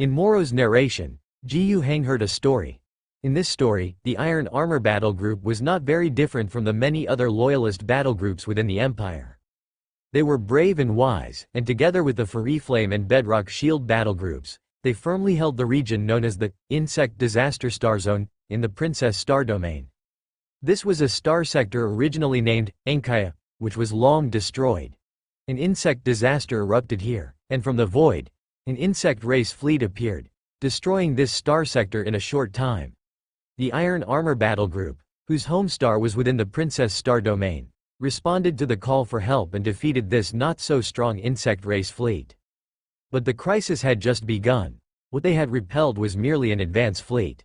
In Moro's narration, Ji Yuhang heard a story. In this story, the Iron Armor battle group was not very different from the many other loyalist battle groups within the empire. They were brave and wise, and together with the Fairy Flame and Bedrock Shield battle groups, they firmly held the region known as the Insect Disaster Star Zone in the Princess Star Domain. This was a star sector originally named Enkaya, which was long destroyed. An insect disaster erupted here, and from the void, an insect race fleet appeared, destroying this star sector in a short time. The Iron Armor battle group, whose home star was within the Princess Star Domain, responded to the call for help and defeated this not-so-strong insect race fleet. But the crisis had just begun. What they had repelled was merely an advance fleet.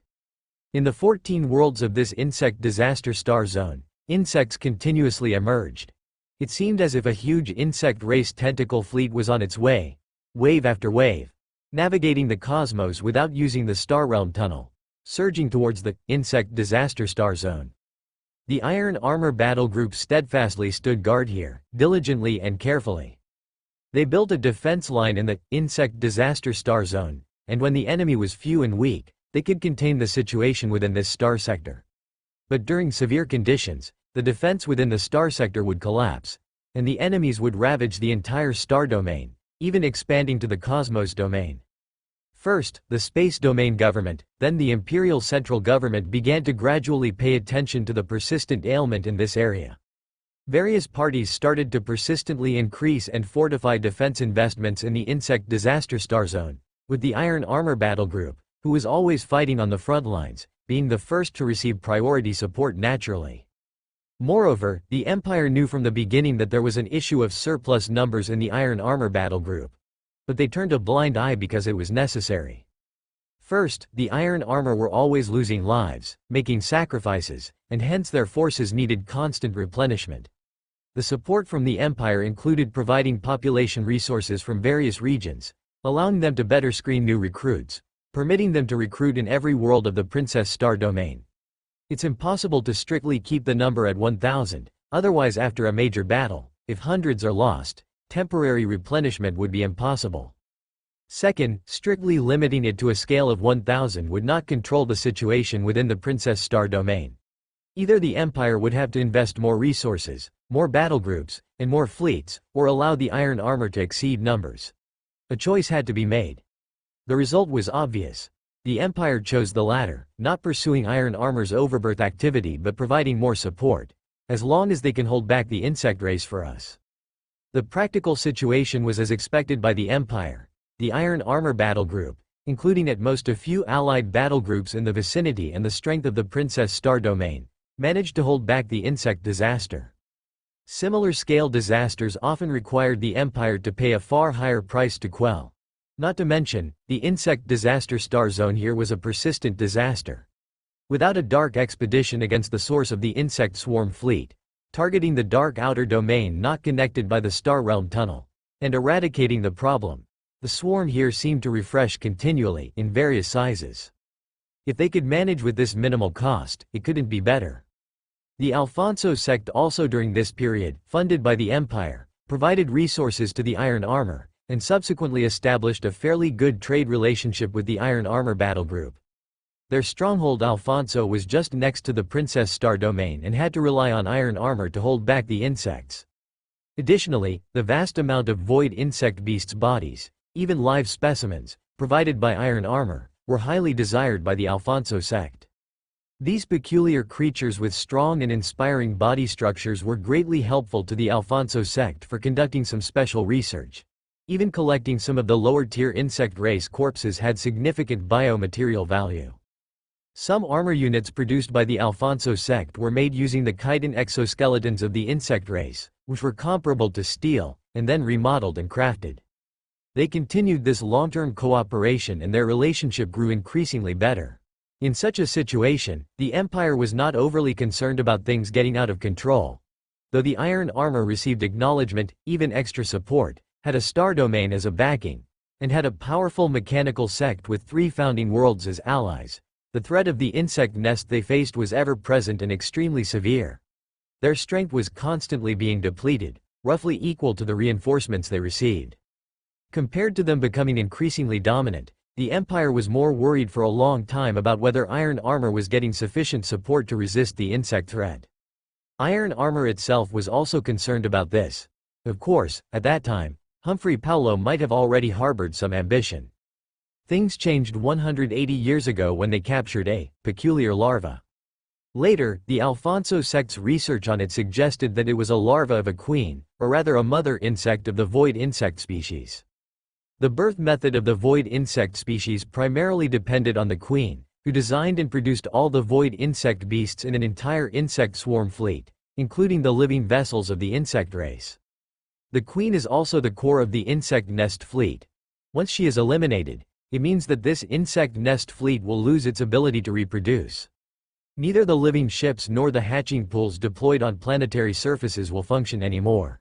In the 14 worlds of this insect disaster star zone, insects continuously emerged. It seemed as if a huge insect race tentacle fleet was on its way, wave after wave, navigating the cosmos without using the Star Realm tunnel, surging towards the insect disaster star zone. The Iron Armor battle group steadfastly stood guard here, diligently and carefully. They built a defense line in the insect disaster star zone, and when the enemy was few and weak, they could contain the situation within this star sector. But during severe conditions, the defense within the star sector would collapse, and the enemies would ravage the entire star domain, even expanding to the cosmos domain. First, the space domain government, then the imperial central government began to gradually pay attention to the persistent ailment in this area. Various parties started to persistently increase and fortify defense investments in the insect disaster star zone, with the Iron Armor battle group, who was always fighting on the front lines, being the first to receive priority support naturally. Moreover, the Empire knew from the beginning that there was an issue of surplus numbers in the Iron Armor battle group. But they turned a blind eye because it was necessary. First, the Iron Armor were always losing lives, making sacrifices, and hence their forces needed constant replenishment. The support from the Empire included providing population resources from various regions, allowing them to better screen new recruits, permitting them to recruit in every world of the Princess Star Domain. It's impossible to strictly keep the number at 1,000, otherwise after a major battle, if hundreds are lost, temporary replenishment would be impossible. Second, strictly limiting it to a scale of 1,000 would not control the situation within the Princess Star Domain. Either the Empire would have to invest more resources, more battle groups, and more fleets, or allow the Iron Armor to exceed numbers. A choice had to be made. The result was obvious. The Empire chose the latter, not pursuing Iron Armor's overbirth activity but providing more support, as long as they can hold back the insect race for us. The practical situation was as expected by the Empire. The Iron Armor battle group, including at most a few allied battle groups in the vicinity and the strength of the Princess Star Domain, managed to hold back the insect disaster. Similar scale disasters often required the Empire to pay a far higher price to quell. Not to mention, the insect disaster star zone here was a persistent disaster. Without a dark expedition against the source of the insect swarm fleet, targeting the dark outer domain not connected by the Star Realm tunnel, and eradicating the problem, the swarm here seemed to refresh continually in various sizes. If they could manage with this minimal cost, it couldn't be better. The Alfonso sect also during this period, funded by the Empire, provided resources to the Iron Armor, and subsequently established a fairly good trade relationship with the Iron Armor battle group. Their stronghold Alfonso was just next to the Princess Star Domain and had to rely on Iron Armor to hold back the insects. Additionally, the vast amount of void insect beasts' bodies, even live specimens, provided by Iron Armor, were highly desired by the Alfonso sect. These peculiar creatures with strong and inspiring body structures were greatly helpful to the Alfonso sect for conducting some special research. Even collecting some of the lower-tier insect race corpses had significant biomaterial value. Some armor units produced by the Alfonso sect were made using the chitin exoskeletons of the insect race, which were comparable to steel, and then remodeled and crafted. They continued this long-term cooperation and their relationship grew increasingly better. In such a situation, the Empire was not overly concerned about things getting out of control. Though the Iron Armor received acknowledgement, even extra support, had a star domain as a backing, and had a powerful mechanical sect with 3 founding worlds as allies, the threat of the insect nest they faced was ever present and extremely severe. Their strength was constantly being depleted, roughly equal to the reinforcements they received. Compared to them becoming increasingly dominant, the Empire was more worried for a long time about whether iron armor was getting sufficient support to resist the insect threat. Iron armor itself was also concerned about this. Of course, at that time, Humphrey Paulo might have already harbored some ambition. Things changed 180 years ago when they captured a peculiar larva. Later, the Alfonso sect's research on it suggested that it was a larva of a queen, or rather a mother insect of the void insect species. The birth method of the void insect species primarily depended on the queen, who designed and produced all the void insect beasts in an entire insect swarm fleet, including the living vessels of the insect race. The queen is also the core of the insect nest fleet. Once she is eliminated, it means that this insect nest fleet will lose its ability to reproduce. Neither the living ships nor the hatching pools deployed on planetary surfaces will function anymore.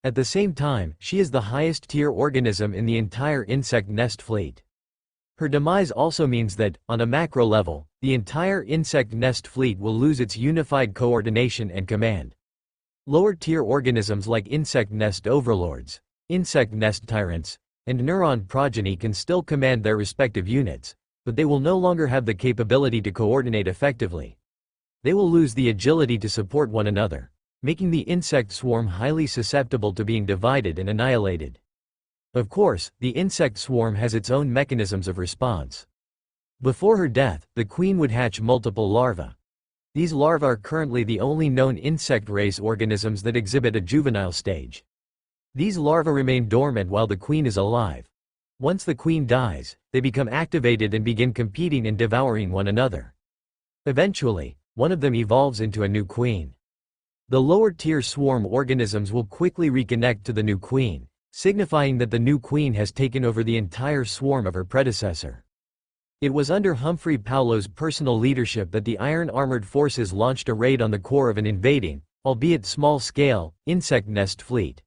At the same time, she is the highest tier organism in the entire insect nest fleet. Her demise also means that, on a macro level, the entire insect nest fleet will lose its unified coordination and command. Lower-tier organisms like insect nest overlords, insect nest tyrants, and neuron progeny can still command their respective units, but they will no longer have the capability to coordinate effectively. They will lose the agility to support one another, making the insect swarm highly susceptible to being divided and annihilated. Of course, the insect swarm has its own mechanisms of response. Before her death, the queen would hatch multiple larvae. These larvae are currently the only known insect race organisms that exhibit a juvenile stage. These larvae remain dormant while the queen is alive. Once the queen dies, they become activated and begin competing and devouring one another. Eventually, one of them evolves into a new queen. The lower-tier swarm organisms will quickly reconnect to the new queen, signifying that the new queen has taken over the entire swarm of her predecessor. It was under Humphrey Paulo's personal leadership that the iron-armored forces launched a raid on the core of an invading, albeit small-scale, insect nest fleet.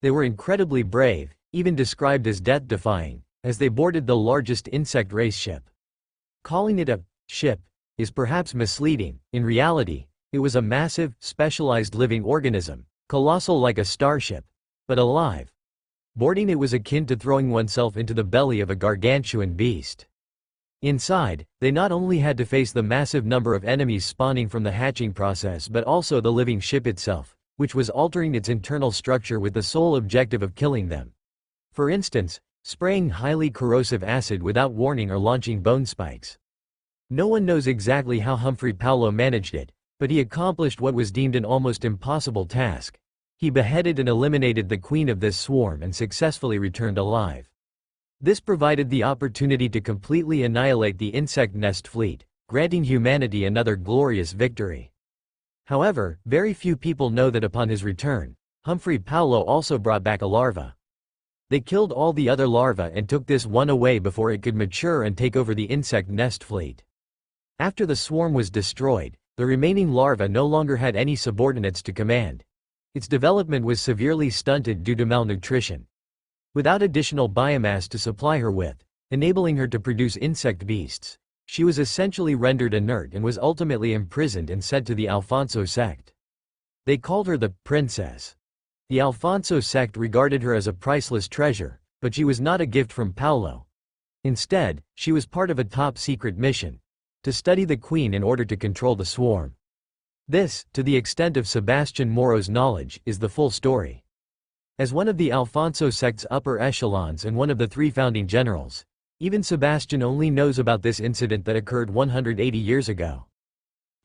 They were incredibly brave, even described as death-defying, as they boarded the largest insect race ship. Calling it a ship is perhaps misleading. In reality, it was a massive, specialized living organism, colossal like a starship, but alive. Boarding it was akin to throwing oneself into the belly of a gargantuan beast. Inside, they not only had to face the massive number of enemies spawning from the hatching process but also the living ship itself, which was altering its internal structure with the sole objective of killing them. For instance, spraying highly corrosive acid without warning or launching bone spikes. No one knows exactly how Humphrey Paulo managed it, but he accomplished what was deemed an almost impossible task. He beheaded and eliminated the queen of this swarm and successfully returned alive. This provided the opportunity to completely annihilate the insect nest fleet, granting humanity another glorious victory. However, very few people know that upon his return, Humphrey Paulo also brought back a larva. They killed all the other larvae and took this one away before it could mature and take over the insect nest fleet. After the swarm was destroyed, the remaining larva no longer had any subordinates to command. Its development was severely stunted due to malnutrition. Without additional biomass to supply her with, enabling her to produce insect beasts, she was essentially rendered inert and was ultimately imprisoned and sent to the Alfonso sect. They called her the princess. The Alfonso sect regarded her as a priceless treasure, but she was not a gift from Paulo. Instead, she was part of a top-secret mission to study the queen in order to control the swarm. This, to the extent of Sebastian Moro's knowledge, is the full story. As one of the Alfonso sect's upper echelons and one of the 3 founding generals, even Sebastian only knows about this incident that occurred 180 years ago.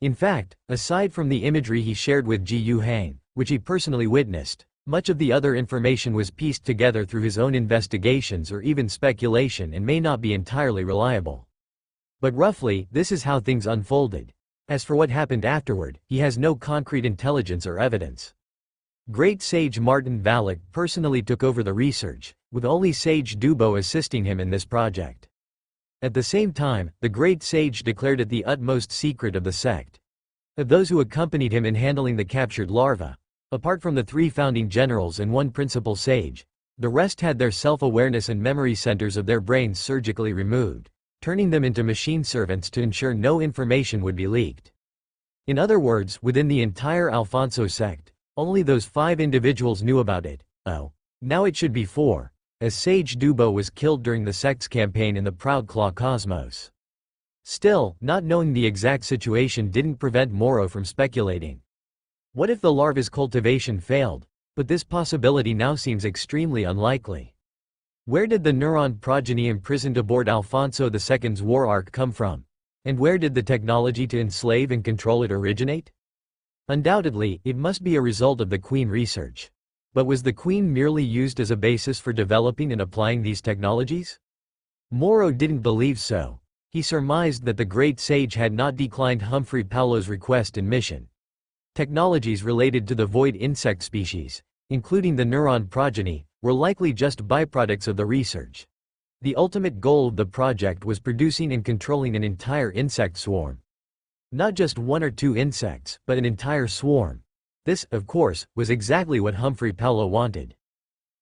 In fact, aside from the imagery he shared with Ji Hang, which he personally witnessed, much of the other information was pieced together through his own investigations or even speculation and may not be entirely reliable. But roughly, this is how things unfolded. As for what happened afterward, he has no concrete intelligence or evidence. Great sage Martin Valak personally took over the research, with only sage Dubo assisting him in this project. At the same time, the great sage declared it the utmost secret of the sect. Of those who accompanied him in handling the captured larva, apart from the 3 founding generals and 1 principal sage, the rest had their self-awareness and memory centers of their brains surgically removed, turning them into machine servants to ensure no information would be leaked. In other words, within the entire Alfonso sect, only those 5 individuals knew about it. Oh, now it should be 4. as Sage Dubo was killed during the sect's campaign in the Proud Claw Cosmos. Still, not knowing the exact situation didn't prevent Moro from speculating. What if the larva's cultivation failed? But this possibility now seems extremely unlikely. Where did the neuron progeny imprisoned aboard Alfonso II's war ark come from? And where did the technology to enslave and control it originate? Undoubtedly, it must be a result of the Queen research. But was the Queen merely used as a basis for developing and applying these technologies? Moro didn't believe so. He surmised that the great sage had not declined Humphrey Paulo's request and mission. Technologies related to the void insect species, including the neuron progeny, were likely just byproducts of the research. The ultimate goal of the project was producing and controlling an entire insect swarm. Not just one or two insects, but an entire swarm. This, of course, was exactly what Humphrey Paulo wanted.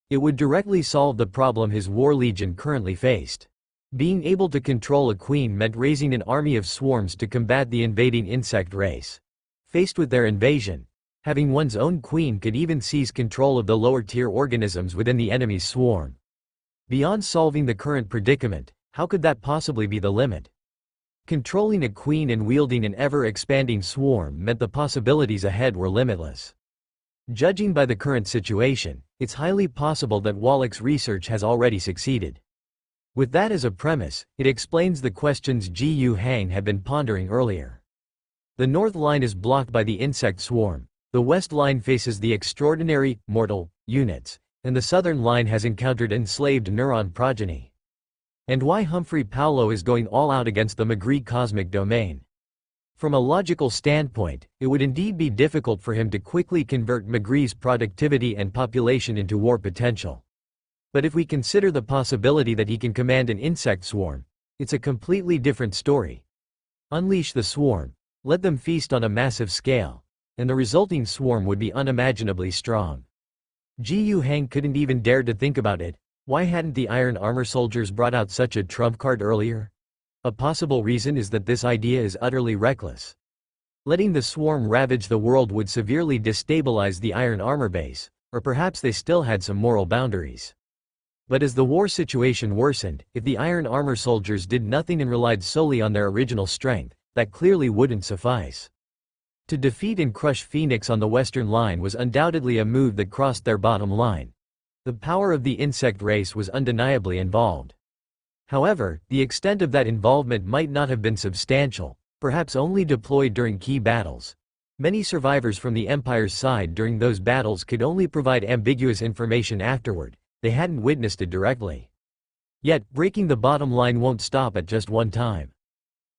It would directly solve the problem his war legion currently faced. Being able to control a queen meant raising an army of swarms to combat the invading insect race. Faced with their invasion, having one's own queen could even seize control of the lower-tier organisms within the enemy's swarm. Beyond solving the current predicament, how could that possibly be the limit? Controlling a queen and wielding an ever-expanding swarm meant the possibilities ahead were limitless. Judging by the current situation, it's highly possible that Wallach's research has already succeeded. With that as a premise, it explains the questions Gu Hang had been pondering earlier. The north line is blocked by the insect swarm, the west line faces the extraordinary, mortal, units, and the southern line has encountered enslaved neuron progeny. And why Humphrey Paulo is going all out against the Magree cosmic domain. From a logical standpoint, it would indeed be difficult for him to quickly convert Magree's productivity and population into war potential. But if we consider the possibility that he can command an insect swarm, it's a completely different story. Unleash the swarm, let them feast on a massive scale, and the resulting swarm would be unimaginably strong. Gu Hang couldn't even dare to think about it. Why hadn't the iron armor soldiers brought out such a trump card earlier? A possible reason is that this idea is utterly reckless. Letting the swarm ravage the world would severely destabilize the iron armor base, or perhaps they still had some moral boundaries. But as the war situation worsened, if the iron armor soldiers did nothing and relied solely on their original strength, that clearly wouldn't suffice. To defeat and crush Phoenix on the western line was undoubtedly a move that crossed their bottom line. The power of the insect race was undeniably involved. However, the extent of that involvement might not have been substantial, perhaps only deployed during key battles. Many survivors from the Empire's side during those battles could only provide ambiguous information afterward. They hadn't witnessed it directly. Yet, breaking the bottom line won't stop at just one time.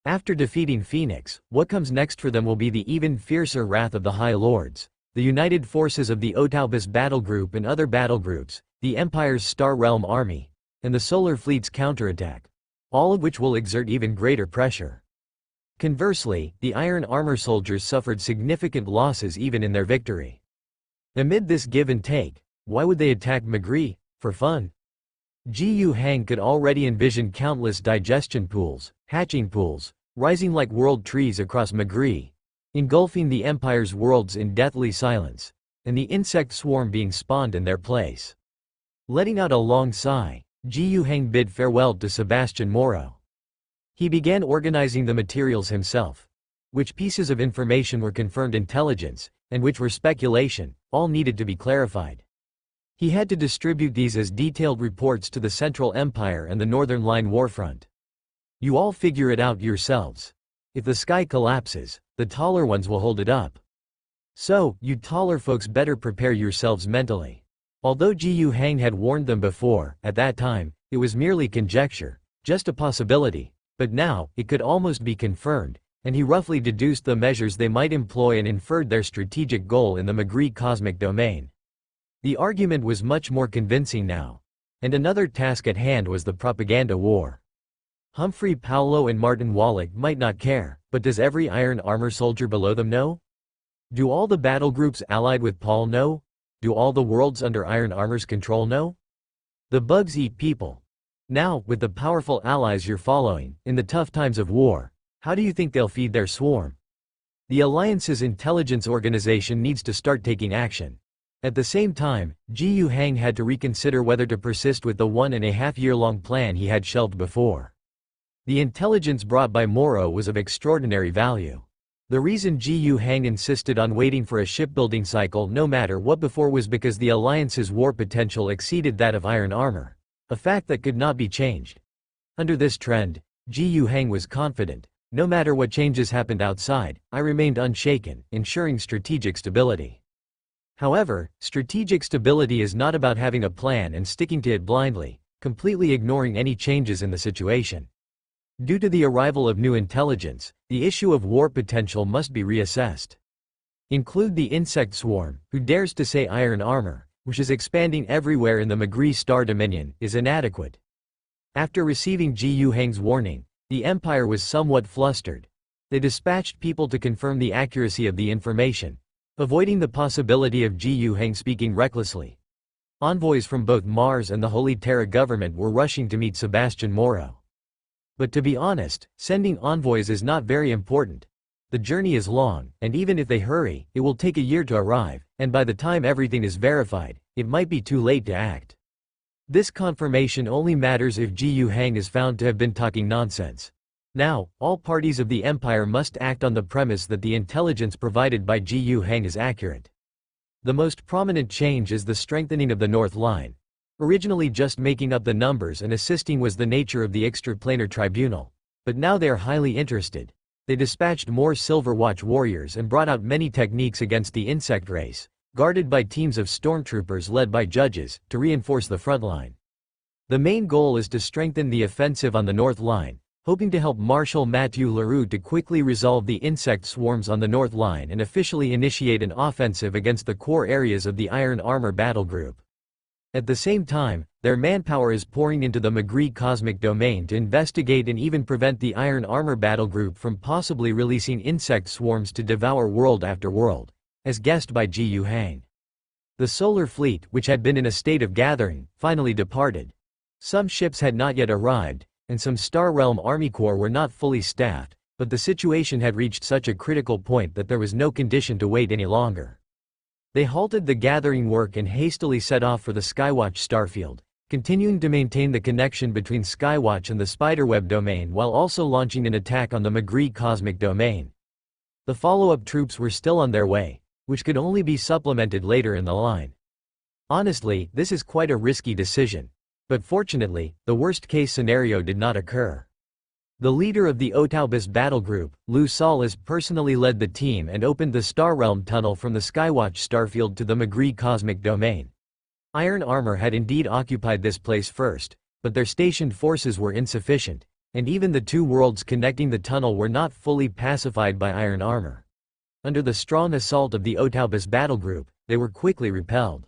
After defeating Phoenix, what comes next for them will be the even fiercer wrath of the High Lords, the united forces of the Otaubus battle group and other battle groups, the Empire's Star Realm army, and the Solar Fleet's counterattack, all of which will exert even greater pressure. Conversely, the iron armor soldiers suffered significant losses even in their victory. Amid this give and take, why would they attack Magree? For fun? Gu Hang could already envision countless digestion pools, hatching pools, rising like world trees across Magree, engulfing the Empire's worlds in deathly silence, and the insect swarm being spawned in their place. Letting out a long sigh, Gu Hang bid farewell to Sebastian Moro. He began organizing the materials himself. Which pieces of information were confirmed intelligence, and which were speculation, all needed to be clarified. He had to distribute these as detailed reports to the Central Empire and the Northern Line warfront. You all figure it out yourselves. If the sky collapses, the taller ones will hold it up. So, you taller folks better prepare yourselves mentally. Although Gu Hang had warned them before, at that time, it was merely conjecture, just a possibility, but now, it could almost be confirmed, and he roughly deduced the measures they might employ and inferred their strategic goal in the Magree cosmic domain. The argument was much more convincing now. And another task at hand was the propaganda war. Humphrey Paulo and Martin Wallach might not care, but does every iron armor soldier below them know? Do all the battle groups allied with Paul know? Do all the worlds under iron armor's control know? The bugs eat people. Now, with the powerful allies you're following, in the tough times of war, how do you think they'll feed their swarm? The Alliance's intelligence organization needs to start taking action. At the same time, Ji Hang had to reconsider whether to persist with the 1.5-year-long plan he had shelved before. The intelligence brought by Moro was of extraordinary value. The reason Ji Hang insisted on waiting for a shipbuilding cycle no matter what before was because the alliance's war potential exceeded that of iron armor, a fact that could not be changed. Under this trend, Ji Hang was confident. No matter what changes happened outside, I remained unshaken, ensuring strategic stability. However, strategic stability is not about having a plan and sticking to it blindly, completely ignoring any changes in the situation. Due to the arrival of new intelligence, the issue of war potential must be reassessed. Include the insect swarm, who dares to say iron armor, which is expanding everywhere in the Magri Star Dominion, is inadequate. After receiving Ji Hang's warning, the Empire was somewhat flustered. They dispatched people to confirm the accuracy of the information, avoiding the possibility of Ji Hang speaking recklessly. Envoys from both Mars and the Holy Terra government were rushing to meet Sebastian Moro. But to be honest, sending envoys is not very important. The journey is long, and even if they hurry, it will take a year to arrive, and by the time everything is verified, it might be too late to act. This confirmation only matters if Ji Hang is found to have been talking nonsense. Now, all parties of the Empire must act on the premise that the intelligence provided by Ji Hang is accurate. The most prominent change is the strengthening of the North Line. Originally just making up the numbers and assisting was the nature of the extraplanar tribunal, but now they are highly interested. They dispatched more Silver Watch warriors and brought out many techniques against the insect race, guarded by teams of stormtroopers led by judges, to reinforce the front line. The main goal is to strengthen the offensive on the North Line, hoping to help Marshal Mathieu Leroux to quickly resolve the insect swarms on the North Line and officially initiate an offensive against the core areas of the Iron Armor Battle Group. At the same time, their manpower is pouring into the Magri cosmic domain to investigate and even prevent the Iron Armor Battle Group from possibly releasing insect swarms to devour world after world, as guessed by Ji Hang. The Solar Fleet, which had been in a state of gathering, finally departed. Some ships had not yet arrived, and some Star Realm Army Corps were not fully staffed, but the situation had reached such a critical point that there was no condition to wait any longer. They halted the gathering work and hastily set off for the Skywatch starfield, continuing to maintain the connection between Skywatch and the Spiderweb domain while also launching an attack on the Magri cosmic domain. The follow-up troops were still on their way, which could only be supplemented later in the line. Honestly, this is quite a risky decision. But fortunately, the worst-case scenario did not occur. The leader of the Otaubus battle group, Lu Solis, personally led the team and opened the Star Realm tunnel from the Skywatch starfield to the Magri cosmic domain. Iron Armor had indeed occupied this place first, but their stationed forces were insufficient, and even the two worlds connecting the tunnel were not fully pacified by Iron Armor. Under the strong assault of the Otaubus battle group, they were quickly repelled.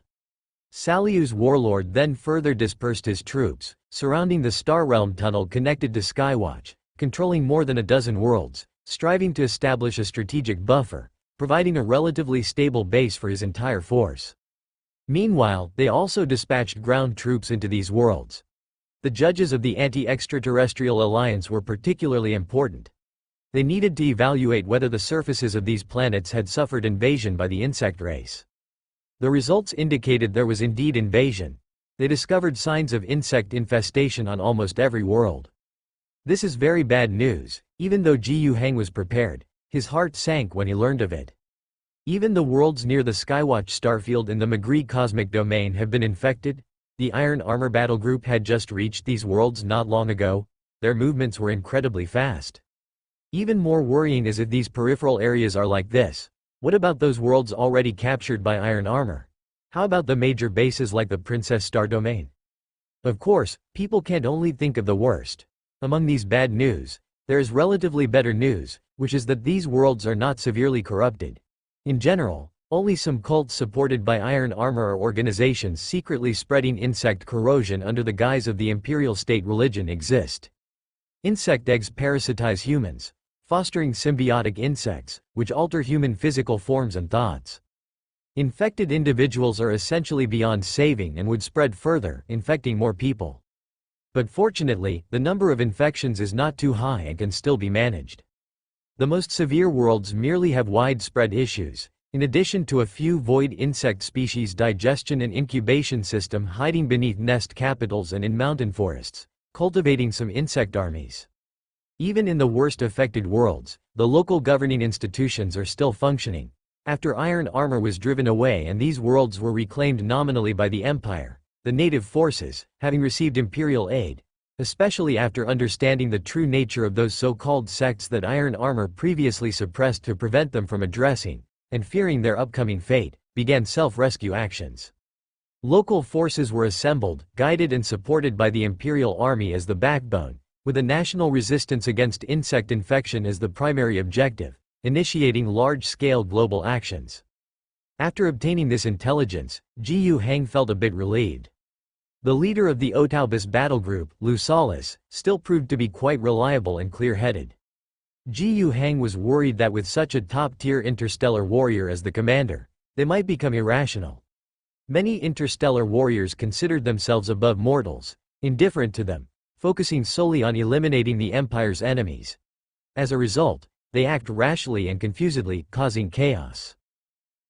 Saliu's warlord then further dispersed his troops, surrounding the Star Realm tunnel connected to Skywatch, controlling more than a dozen worlds, striving to establish a strategic buffer, providing a relatively stable base for his entire force. Meanwhile, they also dispatched ground troops into these worlds. The judges of the Anti-Extraterrestrial Alliance were particularly important. They needed to evaluate whether the surfaces of these planets had suffered invasion by the insect race. The results indicated there was indeed invasion. They discovered signs of insect infestation on almost every world. This is very bad news. Even though Ji Hang was prepared, his heart sank when he learned of it. Even the worlds near the Skywatch starfield in the Magri cosmic domain have been infected. The Iron Armor Battle Group had just reached these worlds not long ago. Their movements were incredibly fast. Even more worrying is if these peripheral areas are like this. What about those worlds already captured by Iron Armor? How about the major bases like the Princess Star Domain? Of course, people can't only think of the worst. Among these bad news, there is relatively better news, which is that these worlds are not severely corrupted. In general, only some cults supported by Iron Armor or organizations secretly spreading insect corrosion under the guise of the Imperial State religion exist. Insect eggs parasitize humans, fostering symbiotic insects, which alter human physical forms and thoughts. Infected individuals are essentially beyond saving and would spread further, infecting more people. But fortunately, the number of infections is not too high and can still be managed. The most severe worlds merely have widespread issues. In addition to a few void insect species digestion and incubation system hiding beneath nest capitals and in mountain forests, cultivating some insect armies. Even in the worst affected worlds, the local governing institutions are still functioning. After iron armor was driven away and these worlds were reclaimed nominally by the Empire, the native forces, having received imperial aid, especially after understanding the true nature of those so-called sects that iron armor previously suppressed to prevent them from addressing, and fearing their upcoming fate, began self-rescue actions. Local forces were assembled, guided and supported by the Imperial Army as the backbone, with a national resistance against insect infection as the primary objective, initiating large-scale global actions. After obtaining this intelligence, Jiyu Hang felt a bit relieved. The leader of the Otaubus battle group, Lusalis, still proved to be quite reliable and clear-headed. Jiyu Hang was worried that with such a top-tier interstellar warrior as the commander, they might become irrational. Many interstellar warriors considered themselves above mortals, indifferent to them, focusing solely on eliminating the Empire's enemies. As a result, they act rashly and confusedly, causing chaos.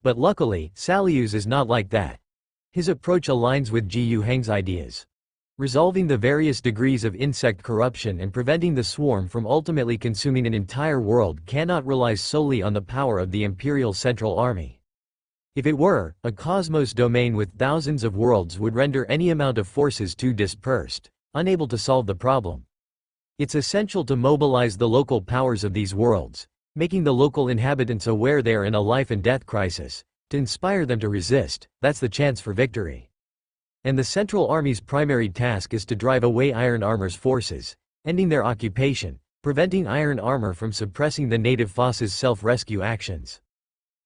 But luckily, Salius is not like that. His approach aligns with Jiyu Hang's ideas. Resolving the various degrees of insect corruption and preventing the swarm from ultimately consuming an entire world cannot rely solely on the power of the Imperial Central Army. If it were, a cosmos domain with thousands of worlds would render any amount of forces too dispersed, unable to solve the problem. It's essential to mobilize the local powers of these worlds, making the local inhabitants aware they are in a life and death crisis, to inspire them to resist. That's the chance for victory. And the Central Army's primary task is to drive away Iron Armor's forces, ending their occupation, preventing Iron Armor from suppressing the native Foss's self-rescue actions.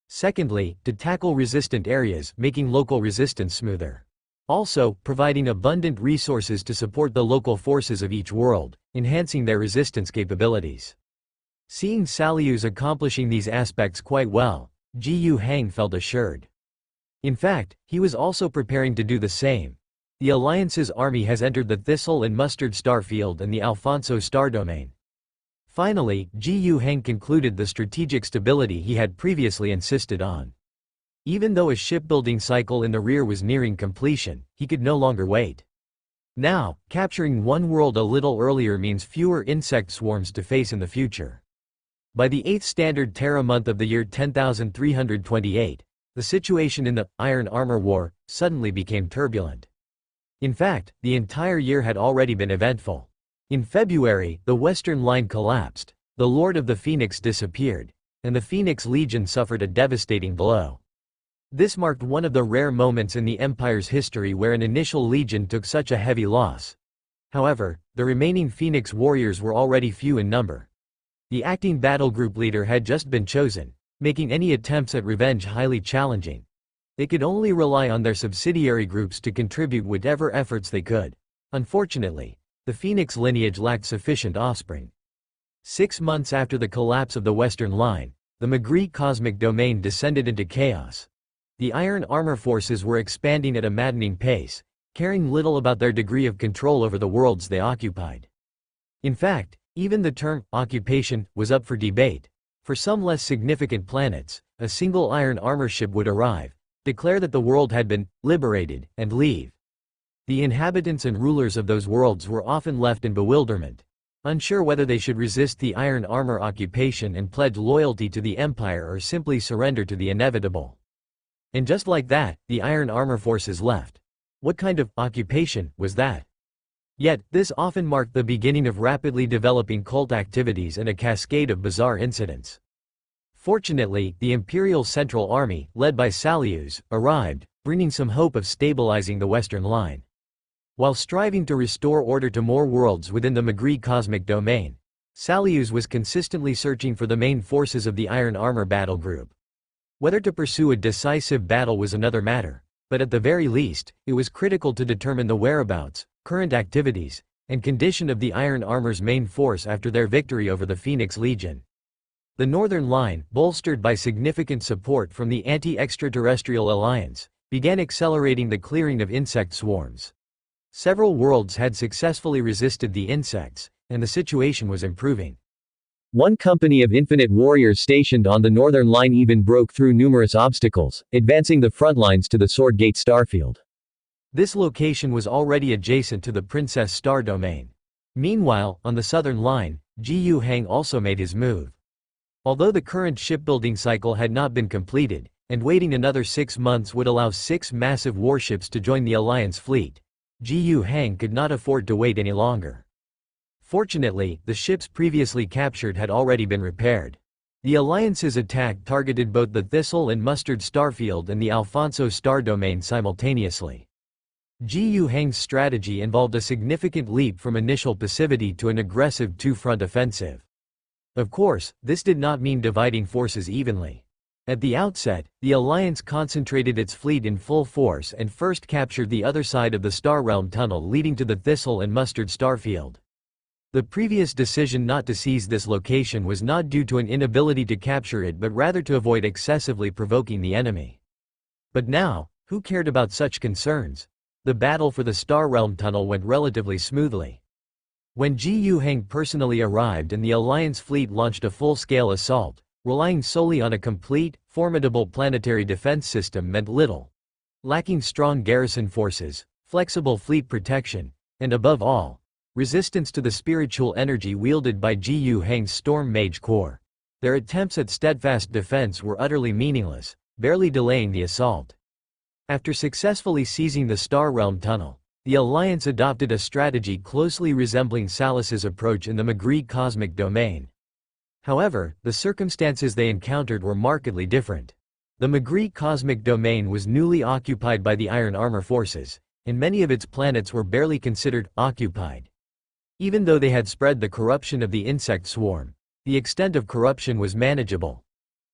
Secondly, to tackle resistant areas, making local resistance smoother. Also, providing abundant resources to support the local forces of each world, enhancing their resistance capabilities. Seeing Salius accomplishing these aspects quite well, Jiyu Hang felt assured. In fact, he was also preparing to do the same. The Alliance's army has entered the Thistle and Mustard star field and the Alfonso star domain. Finally, Jiyu Hang concluded the strategic stability he had previously insisted on. Even though a shipbuilding cycle in the rear was nearing completion, he could no longer wait. Now, capturing one world a little earlier means fewer insect swarms to face in the future. By the 8th Standard Terra month of the year 10,328, the situation in the Iron Armor War suddenly became turbulent. In fact, the entire year had already been eventful. In February, the Western Line collapsed, the Lord of the Phoenix disappeared, and the Phoenix Legion suffered a devastating blow. This marked one of the rare moments in the Empire's history where an initial legion took such a heavy loss. However, the remaining Phoenix warriors were already few in number. The acting battle group leader had just been chosen, making any attempts at revenge highly challenging. They could only rely on their subsidiary groups to contribute whatever efforts they could. Unfortunately, the Phoenix lineage lacked sufficient offspring. 6 months after the collapse of the Western Line, the Magree cosmic domain descended into chaos. The Iron Armor forces were expanding at a maddening pace, caring little about their degree of control over the worlds they occupied. In fact, even the term occupation was up for debate. For some less significant planets, a single Iron Armor ship would arrive, declare that the world had been liberated, and leave. The inhabitants and rulers of those worlds were often left in bewilderment, unsure whether they should resist the Iron Armor occupation and pledge loyalty to the Empire or simply surrender to the inevitable. And just like that, the Iron Armor forces left. What kind of occupation was that? Yet, this often marked the beginning of rapidly developing cult activities and a cascade of bizarre incidents. Fortunately, the Imperial Central Army, led by Salius, arrived, bringing some hope of stabilizing the Western Line. While striving to restore order to more worlds within the Magree cosmic domain, Salius was consistently searching for the main forces of the Iron Armor battle group. Whether to pursue a decisive battle was another matter, but at the very least, it was critical to determine the whereabouts, current activities, and condition of the Iron Armor's main force after their victory over the Phoenix Legion. The Northern Line, bolstered by significant support from the Anti-Extraterrestrial Alliance, began accelerating the clearing of insect swarms. Several worlds had successfully resisted the insects, and the situation was improving. One company of infinite warriors stationed on the northern line even broke through numerous obstacles, advancing the front lines to the Sword Gate starfield. This location was already adjacent to the Princess Star domain. Meanwhile, on the southern line, Ji Yu Hang also made his move. Although the current shipbuilding cycle had not been completed, and waiting another 6 months would allow 6 massive warships to join the Alliance fleet, Ji Yu Hang could not afford to wait any longer. Fortunately, the ships previously captured had already been repaired. The Alliance's attack targeted both the Thistle and Mustard starfield and the Alfonso star domain simultaneously. Ji Yu Hang's strategy involved a significant leap from initial passivity to an aggressive two-front offensive. Of course, this did not mean dividing forces evenly. At the outset, the Alliance concentrated its fleet in full force and first captured the other side of the Star Realm tunnel leading to the Thistle and Mustard starfield. The previous decision not to seize this location was not due to an inability to capture it but rather to avoid excessively provoking the enemy. But now, who cared about such concerns? The battle for the Star Realm tunnel went relatively smoothly. When Ji Yu Hang personally arrived and the Alliance fleet launched a full-scale assault, relying solely on a complete, formidable planetary defense system meant little. Lacking strong garrison forces, flexible fleet protection, and above all, resistance to the spiritual energy wielded by Ji Yu Hang's Storm Mage Corps, their attempts at steadfast defense were utterly meaningless, barely delaying the assault. After successfully seizing the Star Realm tunnel, the Alliance adopted a strategy closely resembling Salus's approach in the Magritte cosmic domain. However, the circumstances they encountered were markedly different. The Magritte cosmic domain was newly occupied by the Iron Armor forces, and many of its planets were barely considered occupied. Even though they had spread the corruption of the insect swarm, the extent of corruption was manageable.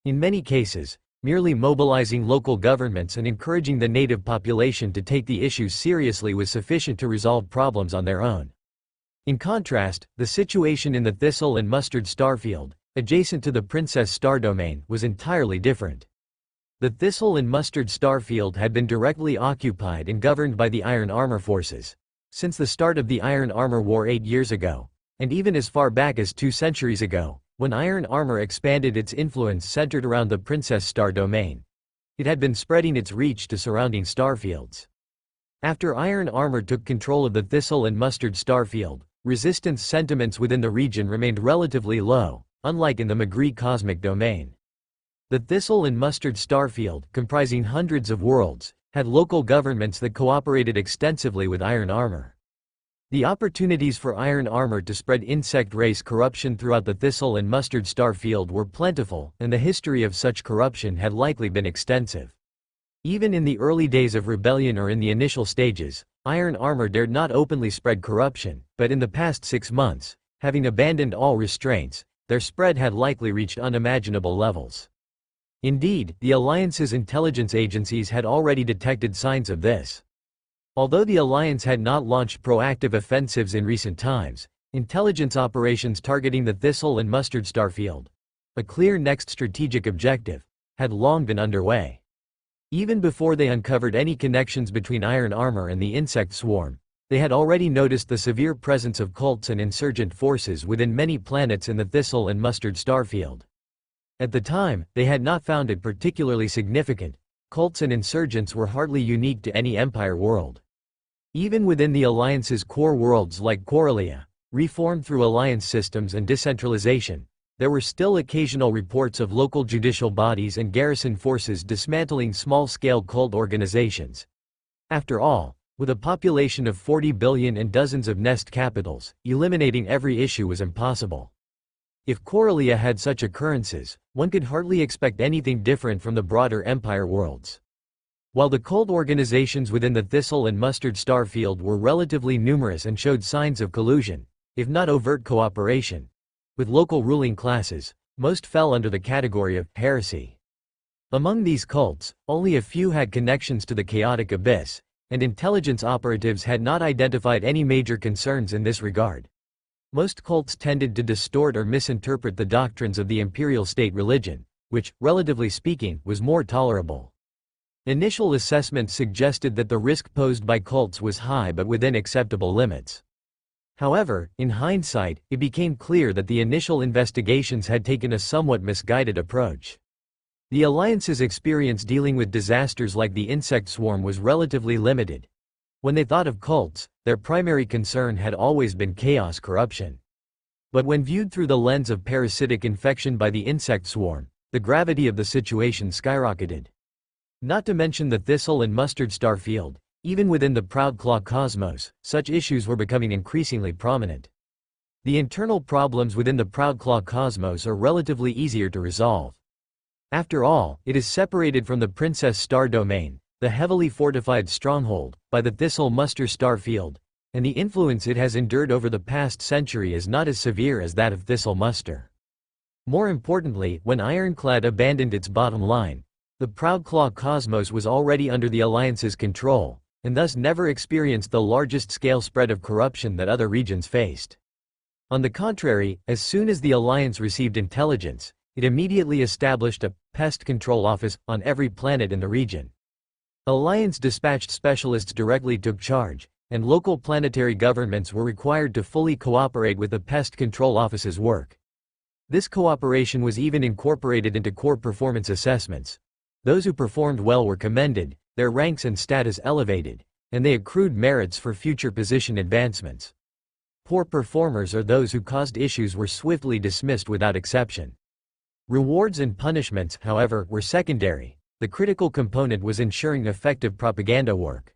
In many cases, merely mobilizing local governments and encouraging the native population to take the issues seriously was sufficient to resolve problems on their own. In contrast, the situation in the Thistle and Mustard starfield, adjacent to the Princess Star domain, was entirely different. The Thistle and Mustard starfield had been directly occupied and governed by the Iron Armor forces since the start of the Iron Armor War 8 years ago, and even as far back as 2 centuries ago, when Iron Armor expanded its influence centered around the Princess Star domain. It had been spreading its reach to surrounding starfields. After Iron Armor took control of the Thistle and Mustard starfield, resistance sentiments within the region remained relatively low, unlike in the Magritte cosmic domain. The Thistle and Mustard starfield, comprising hundreds of worlds, had local governments that cooperated extensively with Iron Armor. The opportunities for Iron Armor to spread insect race corruption throughout the Thistle and Mustard starfield were plentiful, and the history of such corruption had likely been extensive. Even in the early days of rebellion or in the initial stages, Iron Armor dared not openly spread corruption, but in the past 6 months, having abandoned all restraints, their spread had likely reached unimaginable levels. Indeed, the Alliance's intelligence agencies had already detected signs of this. Although the Alliance had not launched proactive offensives in recent times, intelligence operations targeting the Thistle and Mustard starfield, a clear next strategic objective, had long been underway. Even before they uncovered any connections between Iron Armor and the insect swarm, they had already noticed the severe presence of cults and insurgent forces within many planets in the Thistle and Mustard starfield. At the time, they had not found it particularly significant. Cults and insurgents were hardly unique to any Empire world. Even within the Alliance's core worlds like Coralia, reformed through alliance systems and decentralization, there were still occasional reports of local judicial bodies and garrison forces dismantling small-scale cult organizations. After all, with a population of 40 billion and dozens of nest capitals, eliminating every issue was impossible. If Coralia had such occurrences, one could hardly expect anything different from the broader Empire worlds. While the cult organizations within the Thistle and Mustard starfield were relatively numerous and showed signs of collusion, if not overt cooperation, with local ruling classes, most fell under the category of heresy. Among these cults, only a few had connections to the chaotic abyss, and intelligence operatives had not identified any major concerns in this regard. Most cults tended to distort or misinterpret the doctrines of the imperial state religion, which, relatively speaking, was more tolerable. Initial assessments suggested that the risk posed by cults was high but within acceptable limits. However, in hindsight, it became clear that the initial investigations had taken a somewhat misguided approach. The Alliance's experience dealing with disasters like the insect swarm was relatively limited. When they thought of cults, their primary concern had always been chaos corruption. But when viewed through the lens of parasitic infection by the insect swarm, the gravity of the situation skyrocketed. Not to mention the thistle and mustard star field, even within the Proudclaw cosmos, such issues were becoming increasingly prominent. The internal problems within the Proudclaw cosmos are relatively easier to resolve. After all, it is separated from the Princess Star domain, the heavily fortified stronghold, by the Thistle Muster star field, and the influence it has endured over the past century is not as severe as that of Thistle Muster. More importantly, when Ironclad abandoned its bottom line, the Proudclaw cosmos was already under the Alliance's control, and thus never experienced the largest scale spread of corruption that other regions faced. On the contrary, as soon as the Alliance received intelligence, it immediately established a pest control office on every planet in the region. Alliance dispatched specialists directly took charge, and local planetary governments were required to fully cooperate with the pest control office's work. This cooperation was even incorporated into core performance assessments. Those who performed well were commended, their ranks and status elevated, and they accrued merits for future position advancements. Poor performers or those who caused issues were swiftly dismissed without exception. Rewards and punishments, however, were secondary. The critical component was ensuring effective propaganda work.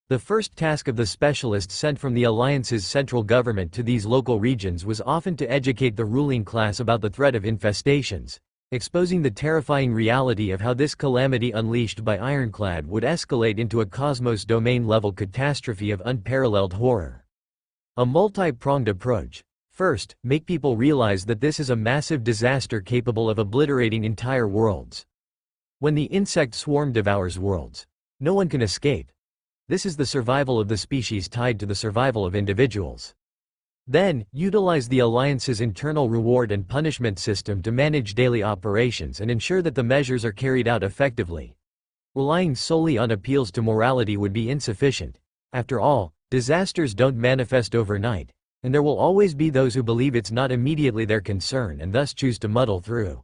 The first task of the specialists sent from the Alliance's central government to these local regions was often to educate the ruling class about the threat of infestations, exposing the terrifying reality of how this calamity unleashed by Ironclad would escalate into a cosmos domain-level catastrophe of unparalleled horror. A multi-pronged approach. First, make people realize that this is a massive disaster capable of obliterating entire worlds. When the insect swarm devours worlds, no one can escape. This is the survival of the species tied to the survival of individuals. Then, utilize the Alliance's internal reward and punishment system to manage daily operations and ensure that the measures are carried out effectively. Relying solely on appeals to morality would be insufficient. After all, disasters don't manifest overnight, and there will always be those who believe it's not immediately their concern and thus choose to muddle through.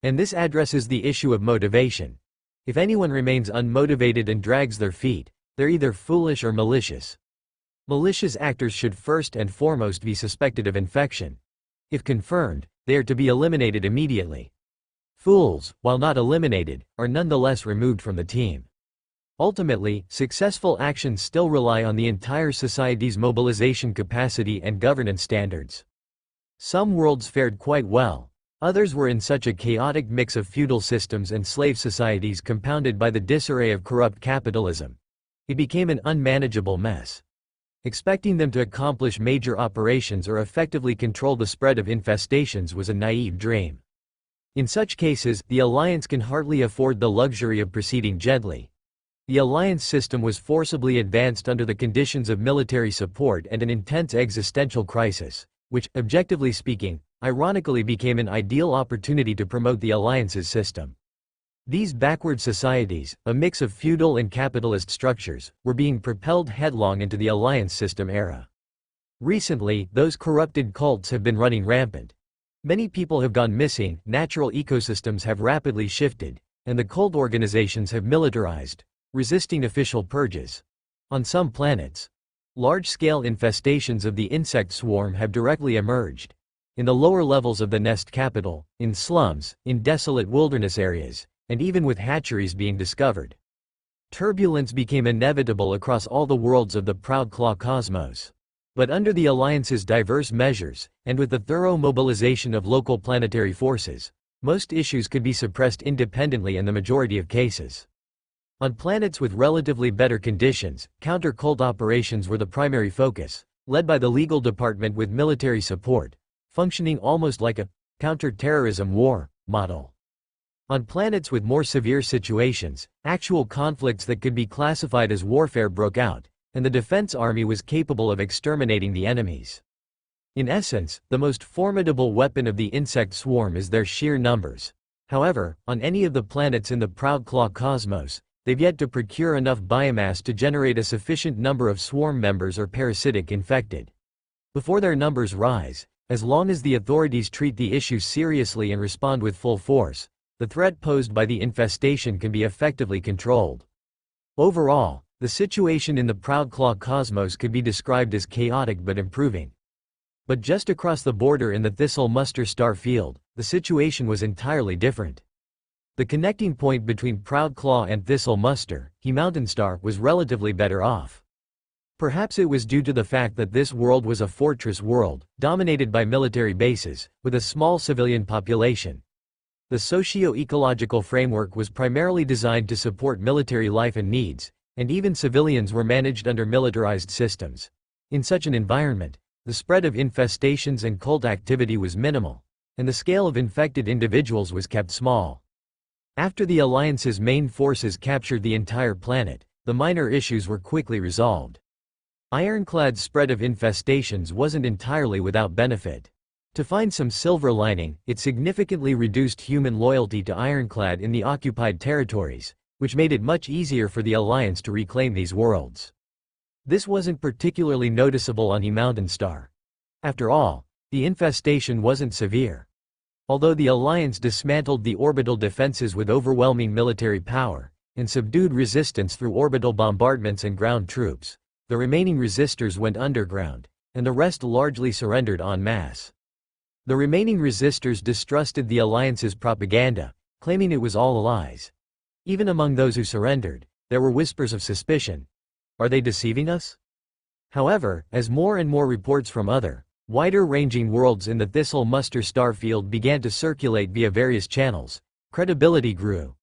And this addresses the issue of motivation. If anyone remains unmotivated and drags their feet, they're either foolish or malicious. Malicious actors should first and foremost be suspected of infection. If confirmed, they are to be eliminated immediately. Fools, while not eliminated, are nonetheless removed from the team. Ultimately, successful actions still rely on the entire society's mobilization capacity and governance standards. Some worlds fared quite well. Others were in such a chaotic mix of feudal systems and slave societies compounded by the disarray of corrupt capitalism. It became an unmanageable mess. Expecting them to accomplish major operations or effectively control the spread of infestations was a naive dream. In such cases, the Alliance can hardly afford the luxury of proceeding gently. The Alliance system was forcibly advanced under the conditions of military support and an intense existential crisis, which, objectively speaking, ironically became an ideal opportunity to promote the Alliance's system. These backward societies, a mix of feudal and capitalist structures, were being propelled headlong into the Alliance system era. Recently, those corrupted cults have been running rampant. Many people have gone missing, natural ecosystems have rapidly shifted, and the cult organizations have militarized, resisting official purges. On some planets, large-scale infestations of the insect swarm have directly emerged. In the lower levels of the nest capital, in slums, in desolate wilderness areas, and even with hatcheries being discovered. Turbulence became inevitable across all the worlds of the Proudclaw cosmos. But under the Alliance's diverse measures, and with the thorough mobilization of local planetary forces, most issues could be suppressed independently in the majority of cases. On planets with relatively better conditions, counter-cult operations were the primary focus, led by the legal department with military support, functioning almost like a counter-terrorism war model. On planets with more severe situations, actual conflicts that could be classified as warfare broke out, and the defense army was capable of exterminating the enemies. In essence, the most formidable weapon of the insect swarm is their sheer numbers. However, on any of the planets in the Proudclaw cosmos, they've yet to procure enough biomass to generate a sufficient number of swarm members or parasitic infected. Before their numbers rise, as long as the authorities treat the issue seriously and respond with full force, the threat posed by the infestation can be effectively controlled. Overall, the situation in the Proudclaw cosmos could be described as chaotic but improving. But just across the border in the Thistle Muster star field, the situation was entirely different. The connecting point between Proudclaw and Thistle Muster, Mountain Star, was relatively better off. Perhaps it was due to the fact that this world was a fortress world, dominated by military bases, with a small civilian population. The socio-ecological framework was primarily designed to support military life and needs, and even civilians were managed under militarized systems. In such an environment, the spread of infestations and cult activity was minimal, and the scale of infected individuals was kept small. After the Alliance's main forces captured the entire planet, the minor issues were quickly resolved. Ironclad's spread of infestations wasn't entirely without benefit. To find some silver lining, it significantly reduced human loyalty to Ironclad in the occupied territories, which made it much easier for the Alliance to reclaim these worlds. This wasn't particularly noticeable on Mountain Star. After all, the infestation wasn't severe. Although the Alliance dismantled the orbital defenses with overwhelming military power, and subdued resistance through orbital bombardments and ground troops, the remaining resistors went underground, and the rest largely surrendered en masse. The remaining resistors distrusted the Alliance's propaganda, claiming it was all lies. Even among those who surrendered, there were whispers of suspicion. Are they deceiving us? However, as more and more reports from other, wider-ranging worlds in the Thistle Muster star field began to circulate via various channels, credibility grew.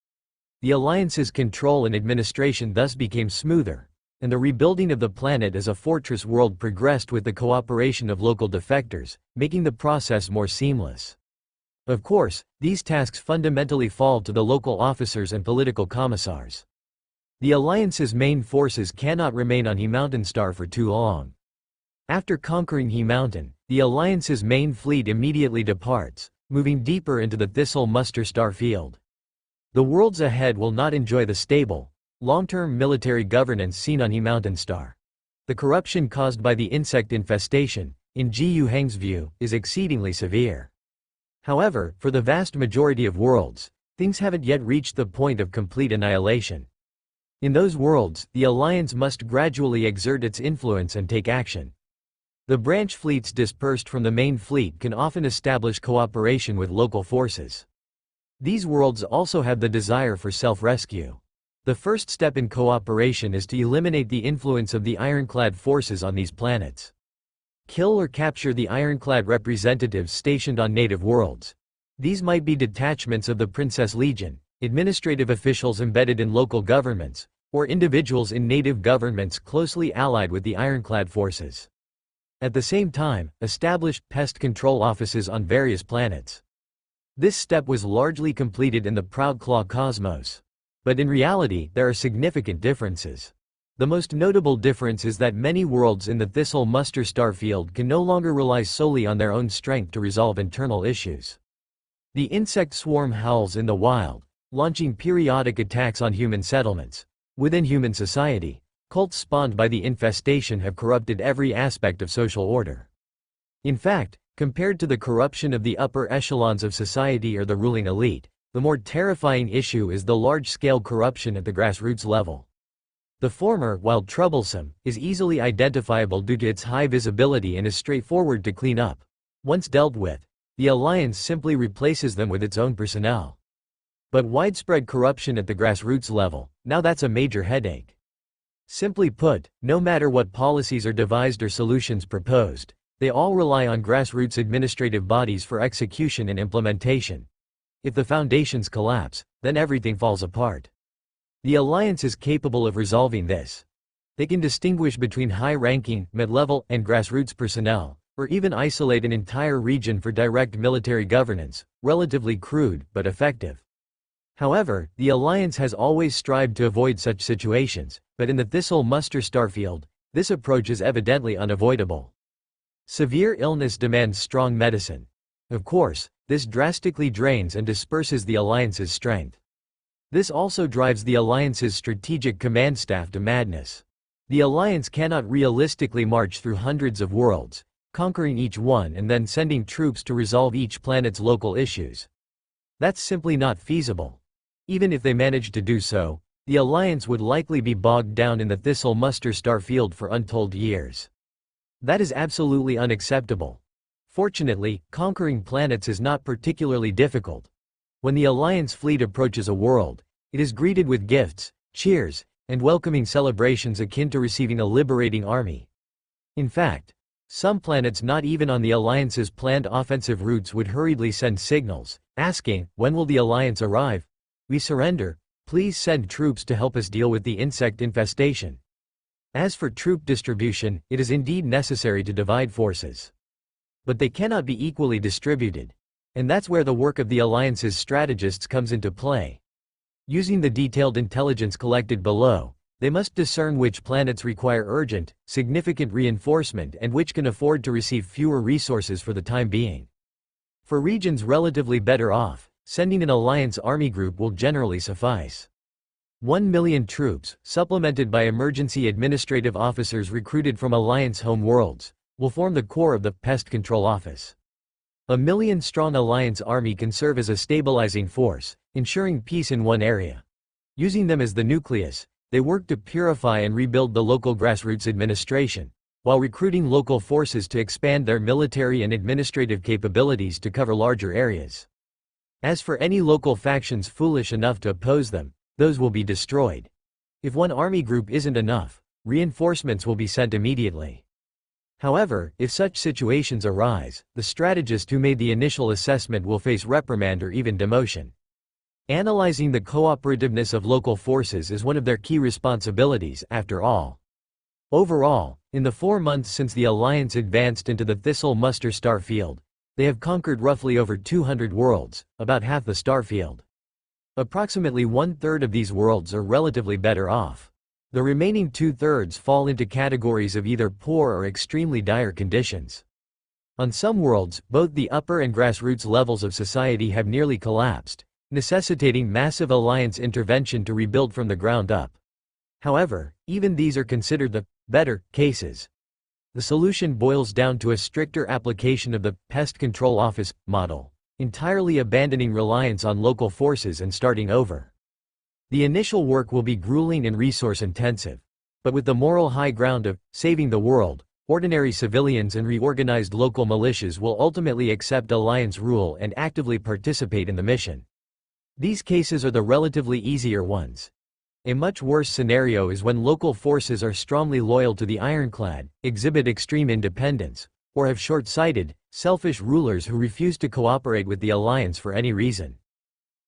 The Alliance's control and administration thus became smoother, and the rebuilding of the planet as a fortress world progressed with the cooperation of local defectors, making the process more seamless. Of course, these tasks fundamentally fall to the local officers and political commissars. The Alliance's main forces cannot remain on Mountain Star for too long. After conquering Mountain, the Alliance's main fleet immediately departs, moving deeper into the Thistle Muster star field. The worlds ahead will not enjoy the stable, long-term military governance seen on Mountain Star. The corruption caused by the insect infestation, in Gu Heng's view, is exceedingly severe. However, for the vast majority of worlds, things haven't yet reached the point of complete annihilation. In those worlds, the Alliance must gradually exert its influence and take action. The branch fleets dispersed from the main fleet can often establish cooperation with local forces. These worlds also have the desire for self-rescue. The first step in cooperation is to eliminate the influence of the Ironclad forces on these planets. Kill or capture the Ironclad representatives stationed on native worlds. These might be detachments of the Princess Legion, administrative officials embedded in local governments, or individuals in native governments closely allied with the Ironclad forces. At the same time, establish pest control offices on various planets. This step was largely completed in the Proudclaw cosmos. But in reality, there are significant differences. The most notable difference is that many worlds in the Thistle Muster star field can no longer rely solely on their own strength to resolve internal issues. The insect swarm howls in the wild, launching periodic attacks on human settlements. Within human society, cults spawned by the infestation have corrupted every aspect of social order. In fact, compared to the corruption of the upper echelons of society or the ruling elite, the more terrifying issue is the large-scale corruption at the grassroots level. The former, while troublesome, is easily identifiable due to its high visibility and is straightforward to clean up. Once dealt with, the Alliance simply replaces them with its own personnel. But widespread corruption at the grassroots level, now that's a major headache. Simply put, no matter what policies are devised or solutions proposed, they all rely on grassroots administrative bodies for execution and implementation. If the foundations collapse, then everything falls apart. The Alliance is capable of resolving this. They can distinguish between high-ranking, mid-level, and grassroots personnel, or even isolate an entire region for direct military governance, relatively crude but effective. However, the Alliance has always strived to avoid such situations, but in the Thistle Muster starfield, this approach is evidently unavoidable. Severe illness demands strong medicine. Of course, this drastically drains and disperses the Alliance's strength. This also drives the Alliance's strategic command staff to madness. The Alliance cannot realistically march through hundreds of worlds, conquering each one and then sending troops to resolve each planet's local issues. That's simply not feasible. Even if they managed to do so, the Alliance would likely be bogged down in the Thistle Muster star field for untold years. That is absolutely unacceptable. Fortunately, conquering planets is not particularly difficult. When the Alliance fleet approaches a world, it is greeted with gifts, cheers, and welcoming celebrations akin to receiving a liberating army. In fact, some planets not even on the Alliance's planned offensive routes would hurriedly send signals, asking, "When will the Alliance arrive? We surrender. Please send troops to help us deal with the insect infestation." As for troop distribution, it is indeed necessary to divide forces. But they cannot be equally distributed. And that's where the work of the Alliance's strategists comes into play. Using the detailed intelligence collected below, they must discern which planets require urgent, significant reinforcement and which can afford to receive fewer resources for the time being. For regions relatively better off, sending an Alliance army group will generally suffice. 1 million troops, supplemented by emergency administrative officers recruited from Alliance home worlds, will form the core of the Pest Control Office. A million-strong Alliance army can serve as a stabilizing force, ensuring peace in one area. Using them as the nucleus, they work to purify and rebuild the local grassroots administration, while recruiting local forces to expand their military and administrative capabilities to cover larger areas. As for any local factions foolish enough to oppose them, those will be destroyed. If one army group isn't enough, reinforcements will be sent immediately. However, if such situations arise, the strategist who made the initial assessment will face reprimand or even demotion. Analyzing the cooperativeness of local forces is one of their key responsibilities, after all. Overall, in the 4 months since the Alliance advanced into the Thistle Muster star field, they have conquered roughly over 200 worlds, about half the star field. Approximately 1/3 of these worlds are relatively better off. The remaining 2/3 fall into categories of either poor or extremely dire conditions. On some worlds, both the upper and grassroots levels of society have nearly collapsed, necessitating massive Alliance intervention to rebuild from the ground up. However, even these are considered the better cases. The solution boils down to a stricter application of the Pest Control Office model, entirely abandoning reliance on local forces and starting over. The initial work will be grueling and resource-intensive, but with the moral high ground of saving the world, ordinary civilians and reorganized local militias will ultimately accept Alliance rule and actively participate in the mission. These cases are the relatively easier ones. A much worse scenario is when local forces are strongly loyal to the Ironclad, exhibit extreme independence, or have short-sighted, selfish rulers who refuse to cooperate with the Alliance for any reason.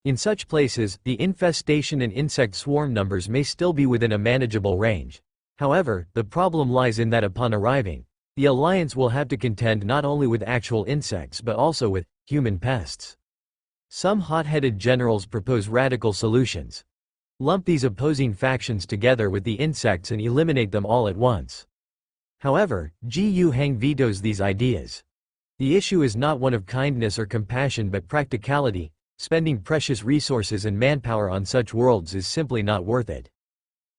In such places, the infestation and insect swarm numbers may still be within a manageable range. However, the problem lies in that upon arriving, the Alliance will have to contend not only with actual insects but also with human pests. Some hot-headed generals propose radical solutions. Lump these opposing factions together with the insects and eliminate them all at once. However, Gu Heng vetoes these ideas. The issue is not one of kindness or compassion but practicality. Spending precious resources and manpower on such worlds is simply not worth it.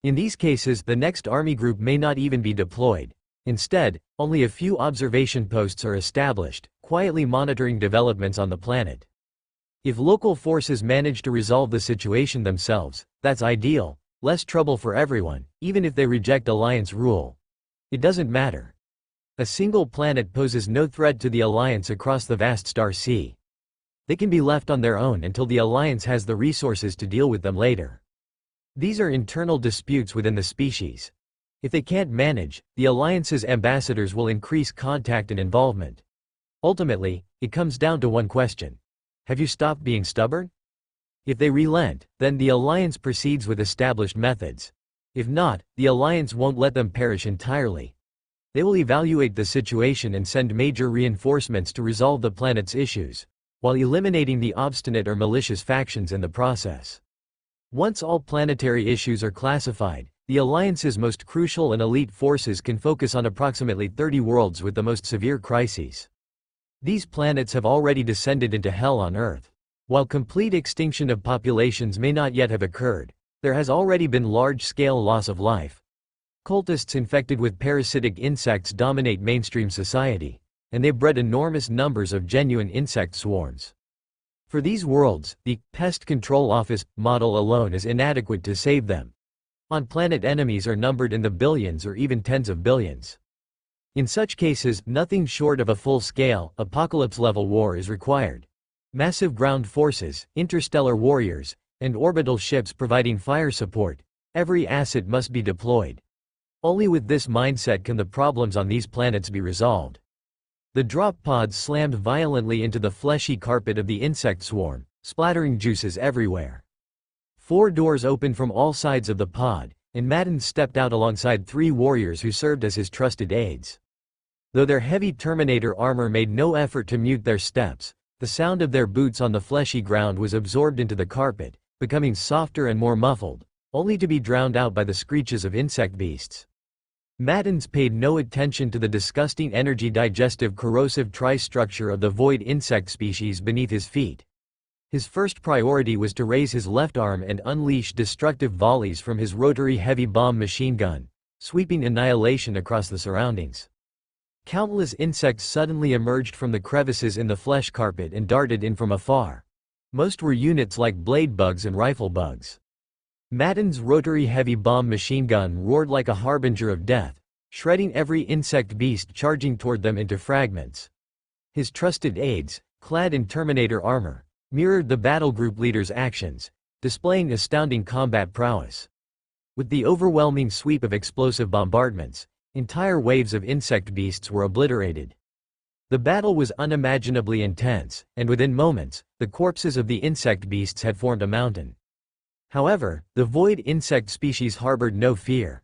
In these cases, the next army group may not even be deployed. Instead, only a few observation posts are established, quietly monitoring developments on the planet. If local forces manage to resolve the situation themselves, that's ideal, less trouble for everyone, even if they reject Alliance rule. It doesn't matter. A single planet poses no threat to the Alliance across the vast star sea. They can be left on their own until the Alliance has the resources to deal with them later. These are internal disputes within the species. If they can't manage, the Alliance's ambassadors will increase contact and involvement. Ultimately, it comes down to one question. Have you stopped being stubborn? If they relent, then the Alliance proceeds with established methods. If not, the Alliance won't let them perish entirely. They will evaluate the situation and send major reinforcements to resolve the planet's issues, while eliminating the obstinate or malicious factions in the process. Once all planetary issues are classified, the Alliance's most crucial and elite forces can focus on approximately 30 worlds with the most severe crises. These planets have already descended into hell on Earth. While complete extinction of populations may not yet have occurred, there has already been large-scale loss of life. Cultists infected with parasitic insects dominate mainstream society, and they bred enormous numbers of genuine insect swarms. For these worlds, the Pest Control Office model alone is inadequate to save them. On-planet enemies are numbered in the billions or even tens of billions. In such cases, nothing short of a full-scale, apocalypse-level war is required. Massive ground forces, interstellar warriors, and orbital ships providing fire support. Every asset must be deployed. Only with this mindset can the problems on these planets be resolved. The drop pods slammed violently into the fleshy carpet of the insect swarm, splattering juices everywhere. 4 doors opened from all sides of the pod, and Madden stepped out alongside 3 warriors who served as his trusted aides. Though their heavy Terminator armor made no effort to mute their steps, the sound of their boots on the fleshy ground was absorbed into the carpet, becoming softer and more muffled, only to be drowned out by the screeches of insect beasts. Maddens paid no attention to the disgusting energy-digestive corrosive tri-structure of the void insect species beneath his feet. His first priority was to raise his left arm and unleash destructive volleys from his rotary heavy bomb machine gun, sweeping annihilation across the surroundings. Countless insects suddenly emerged from the crevices in the flesh carpet and darted in from afar. Most were units like blade bugs and rifle bugs. Madden's rotary heavy bomb machine gun roared like a harbinger of death, shredding every insect beast charging toward them into fragments. His trusted aides, clad in Terminator armor, mirrored the battle group leader's actions, displaying astounding combat prowess. With the overwhelming sweep of explosive bombardments, entire waves of insect beasts were obliterated. The battle was unimaginably intense, and within moments, the corpses of the insect beasts had formed a mountain. However, the void insect species harbored no fear.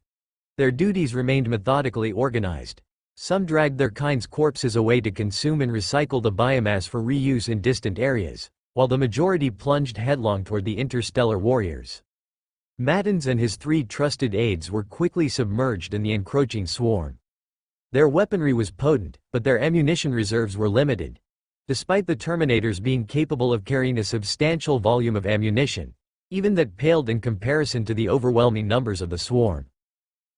Their duties remained methodically organized. Some dragged their kind's corpses away to consume and recycle the biomass for reuse in distant areas, while the majority plunged headlong toward the interstellar warriors. Maddens and his 3 trusted aides were quickly submerged in the encroaching swarm. Their weaponry was potent, but their ammunition reserves were limited. Despite the Terminators being capable of carrying a substantial volume of ammunition, even that paled in comparison to the overwhelming numbers of the swarm.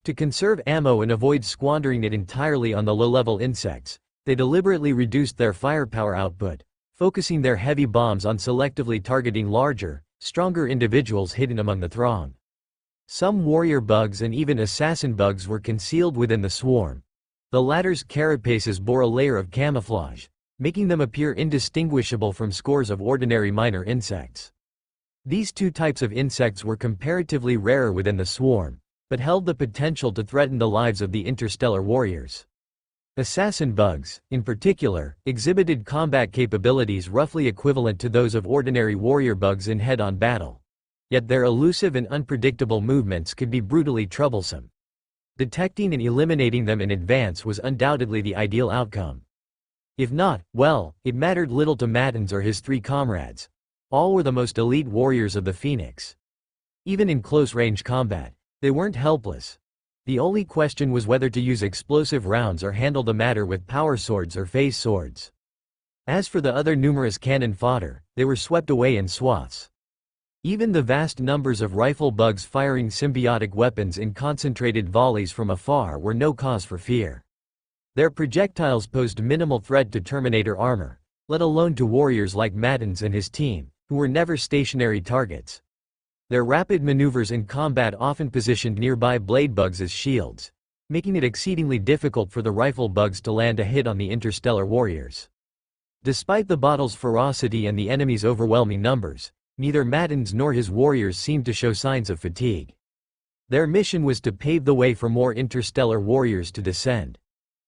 To conserve ammo and avoid squandering it entirely on the low-level insects, they deliberately reduced their firepower output, focusing their heavy bombs on selectively targeting larger, stronger individuals hidden among the throng. Some warrior bugs and even assassin bugs were concealed within the swarm. The latter's carapaces bore a layer of camouflage, making them appear indistinguishable from scores of ordinary minor insects. These 2 types of insects were comparatively rarer within the swarm, but held the potential to threaten the lives of the interstellar warriors. Assassin bugs, in particular, exhibited combat capabilities roughly equivalent to those of ordinary warrior bugs in head-on battle. Yet their elusive and unpredictable movements could be brutally troublesome. Detecting and eliminating them in advance was undoubtedly the ideal outcome. If not, well, it mattered little to Maddens or his 3 comrades. All were the most elite warriors of the Phoenix. Even in close-range combat, they weren't helpless. The only question was whether to use explosive rounds or handle the matter with power swords or phase swords. As for the other numerous cannon fodder, they were swept away in swaths. Even the vast numbers of rifle bugs firing symbiotic weapons in concentrated volleys from afar were no cause for fear. Their projectiles posed minimal threat to Terminator armor, let alone to warriors like Maddens and his team, who were never stationary targets. Their rapid maneuvers in combat often positioned nearby blade bugs as shields, making it exceedingly difficult for the rifle bugs to land a hit on the interstellar warriors. Despite the battle's ferocity and the enemy's overwhelming numbers, neither Maddens nor his warriors seemed to show signs of fatigue. Their mission was to pave the way for more interstellar warriors to descend.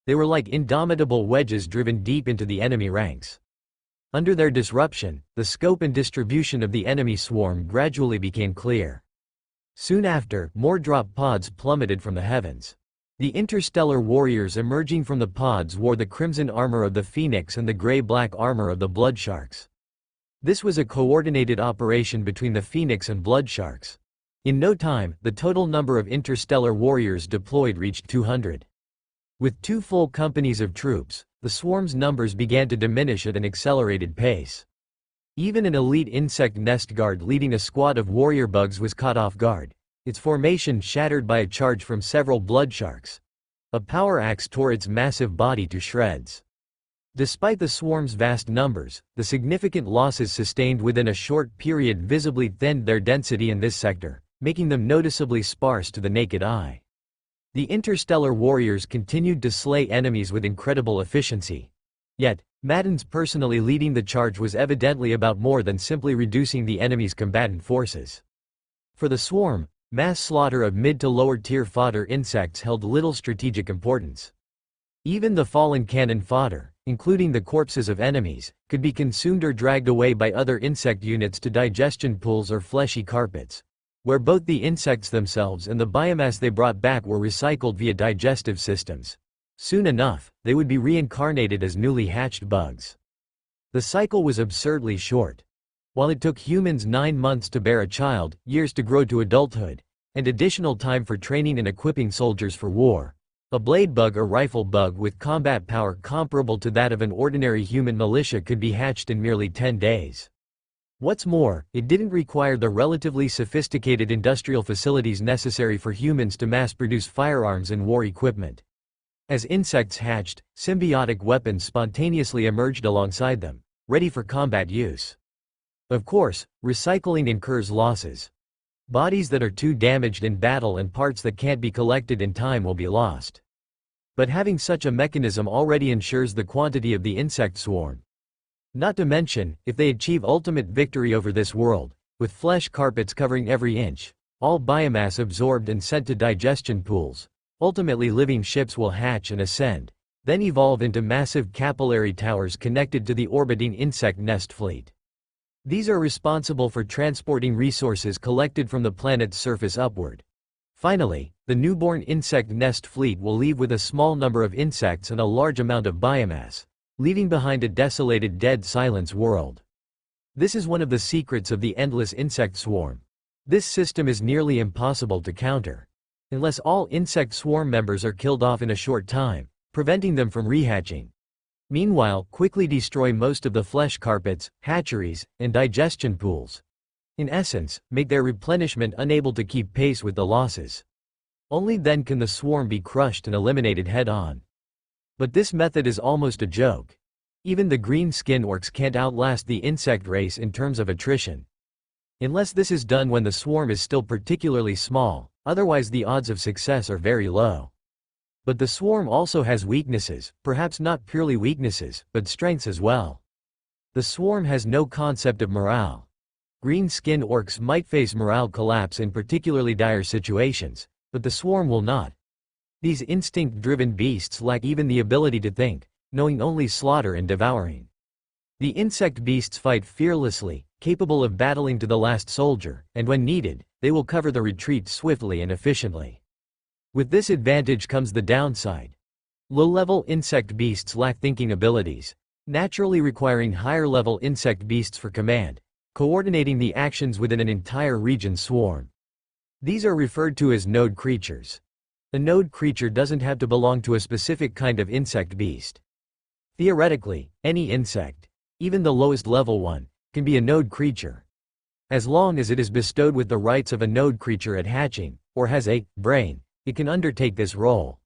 They were like indomitable wedges driven deep into the enemy ranks. Under their disruption, the scope and distribution of the enemy swarm gradually became clear. Soon after, more drop pods plummeted from the heavens. The interstellar warriors emerging from the pods wore the crimson armor of the Phoenix and the gray-black armor of the Bloodsharks. This was a coordinated operation between the Phoenix and Bloodsharks. In no time, the total number of interstellar warriors deployed reached 200. With 2 full companies of troops, the swarm's numbers began to diminish at an accelerated pace. Even an elite insect nest guard leading a squad of warrior bugs was caught off guard, its formation shattered by a charge from several bloodsharks. A power axe tore its massive body to shreds. Despite the swarm's vast numbers, the significant losses sustained within a short period visibly thinned their density in this sector, making them noticeably sparse to the naked eye. The interstellar warriors continued to slay enemies with incredible efficiency. Yet, Madden's personally leading the charge was evidently about more than simply reducing the enemy's combatant forces. For the swarm, mass slaughter of mid to lower tier fodder insects held little strategic importance. Even the fallen cannon fodder, including the corpses of enemies, could be consumed or dragged away by other insect units to digestion pools or fleshy carpets, where both the insects themselves and the biomass they brought back were recycled via digestive systems. Soon enough, they would be reincarnated as newly hatched bugs. The cycle was absurdly short. While it took humans 9 months to bear a child, years to grow to adulthood, and additional time for training and equipping soldiers for war, a blade bug or rifle bug with combat power comparable to that of an ordinary human militia could be hatched in merely 10 days. What's more, it didn't require the relatively sophisticated industrial facilities necessary for humans to mass-produce firearms and war equipment. As insects hatched, symbiotic weapons spontaneously emerged alongside them, ready for combat use. Of course, recycling incurs losses. Bodies that are too damaged in battle and parts that can't be collected in time will be lost. But having such a mechanism already ensures the quantity of the insect swarm. Not to mention, if they achieve ultimate victory over this world, with flesh carpets covering every inch, all biomass absorbed and sent to digestion pools, ultimately living ships will hatch and ascend, then evolve into massive capillary towers connected to the orbiting insect nest fleet. These are responsible for transporting resources collected from the planet's surface upward. Finally, the newborn insect nest fleet will leave with a small number of insects and a large amount of biomass, leaving behind a desolated dead silence world. This is one of the secrets of the endless insect swarm. This system is nearly impossible to counter, unless all insect swarm members are killed off in a short time, preventing them from rehatching. Meanwhile, quickly destroy most of the flesh carpets, hatcheries, and digestion pools. In essence, make their replenishment unable to keep pace with the losses. Only then can the swarm be crushed and eliminated head-on. But this method is almost a joke. Even the green skin orcs can't outlast the insect race in terms of attrition. Unless this is done when the swarm is still particularly small, otherwise the odds of success are very low. But the swarm also has weaknesses, perhaps not purely weaknesses, but strengths as well. The swarm has no concept of morale. Green skin orcs might face morale collapse in particularly dire situations, but the swarm will not. These instinct-driven beasts lack even the ability to think, knowing only slaughter and devouring. The insect beasts fight fearlessly, capable of battling to the last soldier, and when needed, they will cover the retreat swiftly and efficiently. With this advantage comes the downside. Low-level insect beasts lack thinking abilities, naturally requiring higher-level insect beasts for command, coordinating the actions within an entire region's swarm. These are referred to as node creatures. A node creature doesn't have to belong to a specific kind of insect beast. Theoretically, any insect, even the lowest level one, can be a node creature. As long as it is bestowed with the rights of a node creature at hatching, or has a brain, it can undertake this role.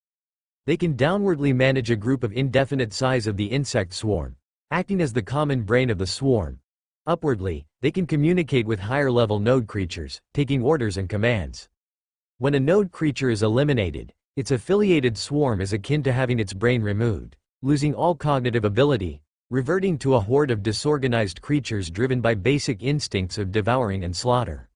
They can downwardly manage a group of indefinite size of the insect swarm, acting as the common brain of the swarm. Upwardly, they can communicate with higher-level node creatures, taking orders and commands. When a node creature is eliminated, its affiliated swarm is akin to having its brain removed, losing all cognitive ability, reverting to a horde of disorganized creatures driven by basic instincts of devouring and slaughter.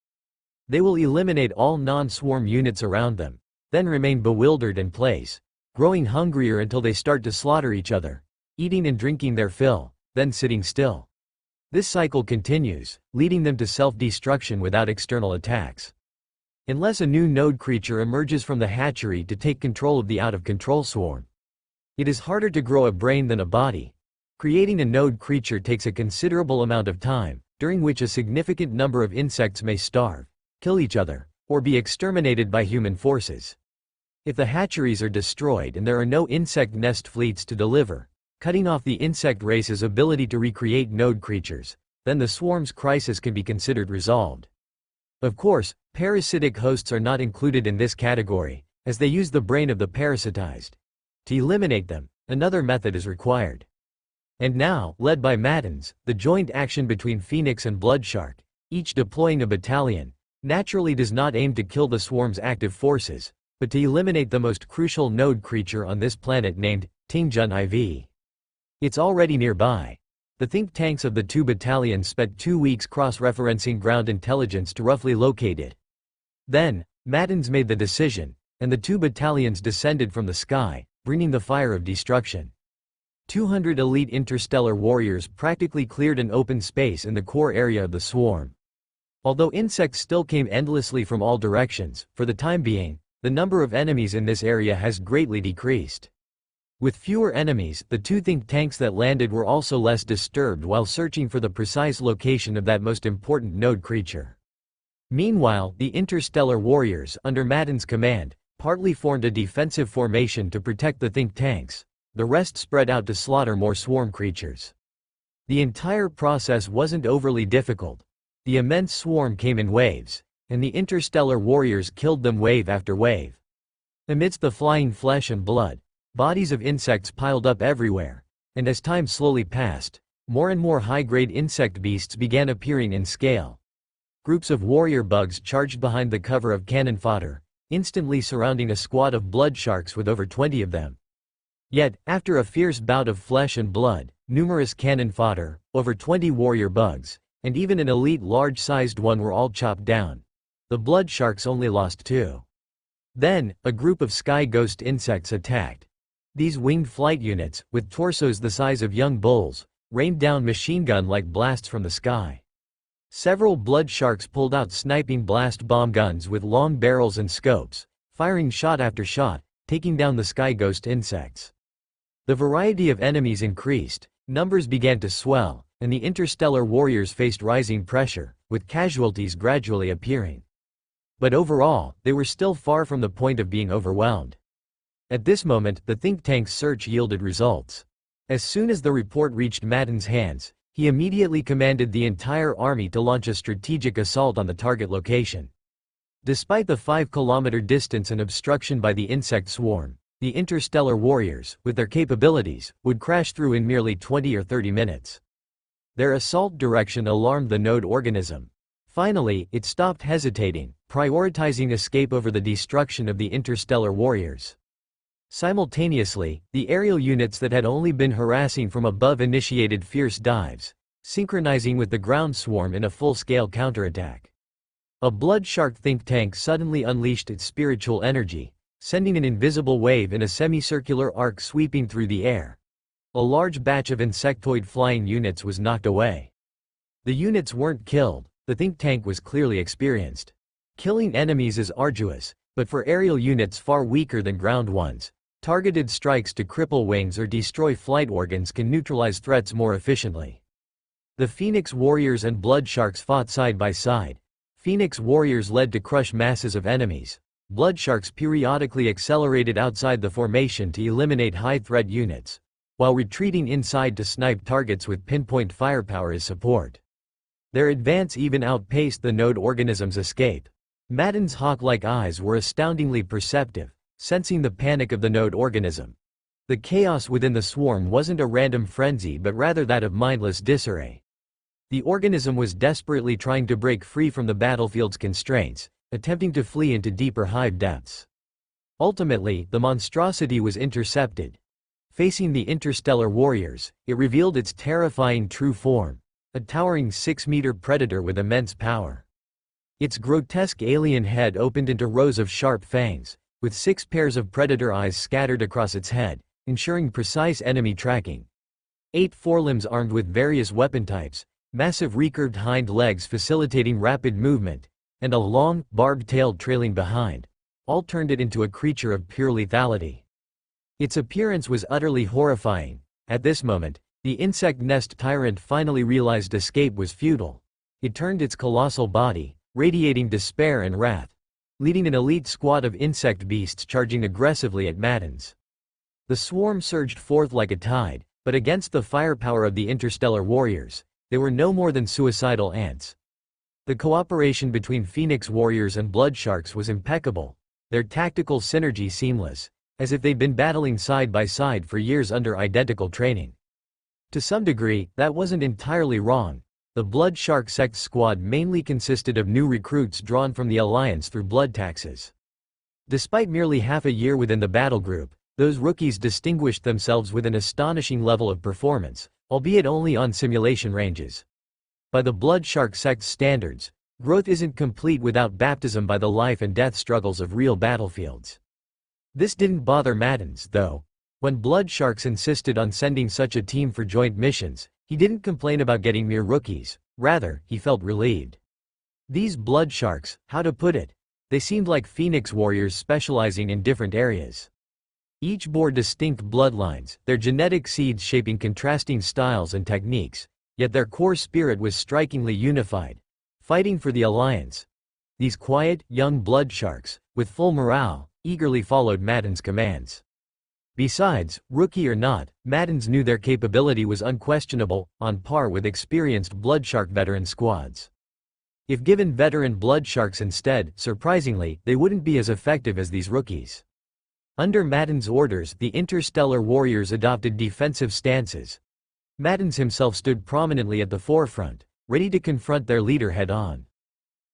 They will eliminate all non-swarm units around them, then remain bewildered and place, growing hungrier until they start to slaughter each other, eating and drinking their fill, then sitting still. This cycle continues, leading them to self-destruction without external attacks. Unless a new node creature emerges from the hatchery to take control of the out-of-control swarm. It is harder to grow a brain than a body. Creating a node creature takes a considerable amount of time, during which a significant number of insects may starve, kill each other, or be exterminated by human forces. If the hatcheries are destroyed and there are no insect nest fleets to deliver, cutting off the insect race's ability to recreate node creatures, then the swarm's crisis can be considered resolved. Of course, parasitic hosts are not included in this category, as they use the brain of the parasitized. To eliminate them, another method is required. And now, led by Mattins, the joint action between Phoenix and Bloodshark, each deploying a battalion, naturally does not aim to kill the swarm's active forces, but to eliminate the most crucial node creature on this planet named Tingjun IV. It's already nearby. The think tanks of the two battalions spent 2 weeks cross-referencing ground intelligence to roughly locate it. Then, Mattins made the decision, and the two battalions descended from the sky, bringing the fire of destruction. 200 elite interstellar warriors practically cleared an open space in the core area of the swarm. Although insects still came endlessly from all directions, for the time being, the number of enemies in this area has greatly decreased. With fewer enemies, the two think tanks that landed were also less disturbed while searching for the precise location of that most important node creature. Meanwhile, the interstellar warriors, under Mattins' command, partly formed a defensive formation to protect the think tanks. The rest spread out to slaughter more swarm creatures. The entire process wasn't overly difficult. The immense swarm came in waves, and the interstellar warriors killed them wave after wave. Amidst the flying flesh and blood, bodies of insects piled up everywhere, and as time slowly passed, more and more high-grade insect beasts began appearing in scale. Groups of warrior bugs charged behind the cover of cannon fodder, instantly surrounding a squad of blood sharks with over 20 of them. Yet, after a fierce bout of flesh and blood, numerous cannon fodder, over 20 warrior bugs, and even an elite large-sized one were all chopped down. The blood sharks only lost 2. Then, a group of sky ghost insects attacked. These winged flight units, with torsos the size of young bulls, rained down machine gun-like blasts from the sky. Several blood sharks pulled out sniping blast bomb guns with long barrels and scopes, firing shot after shot, taking down the sky ghost insects. The variety of enemies increased, numbers began to swell, and the interstellar warriors faced rising pressure, with casualties gradually appearing. But overall, they were still far from the point of being overwhelmed. At this moment, the think tank's search yielded results. As soon as the report reached Mattins' hands, he immediately commanded the entire army to launch a strategic assault on the target location. Despite the 5-kilometer distance and obstruction by the insect swarm, the interstellar warriors, with their capabilities, would crash through in merely 20 or 30 minutes. Their assault direction alarmed the node organism. Finally, it stopped hesitating, prioritizing escape over the destruction of the interstellar warriors. Simultaneously, the aerial units that had only been harassing from above initiated fierce dives, synchronizing with the ground swarm in a full-scale counterattack. A blood shark think tank suddenly unleashed its spiritual energy, sending an invisible wave in a semicircular arc sweeping through the air. A large batch of insectoid flying units was knocked away. The units weren't killed, the think tank was clearly experienced. Killing enemies is arduous, but for aerial units far weaker than ground ones, targeted strikes to cripple wings or destroy flight organs can neutralize threats more efficiently. The Phoenix Warriors and Blood Sharks fought side by side. Phoenix Warriors led to crush masses of enemies. Blood Sharks periodically accelerated outside the formation to eliminate high-threat units, while retreating inside to snipe targets with pinpoint firepower as support. Their advance even outpaced the node organism's escape. Mattins' hawk-like eyes were astoundingly perceptive, sensing the panic of the node organism. The chaos within the swarm wasn't a random frenzy but rather that of mindless disarray. The organism was desperately trying to break free from the battlefield's constraints, attempting to flee into deeper hive depths. Ultimately, the monstrosity was intercepted. Facing the interstellar warriors, it revealed its terrifying true form, a towering 6-meter predator with immense power. Its grotesque alien head opened into rows of sharp fangs, with 6 pairs of predator eyes scattered across its head, ensuring precise enemy tracking. 8 forelimbs armed with various weapon types, massive recurved hind legs facilitating rapid movement, and a long, barbed tail trailing behind, all turned it into a creature of pure lethality. Its appearance was utterly horrifying. At this moment, the insect nest tyrant finally realized escape was futile. It turned its colossal body, radiating despair and wrath, leading an elite squad of insect beasts charging aggressively at Mattins. The swarm surged forth like a tide, but against the firepower of the interstellar warriors, they were no more than suicidal ants. The cooperation between Phoenix Warriors and Blood Sharks was impeccable, their tactical synergy seamless, as if they'd been battling side by side for years under identical training. To some degree, that wasn't entirely wrong. The Blood Shark Sect squad mainly consisted of new recruits drawn from the Alliance through blood taxes. Despite merely half a year within the battle group, those rookies distinguished themselves with an astonishing level of performance, albeit only on simulation ranges. By the Blood Shark Sect's standards, growth isn't complete without baptism by the life and death struggles of real battlefields. This didn't bother Maddens, though. When Blood Sharks insisted on sending such a team for joint missions, he didn't complain about getting mere rookies, rather, he felt relieved. These Blood Sharks, how to put it? They seemed like Phoenix warriors specializing in different areas. Each bore distinct bloodlines, their genetic seeds shaping contrasting styles and techniques, yet their core spirit was strikingly unified, fighting for the Alliance. These quiet, young Blood Sharks, with full morale, eagerly followed Madden's commands. Besides, rookie or not, Maddens knew their capability was unquestionable, on par with experienced Blood Shark veteran squads. If given veteran Blood Sharks instead, surprisingly, they wouldn't be as effective as these rookies. Under Madden's orders, the Interstellar Warriors adopted defensive stances. Maddens himself stood prominently at the forefront, ready to confront their leader head-on.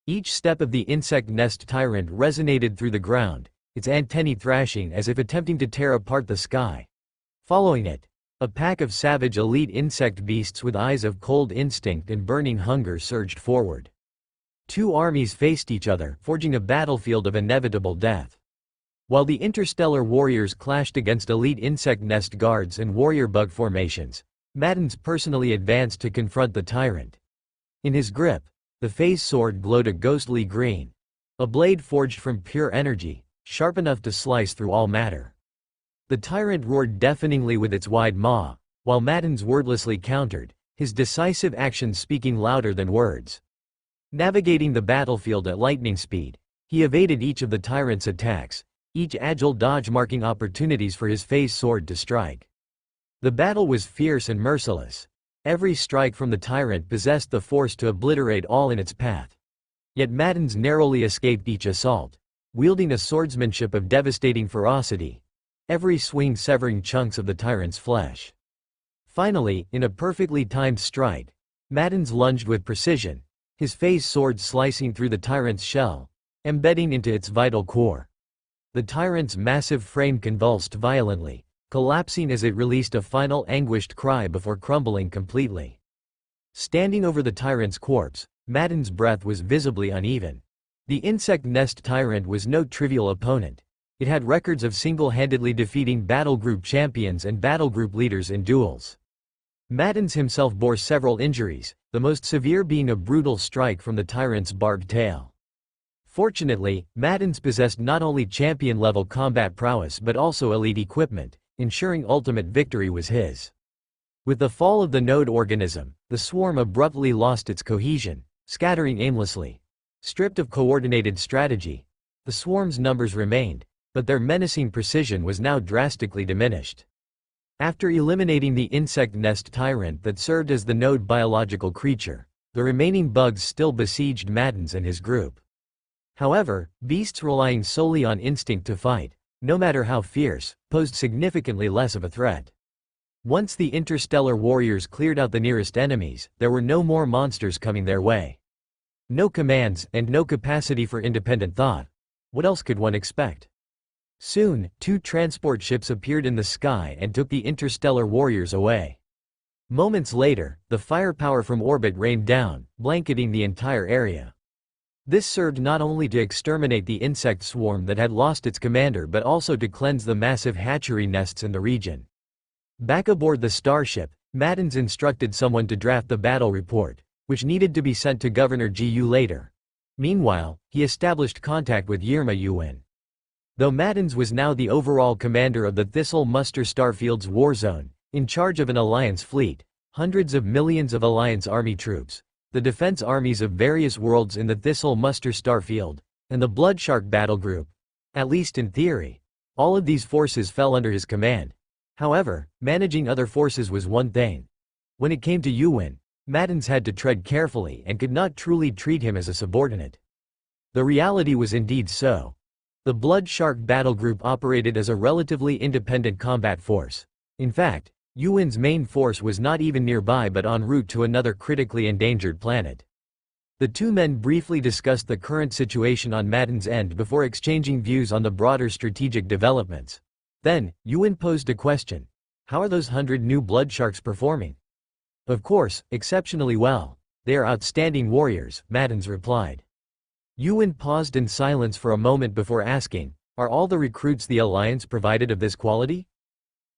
Each step of the insect nest tyrant resonated through the ground, its antennae thrashing as if attempting to tear apart the sky. Following it, a pack of savage elite insect beasts with eyes of cold instinct and burning hunger surged forward. Two armies faced each other, forging a battlefield of inevitable death. While the Interstellar Warriors clashed against elite insect nest guards and warrior bug formations, Maddens personally advanced to confront the tyrant. In his grip, the phase sword glowed a ghostly green, a blade forged from pure energy, sharp enough to slice through all matter. The tyrant roared deafeningly with its wide maw, while Maddens wordlessly countered, his decisive actions speaking louder than words. Navigating the battlefield at lightning speed, he evaded each of the tyrant's attacks, each agile dodge marking opportunities for his phase sword to strike. The battle was fierce and merciless. Every strike from the tyrant possessed the force to obliterate all in its path. Yet Maddens narrowly escaped each assault, wielding a swordsmanship of devastating ferocity, every swing severing chunks of the tyrant's flesh. Finally, in a perfectly timed strike, Maddens lunged with precision, his phase sword slicing through the tyrant's shell, embedding into its vital core. The tyrant's massive frame convulsed violently, collapsing as it released a final anguished cry before crumbling completely. Standing over the tyrant's corpse, Maddens' breath was visibly uneven. The insect nest tyrant was no trivial opponent. It had records of single-handedly defeating battle group champions and battle group leaders in duels. Maddens himself bore several injuries, the most severe being a brutal strike from the tyrant's barbed tail. Fortunately, Maddens possessed not only champion-level combat prowess but also elite equipment, ensuring ultimate victory was his. With the fall of the node organism, the swarm abruptly lost its cohesion, scattering aimlessly. Stripped of coordinated strategy, the swarm's numbers remained, but their menacing precision was now drastically diminished. After eliminating the insect nest tyrant that served as the node biological creature, the remaining bugs still besieged Maddens and his group. However, beasts relying solely on instinct to fight, no matter how fierce, posed significantly less of a threat. Once the Interstellar Warriors cleared out the nearest enemies, there were no more monsters coming their way. No commands, and no capacity for independent thought. What else could one expect? Soon, two transport ships appeared in the sky and took the Interstellar Warriors away. Moments later, the firepower from orbit rained down, blanketing the entire area. This served not only to exterminate the insect swarm that had lost its commander but also to cleanse the massive hatchery nests in the region. Back aboard the starship, Maddens instructed someone to draft the battle report, which needed to be sent to Governor Gu later. Meanwhile, he established contact with Yerma Yuan. Though Maddens was now the overall commander of the Thistle Muster Starfield's war zone, in charge of an Alliance fleet, hundreds of millions of Alliance army troops, the defense armies of various worlds in the Thistle Muster Starfield, and the Bloodshark battle group. At least in theory, all of these forces fell under his command. However, managing other forces was one thing. When it came to Yuan, Maddens had to tread carefully and could not truly treat him as a subordinate. The reality was indeed so. The Blood Shark battle group operated as a relatively independent combat force. In fact, Yuan's main force was not even nearby but en route to another critically endangered planet. The two men briefly discussed the current situation on Madden's end before exchanging views on the broader strategic developments. Then, Yuan posed a question. How are those 100 new blood sharks performing? Of course, exceptionally well. They are outstanding warriors, Madden's replied. Yuan paused in silence for a moment before asking, are all the recruits the Alliance provided of this quality?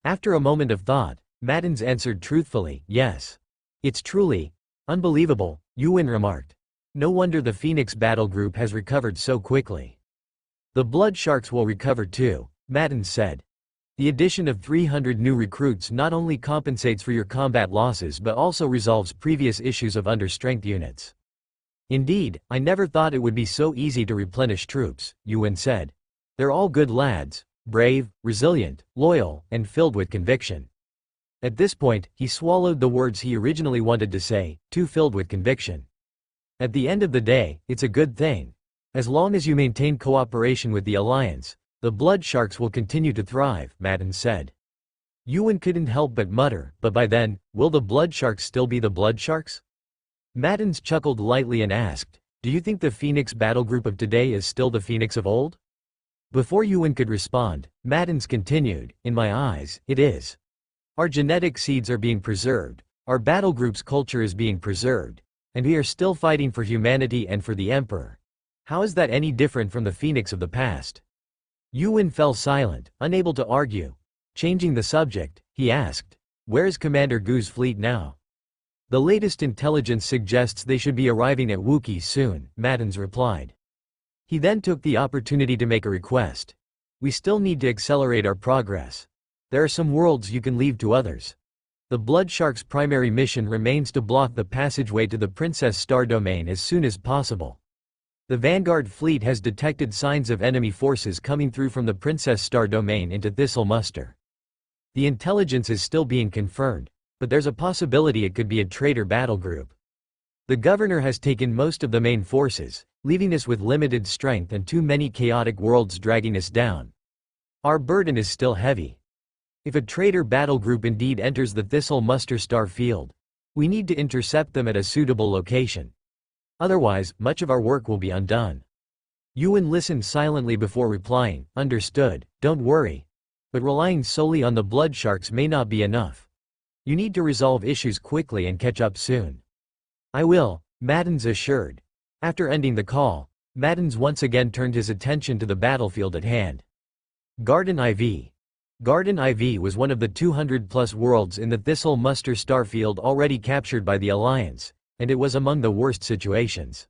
After a moment of thought, Madden's answered truthfully, yes. It's truly unbelievable, Yuan remarked. No wonder the Phoenix battle group has recovered so quickly. The blood sharks will recover too, Madden said. The addition of 300 new recruits not only compensates for your combat losses but also resolves previous issues of understrength units. Indeed, I never thought it would be so easy to replenish troops, Yuan said. They're all good lads, brave, resilient, loyal, and filled with conviction. At this point, he swallowed the words he originally wanted to say, too filled with conviction. At the end of the day, it's a good thing. As long as you maintain cooperation with the Alliance, the blood sharks will continue to thrive, Madden said. Yuan couldn't help but mutter, but by then, will the blood sharks still be the blood sharks? Maddens chuckled lightly and asked, do you think the Phoenix battle group of today is still the Phoenix of old? Before Yuan could respond, Maddens continued, in my eyes, it is. Our genetic seeds are being preserved, our battle group's culture is being preserved, and we are still fighting for humanity and for the Emperor. How is that any different from the Phoenix of the past? Yuan fell silent, unable to argue. Changing the subject, he asked, where is Commander Gu's fleet now? The latest intelligence suggests they should be arriving at Wookiee soon, Maddens replied. He then took the opportunity to make a request. We still need to accelerate our progress. There are some worlds you can leave to others. The Blood Shark's primary mission remains to block the passageway to the Princess Star domain as soon as possible. The Vanguard fleet has detected signs of enemy forces coming through from the Princess Star domain into Thistle Muster. The intelligence is still being confirmed, but there's a possibility it could be a traitor battle group. The governor has taken most of the main forces, leaving us with limited strength and too many chaotic worlds dragging us down. Our burden is still heavy. If a traitor battle group indeed enters the Thistle Muster star field, we need to intercept them at a suitable location. Otherwise, much of our work will be undone. Yuan listened silently before replying, understood, don't worry. But relying solely on the blood sharks may not be enough. You need to resolve issues quickly and catch up soon. I will, Maddens assured. After ending the call, Maddens once again turned his attention to the battlefield at hand. Garden IV. Garden IV was one of the 200-plus worlds in the Thistle Muster starfield already captured by the Alliance, and it was among the worst situations.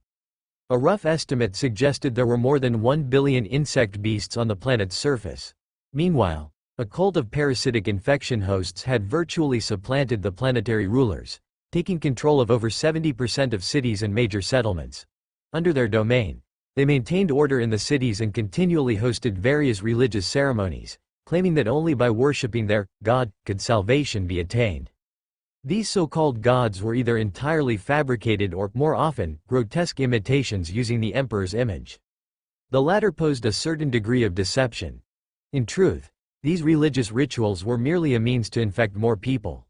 A rough estimate suggested there were more than 1 billion insect beasts on the planet's surface. Meanwhile, a cult of parasitic infection hosts had virtually supplanted the planetary rulers, taking control of over 70% of cities and major settlements. Under their domain, they maintained order in the cities and continually hosted various religious ceremonies, claiming that only by worshipping their god could salvation be attained. These so-called gods were either entirely fabricated or, more often, grotesque imitations using the emperor's image. The latter posed a certain degree of deception. In truth, these religious rituals were merely a means to infect more people.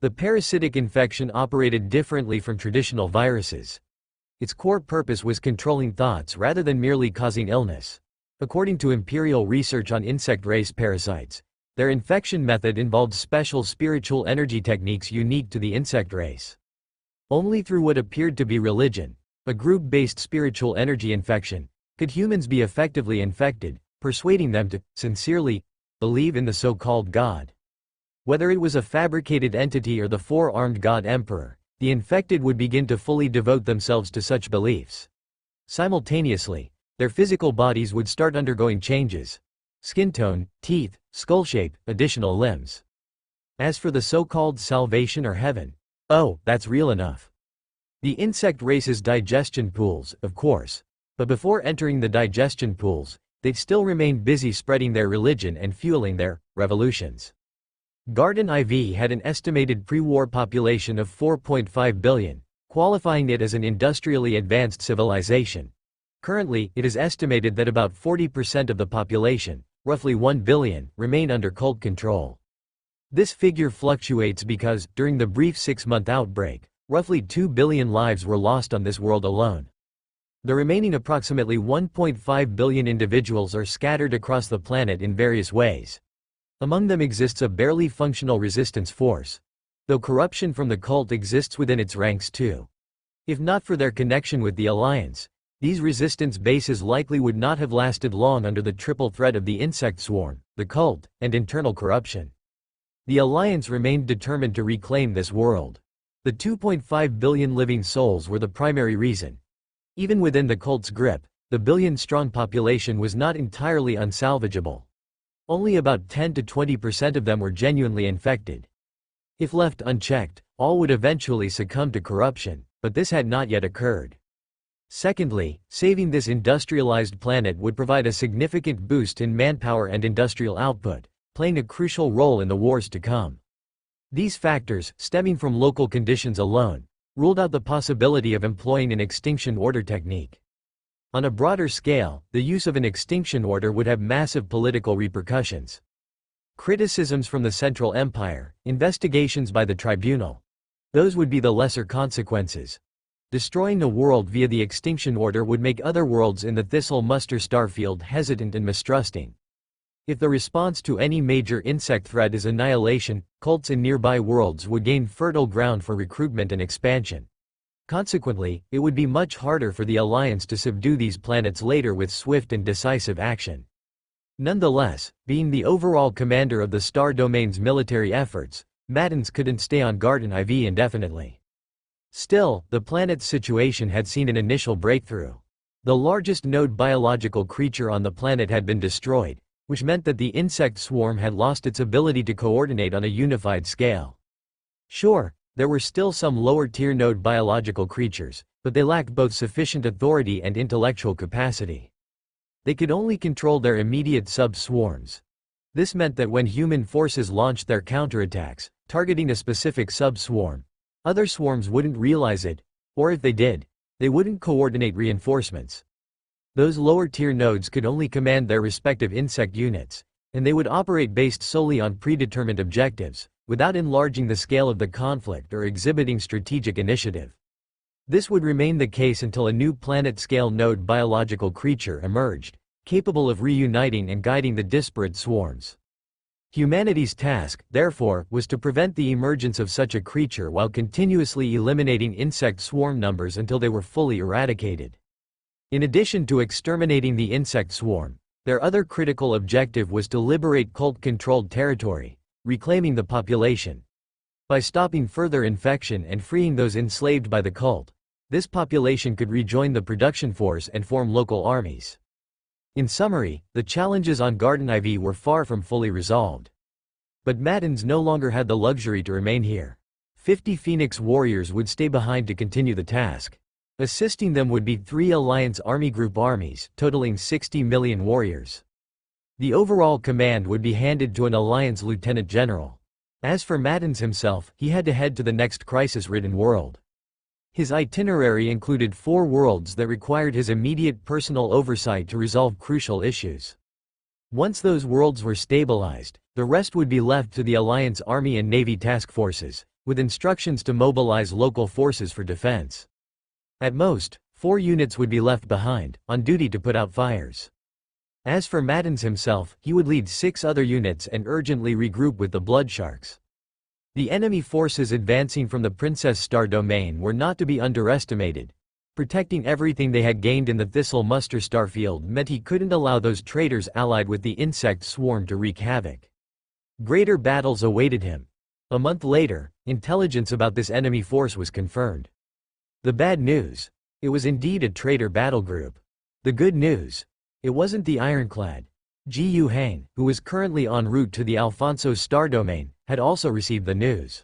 The parasitic infection operated differently from traditional viruses. Its core purpose was controlling thoughts rather than merely causing illness. According to Imperial research on insect race parasites, their infection method involved special spiritual energy techniques unique to the insect race. Only through what appeared to be religion, a group-based spiritual energy infection, could humans be effectively infected, persuading them to, sincerely, believe in the so-called God. Whether it was a fabricated entity or the four-armed god emperor, the infected would begin to fully devote themselves to such beliefs. Simultaneously, their physical bodies would start undergoing changes. Skin tone, teeth, skull shape, additional limbs. As for the so-called salvation or heaven, oh, that's real enough. The insect race's digestion pools, of course. But before entering the digestion pools, they'd still remain busy spreading their religion and fueling their revolutions. Garden IV had an estimated pre-war population of 4.5 billion, qualifying it as an industrially advanced civilization. Currently, it is estimated that about 40% of the population, roughly 1 billion, remain under cult control. This figure fluctuates because, during the brief 6-month outbreak, roughly 2 billion lives were lost on this world alone. The remaining approximately 1.5 billion individuals are scattered across the planet in various ways. Among them exists a barely functional resistance force, though corruption from the cult exists within its ranks too. If not for their connection with the Alliance, these resistance bases likely would not have lasted long under the triple threat of the insect swarm, the cult, and internal corruption. The Alliance remained determined to reclaim this world. The 2.5 billion living souls were the primary reason. Even within the cult's grip, the billion-strong population was not entirely unsalvageable. Only about 10 to 20% of them were genuinely infected. If left unchecked, all would eventually succumb to corruption, but this had not yet occurred. Secondly, saving this industrialized planet would provide a significant boost in manpower and industrial output, playing a crucial role in the wars to come. These factors, stemming from local conditions alone, ruled out the possibility of employing an extinction order technique. On a broader scale, the use of an extinction order would have massive political repercussions. Criticisms from the Central Empire, investigations by the tribunal. Those would be the lesser consequences. Destroying the world via the extinction order would make other worlds in the Thistle Muster starfield hesitant and mistrusting. If the response to any major insect threat is annihilation, cults in nearby worlds would gain fertile ground for recruitment and expansion. Consequently, it would be much harder for the Alliance to subdue these planets later with swift and decisive action. Nonetheless, being the overall commander of the star domain's military efforts, Maddens couldn't stay on Garden IV indefinitely. Still, the planet's situation had seen an initial breakthrough. The largest node biological creature on the planet had been destroyed, which meant that the insect swarm had lost its ability to coordinate on a unified scale. Sure, there were still some lower-tier node biological creatures, but they lacked both sufficient authority and intellectual capacity. They could only control their immediate sub-swarms. This meant that when human forces launched their counterattacks, targeting a specific sub-swarm, other swarms wouldn't realize it, or if they did, they wouldn't coordinate reinforcements. Those lower-tier nodes could only command their respective insect units, and they would operate based solely on predetermined objectives, without enlarging the scale of the conflict or exhibiting strategic initiative. This would remain the case until a new planet-scale node biological creature emerged, capable of reuniting and guiding the disparate swarms. Humanity's task, therefore, was to prevent the emergence of such a creature while continuously eliminating insect swarm numbers until they were fully eradicated. In addition to exterminating the insect swarm, their other critical objective was to liberate cult-controlled territory, reclaiming the population. By stopping further infection and freeing those enslaved by the cult, this population could rejoin the production force and form local armies. In summary, the challenges on Garden IV were far from fully resolved. But Maddens no longer had the luxury to remain here. 50 Phoenix warriors would stay behind to continue the task. Assisting them would be 3 Alliance Army Group armies, totaling 60 million warriors. The overall command would be handed to an Alliance Lieutenant General. As for Maddens himself, he had to head to the next crisis-ridden world. His itinerary included 4 worlds that required his immediate personal oversight to resolve crucial issues. Once those worlds were stabilized, the rest would be left to the Alliance Army and Navy task forces, with instructions to mobilize local forces for defense. At most, 4 units would be left behind, on duty to put out fires. As for Maddens himself, he would lead 6 other units and urgently regroup with the Bloodsharks. The enemy forces advancing from the Princess Star domain were not to be underestimated. Protecting everything they had gained in the Thistle Muster starfield meant he couldn't allow those traitors allied with the insect swarm to wreak havoc. Greater battles awaited him. A month later, intelligence about this enemy force was confirmed. The bad news: it was indeed a traitor battle group. The good news: it wasn't the Ironclad. Yu Hang, who was currently en route to the Alfonso star domain, had also received the news.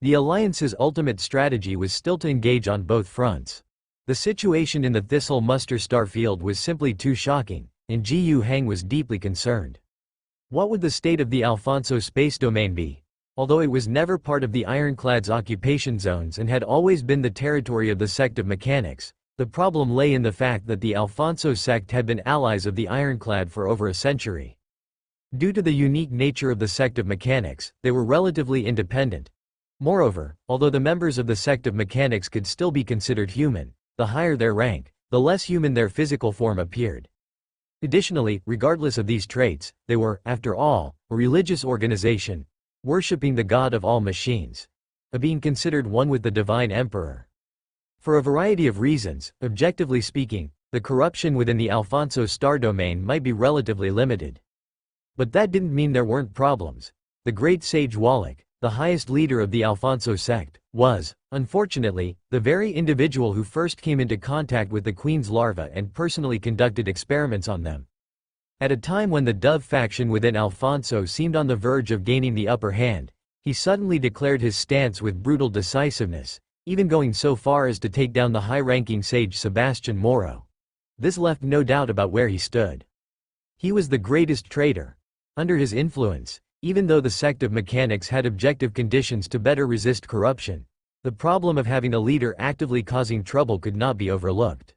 The Alliance's ultimate strategy was still to engage on both fronts. The situation in the Thistle Muster starfield was simply too shocking, and Yu Hang was deeply concerned. What would the state of the Alfonso space domain be? Although it was never part of the Ironclad's occupation zones and had always been the territory of the sect of mechanics, the problem lay in the fact that the Alfonso sect had been allies of the Ironclad for over a century. Due to the unique nature of the sect of mechanics, they were relatively independent. Moreover, although the members of the sect of mechanics could still be considered human, the higher their rank, the less human their physical form appeared. Additionally, regardless of these traits, they were, after all, a religious organization, worshipping the god of all machines, a being considered one with the divine emperor. For a variety of reasons, objectively speaking, the corruption within the Alfonso star domain might be relatively limited. But that didn't mean there weren't problems. The great sage Wallach, the highest leader of the Alfonso sect, was, unfortunately, the very individual who first came into contact with the Queen's larvae and personally conducted experiments on them. At a time when the Dove faction within Alfonso seemed on the verge of gaining the upper hand, he suddenly declared his stance with brutal decisiveness, even going so far as to take down the high-ranking sage Sebastian Moro. This left no doubt about where he stood. He was the greatest traitor. Under his influence, even though the sect of mechanics had objective conditions to better resist corruption, the problem of having a leader actively causing trouble could not be overlooked.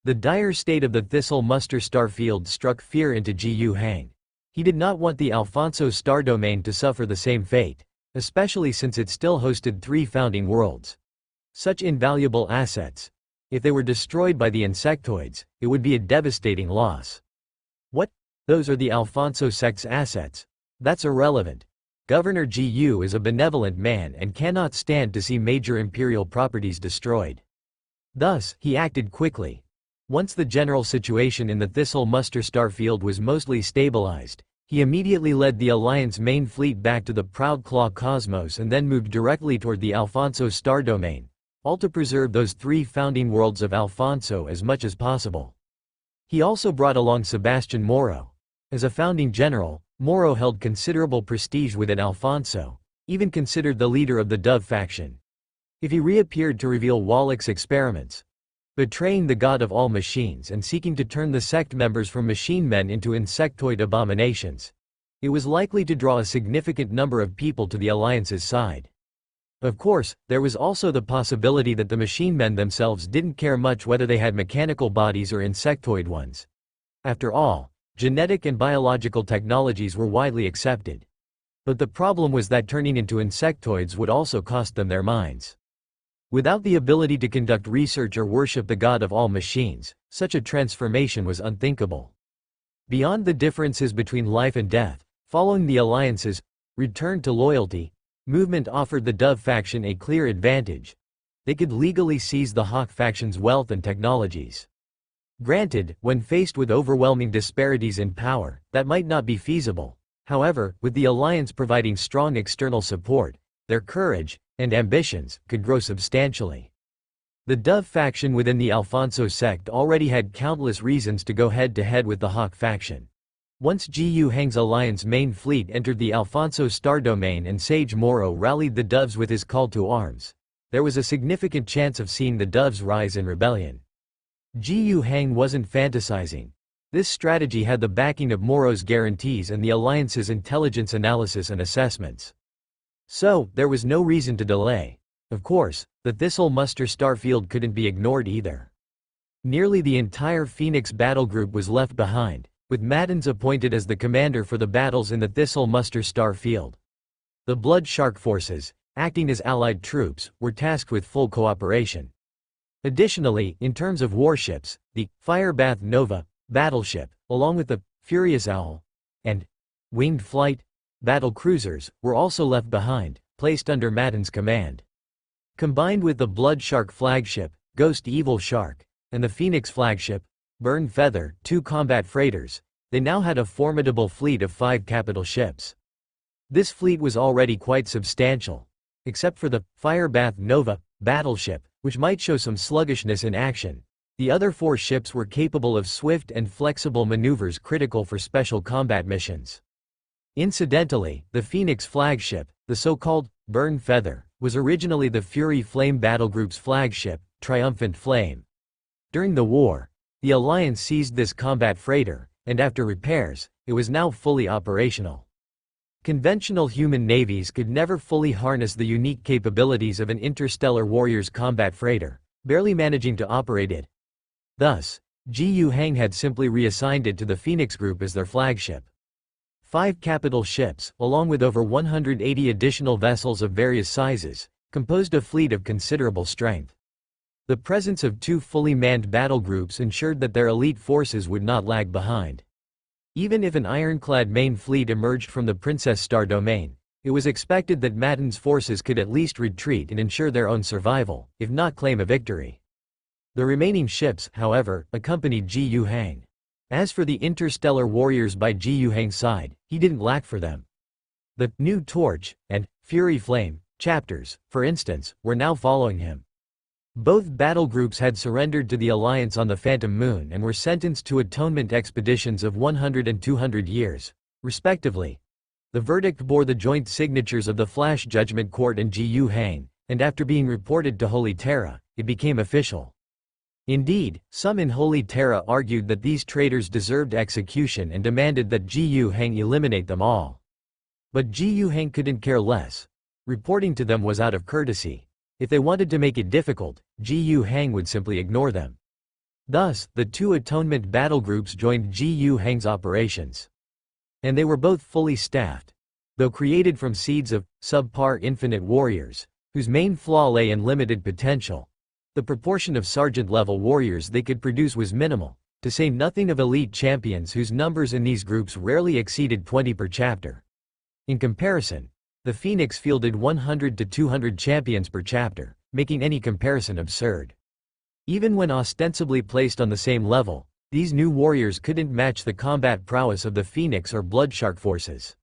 The dire state of the Thistle Muster star field struck fear into Ji Hang. He did not want the Alfonso star domain to suffer the same fate, especially since it still hosted 3 founding worlds. Such invaluable assets. If they were destroyed by the insectoids, it would be a devastating loss. What? Those are the Alfonso sect's assets. That's irrelevant. Governor Gu is a benevolent man and cannot stand to see major imperial properties destroyed. Thus, he acted quickly. Once the general situation in the Thistle Muster star field was mostly stabilized, he immediately led the Alliance main fleet back to the Proud Claw Cosmos and then moved directly toward the Alfonso star domain, all to preserve those 3 founding worlds of Alfonso as much as possible. He also brought along Sebastian Moro. As a founding general, Moro held considerable prestige within Alfonso, even considered the leader of the Dove faction. If he reappeared to reveal Wallach's experiments, betraying the god of all machines and seeking to turn the sect members from machine men into insectoid abominations, it was likely to draw a significant number of people to the Alliance's side. Of course, there was also the possibility that the machine men themselves didn't care much whether they had mechanical bodies or insectoid ones. After all, genetic and biological technologies were widely accepted. But the problem was that turning into insectoids would also cost them their minds. Without the ability to conduct research or worship the god of all machines, such a transformation was unthinkable. Beyond the differences between life and death, following the Alliance's return to loyalty movement offered the Dove faction a clear advantage. They could legally seize the Hawk faction's wealth and technologies. Granted, when faced with overwhelming disparities in power, that might not be feasible. However, with the Alliance providing strong external support, their courage and ambitions could grow substantially. The Dove faction within the Alfonso sect already had countless reasons to go head-to-head with the Hawk faction. Once Ji Hang's Alliance main fleet entered the Alfonso star domain and Sage Moro rallied the Doves with his call to arms, there was a significant chance of seeing the Doves rise in rebellion. Ji Hang wasn't fantasizing. This strategy had the backing of Moro's guarantees and the Alliance's intelligence analysis and assessments. So, there was no reason to delay. Of course, the Thistle Muster star field couldn't be ignored either. Nearly the entire Phoenix battle group was left behind, with Maddens appointed as the commander for the battles in the Thistle Muster star field. The Blood Shark forces, acting as allied troops, were tasked with full cooperation. Additionally, in terms of warships, the Firebath Nova battleship, along with the Furious Owl and Winged Flight battle cruisers, were also left behind, placed under Maddens' command. Combined with the Blood Shark flagship, Ghost Evil Shark, and the Phoenix flagship, Burn Feather, 2 combat freighters, they now had a formidable fleet of 5 capital ships. This fleet was already quite substantial, except for the Firebath Nova battleship, which might show some sluggishness in action. The other 4 ships were capable of swift and flexible maneuvers critical for special combat missions. Incidentally, the Phoenix flagship, the so-called Burn Feather, was originally the Fury Flame battlegroup's flagship, Triumphant Flame. During the war, the Alliance seized this combat freighter, and after repairs, it was now fully operational. Conventional human navies could never fully harness the unique capabilities of an interstellar warrior's combat freighter, barely managing to operate it. Thus, Ji Hang had simply reassigned it to the Phoenix Group as their flagship. 5 capital ships, along with over 180 additional vessels of various sizes, composed a fleet of considerable strength. The presence of 2 fully manned battle groups ensured that their elite forces would not lag behind. Even if an ironclad main fleet emerged from the Princess Star domain, it was expected that Madden's forces could at least retreat and ensure their own survival, if not claim a victory. The remaining ships, however, accompanied Ji Yuhang. As for the interstellar warriors by Ji Yuhang's side, he didn't lack for them. The New Torch and Fury Flame chapters, for instance, were now following him. Both battle groups had surrendered to the Alliance on the Phantom Moon and were sentenced to atonement expeditions of 100 and 200 years, respectively. The verdict bore the joint signatures of the Flash Judgment Court and Ji Yuhang, and after being reported to Holy Terra, it became official. Indeed, some in Holy Terra argued that these traitors deserved execution and demanded that Ji Yuhang eliminate them all. But Ji Yuhang couldn't care less. Reporting to them was out of courtesy. If they wanted to make it difficult, Ji Yuhang would simply ignore them. Thus, the 2 atonement battle groups joined Ji Yuhang's operations. And they were both fully staffed. Though created from seeds of subpar infinite warriors, whose main flaw lay in limited potential, the proportion of sergeant-level warriors they could produce was minimal, to say nothing of elite champions whose numbers in these groups rarely exceeded 20 per chapter. In comparison, the Phoenix fielded 100 to 200 champions per chapter, making any comparison absurd. Even when ostensibly placed on the same level, these new warriors couldn't match the combat prowess of the Phoenix or Bloodshark forces.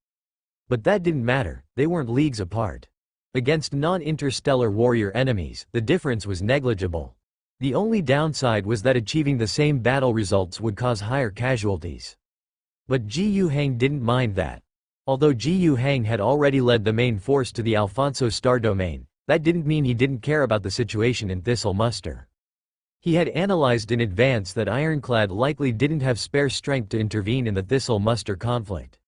But that didn't matter, they weren't leagues apart. Against non-interstellar warrior enemies, the difference was negligible. The only downside was that achieving the same battle results would cause higher casualties. But Ji Yuhang didn't mind that. Although Ji Yuhang had already led the main force to the Alfonso Star domain, that didn't mean he didn't care about the situation in Thistle Muster. He had analyzed in advance that Ironclad likely didn't have spare strength to intervene in the Thistle Muster conflict.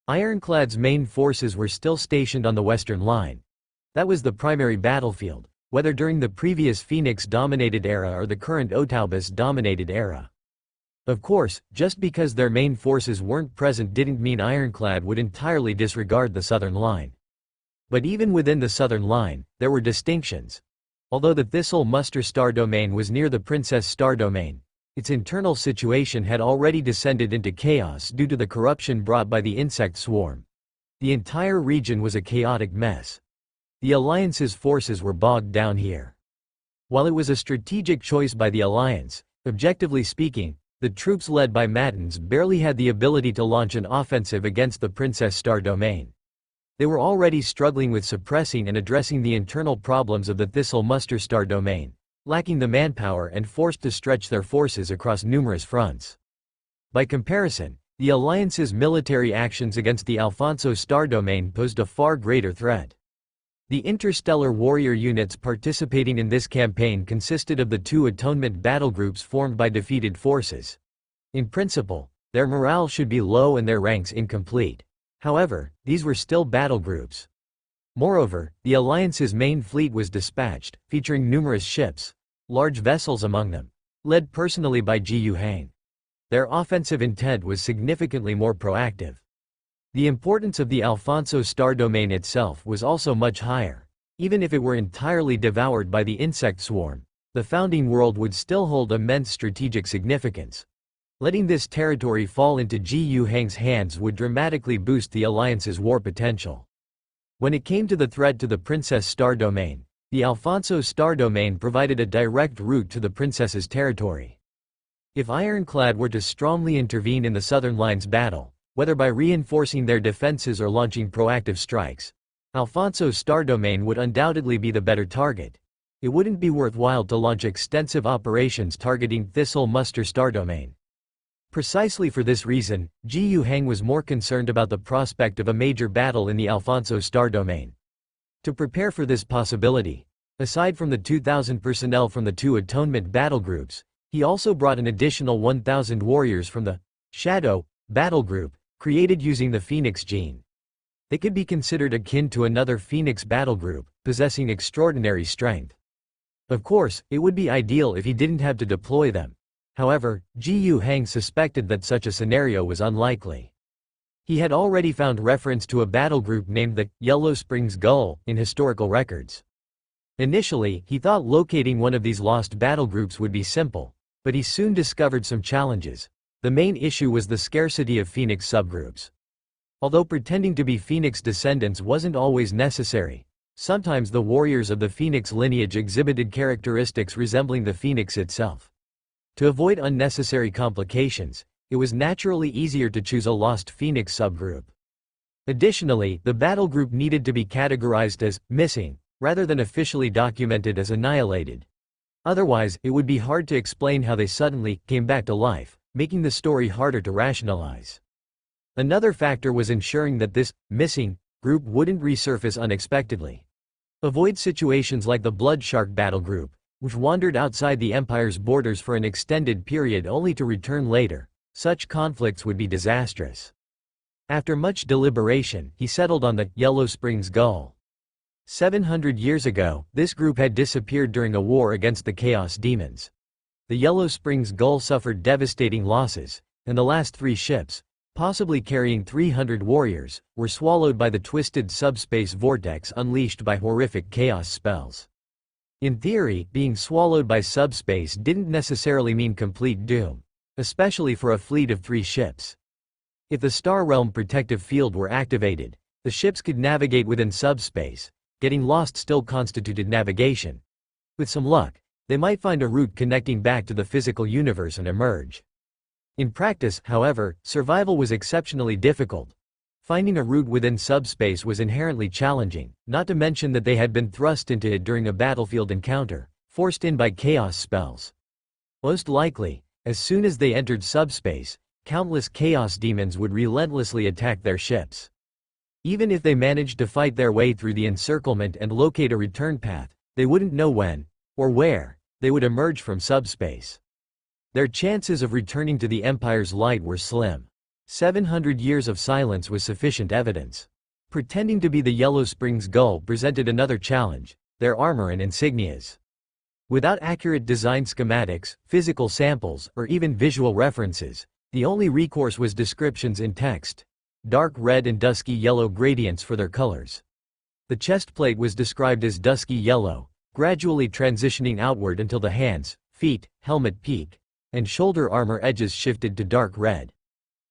Ironclad's main forces were still stationed on the Western Line. That was the primary battlefield, whether during the previous Phoenix-dominated era or the current Otaubus-dominated era. Of course, just because their main forces weren't present didn't mean Ironclad would entirely disregard the Southern Line. But even within the Southern Line, there were distinctions. Although the Thistle Muster Star domain was near the Princess Star domain, its internal situation had already descended into chaos due to the corruption brought by the insect swarm. The entire region was a chaotic mess. The Alliance's forces were bogged down here. While it was a strategic choice by the Alliance, objectively speaking, the troops led by Mattins barely had the ability to launch an offensive against the Princess Star domain. They were already struggling with suppressing and addressing the internal problems of the Thistle Muster Star domain, lacking the manpower and forced to stretch their forces across numerous fronts. By comparison, the Alliance's military actions against the Alfonso Star domain posed a far greater threat. The interstellar warrior units participating in this campaign consisted of the 2 atonement battle groups formed by defeated forces. In principle, their morale should be low and their ranks incomplete. However, these were still battle groups. Moreover, the Alliance's main fleet was dispatched, featuring numerous ships, large vessels among them, led personally by Ji Yuhang. Their offensive intent was significantly more proactive. The importance of the Alfonso Star domain itself was also much higher. Even if it were entirely devoured by the insect swarm, the founding world would still hold immense strategic significance. Letting this territory fall into Ji Yuhang's hands would dramatically boost the Alliance's war potential. When it came to the threat to the Princess Star domain, the Alfonso Star domain provided a direct route to the Princess's territory. If Ironclad were to strongly intervene in the Southern Line's battle, whether by reinforcing their defenses or launching proactive strikes, Alfonso Star domain would undoubtedly be the better target. It wouldn't be worthwhile to launch extensive operations targeting Thistle Muster Star domain. Precisely for this reason, Ji Yuhang was more concerned about the prospect of a major battle in the Alfonso Star domain. To prepare for this possibility, aside from the 2,000 personnel from the 2 atonement battle groups, he also brought an additional 1,000 warriors from the Shadow battle group, created using the Phoenix gene. They could be considered akin to another Phoenix battle group, possessing extraordinary strength. Of course, it would be ideal if he didn't have to deploy them. However, Ji Yuhang suspected that such a scenario was unlikely. He had already found reference to a battle group named the Yellow Springs Gull in historical records. Initially, he thought locating one of these lost battle groups would be simple, but he soon discovered some challenges. The main issue was the scarcity of Phoenix subgroups. Although pretending to be Phoenix descendants wasn't always necessary, sometimes the warriors of the Phoenix lineage exhibited characteristics resembling the Phoenix itself. To avoid unnecessary complications, it was naturally easier to choose a lost Phoenix subgroup. Additionally, the battle group needed to be categorized as missing, rather than officially documented as annihilated. Otherwise, it would be hard to explain how they suddenly came back to life, making the story harder to rationalize. Another factor was ensuring that this missing group wouldn't resurface unexpectedly. Avoid situations like the Blood Shark battle group, which wandered outside the Empire's borders for an extended period only to return later. Such conflicts would be disastrous. After much deliberation, he settled on the Yellow Springs Gull. 700 years ago, this group had disappeared during a war against the Chaos Demons. The Yellow Springs Gull suffered devastating losses, and the last 3 ships, possibly carrying 300 warriors, were swallowed by the twisted subspace vortex unleashed by horrific chaos spells. In theory, being swallowed by subspace didn't necessarily mean complete doom, especially for a fleet of 3 ships. If the Star Realm protective field were activated, the ships could navigate within subspace. Getting lost still constituted navigation. With some luck, they might find a route connecting back to the physical universe and emerge. In practice, however, survival was exceptionally difficult. Finding a route within subspace was inherently challenging, not to mention that they had been thrust into it during a battlefield encounter, forced in by chaos spells. Most likely, as soon as they entered subspace, countless chaos demons would relentlessly attack their ships. Even if they managed to fight their way through the encirclement and locate a return path, they wouldn't know when, or where, they would emerge from subspace. Their chances of returning to the Empire's light were slim. 700 years of silence was sufficient evidence. Pretending to be the Yellow Springs Gull presented another challenge: their armor and insignias. Without accurate design schematics, physical samples, or even visual references, the only recourse was descriptions in text. Dark red and dusky yellow gradients for their colors. The chest plate was described as dusky yellow, gradually transitioning outward until the hands, feet, helmet peak, and shoulder armor edges shifted to dark red.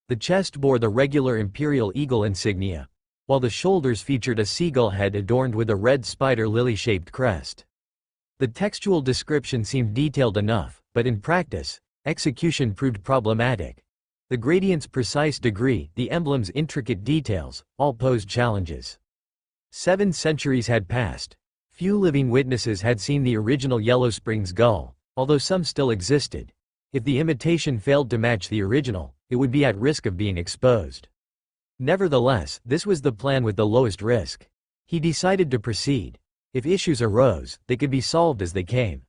The chest bore the regular Imperial Eagle insignia, while the shoulders featured a seagull head adorned with a red spider lily-shaped crest. The textual description seemed detailed enough, but in practice, execution proved problematic. The gradient's precise degree, the emblem's intricate details, all posed challenges. 7 centuries had passed. Few living witnesses had seen the original Yellow Springs Gull, although some still existed. If the imitation failed to match the original, it would be at risk of being exposed. Nevertheless, this was the plan with the lowest risk. He decided to proceed. If issues arose, they could be solved as they came.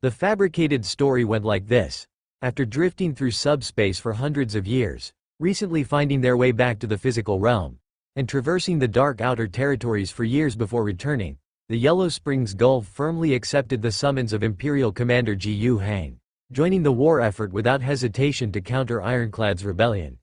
The fabricated story went like this. After drifting through subspace for hundreds of years, recently finding their way back to the physical realm, and traversing the dark outer territories for years before returning, the Yellow Springs Gull firmly accepted the summons of Imperial Commander Gu Hang, joining the war effort without hesitation to counter Ironclad's rebellion.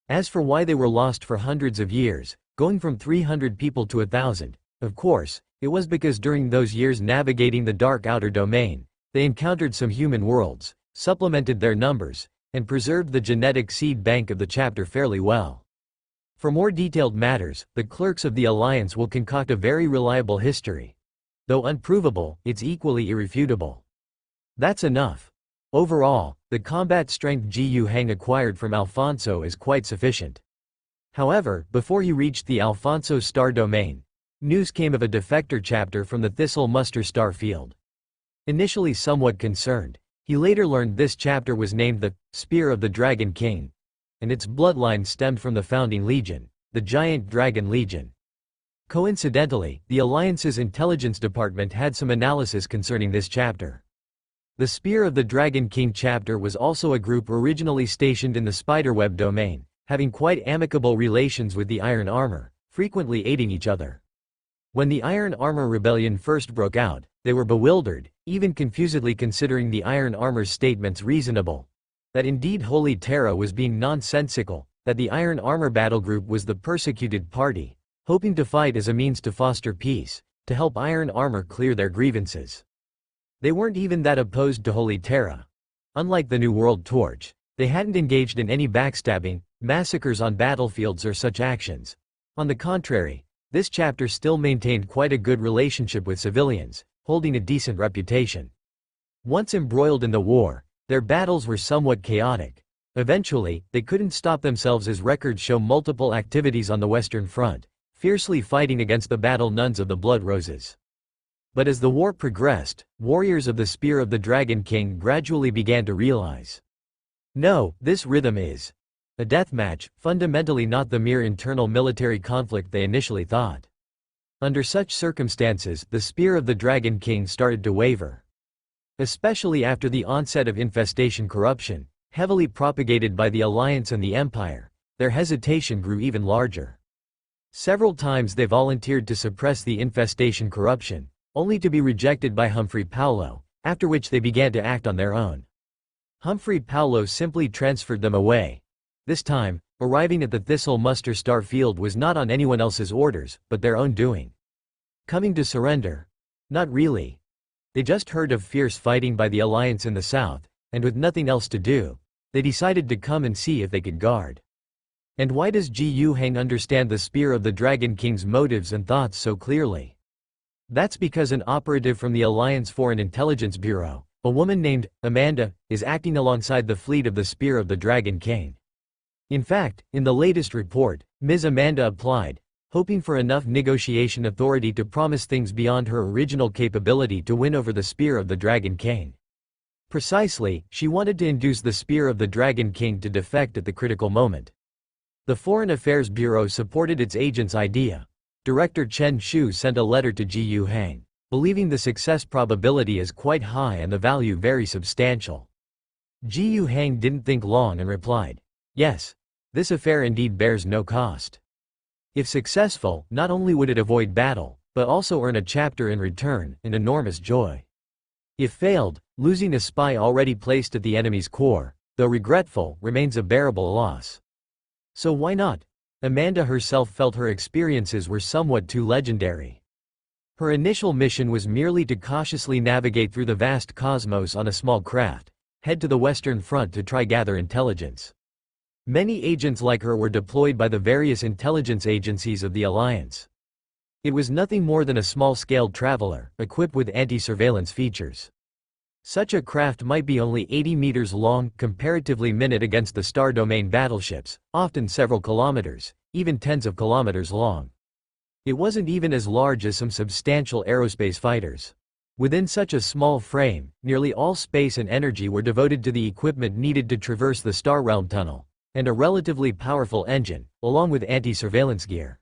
As for why they were lost for hundreds of years, going from 300 people to 1,000, of course, it was because during those years navigating the dark outer domain, they encountered some human worlds, supplemented their numbers, and preserved the genetic seed bank of the chapter fairly well. For more detailed matters, the clerks of the Alliance will concoct a very reliable history. Though unprovable, it's equally irrefutable. That's enough. Overall, the combat strength Gu Hang acquired from Alfonso is quite sufficient. However, before he reached the Alfonso star domain, news came of a defector chapter from the Thistle Muster star field. Initially somewhat concerned, he later learned this chapter was named the Spear of the Dragon King, and its bloodline stemmed from the founding legion, the Giant Dragon Legion. Coincidentally, the Alliance's intelligence department had some analysis concerning this chapter. The Spear of the Dragon King chapter was also a group originally stationed in the Spiderweb domain, having quite amicable relations with the Iron Armor, frequently aiding each other. When the Iron Armor Rebellion first broke out, they were bewildered, even confusedly considering the Iron Armor's statements reasonable. That indeed Holy Terra was being nonsensical, that the Iron Armor Battle Group was the persecuted party, hoping to fight as a means to foster peace, to help Iron Armor clear their grievances. They weren't even that opposed to Holy Terra. Unlike the New World Torch, they hadn't engaged in any backstabbing, massacres on battlefields or such actions. On the contrary, this chapter still maintained quite a good relationship with civilians, holding a decent reputation. Once embroiled in the war, their battles were somewhat chaotic. Eventually, they couldn't stop themselves as records show multiple activities on the Western Front, fiercely fighting against the battle nuns of the Blood Roses. But as the war progressed, warriors of the Spear of the Dragon King gradually began to realize, no, this rhythm is a deathmatch, fundamentally not the mere internal military conflict they initially thought. Under such circumstances, the Spear of the Dragon King started to waver. Especially after the onset of infestation corruption, heavily propagated by the Alliance and the Empire, their hesitation grew even larger. Several times they volunteered to suppress the infestation corruption, only to be rejected by Humphrey Paulo, after which they began to act on their own. Humphrey Paulo simply transferred them away. This time, arriving at the Thistle Muster Star Field was not on anyone else's orders, but their own doing. Coming to surrender? Not really. They just heard of fierce fighting by the Alliance in the south, and with nothing else to do, they decided to come and see if they could guard. And why does Ji Yu Hang understand the Spear of the Dragon King's motives and thoughts so clearly? That's because an operative from the Alliance Foreign Intelligence Bureau, a woman named Amanda, is acting alongside the fleet of the Spear of the Dragon King. In fact, in the latest report, Ms. Amanda applied, hoping for enough negotiation authority to promise things beyond her original capability to win over the Spear of the Dragon King. Precisely, she wanted to induce the Spear of the Dragon King to defect at the critical moment. The Foreign Affairs Bureau supported its agent's idea. Director Chen Shu sent a letter to Ji Yu Hang, believing the success probability is quite high and the value very substantial. Ji Yu Hang didn't think long and replied, "Yes, this affair indeed bears no cost." If successful, not only would it avoid battle, but also earn a chapter in return, an enormous joy. If failed, losing a spy already placed at the enemy's core, though regretful, remains a bearable loss. So why not? Amanda herself felt her experiences were somewhat too legendary. Her initial mission was merely to cautiously navigate through the vast cosmos on a small craft, head to the Western Front to try gather intelligence. Many agents like her were deployed by the various intelligence agencies of the Alliance. It was nothing more than a small-scale traveler, equipped with anti-surveillance features. Such a craft might be only 80 meters long, comparatively minute against the Star Domain battleships, often several kilometers, even tens of kilometers long. It wasn't even as large as some substantial aerospace fighters. Within such a small frame, nearly all space and energy were devoted to the equipment needed to traverse the Star Realm tunnel, and a relatively powerful engine, along with anti-surveillance gear.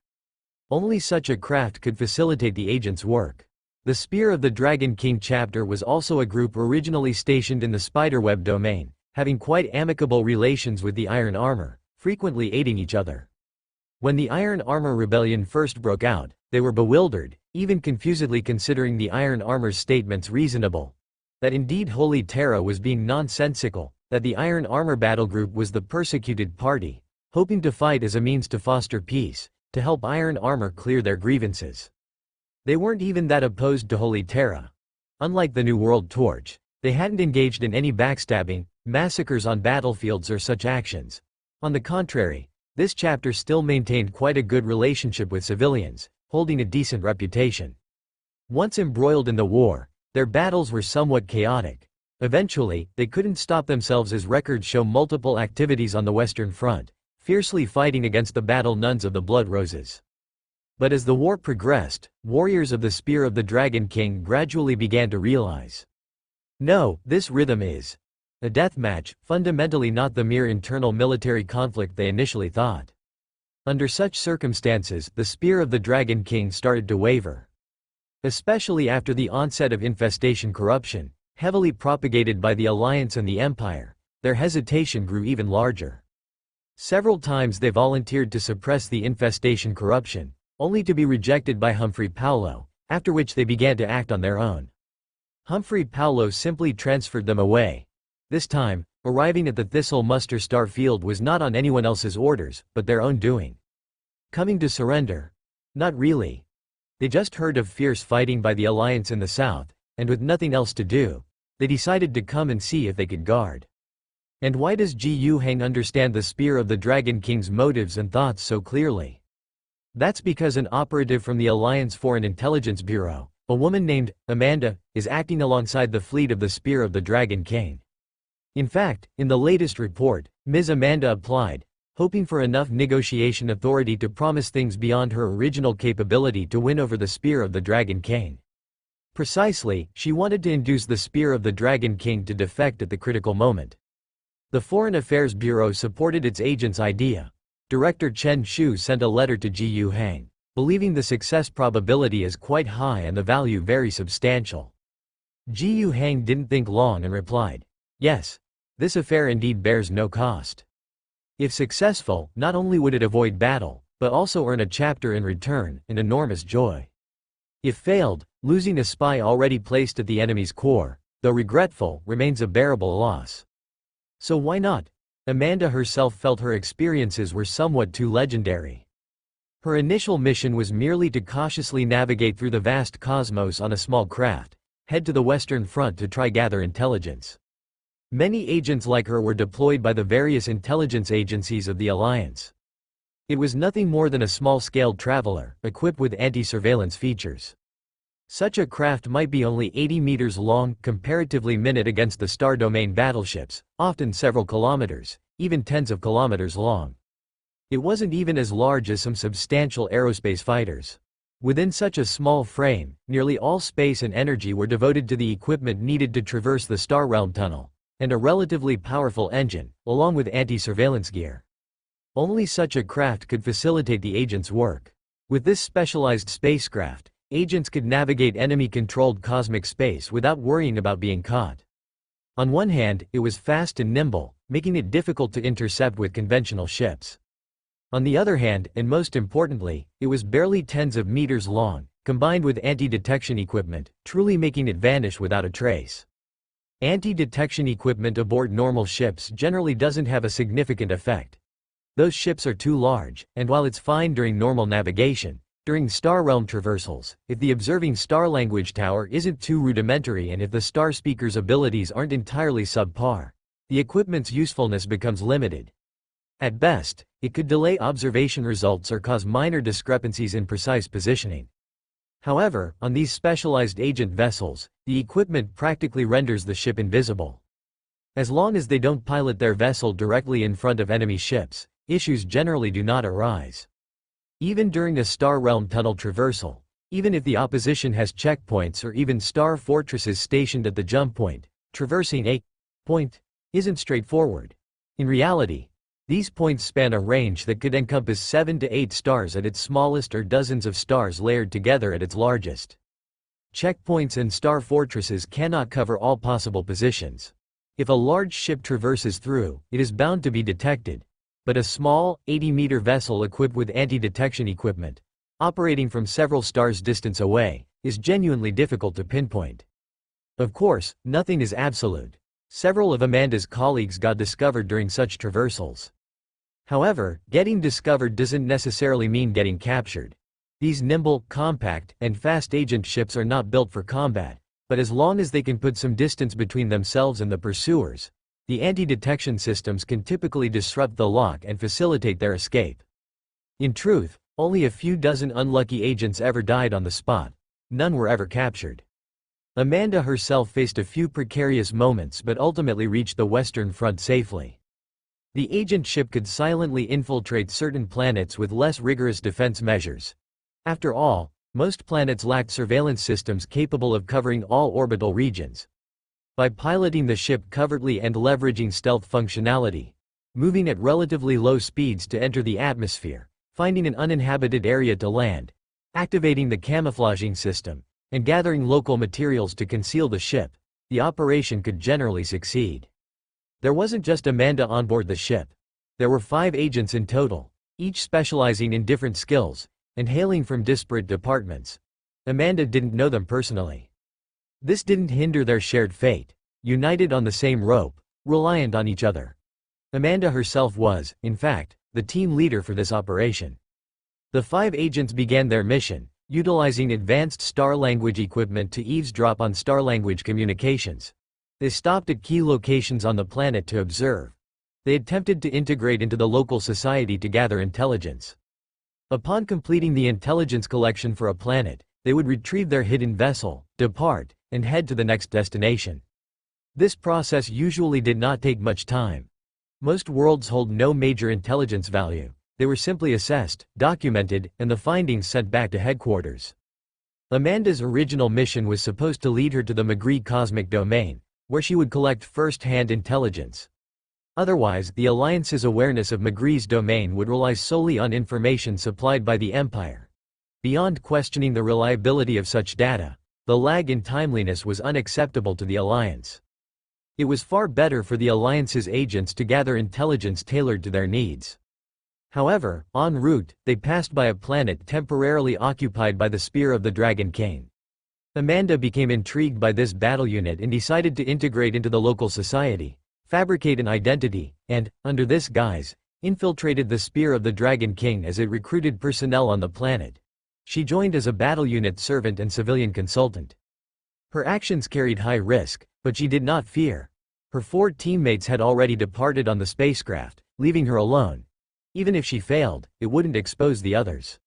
Only such a craft could facilitate the agent's work. The Spear of the Dragon King chapter was also a group originally stationed in the Spiderweb domain, having quite amicable relations with the Iron Armor, frequently aiding each other. When the Iron Armor Rebellion first broke out, they were bewildered, even confusedly considering the Iron Armor's statements reasonable. That indeed Holy Terra was being nonsensical, that the Iron Armor Battle Group was the persecuted party, hoping to fight as a means to foster peace, to help Iron Armor clear their grievances. They weren't even that opposed to Holy Terra. Unlike the New World Torch, they hadn't engaged in any backstabbing, massacres on battlefields or such actions. On the contrary, this chapter still maintained quite a good relationship with civilians, holding a decent reputation. Once embroiled in the war, their battles were somewhat chaotic. Eventually, they couldn't stop themselves as records show multiple activities on the Western Front, fiercely fighting against the battle nuns of the Blood Roses. But as the war progressed, warriors of the Spear of the Dragon King gradually began to realize, no, this rhythm is a deathmatch, fundamentally not the mere internal military conflict they initially thought. Under such circumstances, the Spear of the Dragon King started to waver. Especially after the onset of infestation corruption, heavily propagated by the Alliance and the Empire, their hesitation grew even larger. Several times they volunteered to suppress the infestation corruption, only to be rejected by Humphrey Paulo, after which they began to act on their own. Humphrey Paulo simply transferred them away. This time, Arriving at the Thistle muster star field was not on anyone else's orders, but their own doing. Coming to surrender? Not really. They just heard of fierce fighting by the Alliance in the south, and with nothing else to do, they decided to come and see if they could guard. And why does Ji Yu-hang understand the Spear of the Dragon King's motives and thoughts so clearly? That's because an operative from the Alliance Foreign Intelligence Bureau, a woman named Amanda, is acting alongside the fleet of the Spear of the Dragon King. In fact, in the latest report, Ms. Amanda applied, hoping for enough negotiation authority to promise things beyond her original capability to win over the Spear of the Dragon King. Precisely, she wanted to induce the Spear of the Dragon King to defect at the critical moment. The Foreign Affairs Bureau supported its agent's idea. Director Chen Shu sent a letter to Ji Yu-hang, believing the success probability is quite high and the value very substantial. Ji Yu-hang didn't think long and replied, "Yes. This affair indeed bears no cost." If successful, not only would it avoid battle, but also earn a chapter in return, an enormous joy. If failed, losing a spy already placed at the enemy's core, though regretful, remains a bearable loss. So why not? Amanda herself felt her experiences were somewhat too legendary. Her initial mission was merely to cautiously navigate through the vast cosmos on a small craft, head to the Western Front to try gather intelligence. Many agents like her were deployed by the various intelligence agencies of the Alliance. It was nothing more than a small-scale traveler, equipped with anti-surveillance features. Such a craft might be only 80 meters long, comparatively minute against the Star Domain battleships, often several kilometers, even tens of kilometers long. It wasn't even as large as some substantial aerospace fighters. Within such a small frame, nearly all space and energy were devoted to the equipment needed to traverse the Star Realm tunnel, and a relatively powerful engine, along with anti-surveillance gear. Only such a craft could facilitate the agent's work. With this specialized spacecraft, agents could navigate enemy-controlled cosmic space without worrying about being caught. On one hand, it was fast and nimble, making it difficult to intercept with conventional ships. On the other hand, and most importantly, it was barely tens of meters long, combined with anti-detection equipment, truly making it vanish without a trace. Anti-detection equipment aboard normal ships generally doesn't have a significant effect. Those ships are too large, and while it's fine during normal navigation, during star realm traversals, if the observing star language tower isn't too rudimentary and if the star speaker's abilities aren't entirely subpar, the equipment's usefulness becomes limited. At best, it could delay observation results or cause minor discrepancies in precise positioning. However, on these specialized agent vessels, the equipment practically renders the ship invisible. As long as they don't pilot their vessel directly in front of enemy ships, issues generally do not arise. Even during a Star Realm tunnel traversal, even if the opposition has checkpoints or even star fortresses stationed at the jump point, traversing a point isn't straightforward. In reality, these points span a range that could encompass 7 to 8 stars at its smallest or dozens of stars layered together at its largest. Checkpoints and star fortresses cannot cover all possible positions. If a large ship traverses through, it is bound to be detected. But a small, 80-meter vessel equipped with anti-detection equipment, operating from several stars' distance away, is genuinely difficult to pinpoint. Of course, nothing is absolute. Several of Amanda's colleagues got discovered during such traversals. However, getting discovered doesn't necessarily mean getting captured. These nimble, compact, and fast agent ships are not built for combat, but as long as they can put some distance between themselves and the pursuers, the anti-detection systems can typically disrupt the lock and facilitate their escape. In truth, only a few dozen unlucky agents ever died on the spot. None were ever captured. Amanda herself faced a few precarious moments but ultimately reached the Western Front safely. The agent ship could silently infiltrate certain planets with less rigorous defense measures. After all, most planets lacked surveillance systems capable of covering all orbital regions. By piloting the ship covertly and leveraging stealth functionality, moving at relatively low speeds to enter the atmosphere, finding an uninhabited area to land, activating the camouflaging system, and gathering local materials to conceal the ship, the operation could generally succeed. There wasn't just Amanda on board the ship. There were 5 agents in total, each specializing in different skills, and hailing from disparate departments. Amanda didn't know them personally. This didn't hinder their shared fate. United on the same rope, reliant on each other. Amanda herself was, in fact, the team leader for this operation. The 5 agents began their mission, utilizing advanced star language equipment to eavesdrop on star language communications. They stopped at key locations on the planet to observe. They attempted to integrate into the local society to gather intelligence. Upon completing the intelligence collection for a planet, they would retrieve their hidden vessel, depart, and head to the next destination. This process usually did not take much time. Most worlds hold no major intelligence value. They were simply assessed, documented, and the findings sent back to headquarters. Amanda's original mission was supposed to lead her to the Magree cosmic domain, where she would collect first-hand intelligence. Otherwise, the Alliance's awareness of Magree's domain would rely solely on information supplied by the Empire. Beyond questioning the reliability of such data, the lag in timeliness was unacceptable to the Alliance. It was far better for the Alliance's agents to gather intelligence tailored to their needs. However, en route, they passed by a planet temporarily occupied by the Spear of the Dragon King. Amanda became intrigued by this battle unit and decided to integrate into the local society, fabricate an identity, and, under this guise, infiltrated the Spear of the Dragon King as it recruited personnel on the planet. She joined as a battle unit servant and civilian consultant. Her actions carried high risk, but she did not fear. Her 4 teammates had already departed on the spacecraft, leaving her alone. Even if she failed, it wouldn't expose the others.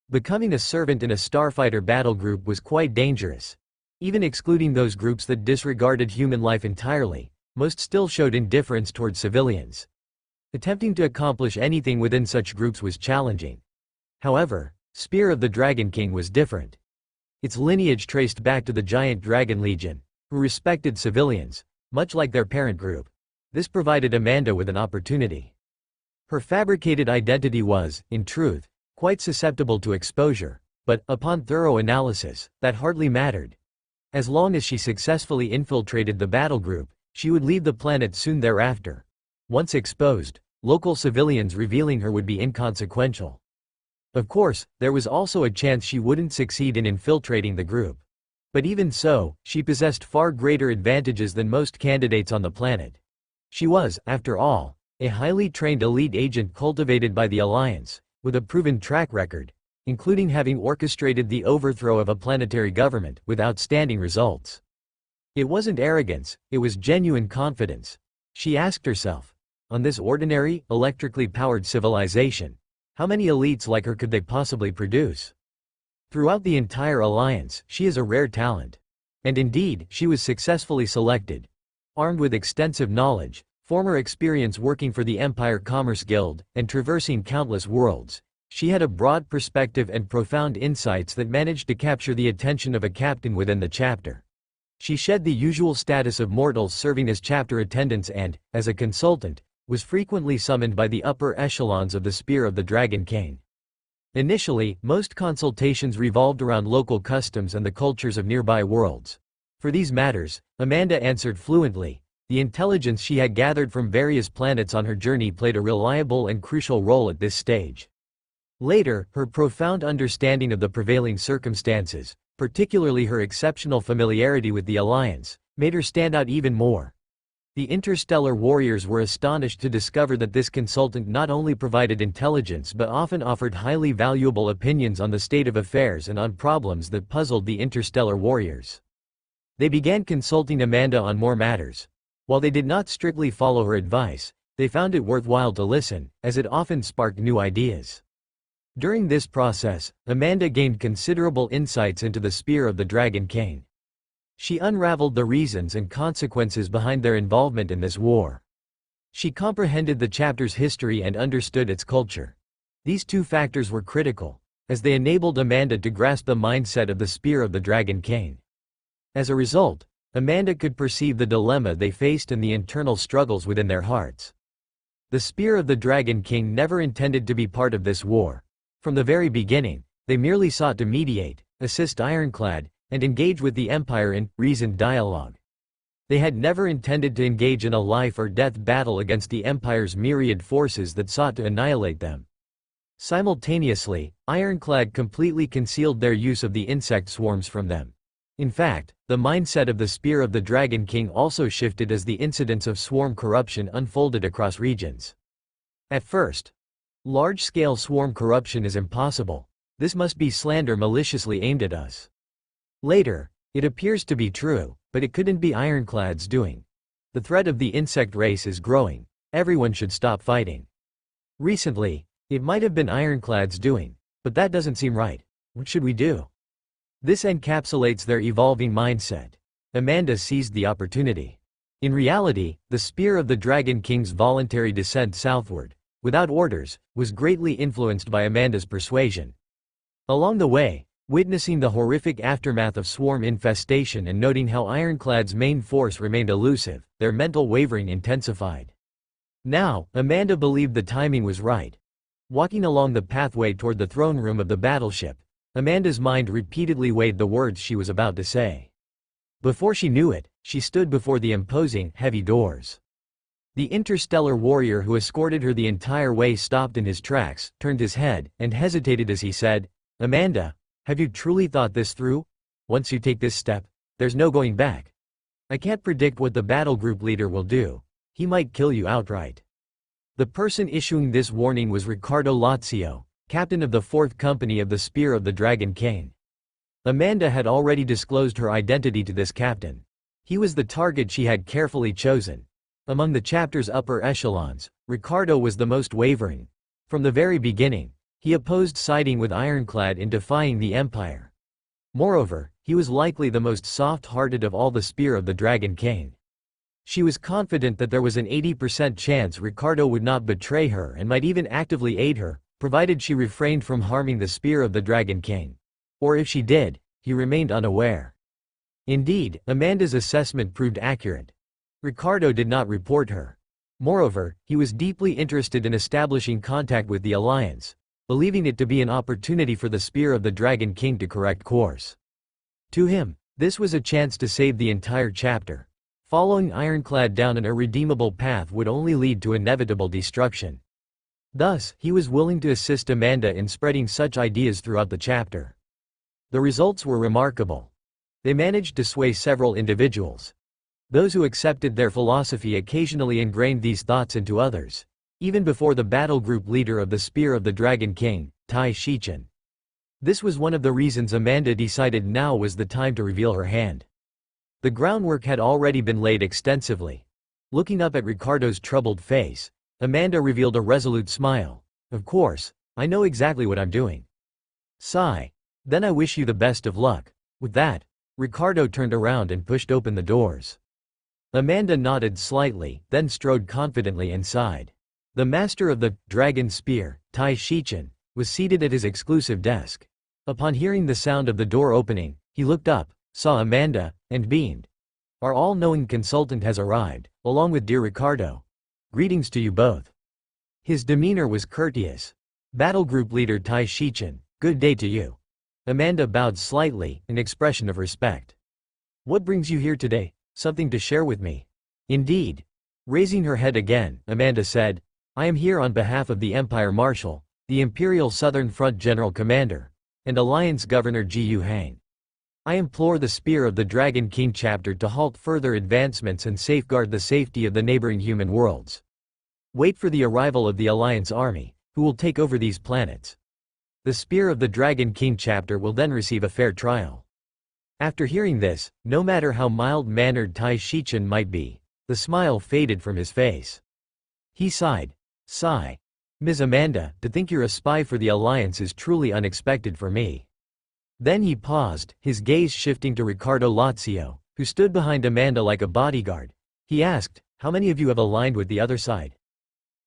Becoming a servant in a starfighter battle group was quite dangerous. Even excluding those groups that disregarded human life entirely, most still showed indifference towards civilians. Attempting to accomplish anything within such groups was challenging. However, Spear of the Dragon King was different. Its lineage traced back to the giant Dragon Legion, who respected civilians, much like their parent group. This provided Amanda with an opportunity. Her fabricated identity was, in truth, quite susceptible to exposure, but, upon thorough analysis, that hardly mattered. As long as she successfully infiltrated the battle group, she would leave the planet soon thereafter. Once exposed, local civilians revealing her would be inconsequential. Of course, there was also a chance she wouldn't succeed in infiltrating the group. But even so, she possessed far greater advantages than most candidates on the planet. She was, after all, a highly trained elite agent cultivated by the Alliance, with a proven track record, including having orchestrated the overthrow of a planetary government with outstanding results. It wasn't arrogance, it was genuine confidence. She asked herself, on this ordinary, electrically powered civilization, how many elites like her could they possibly produce? Throughout the entire Alliance, she is a rare talent. And indeed, she was successfully selected. Armed with extensive knowledge, former experience working for the Empire Commerce Guild, and traversing countless worlds, she had a broad perspective and profound insights that managed to capture the attention of a captain within the chapter. She shed the usual status of mortals serving as chapter attendants and, as a consultant, was frequently summoned by the upper echelons of the Spear of the Dragon King. Initially, most consultations revolved around local customs and the cultures of nearby worlds. For these matters, Amanda answered fluently. The intelligence she had gathered from various planets on her journey played a reliable and crucial role at this stage. Later, her profound understanding of the prevailing circumstances, particularly her exceptional familiarity with the Alliance, made her stand out even more. The interstellar warriors were astonished to discover that this consultant not only provided intelligence but often offered highly valuable opinions on the state of affairs and on problems that puzzled the interstellar warriors. They began consulting Amanda on more matters. While they did not strictly follow her advice, they found it worthwhile to listen, as it often sparked new ideas. During this process, Amanda gained considerable insights into the Spear of the Dragon King. She unraveled the reasons and consequences behind their involvement in this war. She comprehended the chapter's history and understood its culture. These 2 factors were critical, as they enabled Amanda to grasp the mindset of the Spear of the Dragon King. As a result, Amanda could perceive the dilemma they faced and the internal struggles within their hearts. The Spear of the Dragon King never intended to be part of this war. From the very beginning, they merely sought to mediate, assist Ironclad, and engage with the Empire in reasoned dialogue. They had never intended to engage in a life-or-death battle against the Empire's myriad forces that sought to annihilate them. Simultaneously, Ironclad completely concealed their use of the insect swarms from them. In fact, the mindset of the Spear of the Dragon King also shifted as the incidents of swarm corruption unfolded across regions. At first, large-scale swarm corruption is impossible. This must be slander maliciously aimed at us. Later, it appears to be true, but it couldn't be Ironclad's doing. The threat of the insect race is growing. Everyone should stop fighting. Recently, it might have been Ironclad's doing, but that doesn't seem right. What should we do? This encapsulates their evolving mindset. Amanda seized the opportunity. In reality, the Spear of the Dragon King's voluntary descent southward, without orders, was greatly influenced by Amanda's persuasion. Along the way, witnessing the horrific aftermath of swarm infestation and noting how Ironclad's main force remained elusive, their mental wavering intensified. Now, Amanda believed the timing was right. Walking along the pathway toward the throne room of the battleship, Amanda's mind repeatedly weighed the words she was about to say. Before she knew it, she stood before the imposing, heavy doors. The interstellar warrior who escorted her the entire way stopped in his tracks, turned his head, and hesitated as he said, "Amanda, have you truly thought this through? Once you take this step, there's no going back. I can't predict what the battle group leader will do. He might kill you outright." The person issuing this warning was Riccardo Lazio, captain of the 4th Company of the Spear of the Dragon King. Amanda had already disclosed her identity to this captain. He was the target she had carefully chosen. Among the chapter's upper echelons, Riccardo was the most wavering. From the very beginning, he opposed siding with Ironclad in defying the Empire. Moreover, he was likely the most soft-hearted of all the Spear of the Dragon King. She was confident that there was an 80% chance Riccardo would not betray her and might even actively aid her, provided she refrained from harming the Spear of the Dragon King. Or if she did, he remained unaware. Indeed, Amanda's assessment proved accurate. Riccardo did not report her. Moreover, he was deeply interested in establishing contact with the Alliance, believing it to be an opportunity for the Spear of the Dragon King to correct course. To him, this was a chance to save the entire chapter. Following Ironclad down an irredeemable path would only lead to inevitable destruction. Thus, he was willing to assist Amanda in spreading such ideas throughout the chapter. The results were remarkable. They managed to sway several individuals. Those who accepted their philosophy occasionally ingrained these thoughts into others, even before the battle group leader of the Spear of the Dragon King, Tai Shichen. This was one of the reasons Amanda decided now was the time to reveal her hand. The groundwork had already been laid extensively. Looking up at Riccardo's troubled face, Amanda revealed a resolute smile. "Of course, I know exactly what I'm doing." Sigh. "Then I wish you the best of luck." With that, Riccardo turned around and pushed open the doors. Amanda nodded slightly, then strode confidently inside. The master of the Dragon Spear, Tai Shichen, was seated at his exclusive desk. Upon hearing the sound of the door opening, he looked up, saw Amanda, and beamed. "Our all-knowing consultant has arrived, along with dear Riccardo. Greetings to you both." His demeanor was courteous. Battle Group Leader Tai Shichen, "Good day to you." Amanda bowed slightly, an expression of respect. "What brings you here today? Something to share with me?" "Indeed." Raising her head again, Amanda said, "I am here on behalf of the Empire Marshal, the Imperial Southern Front General Commander, and Alliance Governor Ji Hang. I implore the Spear of the Dragon King chapter to halt further advancements and safeguard the safety of the neighboring human worlds. Wait for the arrival of the Alliance army, who will take over these planets. The Spear of the Dragon King chapter will then receive a fair trial." After hearing this, no matter how mild-mannered Tai Shichen might be, the smile faded from his face. He sighed. "Sigh. Ms. Amanda, to think you're a spy for the Alliance is truly unexpected for me." Then he paused, his gaze shifting to Riccardo Lazio, who stood behind Amanda like a bodyguard. He asked, "How many of you have aligned with the other side?"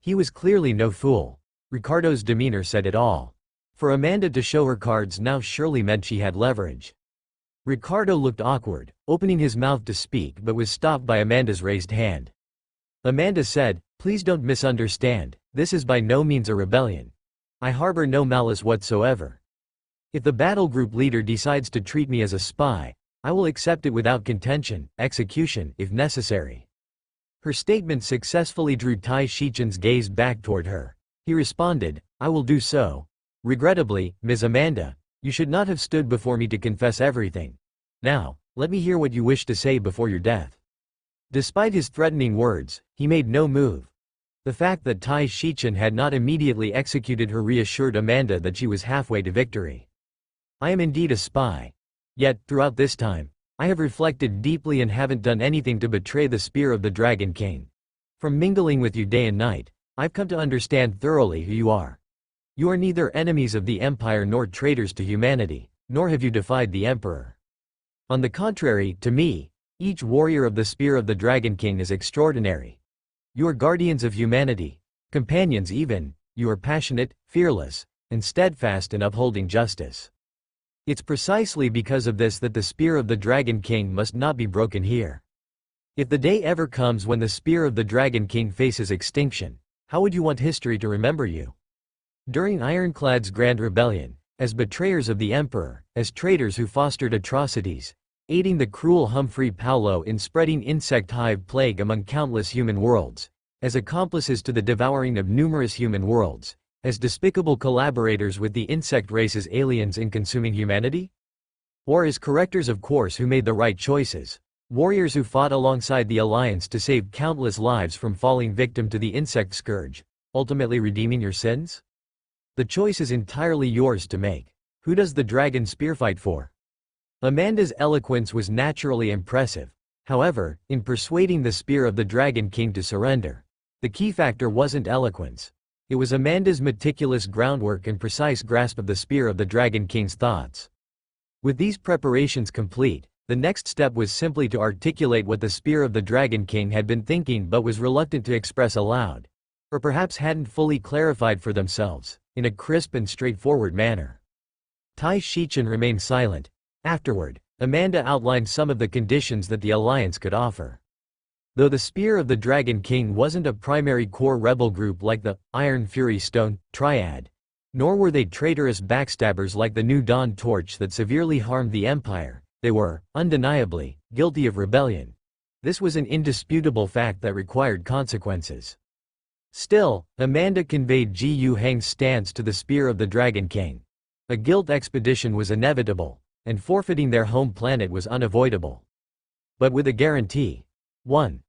He was clearly no fool. Riccardo's demeanor said it all. For Amanda to show her cards now surely meant she had leverage. Riccardo looked awkward, opening his mouth to speak but was stopped by Amanda's raised hand. Amanda said, "Please don't misunderstand, this is by no means a rebellion. I harbor no malice whatsoever. If the battle group leader decides to treat me as a spy, I will accept it without contention, execution, if necessary." Her statement successfully drew Tai Shichen's gaze back toward her. He responded, "I will do so. Regrettably, Ms. Amanda, you should not have stood before me to confess everything. Now, let me hear what you wish to say before your death." Despite his threatening words, he made no move. The fact that Tai Shichen had not immediately executed her reassured Amanda that she was halfway to victory. "I am indeed a spy. Yet, throughout this time, I have reflected deeply and haven't done anything to betray the spear of the Dragon King. From mingling with you day and night, I've come to understand thoroughly who you are. You are neither enemies of the Empire nor traitors to humanity, nor have you defied the Emperor. On the contrary, to me, each warrior of the spear of the Dragon King is extraordinary. You are guardians of humanity, companions even, you are passionate, fearless, and steadfast in upholding justice. It's precisely because of this that the spear of the Dragon King must not be broken here. If the day ever comes when the spear of the Dragon King faces extinction, how would you want history to remember you? During Ironclad's Grand Rebellion, as betrayers of the Emperor, as traitors who fostered atrocities, aiding the cruel Humphrey Paulo in spreading insect hive plague among countless human worlds, as accomplices to the devouring of numerous human worlds, as despicable collaborators with the insect race's aliens in consuming humanity? Or as correctors of course who made the right choices, warriors who fought alongside the Alliance to save countless lives from falling victim to the insect scourge, ultimately redeeming your sins? The choice is entirely yours to make. Who does the dragon spear fight for? Amanda's eloquence was naturally impressive. However, in persuading the spear of the Dragon King to surrender, the key factor wasn't eloquence. It was Amanda's meticulous groundwork and precise grasp of the spear of the Dragon King's thoughts. With these preparations complete, the next step was simply to articulate what the spear of the Dragon King had been thinking but was reluctant to express aloud, or perhaps hadn't fully clarified for themselves, in a crisp and straightforward manner. Tai Shichen remained silent. Afterward, Amanda outlined some of the conditions that the Alliance could offer. Though the Spear of the Dragon King wasn't a primary core rebel group like the Iron Fury Stone Triad, nor were they traitorous backstabbers like the New Dawn Torch that severely harmed the Empire, they were, undeniably, guilty of rebellion. This was an indisputable fact that required consequences. Still, Amanda conveyed Ji Yu Heng's stance to the Spear of the Dragon King. A guilt expedition was inevitable, and forfeiting their home planet was unavoidable. But with a guarantee. 1.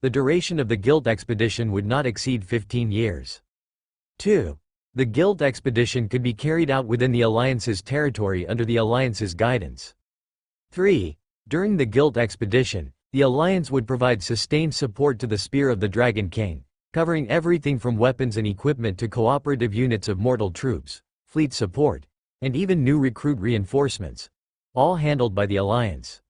The duration of the guilt expedition would not exceed 15 years. 2. The guilt expedition could be carried out within the Alliance's territory under the Alliance's guidance. 3. During the guilt expedition, the Alliance would provide sustained support to the Spear of the Dragon King, covering everything from weapons and equipment to cooperative units of mortal troops, fleet support, and even new recruit reinforcements, all handled by the Alliance.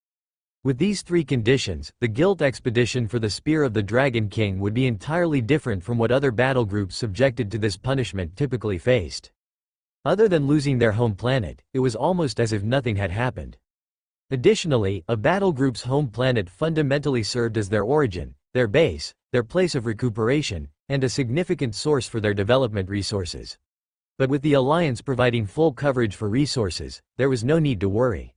With these three conditions, the guilt expedition for the Spear of the Dragon King would be entirely different from what other battle groups subjected to this punishment typically faced. Other than losing their home planet, it was almost as if nothing had happened. Additionally, a battle group's home planet fundamentally served as their origin, their base, their place of recuperation, and a significant source for their development resources. But with the Alliance providing full coverage for resources, there was no need to worry.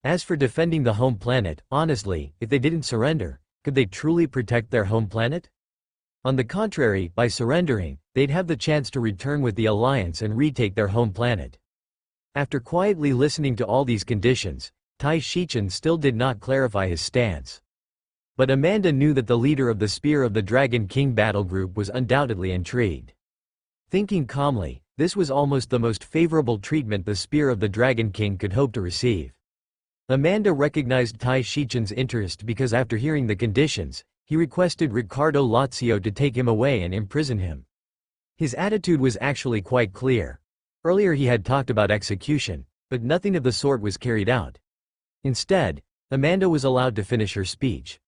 As for defending the home planet, honestly, if they didn't surrender, could they truly protect their home planet? On the contrary, by surrendering, they'd have the chance to return with the Alliance and retake their home planet. After quietly listening to all these conditions, Tai Shichen still did not clarify his stance. But Amanda knew that the leader of the Spear of the Dragon King battle group was undoubtedly intrigued. Thinking calmly, this was almost the most favorable treatment the Spear of the Dragon King could hope to receive. Amanda recognized Tai Shichen's interest because after hearing the conditions, he requested Riccardo Lazio to take him away and imprison him. His attitude was actually quite clear. Earlier he had talked about execution, but nothing of the sort was carried out. Instead, Amanda was allowed to finish her speech.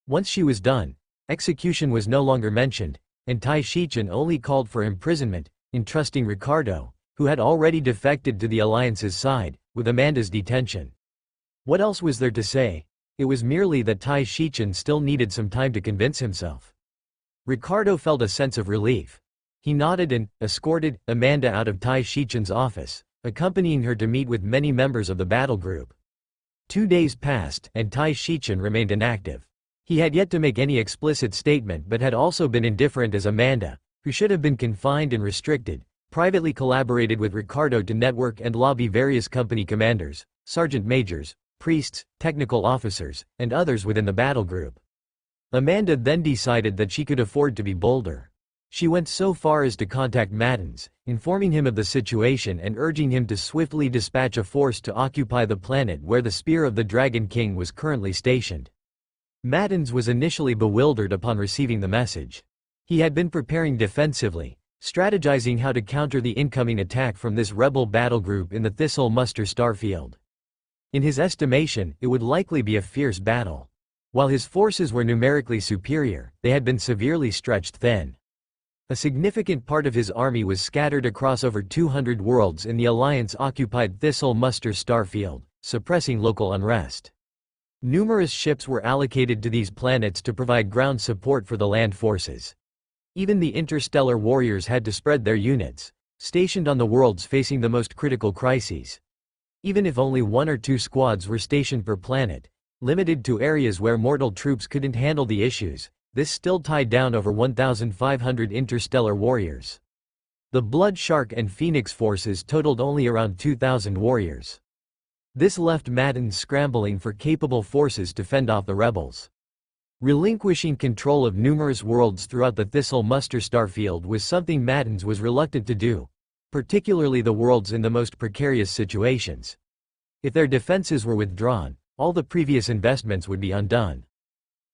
Once she was done, execution was no longer mentioned, and Tai Shichen only called for imprisonment, entrusting Riccardo, who had already defected to the Alliance's side, with Amanda's detention. What else was there to say? It was merely that Tai Shichen still needed some time to convince himself. Riccardo felt a sense of relief. He nodded and escorted Amanda out of Tai Shichen's office, accompanying her to meet with many members of the battle group. 2 days passed, and Tai Shichen remained inactive. He had yet to make any explicit statement but had also been indifferent as Amanda, who should have been confined and restricted, privately collaborated with Riccardo to network and lobby various company commanders, sergeant majors, priests, technical officers, and others within the battle group. Amanda then decided that she could afford to be bolder. She went so far as to contact Maddens, informing him of the situation and urging him to swiftly dispatch a force to occupy the planet where the Spear of the Dragon King was currently stationed. Maddens was initially bewildered upon receiving the message. He had been preparing defensively, strategizing how to counter the incoming attack from this rebel battle group in the Thistle Muster starfield. In his estimation, it would likely be a fierce battle. While his forces were numerically superior, they had been severely stretched thin. A significant part of his army was scattered across over 200 worlds in the Alliance-occupied Thistle Muster starfield, suppressing local unrest. Numerous ships were allocated to these planets to provide ground support for the land forces. Even the interstellar warriors had to spread their units, stationed on the worlds facing the most critical crises. Even if only 1 or 2 squads were stationed per planet, limited to areas where mortal troops couldn't handle the issues, this still tied down over 1,500 interstellar warriors. The Blood Shark and Phoenix forces totaled only around 2,000 warriors. This left Maddens scrambling for capable forces to fend off the rebels. Relinquishing control of numerous worlds throughout the Thistle Muster starfield was something Maddens was reluctant to do, particularly the worlds in the most precarious situations. If their defenses were withdrawn, all the previous investments would be undone.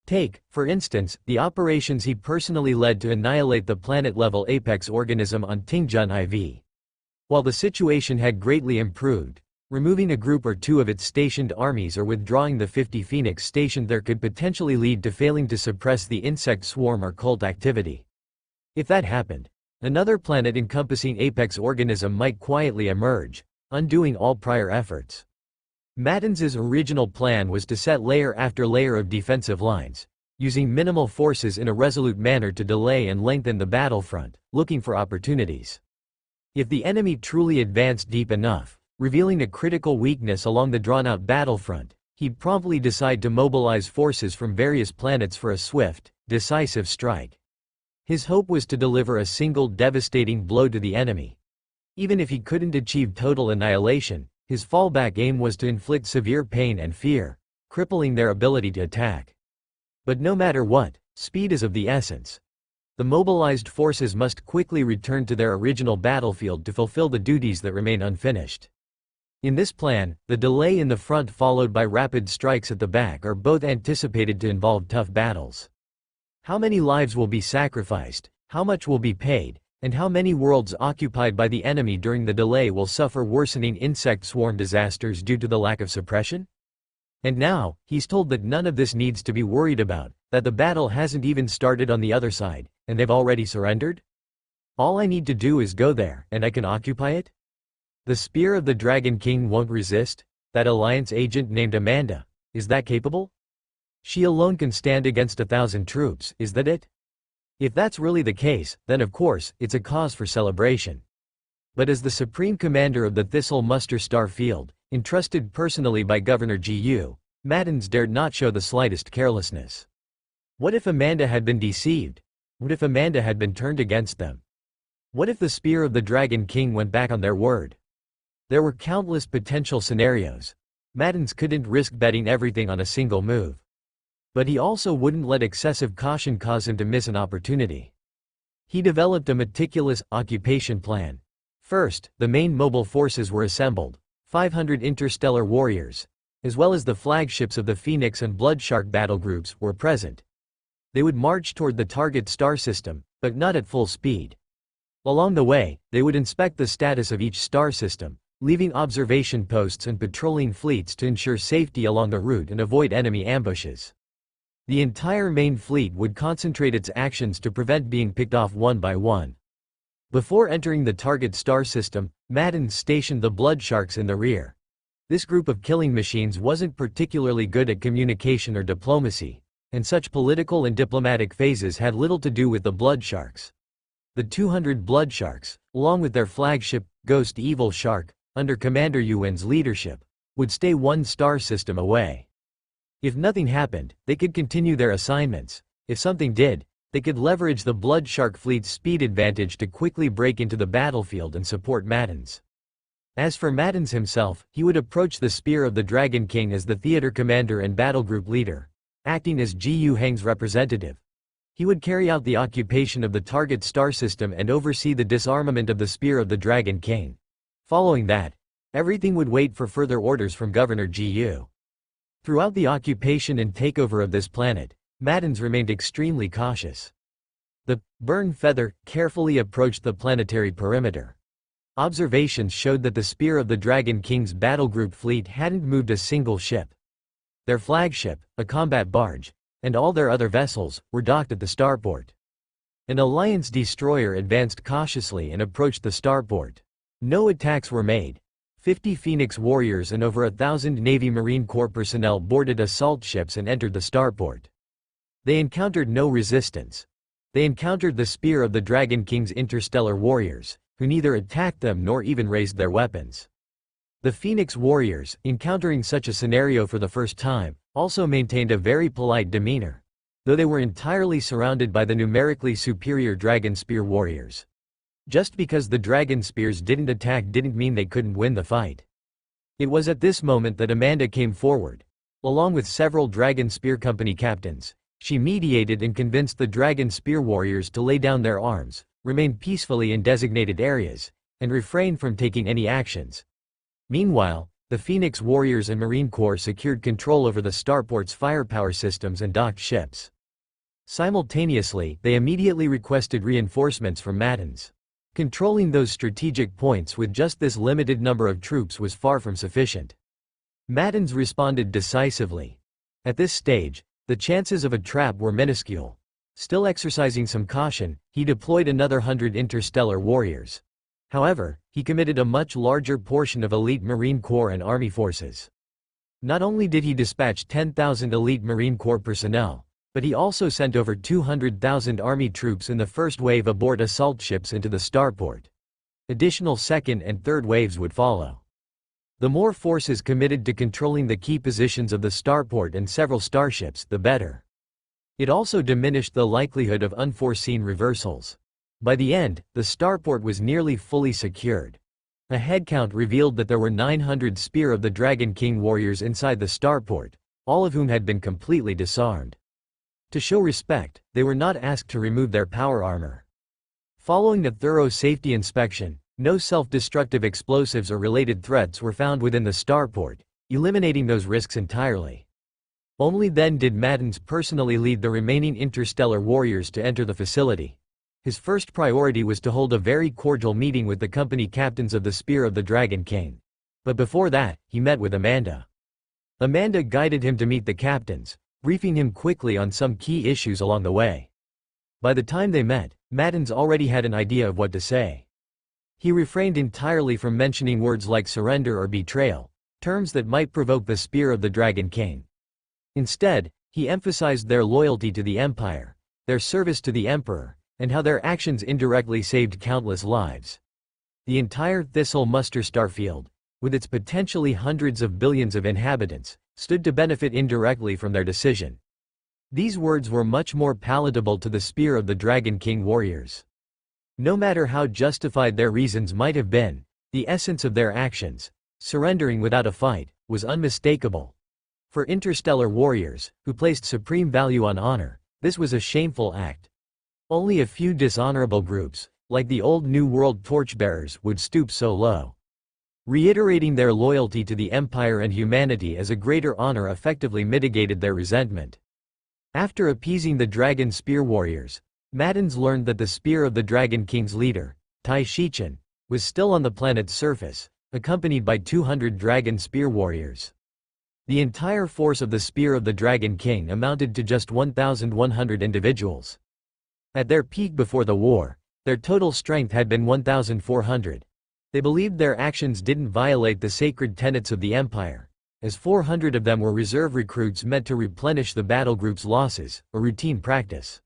Take, for instance, the operations he personally led to annihilate the planet-level apex organism on Tingjun IV. While the situation had greatly improved, removing a group or two of its stationed armies or withdrawing the 50 Phoenix stationed there could potentially lead to failing to suppress the insect swarm or cult activity. If that happened, another planet encompassing apex organism might quietly emerge, undoing all prior efforts. Maddens's original plan was to set layer after layer of defensive lines, using minimal forces in a resolute manner to delay and lengthen the battlefront, looking for opportunities. If the enemy truly advanced deep enough, revealing a critical weakness along the drawn-out battlefront, he'd promptly decide to mobilize forces from various planets for a swift, decisive strike. His hope was to deliver a single devastating blow to the enemy. Even if he couldn't achieve total annihilation, his fallback aim was to inflict severe pain and fear, crippling their ability to attack. But no matter what, speed is of the essence. The mobilized forces must quickly return to their original battlefield to fulfill the duties that remain unfinished. In this plan, the delay in the front followed by rapid strikes at the back are both anticipated to involve tough battles. How many lives will be sacrificed, how much will be paid, and how many worlds occupied by the enemy during the delay will suffer worsening insect swarm disasters due to the lack of suppression? And now, he's told that none of this needs to be worried about, that the battle hasn't even started on the other side, and they've already surrendered? All I need to do is go there, and I can occupy it? The Spear of the Dragon King won't resist? That Alliance agent named Amanda, is that capable? She alone can stand against 1,000 troops, is that it? If that's really the case, then of course, it's a cause for celebration. But as the Supreme Commander of the Thistle Muster starfield, entrusted personally by Governor Gu, Maddens dared not show the slightest carelessness. What if Amanda had been deceived? What if Amanda had been turned against them? What if the Spear of the Dragon King went back on their word? There were countless potential scenarios. Maddens couldn't risk betting everything on a single move. But he also wouldn't let excessive caution cause him to miss an opportunity. He developed a meticulous occupation plan. First, the main mobile forces were assembled, 500 interstellar warriors, as well as the flagships of the Phoenix and Bloodshark battle groups, were present. They would march toward the target star system, but not at full speed. Along the way, they would inspect the status of each star system, leaving observation posts and patrolling fleets to ensure safety along the route and avoid enemy ambushes. The entire main fleet would concentrate its actions to prevent being picked off one by one. Before entering the target star system, Maddens stationed the Bloodsharks in the rear. This group of killing machines wasn't particularly good at communication or diplomacy, and such political and diplomatic phases had little to do with the Bloodsharks. The 200 Bloodsharks, along with their flagship, Ghost Evil Shark, under Commander Yuan's leadership, would stay one star system away. If nothing happened, they could continue their assignments. If something did, they could leverage the Bloodshark fleet's speed advantage to quickly break into the battlefield and support Maddens. As for Maddens himself, he would approach the Spear of the Dragon King as the theater commander and battlegroup leader, acting as Ji Heng's representative. He would carry out the occupation of the target star system and oversee the disarmament of the Spear of the Dragon King. Following that, everything would wait for further orders from Governor Ji. Throughout the occupation and takeover of this planet, Maddens remained extremely cautious. The Burn Feather carefully approached the planetary perimeter. Observations showed that the Spear of the Dragon King's battlegroup fleet hadn't moved a single ship. Their flagship, a combat barge, and all their other vessels, were docked at the starport. An Alliance destroyer advanced cautiously and approached the starport. No attacks were made. 50 Phoenix warriors and over 1,000 Navy Marine Corps personnel boarded assault ships and entered the starport. They encountered no resistance. They encountered the Spear of the Dragon King's interstellar warriors, who neither attacked them nor even raised their weapons. The Phoenix warriors, encountering such a scenario for the first time, also maintained a very polite demeanor, though they were entirely surrounded by the numerically superior Dragon Spear warriors. Just because the Dragon Spears didn't attack didn't mean they couldn't win the fight. It was at this moment that Amanda came forward. Along with several Dragon Spear Company captains, she mediated and convinced the Dragon Spear warriors to lay down their arms, remain peacefully in designated areas, and refrain from taking any actions. Meanwhile, the Phoenix warriors and Marine Corps secured control over the starport's firepower systems and docked ships. Simultaneously, they immediately requested reinforcements from Maddens. Controlling those strategic points with just this limited number of troops was far from sufficient. Maddens responded decisively. At this stage, the chances of a trap were minuscule. Still exercising some caution, he deployed another 100 interstellar warriors. However, he committed a much larger portion of elite Marine Corps and Army forces. Not only did he dispatch 10,000 elite Marine Corps personnel, but he also sent over 200,000 Army troops in the first wave aboard assault ships into the starport. Additional second and third waves would follow. The more forces committed to controlling the key positions of the starport and several starships, the better. It also diminished the likelihood of unforeseen reversals. By the end, the starport was nearly fully secured. A headcount revealed that there were 900 Spear of the Dragon King warriors inside the starport, all of whom had been completely disarmed. To show respect, they were not asked to remove their power armor. Following a thorough safety inspection, no self-destructive explosives or related threats were found within the starport, eliminating those risks entirely. Only then did Maddens personally lead the remaining interstellar warriors to enter the facility. His first priority was to hold a very cordial meeting with the company captains of the Spear of the Dragon King. But before that, he met with Amanda. Amanda guided him to meet the captains, briefing him quickly on some key issues along the way. By the time they met, Maddens already had an idea of what to say. He refrained entirely from mentioning words like surrender or betrayal, terms that might provoke the Spear of the Dragon King. Instead, he emphasized their loyalty to the Empire, their service to the Emperor, and how their actions indirectly saved countless lives. The entire Thistle Muster starfield, with its potentially hundreds of billions of inhabitants, stood to benefit indirectly from their decision. These words were much more palatable to the Spear of the Dragon King warriors. No matter how justified their reasons might have been, the essence of their actions, surrendering without a fight, was unmistakable. For interstellar warriors, who placed supreme value on honor, this was a shameful act. Only a few dishonorable groups, like the old New World torchbearers, would stoop so low. Reiterating their loyalty to the Empire and humanity as a greater honor effectively mitigated their resentment. After appeasing the Dragon Spear warriors, Maddens learned that the Spear of the Dragon King's leader, Tai Shichen, was still on the planet's surface, accompanied by 200 Dragon Spear warriors. The entire force of the Spear of the Dragon King amounted to just 1,100 individuals. At their peak before the war, their total strength had been 1,400. They believed their actions didn't violate the sacred tenets of the Empire, as 400 of them were reserve recruits meant to replenish the battle group's losses, a routine practice.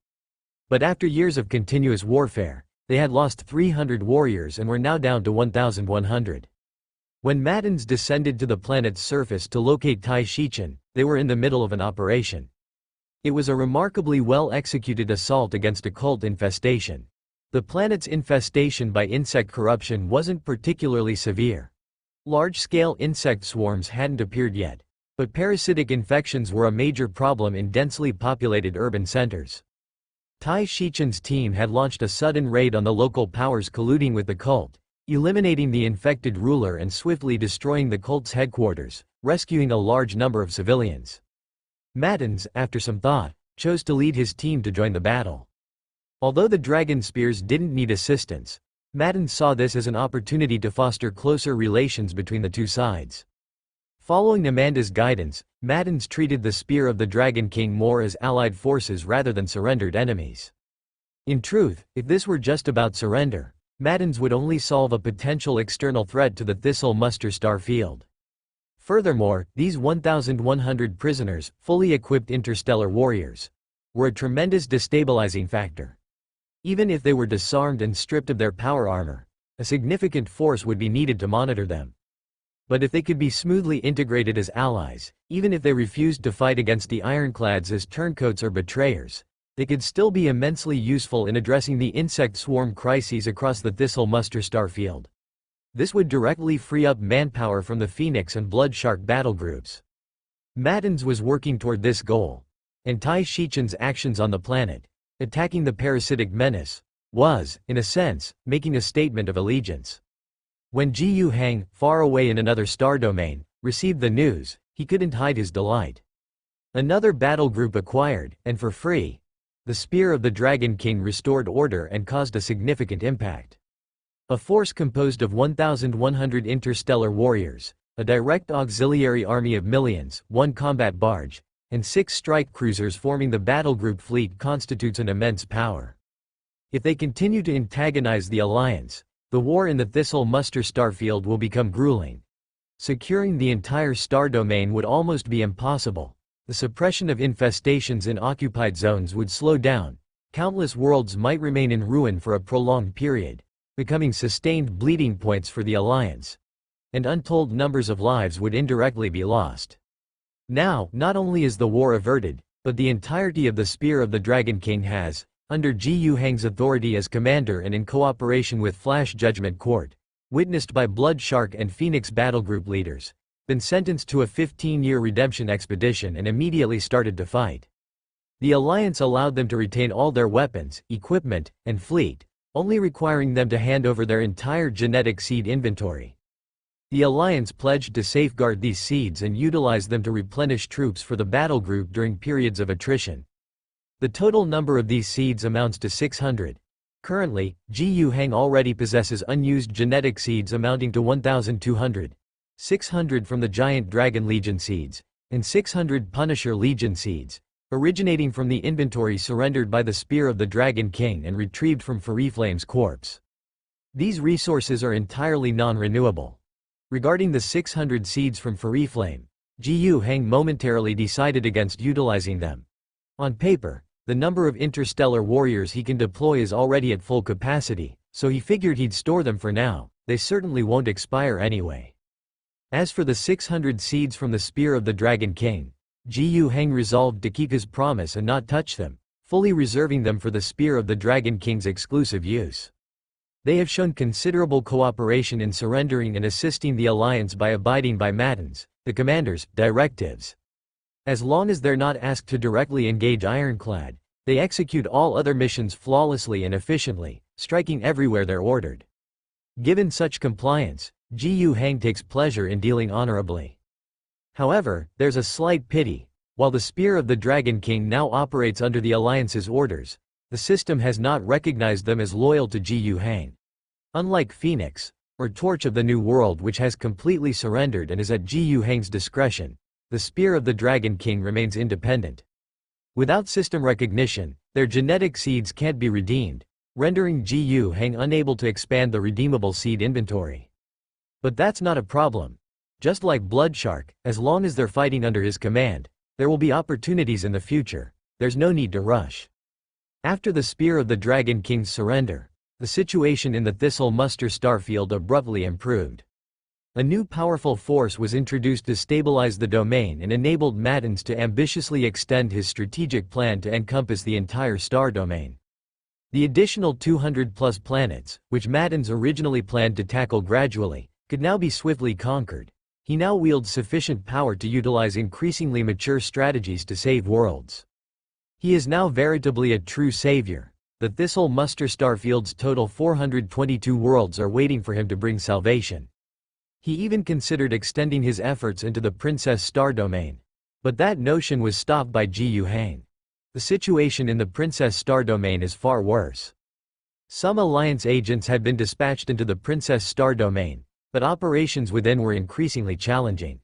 But after years of continuous warfare, they had lost 300 warriors and were now down to 1,100. When Maddens descended to the planet's surface to locate Tai Shichen, they were in the middle of an operation. It was a remarkably well-executed assault against a cult infestation. The planet's infestation by insect corruption wasn't particularly severe. Large-scale insect swarms hadn't appeared yet, but parasitic infections were a major problem in densely populated urban centers. Tai Shichen's team had launched a sudden raid on the local powers colluding with the cult, eliminating the infected ruler and swiftly destroying the cult's headquarters, rescuing a large number of civilians. Maddens, after some thought, chose to lead his team to join the battle. Although the dragon spears didn't need assistance, Maddens saw this as an opportunity to foster closer relations between the two sides. Following Amanda's guidance, Maddens treated the Spear of the Dragon King more as allied forces rather than surrendered enemies. In truth, if this were just about surrender, Maddens would only solve a potential external threat to the Thistle Muster star field. Furthermore, these 1,100 prisoners, fully equipped interstellar warriors, were a tremendous destabilizing factor. Even if they were disarmed and stripped of their power armor, a significant force would be needed to monitor them. But if they could be smoothly integrated as allies, even if they refused to fight against the Ironclads as turncoats or betrayers, they could still be immensely useful in addressing the insect swarm crises across the Thistle Muster star field. This would directly free up manpower from the Phoenix and Bloodshark battle groups. Maddens was working toward this goal, and Tai Shichen's actions on the planet, attacking the parasitic menace, was, in a sense, making a statement of allegiance. When Ji Hang, far away in another star domain, received the news, he couldn't hide his delight. Another battle group acquired, and for free, the Spear of the Dragon King restored order and caused a significant impact. A force composed of 1,100 interstellar warriors, a direct auxiliary army of millions, 1 combat barge, and 6 strike cruisers forming the battle group fleet constitutes an immense power. If they continue to antagonize the Alliance, the war in the Thistle Muster starfield will become grueling. Securing the entire star domain would almost be impossible. The suppression of infestations in occupied zones would slow down. Countless worlds might remain in ruin for a prolonged period, becoming sustained bleeding points for the Alliance. And untold numbers of lives would indirectly be lost. Now, not only is the war averted, but the entirety of the Spear of the Dragon King has, under Ji Hang's authority as commander and in cooperation with Flash Judgment Court, witnessed by Bloodshark and Phoenix battlegroup leaders, been sentenced to a 15-year redemption expedition and immediately started to fight. The Alliance allowed them to retain all their weapons, equipment, and fleet, only requiring them to hand over their entire genetic seed inventory. The Alliance pledged to safeguard these seeds and utilize them to replenish troops for the battle group during periods of attrition. The total number of these seeds amounts to 600. Currently, Ji Hang already possesses unused genetic seeds amounting to 1,200, 600 from the Giant Dragon Legion seeds, and 600 Punisher Legion seeds, originating from the inventory surrendered by the Spear of the Dragon King and retrieved from Flame's corpse. These resources are entirely non-renewable. Regarding the 600 seeds from Flame, Ji Hang momentarily decided against utilizing them. On paper, the number of interstellar warriors he can deploy is already at full capacity, so he figured he'd store them for now. They certainly won't expire anyway. As for the 600 seeds from the Spear of the Dragon King, Ji Hang resolved to keep his promise and not touch them, fully reserving them for the Spear of the Dragon King's exclusive use. They have shown considerable cooperation in surrendering and assisting the Alliance by abiding by Maddens, the commander's, directives. As long as they're not asked to directly engage Ironclad, they execute all other missions flawlessly and efficiently, striking everywhere they're ordered. Given such compliance, Ji Hang takes pleasure in dealing honorably. However, there's a slight pity. While the Spear of the Dragon King now operates under the Alliance's orders, the system has not recognized them as loyal to Ji Hang. Unlike Phoenix, or Torch of the New World, which has completely surrendered and is at Ji Hang's discretion, the Spear of the Dragon King remains independent. Without system recognition, their genetic seeds can't be redeemed, rendering Ji Hang unable to expand the redeemable seed inventory. But that's not a problem. Just like Bloodshark, as long as they're fighting under his command, there will be opportunities in the future. There's no need to rush. After the Spear of the Dragon King's surrender, the situation in the Thistle Muster starfield abruptly improved. A new powerful force was introduced to stabilize the domain and enabled Maddens to ambitiously extend his strategic plan to encompass the entire star domain. The additional 200-plus planets, which Maddens originally planned to tackle gradually, could now be swiftly conquered. He now wields sufficient power to utilize increasingly mature strategies to save worlds. He is now veritably a true savior. The Thistle Muster Starfield's total 422 worlds are waiting for him to bring salvation. He even considered extending his efforts into the Princess Star domain. But that notion was stopped by Ji Hang. The situation in the Princess Star domain is far worse. Some Alliance agents had been dispatched into the Princess Star domain, but operations within were increasingly challenging.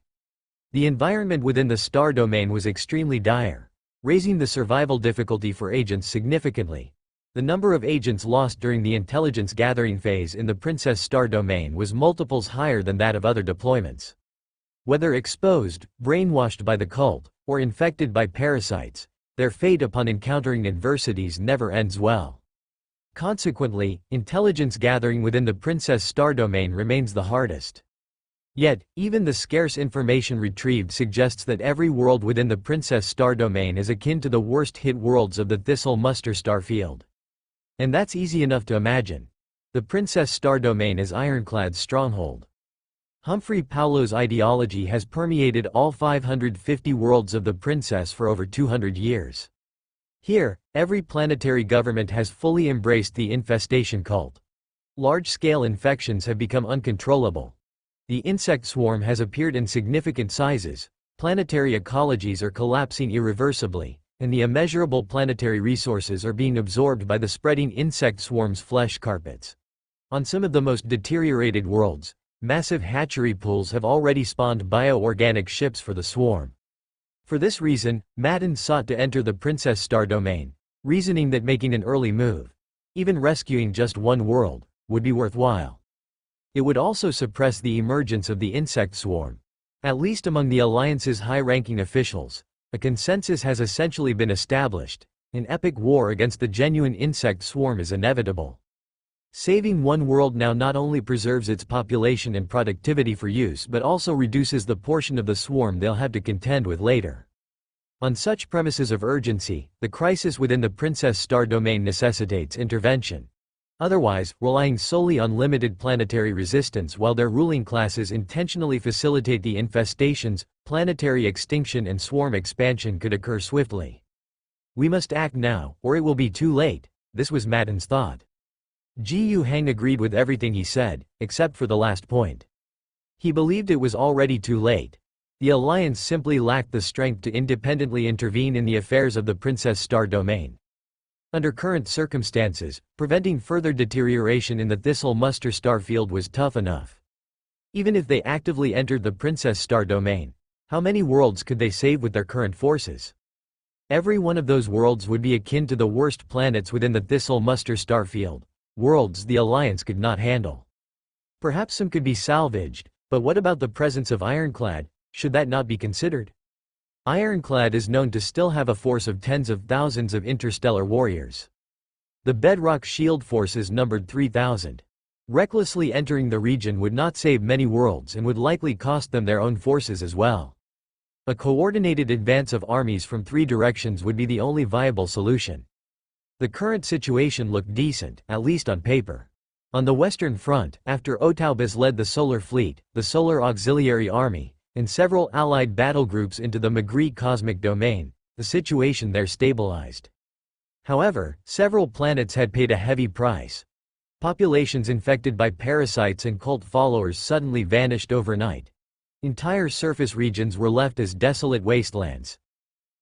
The environment within the Star domain was extremely dire, raising the survival difficulty for agents significantly. The number of agents lost during the intelligence gathering phase in the Princess Star domain was multiples higher than that of other deployments. Whether exposed, brainwashed by the cult, or infected by parasites, their fate upon encountering adversities never ends well. Consequently, intelligence gathering within the Princess Star domain remains the hardest. Yet, even the scarce information retrieved suggests that every world within the Princess Star domain is akin to the worst-hit worlds of the Thistle Muster Star field. And that's easy enough to imagine. The Princess Star domain is Ironclad's stronghold. Humphrey Paulo's ideology has permeated all 550 worlds of the Princess for over 200 years. Here, every planetary government has fully embraced the infestation cult. Large-scale infections have become uncontrollable. The insect swarm has appeared in significant sizes, planetary ecologies are collapsing irreversibly, and the immeasurable planetary resources are being absorbed by the spreading insect swarm's flesh carpets. On some of the most deteriorated worlds, massive hatchery pools have already spawned bio-organic ships for the swarm. For this reason, Madden sought to enter the Princess Star domain, reasoning that making an early move, even rescuing just one world, would be worthwhile. It would also suppress the emergence of the insect swarm. At least among the Alliance's high-ranking officials, a consensus has essentially been established. An epic war against the genuine insect swarm is inevitable. Saving one world now not only preserves its population and productivity for use but also reduces the portion of the swarm they'll have to contend with later. On such premises of urgency, the crisis within the Princess Star domain necessitates intervention. Otherwise, relying solely on limited planetary resistance while their ruling classes intentionally facilitate the infestations, planetary extinction and swarm expansion could occur swiftly. We must act now, or it will be too late, this was Madden's thought. Ji Hang agreed with everything he said, except for the last point. He believed it was already too late. The Alliance simply lacked the strength to independently intervene in the affairs of the Princess Star domain. Under current circumstances, preventing further deterioration in the Thistle Muster Star field was tough enough. Even if they actively entered the Princess Star domain, how many worlds could they save with their current forces? Every one of those worlds would be akin to the worst planets within the Thistle Muster Star field. Worlds the Alliance could not handle. Perhaps some could be salvaged, but what about the presence of Ironclad? Should that not be considered? Ironclad is known to still have a force of tens of thousands of interstellar warriors. The Bedrock Shield forces numbered 3,000. Recklessly entering the region would not save many worlds and would likely cost them their own forces as well. A coordinated advance of armies from 3 directions would be the only viable solution. The current situation looked decent, at least on paper. On the Western Front, after Otaubus led the Solar Fleet, the Solar Auxiliary Army, and several allied battle groups into the Magritte Cosmic Domain, the situation there stabilized. However, several planets had paid a heavy price. Populations infected by parasites and cult followers suddenly vanished overnight. Entire surface regions were left as desolate wastelands.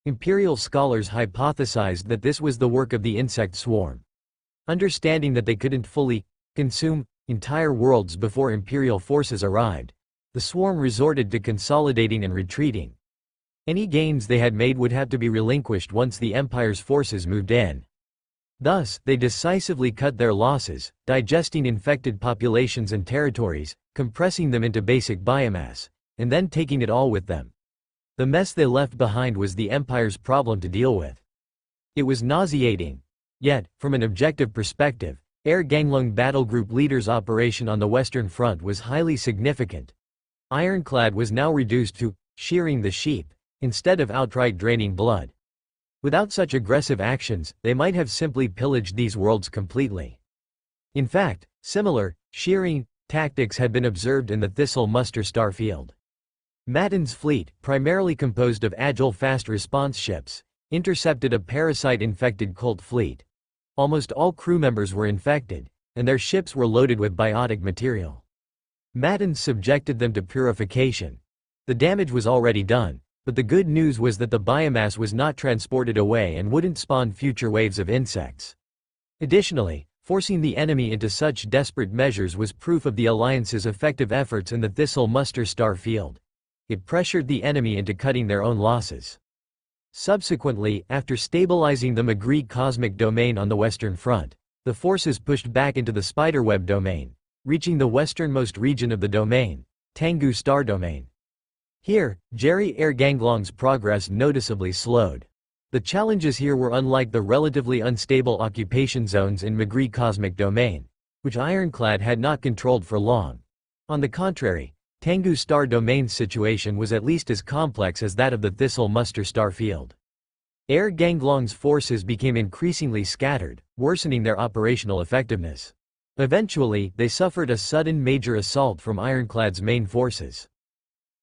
Imperial scholars hypothesized that this was the work of the insect swarm. Understanding that they couldn't fully consume entire worlds before Imperial forces arrived, the swarm resorted to consolidating and retreating. Any gains they had made would have to be relinquished once the Empire's forces moved in. Thus, they decisively cut their losses, digesting infected populations and territories, compressing them into basic biomass, and then taking it all with them. The mess they left behind was the Empire's problem to deal with. It was nauseating. Yet, from an objective perspective, Air Ganglong Battle Group Leader's operation on the Western Front was highly significant. Ironclad was now reduced to shearing the sheep, instead of outright draining blood. Without such aggressive actions, they might have simply pillaged these worlds completely. In fact, similar, shearing, tactics had been observed in the Thistle muster star field. Matten's fleet, primarily composed of agile fast response ships, intercepted a parasite-infected Colt fleet. Almost all crew members were infected, and their ships were loaded with biotic material. Matten subjected them to purification. The damage was already done, but the good news was that the biomass was not transported away and wouldn't spawn future waves of insects. Additionally, forcing the enemy into such desperate measures was proof of the Alliance's effective efforts in the Thistle muster star field. It pressured the enemy into cutting their own losses. Subsequently, after stabilizing the Magritte cosmic domain on the Western Front, the forces pushed back into the Spiderweb domain, reaching the westernmost region of the domain, Tengu star domain. Here, Jerry Air Ganglong's progress noticeably slowed. The challenges here were unlike the relatively unstable occupation zones in Magritte cosmic domain, which Ironclad had not controlled for long. On the contrary, Tengu star domain's situation was at least as complex as that of the Thistle muster star field. Air Ganglong's forces became increasingly scattered, worsening their operational effectiveness. Eventually, they suffered a sudden major assault from Ironclad's main forces.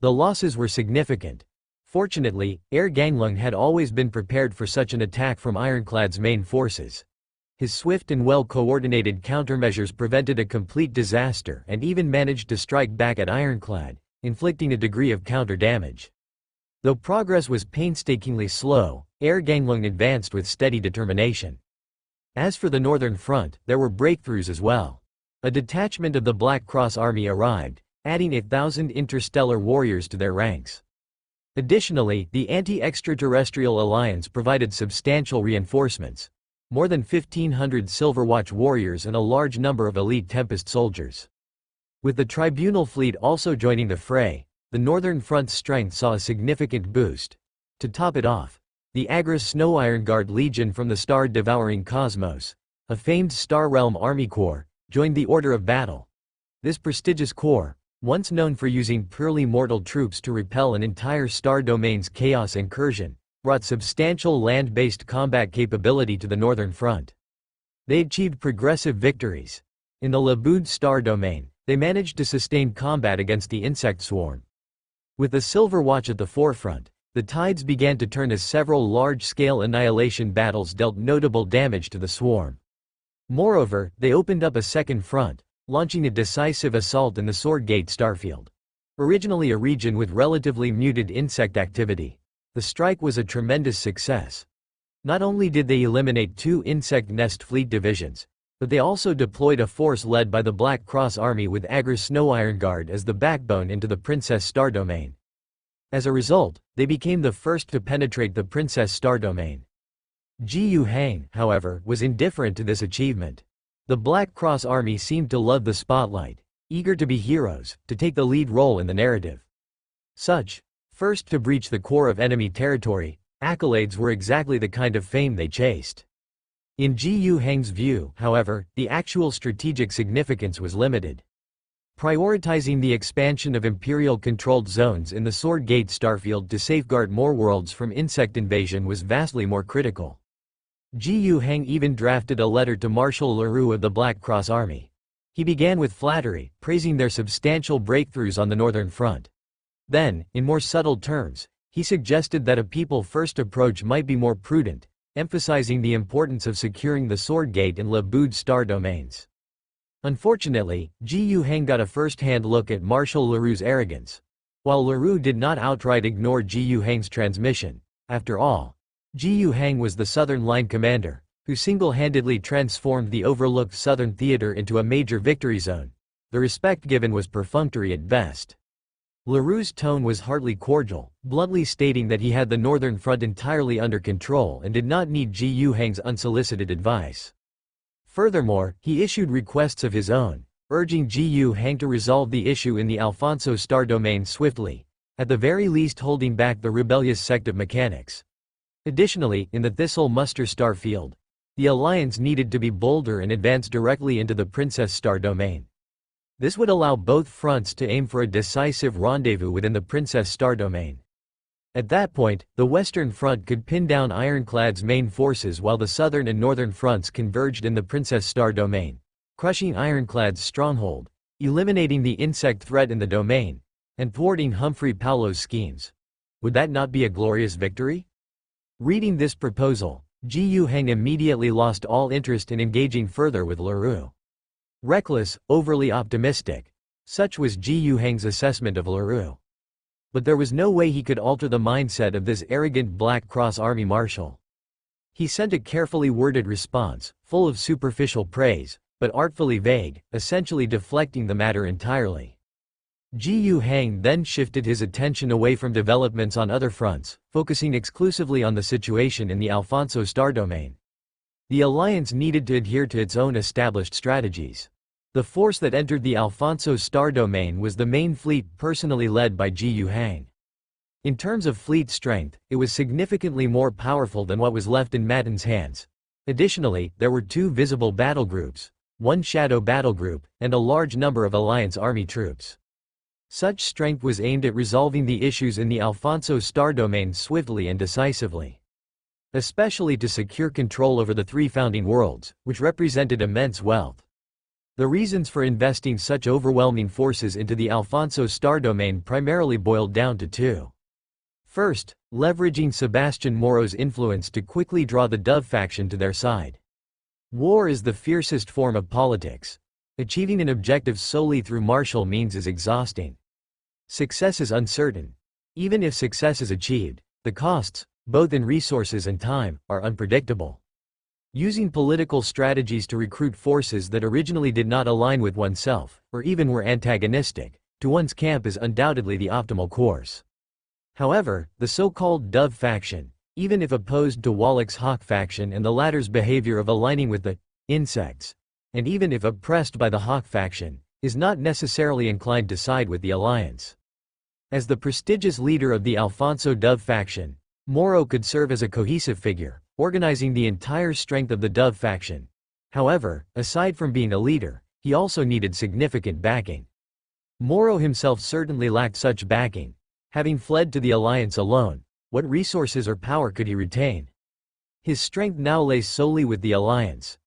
The losses were significant. Fortunately, Air Ganglong had always been prepared for such an attack from Ironclad's main forces. His swift and well-coordinated countermeasures prevented a complete disaster and even managed to strike back at Ironclad, inflicting a degree of counter-damage. Though progress was painstakingly slow, Air Ganglong advanced with steady determination. As for the Northern Front, there were breakthroughs as well. A detachment of the Black Cross Army arrived, adding 1,000 interstellar warriors to their ranks. Additionally, the Anti-Extraterrestrial Alliance provided substantial reinforcements, more than 1,500 Silverwatch warriors and a large number of elite Tempest soldiers. With the Tribunal fleet also joining the fray, the Northern Front's strength saw a significant boost. To top it off, the Agris Snow Iron Guard Legion from the star-devouring cosmos, a famed Star Realm army corps, joined the order of battle. This prestigious corps, once known for using purely mortal troops to repel an entire star domain's chaos incursion, brought substantial land-based combat capability to the Northern Front. They achieved progressive victories. In the Laboud star domain, they managed to sustain combat against the insect swarm. With the Silverwatch at the forefront, the tides began to turn as several large-scale annihilation battles dealt notable damage to the swarm. Moreover, they opened up a second front, launching a decisive assault in the Swordgate starfield. Originally a region with relatively muted insect activity, the strike was a tremendous success. Not only did they eliminate 2 insect nest fleet divisions, but they also deployed a force led by the Black Cross Army with Agris Snow Iron Guard as the backbone into the Princess Star domain. As a result, they became the first to penetrate the Princess Star domain. Jiyu Hang, however, was indifferent to this achievement. The Black Cross Army seemed to love the spotlight, eager to be heroes, to take the lead role in the narrative. Such, first to breach the core of enemy territory, accolades were exactly the kind of fame they chased. In Jiyu Hang's view, however, the actual strategic significance was limited. Prioritizing the expansion of Imperial-controlled zones in the Swordgate starfield to safeguard more worlds from insect invasion was vastly more critical. Jiyu Hang even drafted a letter to Marshal Leroux of the Black Cross Army. He began with flattery, praising their substantial breakthroughs on the Northern Front. Then, in more subtle terms, he suggested that a people-first approach might be more prudent, emphasizing the importance of securing the Swordgate and Laboud star domains. Unfortunately, Jiyu Hang got a first-hand look at Marshal Leroux's arrogance. While Leroux did not outright ignore Jiyu Hang's transmission, after all, Jiyu Hang was the Southern Line commander, who single-handedly transformed the overlooked Southern Theater into a major victory zone. The respect given was perfunctory at best. Leroux's tone was hardly cordial, bluntly stating that he had the Northern Front entirely under control and did not need Jiyu Hang's unsolicited advice. Furthermore, he issued requests of his own, urging Jiyu Hang to resolve the issue in the Alfonso star domain swiftly, at the very least holding back the rebellious sect of mechanics. Additionally, in the Thistle muster star field, the Alliance needed to be bolder and advance directly into the Princess Star domain. This would allow both fronts to aim for a decisive rendezvous within the Princess Star domain. At that point, the Western Front could pin down Ironclad's main forces while the Southern and Northern fronts converged in the Princess Star domain, crushing Ironclad's stronghold, eliminating the insect threat in the domain, and thwarting Humphrey Paulo's schemes. Would that not be a glorious victory? Reading this proposal, Ji Yuheng immediately lost all interest in engaging further with Leroux. Reckless, overly optimistic. Such was Ji Yuheng's assessment of Leroux. But there was no way he could alter the mindset of this arrogant Black Cross Army marshal. He sent a carefully worded response, full of superficial praise, but artfully vague, essentially deflecting the matter entirely. Ji Yuheng then shifted his attention away from developments on other fronts, focusing exclusively on the situation in the Alfonso star domain. The alliance needed to adhere to its own established strategies. The force that entered the Alfonso star domain was the main fleet personally led by Ji Yuheng. In terms of fleet strength, it was significantly more powerful than what was left in Matin's hands. Additionally, there were 2 visible battle groups, 1 shadow battle group, and a large number of Alliance army troops. Such strength was aimed at resolving the issues in the Alfonso star domain swiftly and decisively. Especially to secure control over the 3 founding worlds, which represented immense wealth. The reasons for investing such overwhelming forces into the Alfonso star domain primarily boiled down to 2. First, leveraging Sebastian Moro's influence to quickly draw the Dove faction to their side. War is the fiercest form of politics. Achieving an objective solely through martial means is exhausting. Success is uncertain. Even if success is achieved, the costs, both in resources and time, are unpredictable. Using political strategies to recruit forces that originally did not align with oneself, or even were antagonistic, to one's camp is undoubtedly the optimal course. However, the so-called Dove faction, even if opposed to Wallach's Hawk faction and the latter's behavior of aligning with the insects, and even if oppressed by the Hawk faction, is not necessarily inclined to side with the alliance. As the prestigious leader of the Alfonso Dove faction, Moro could serve as a cohesive figure, organizing the entire strength of the Dove faction. However, aside from being a leader, he also needed significant backing. Moro himself certainly lacked such backing. Having fled to the alliance alone, what resources or power could he retain? His strength now lay solely with the alliance.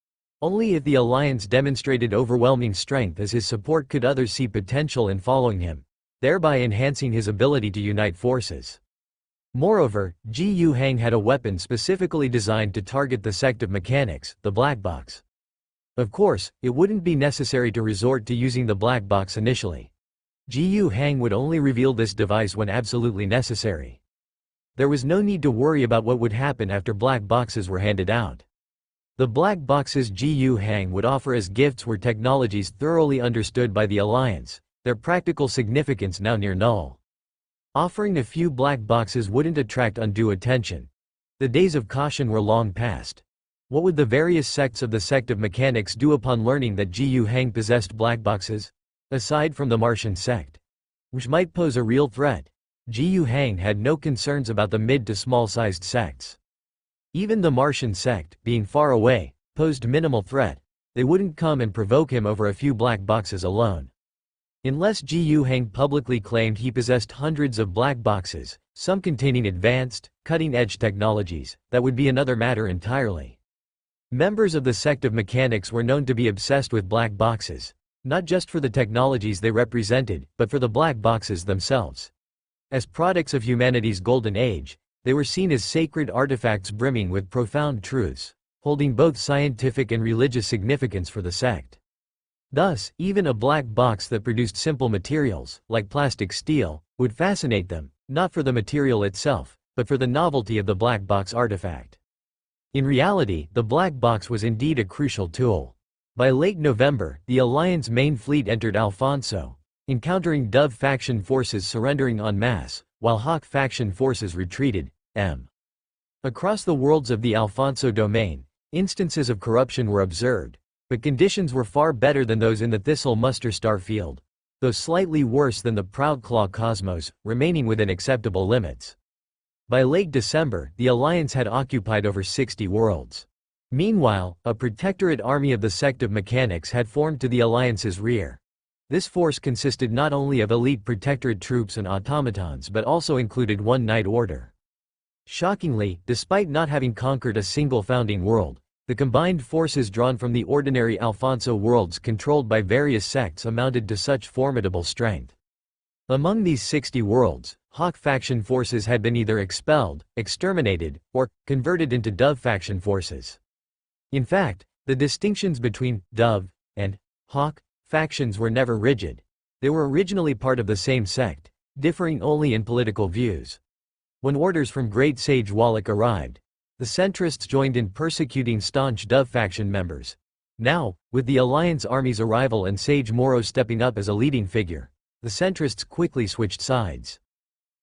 Only if the alliance demonstrated overwhelming strength as his support could others see potential in following him, thereby enhancing his ability to unite forces. Moreover, Ji Yuheng had a weapon specifically designed to target the sect of mechanics, the black box. Of course, it wouldn't be necessary to resort to using the black box initially. Ji Yuheng would only reveal this device when absolutely necessary. There was no need to worry about what would happen after black boxes were handed out. The black boxes Ji Yuheng would offer as gifts were technologies thoroughly understood by the alliance, their practical significance now near null. Offering a few black boxes wouldn't attract undue attention. The days of caution were long past. What would the various sects of the sect of mechanics do upon learning that Ji Yuheng possessed black boxes? Aside from the Martian sect, which might pose a real threat, Ji Yuheng had no concerns about the mid to small-sized sects. Even the Martian sect, being far away, posed minimal threat. They wouldn't come and provoke him over a few black boxes alone. Unless Ji Yuheng publicly claimed he possessed hundreds of black boxes, some containing advanced, cutting-edge technologies, that would be another matter entirely. Members of the sect of mechanics were known to be obsessed with black boxes, not just for the technologies they represented, but for the black boxes themselves. As products of humanity's golden age, they were seen as sacred artifacts brimming with profound truths, holding both scientific and religious significance for the sect. Thus, even a black box that produced simple materials, like plastic steel, would fascinate them, not for the material itself, but for the novelty of the black box artifact. In reality, the black box was indeed a crucial tool. By late November, the Alliance main fleet entered Alfonso, encountering Dove faction forces surrendering en masse, while Hawk faction forces retreated. Across the worlds of the Alfonso domain, instances of corruption were observed, but conditions were far better than those in the Thistle Muster star field, though slightly worse than the Proud Claw cosmos, remaining within acceptable limits. By late December, the Alliance had occupied over 60 worlds. Meanwhile, a protectorate army of the sect of mechanics had formed to the Alliance's rear. This force consisted not only of elite protectorate troops and automatons but also included one Knight Order. Shockingly, despite not having conquered a single founding world, The combined forces drawn from the ordinary Alfonso worlds controlled by various sects amounted to such formidable strength. Among these 60 worlds, Hawk faction forces had been either expelled, exterminated, or converted into Dove faction forces. In fact, the distinctions between Dove and Hawk factions were never rigid. They were originally part of the same sect, differing only in political views. When orders from Great Sage Wallach arrived, the centrists joined in persecuting staunch Dove faction members. Now, with the Alliance army's arrival and Sage Moro stepping up as a leading figure, the centrists quickly switched sides.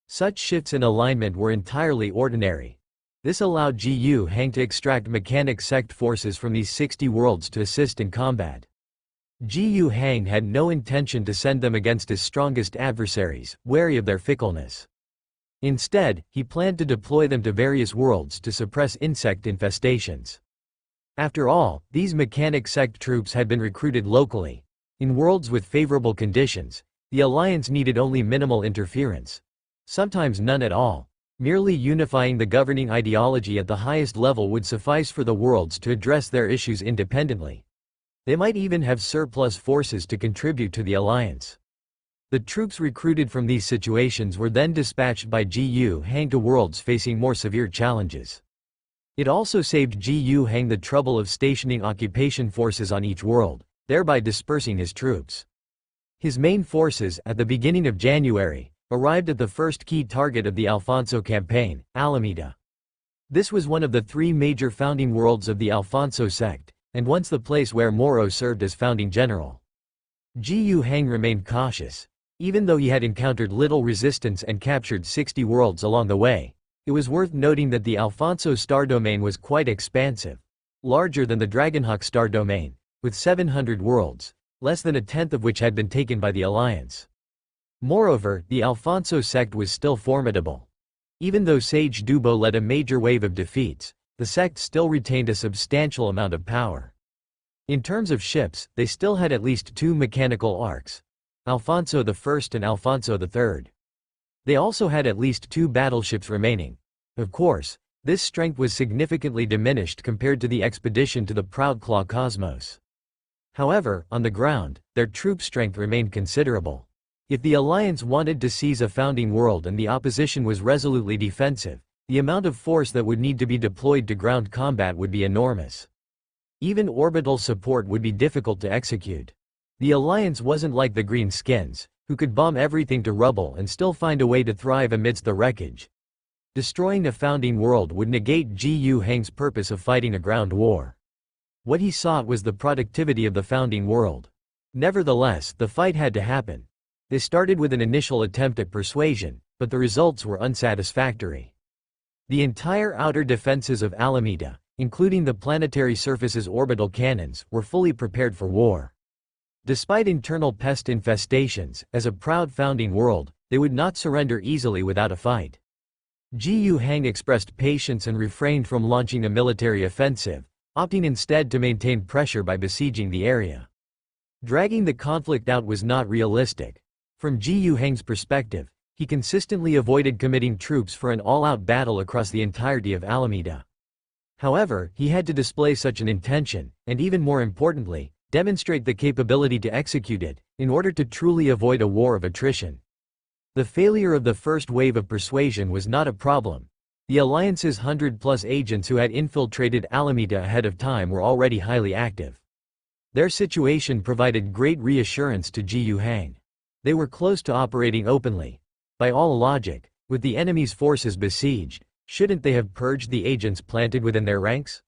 Such shifts in alignment were entirely ordinary. This allowed Gu Hang to extract mechanic sect forces from these 60 worlds to assist in combat. Gu Hang had no intention to send them against his strongest adversaries, wary of their fickleness. Instead, he planned to deploy them to various worlds to suppress insect infestations. After all, these mechanic sect troops had been recruited locally. In worlds with favorable conditions, the Alliance needed only minimal interference. Sometimes none at all. Merely unifying the governing ideology at the highest level would suffice for the worlds to address their issues independently. They might even have surplus forces to contribute to the Alliance. The troops recruited from these situations were then dispatched by Gu Hang to worlds facing more severe challenges. It also saved Gu Hang the trouble of stationing occupation forces on each world, thereby dispersing his troops. His main forces, at the beginning of January, arrived at the first key target of the Alfonso campaign, Alameda. This was one of the 3 major founding worlds of the Alfonso sect, and once the place where Moro served as founding general. Gu Hang remained cautious. Even though he had encountered little resistance and captured 60 worlds along the way, it was worth noting that the Alfonso star domain was quite expansive, larger than the Dragonhawk star domain, with 700 worlds, less than a tenth of which had been taken by the Alliance. Moreover, the Alfonso sect was still formidable. Even though Sage Dubo led a major wave of defeats, the sect still retained a substantial amount of power. In terms of ships, they still had at least 2 mechanical arcs, Alfonso I and Alfonso III. They also had at least 2 battleships remaining. Of course, this strength was significantly diminished compared to the expedition to the Proud Claw Cosmos. However, on the ground, their troop strength remained considerable. If the Alliance wanted to seize a founding world and the opposition was resolutely defensive, the amount of force that would need to be deployed to ground combat would be enormous. Even orbital support would be difficult to execute. The Alliance wasn't like the Green Skins, who could bomb everything to rubble and still find a way to thrive amidst the wreckage. Destroying a founding world would negate Gu Hang's purpose of fighting a ground war. What he sought was the productivity of the founding world. Nevertheless, the fight had to happen. They started with an initial attempt at persuasion, but the results were unsatisfactory. The entire outer defenses of Alameda, including the planetary surface's orbital cannons, were fully prepared for war. Despite internal pest infestations, as a proud founding world, they would not surrender easily without a fight. Gu Hang expressed patience and refrained from launching a military offensive, opting instead to maintain pressure by besieging the area. Dragging the conflict out was not realistic. From Gu Hang's perspective, he consistently avoided committing troops for an all-out battle across the entirety of Alameda. However, he had to display such an intention, and even more importantly, demonstrate the capability to execute it, in order to truly avoid a war of attrition. The failure of the first wave of persuasion was not a problem. The Alliance's 100-plus agents who had infiltrated Alameda ahead of time were already highly active. Their situation provided great reassurance to Gu Hang. They were close to operating openly. By all logic, with the enemy's forces besieged, shouldn't they have purged the agents planted within their ranks?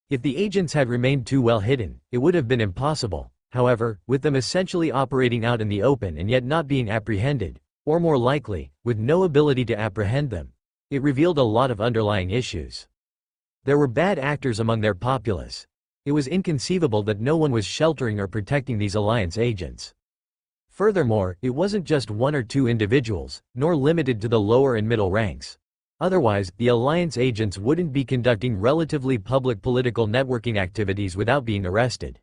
If the agents had remained too well hidden, it would have been impossible. However, with them essentially operating out in the open and yet not being apprehended, or more likely, with no ability to apprehend them, it revealed a lot of underlying issues. There were bad actors among their populace. It was inconceivable that no one was sheltering or protecting these Alliance agents. Furthermore, it wasn't just 1 or 2 individuals, nor limited to the lower and middle ranks. Otherwise, the Alliance agents wouldn't be conducting relatively public political networking activities without being arrested.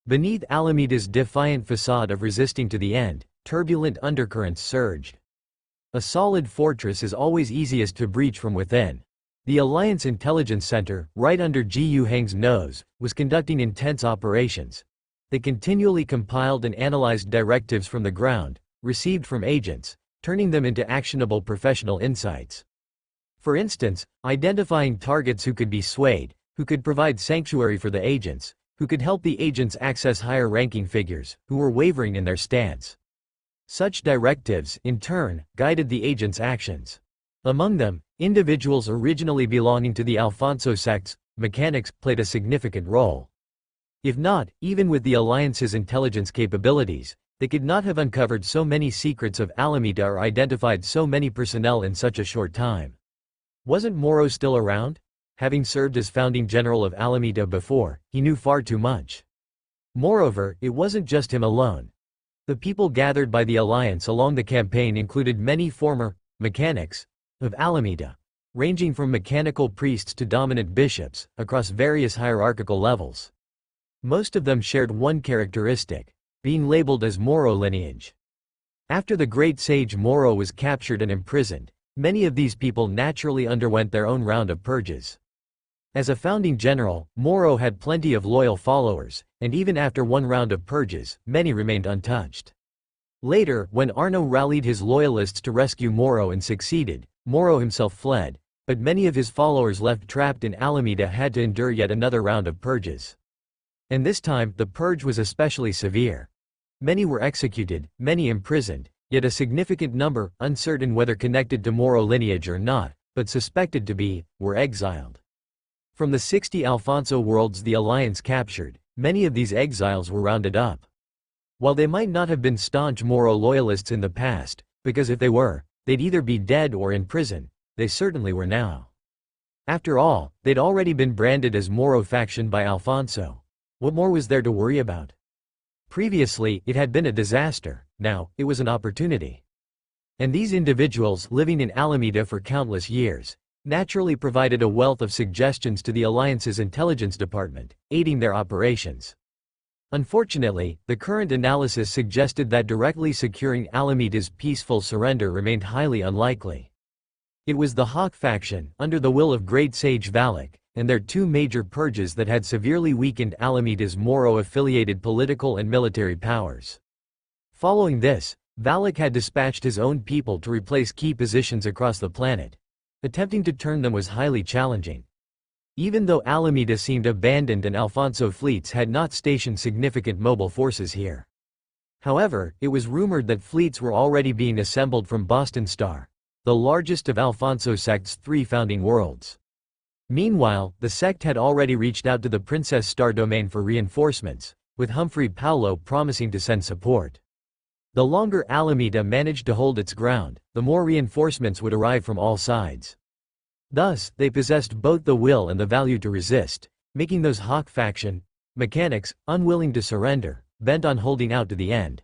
Beneath Alameda's defiant facade of resisting to the end, turbulent undercurrents surged. A solid fortress is always easiest to breach from within. The Alliance Intelligence Center, right under Ji Yuhang's nose, was conducting intense operations. They continually compiled and analyzed directives from the ground, received from agents, turning them into actionable professional insights. For instance, identifying targets who could be swayed, who could provide sanctuary for the agents, who could help the agents access higher-ranking figures, who were wavering in their stance. Such directives, in turn, guided the agents' actions. Among them, individuals originally belonging to the Alfonso sects, mechanics, played a significant role. If not, even with the Alliance's intelligence capabilities, they could not have uncovered so many secrets of Alameda or identified so many personnel in such a short time. Wasn't Moro still around? Having served as founding general of Alameda before, he knew far too much. Moreover, it wasn't just him alone. The people gathered by the Alliance along the campaign included many former mechanics of Alameda, ranging from mechanical priests to dominant bishops, across various hierarchical levels. Most of them shared one characteristic: being labeled as Moro lineage. After the great sage Moro was captured and imprisoned, many of these people naturally underwent their own round of purges. As a founding general, Moro had plenty of loyal followers, and even after one round of purges, many remained untouched. Later, when Arno rallied his loyalists to rescue Moro and succeeded, Moro himself fled, but many of his followers left trapped in Alameda had to endure yet another round of purges. And this time, the purge was especially severe. Many were executed, many imprisoned, yet a significant number, uncertain whether connected to Moro lineage or not, but suspected to be, were exiled. From the 60 Alfonso worlds the Alliance captured, many of these exiles were rounded up. While they might not have been staunch Moro loyalists in the past, because if they were, they'd either be dead or in prison, they certainly were now. After all, they'd already been branded as Moro faction by Alfonso. What more was there to worry about? Previously, it had been a disaster, now, it was an opportunity. And these individuals, living in Alameda for countless years, naturally provided a wealth of suggestions to the Alliance's intelligence department, aiding their operations. Unfortunately, the current analysis suggested that directly securing Alameda's peaceful surrender remained highly unlikely. It was the Hawk faction, under the will of Great Sage Valak, and their two major purges that had severely weakened Alameda's Moro-affiliated political and military powers. Following this, Valak had dispatched his own people to replace key positions across the planet. Attempting to turn them was highly challenging. Even though Alameda seemed abandoned and Alfonso fleets had not stationed significant mobile forces here. However, it was rumored that fleets were already being assembled from Boston Star, the largest of Alfonso sect's 3 founding worlds. Meanwhile, the sect had already reached out to the Princess Star domain for reinforcements, with Humphrey Paulo promising to send support. The longer Alameda managed to hold its ground, the more reinforcements would arrive from all sides. Thus, they possessed both the will and the value to resist, making those Hawk faction mechanics unwilling to surrender, bent on holding out to the end.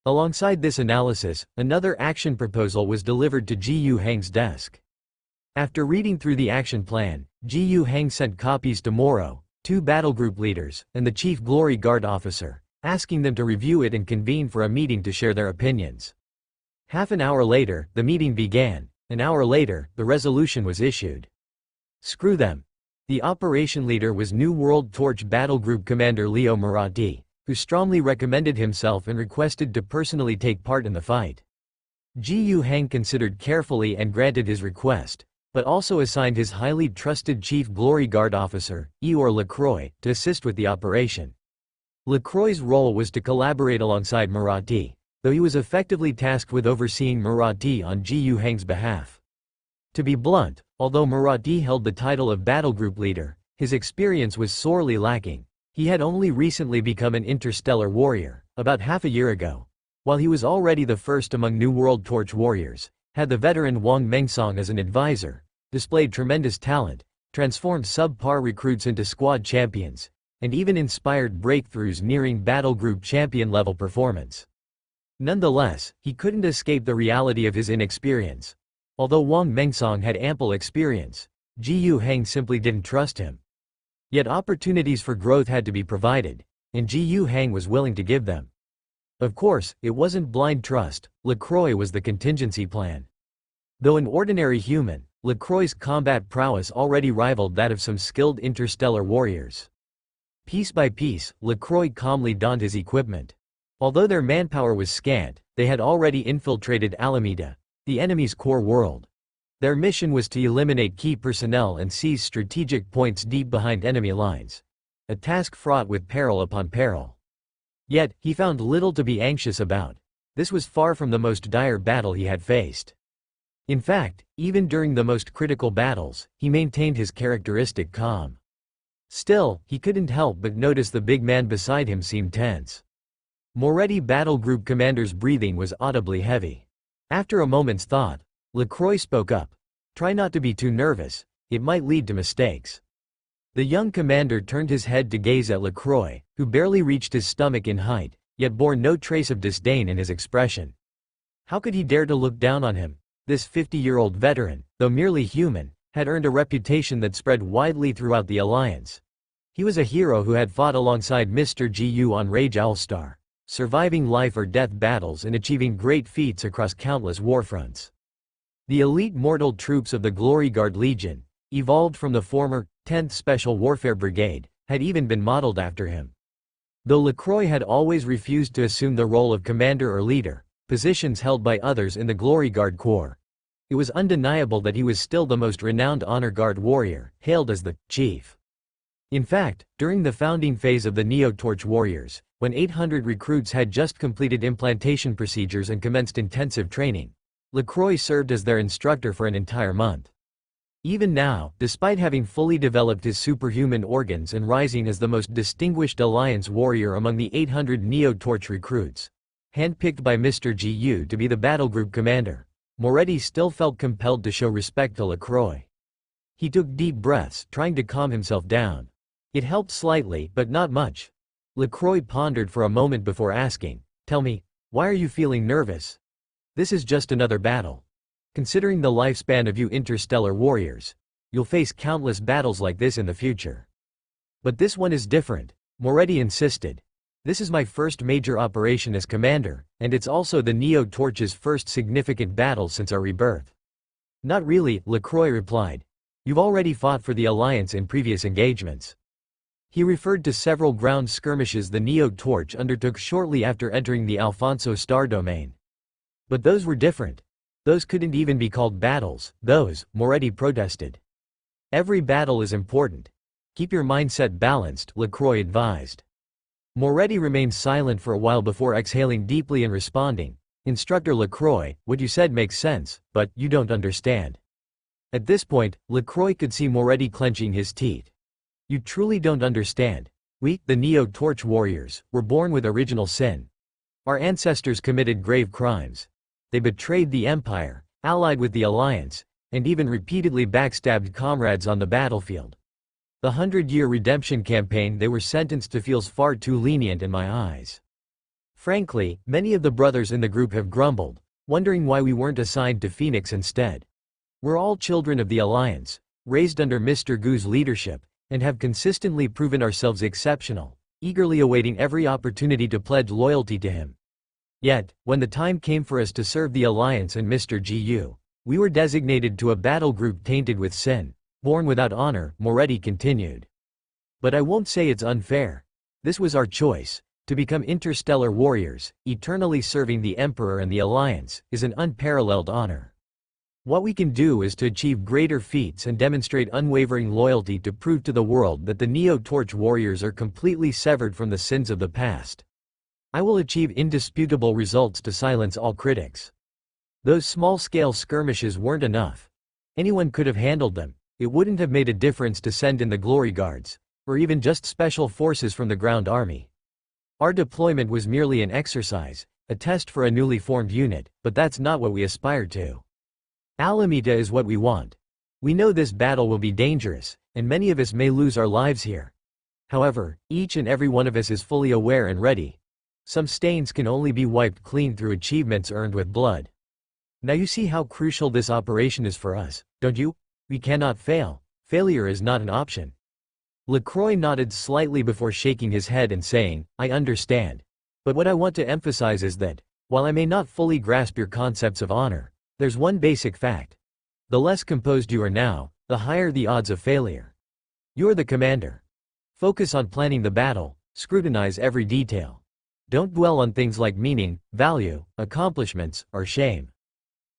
Alongside this analysis, another action proposal was delivered to Ji Yuhang's desk. After reading through the action plan, Ji Yuhang sent copies to Moro, 2 battlegroup leaders, and the chief Glory Guard officer, asking them to review it and convene for a meeting to share their opinions. Half an hour later, the meeting began. An hour later, the resolution was issued. Screw them. The operation leader was New World Torch Battlegroup Commander Leo Marathi, who strongly recommended himself and requested to personally take part in the fight. Ji Yuhang considered carefully and granted his request, but also assigned his highly trusted chief Glory Guard officer, Eeyore Lacroix, to assist with the operation. Lacroix's role was to collaborate alongside Marathi, though he was effectively tasked with overseeing Marathi on Ji Yuhang's behalf. To be blunt, although Marathi held the title of battlegroup leader, his experience was sorely lacking. He had only recently become an interstellar warrior, about half a year ago. While he was already the first among New World Torch warriors, had the veteran Wang Mengsong as an advisor, displayed tremendous talent, transformed subpar recruits into squad champions, and even inspired breakthroughs nearing battlegroup champion level performance. Nonetheless, he couldn't escape the reality of his inexperience. Although Wang Mengsong had ample experience, Ji Yuhang simply didn't trust him. Yet opportunities for growth had to be provided, and Ji Yuhang was willing to give them. Of course, it wasn't blind trust, Lacroix was the contingency plan. Though an ordinary human, LaCroix's combat prowess already rivaled that of some skilled interstellar warriors. Piece by piece, LaCroix calmly donned his equipment. Although their manpower was scant, they had already infiltrated Alameda, the enemy's core world. Their mission was to eliminate key personnel and seize strategic points deep behind enemy lines. A task fraught with peril upon peril. Yet, he found little to be anxious about. This was far from the most dire battle he had faced. In fact, even during the most critical battles, he maintained his characteristic calm. Still, he couldn't help but notice the big man beside him seemed tense. Moretti Battle Group Commander's breathing was audibly heavy. After a moment's thought, LaCroix spoke up. "Try not to be too nervous, it might lead to mistakes." The young commander turned his head to gaze at LaCroix, who barely reached his stomach in height, yet bore no trace of disdain in his expression. How could he dare to look down on him? This 50-year-old veteran, though merely human, had earned a reputation that spread widely throughout the Alliance. He was a hero who had fought alongside Mr. GU on Rage Owlstar, surviving life-or-death battles and achieving great feats across countless warfronts. The elite mortal troops of the Glory Guard Legion, evolved from the former 10th Special Warfare Brigade, had even been modeled after him. Though LaCroix had always refused to assume the role of commander or leader, positions held by others in the Glory Guard Corps, it was undeniable that he was still the most renowned Honor Guard warrior, hailed as the Chief. In fact, during the founding phase of the Neo-Torch Warriors, when 800 recruits had just completed implantation procedures and commenced intensive training, LaCroix served as their instructor for an entire month. Even now, despite having fully developed his superhuman organs and rising as the most distinguished Alliance warrior among the 800 Neo-Torch recruits, handpicked by Mr. GU to be the battle group commander, Moretti still felt compelled to show respect to LaCroix. He took deep breaths, trying to calm himself down. It helped slightly, but not much. LaCroix pondered for a moment before asking, "Tell me, why are you feeling nervous?" "This is just another battle. Considering the lifespan of you interstellar warriors, you'll face countless battles like this in the future. But this one is different," Moretti insisted. "This is my first major operation as commander, and it's also the Neo-Torch's first significant battle since our rebirth." "Not really," LaCroix replied. "You've already fought for the Alliance in previous engagements." He referred to several ground skirmishes the Neo-Torch undertook shortly after entering the Alfonso star domain. "But those were different. Those couldn't even be called battles, those," Moretti protested. "Every battle is important. Keep your mindset balanced," LaCroix advised. Moretti remained silent for a while before exhaling deeply and responding, "Instructor LaCroix, what you said makes sense, but you don't understand." At this point, LaCroix could see Moretti clenching his teeth. "You truly don't understand. We, the Neo-Torch warriors, were born with original sin. Our ancestors committed grave crimes. They betrayed the Empire, allied with the Alliance, and even repeatedly backstabbed comrades on the battlefield. The 100-year redemption campaign they were sentenced to feels far too lenient in my eyes. Frankly, many of the brothers in the group have grumbled, wondering why we weren't assigned to Phoenix instead. We're all children of the Alliance, raised under Mr. Gu's leadership, and have consistently proven ourselves exceptional, eagerly awaiting every opportunity to pledge loyalty to him. Yet, when the time came for us to serve the Alliance and Mr. GU, we were designated to a battle group tainted with sin, born without honor," Moretti continued. "But I won't say it's unfair. This was our choice. To become interstellar warriors, eternally serving the Emperor and the Alliance, is an unparalleled honor. What we can do is to achieve greater feats and demonstrate unwavering loyalty to prove to the world that the Neo-Torch warriors are completely severed from the sins of the past. I will achieve indisputable results to silence all critics. Those small-scale skirmishes weren't enough. Anyone could have handled them. It wouldn't have made a difference to send in the Glory Guards, or even just special forces from the ground army. Our deployment was merely an exercise, a test for a newly formed unit, but that's not what we aspired to. Alameda is what we want. We know this battle will be dangerous, and many of us may lose our lives here. However, each and every one of us is fully aware and ready. Some stains can only be wiped clean through achievements earned with blood. Now you see how crucial this operation is for us, don't you? We cannot fail. Failure is not an option." LaCroix nodded slightly before shaking his head and saying, "I understand. But what I want to emphasize is that, while I may not fully grasp your concepts of honor, there's one basic fact. The less composed you are now, the higher the odds of failure. You're the commander. Focus on planning the battle, scrutinize every detail. Don't dwell on things like meaning, value, accomplishments, or shame.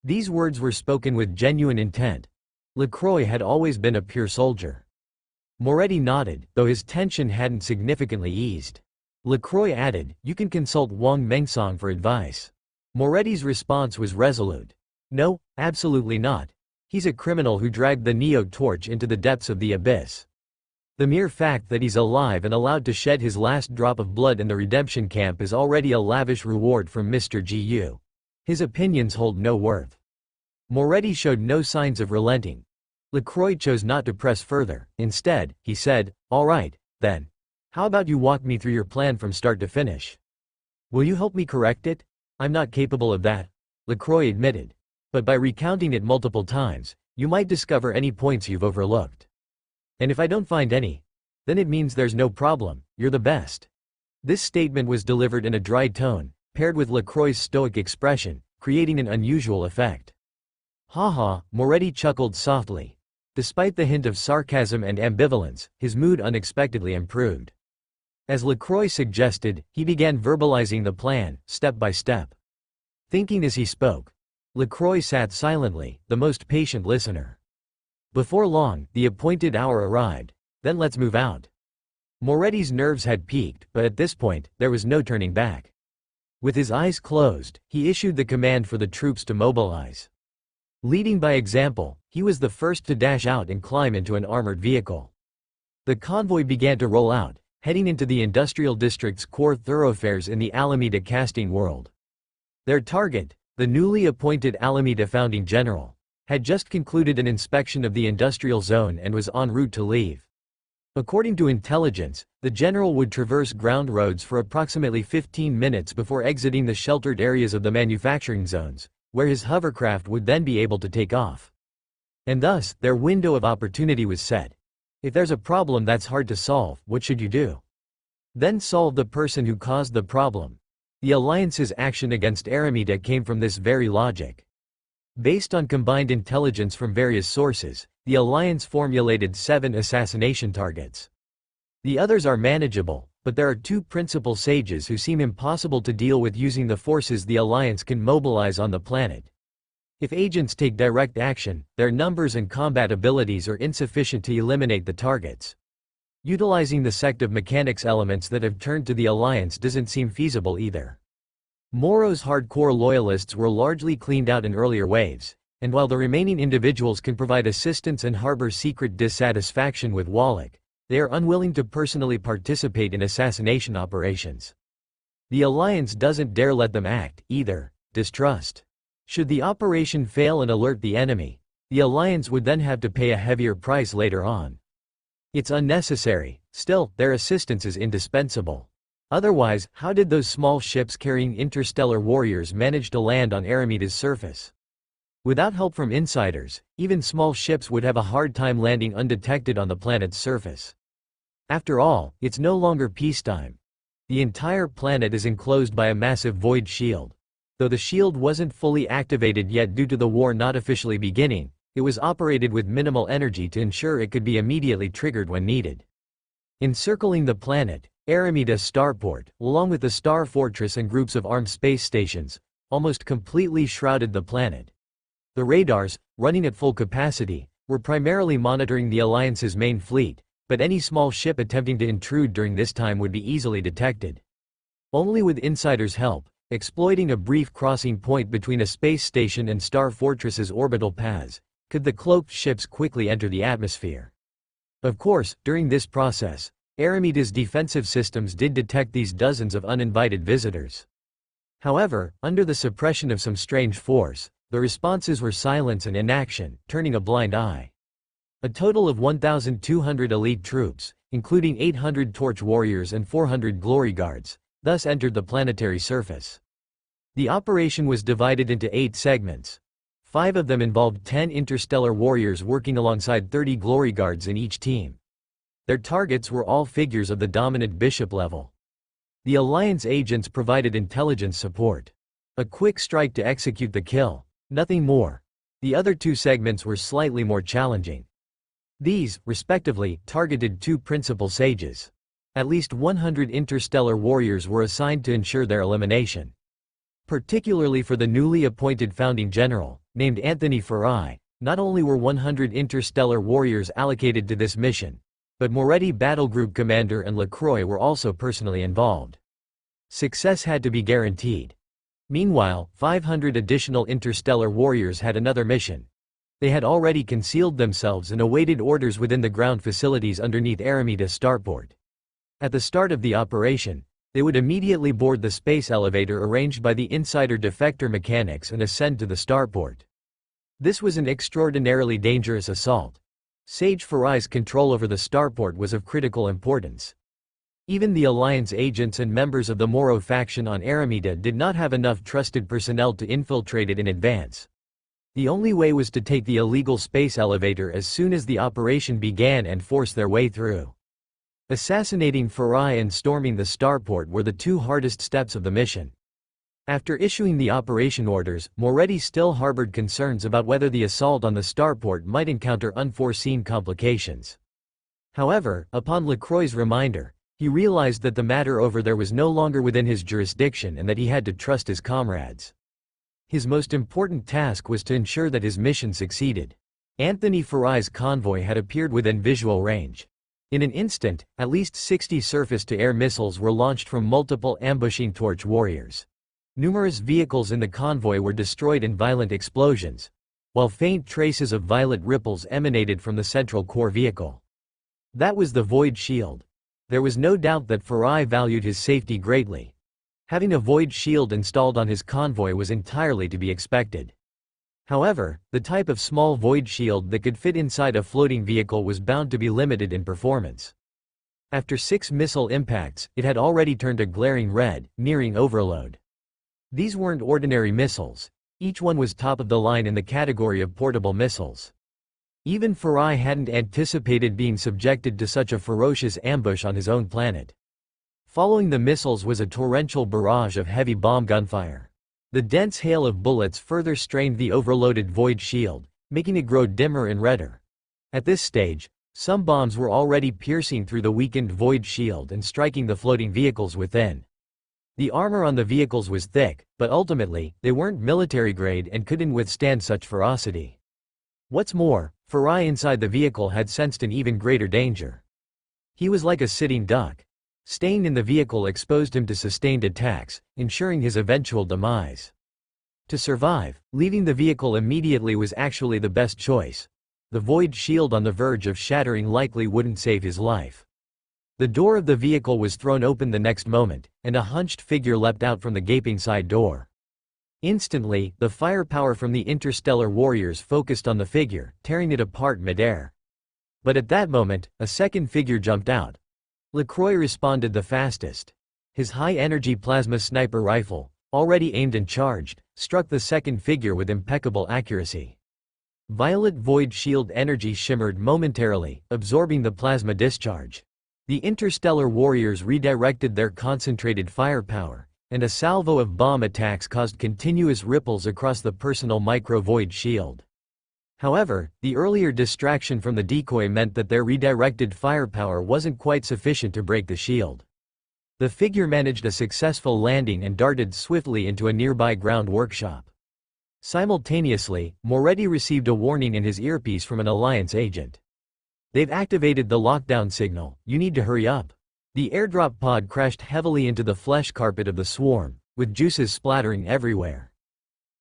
These words were spoken with genuine intent. LaCroix had always been a pure soldier. Moretti nodded, though his tension hadn't significantly eased. LaCroix added, "You can consult Wang Mengsong for advice." Moretti's response was resolute. "No, absolutely not. He's a criminal who dragged the Neo Torch into the depths of the abyss. The mere fact that he's alive and allowed to shed his last drop of blood in the redemption camp is already a lavish reward from Mr. Gu. His opinions hold no worth." Moretti showed no signs of relenting. LaCroix chose not to press further. Instead, he said, "All right, then. How about you walk me through your plan from start to finish? Will you help me correct it? I'm not capable of that," LaCroix admitted. "But by recounting it multiple times, you might discover any points you've overlooked. And if I don't find any, then it means there's no problem, you're the best." This statement was delivered in a dry tone, paired with LaCroix's stoic expression, creating an unusual effect. "Ha," Moretti chuckled softly. Despite the hint of sarcasm and ambivalence, his mood unexpectedly improved. As LaCroix suggested, he began verbalizing the plan, step by step. Thinking as he spoke, LaCroix sat silently, the most patient listener. Before long, the appointed hour arrived. "Then let's move out." Moretti's nerves had peaked, but at this point, there was no turning back. With his eyes closed, he issued the command for the troops to mobilize. Leading by example, he was the first to dash out and climb into an armored vehicle. The convoy began to roll out, heading into the industrial district's core thoroughfares in the Alameda casting world. Their target, the newly appointed Alameda founding general, had just concluded an inspection of the industrial zone and was en route to leave. According to intelligence, the general would traverse ground roads for approximately 15 minutes before exiting the sheltered areas of the manufacturing zones, where his hovercraft would then be able to take off. And thus, their window of opportunity was set. If there's a problem that's hard to solve, what should you do? Then solve the person who caused the problem. The Alliance's action against Arameda came from this very logic. Based on combined intelligence from various sources, the Alliance formulated 7 assassination targets. The others are manageable, but there are 2 principal sages who seem impossible to deal with using the forces the Alliance can mobilize on the planet. If agents take direct action, their numbers and combat abilities are insufficient to eliminate the targets. Utilizing the sect of mechanics elements that have turned to the Alliance doesn't seem feasible either. Moro's hardcore loyalists were largely cleaned out in earlier waves, and while the remaining individuals can provide assistance and harbor secret dissatisfaction with Wallach, they are unwilling to personally participate in assassination operations. The Alliance doesn't dare let them act, either. Distrust. Should the operation fail and alert the enemy, the Alliance would then have to pay a heavier price later on. It's unnecessary, still, their assistance is indispensable. Otherwise, how did those small ships carrying interstellar warriors manage to land on Arameda's surface? Without help from insiders, even small ships would have a hard time landing undetected on the planet's surface. After all, it's no longer peacetime. The entire planet is enclosed by a massive void shield. Though the shield wasn't fully activated yet due to the war not officially beginning, it was operated with minimal energy to ensure it could be immediately triggered when needed. Encircling the planet, Arameda's starport, along with the Star Fortress and groups of armed space stations, almost completely shrouded the planet. The radars, running at full capacity, were primarily monitoring the Alliance's main fleet, but any small ship attempting to intrude during this time would be easily detected. Only with insiders' help, exploiting a brief crossing point between a space station and Star Fortress's orbital paths, could the cloaked ships quickly enter the atmosphere. Of course, during this process, Arameda's defensive systems did detect these dozens of uninvited visitors. However, under the suppression of some strange force, the responses were silence and inaction, turning a blind eye. A total of 1,200 elite troops, including 800 torch warriors and 400 glory guards, thus entered the planetary surface. The operation was divided into 8 segments. 5 of them involved 10 interstellar warriors working alongside 30 glory guards in each team. Their targets were all figures of the dominant bishop level. The Alliance agents provided intelligence support. A quick strike to execute the kill, nothing more. The other two segments were slightly more challenging. These, respectively, targeted two principal sages. At least 100 interstellar warriors were assigned to ensure their elimination. Particularly for the newly appointed founding general, named Anthony Farai, not only were 100 interstellar warriors allocated to this mission, but Moretti Battle Group Commander and LaCroix were also personally involved. Success had to be guaranteed. Meanwhile, 500 additional interstellar warriors had another mission. They had already concealed themselves and awaited orders within the ground facilities underneath Arameda's starport. At the start of the operation, they would immediately board the space elevator arranged by the insider defector mechanics and ascend to the starport. This was an extraordinarily dangerous assault. Sage Farai's control over the starport was of critical importance. Even the Alliance agents and members of the Moro faction on Arameda did not have enough trusted personnel to infiltrate it in advance. The only way was to take the illegal space elevator as soon as the operation began and force their way through. Assassinating Farai and storming the starport were the two hardest steps of the mission. After issuing the operation orders, Moretti still harbored concerns about whether the assault on the starport might encounter unforeseen complications. However, upon LaCroix's reminder, he realized that the matter over there was no longer within his jurisdiction and that he had to trust his comrades. His most important task was to ensure that his mission succeeded. Anthony Farai's convoy had appeared within visual range. In an instant, at least 60 surface-to-air missiles were launched from multiple ambushing torch warriors. Numerous vehicles in the convoy were destroyed in violent explosions, while faint traces of violet ripples emanated from the central core vehicle. That was the Void Shield. There was no doubt that Farai valued his safety greatly. Having a Void Shield installed on his convoy was entirely to be expected. However, the type of small Void Shield that could fit inside a floating vehicle was bound to be limited in performance. After 6 missile impacts, it had already turned a glaring red, nearing overload. These weren't ordinary missiles. Each one was top of the line in the category of portable missiles. Even Farai hadn't anticipated being subjected to such a ferocious ambush on his own planet. Following the missiles was a torrential barrage of heavy bomb gunfire. The dense hail of bullets further strained the overloaded Void Shield, making it grow dimmer and redder. At this stage, some bombs were already piercing through the weakened Void Shield and striking the floating vehicles within. The armor on the vehicles was thick, but ultimately, they weren't military grade and couldn't withstand such ferocity. What's more, Farai inside the vehicle had sensed an even greater danger. He was like a sitting duck. Staying in the vehicle exposed him to sustained attacks, ensuring his eventual demise. To survive, leaving the vehicle immediately was actually the best choice. The Void Shield on the verge of shattering likely wouldn't save his life. The door of the vehicle was thrown open the next moment, and a hunched figure leapt out from the gaping side door. Instantly, the firepower from the interstellar warriors focused on the figure, tearing it apart mid-air. But at that moment, a second figure jumped out. LaCroix responded the fastest. His high-energy plasma sniper rifle, already aimed and charged, struck the second figure with impeccable accuracy. Violet Void Shield energy shimmered momentarily, absorbing the plasma discharge. The interstellar warriors redirected their concentrated firepower, and a salvo of bomb attacks caused continuous ripples across the personal micro-Void Shield. However, the earlier distraction from the decoy meant that their redirected firepower wasn't quite sufficient to break the shield. The figure managed a successful landing and darted swiftly into a nearby ground workshop. Simultaneously, Moretti received a warning in his earpiece from an Alliance agent. "They've activated the lockdown signal, you need to hurry up." The airdrop pod crashed heavily into the flesh carpet of the swarm, with juices splattering everywhere.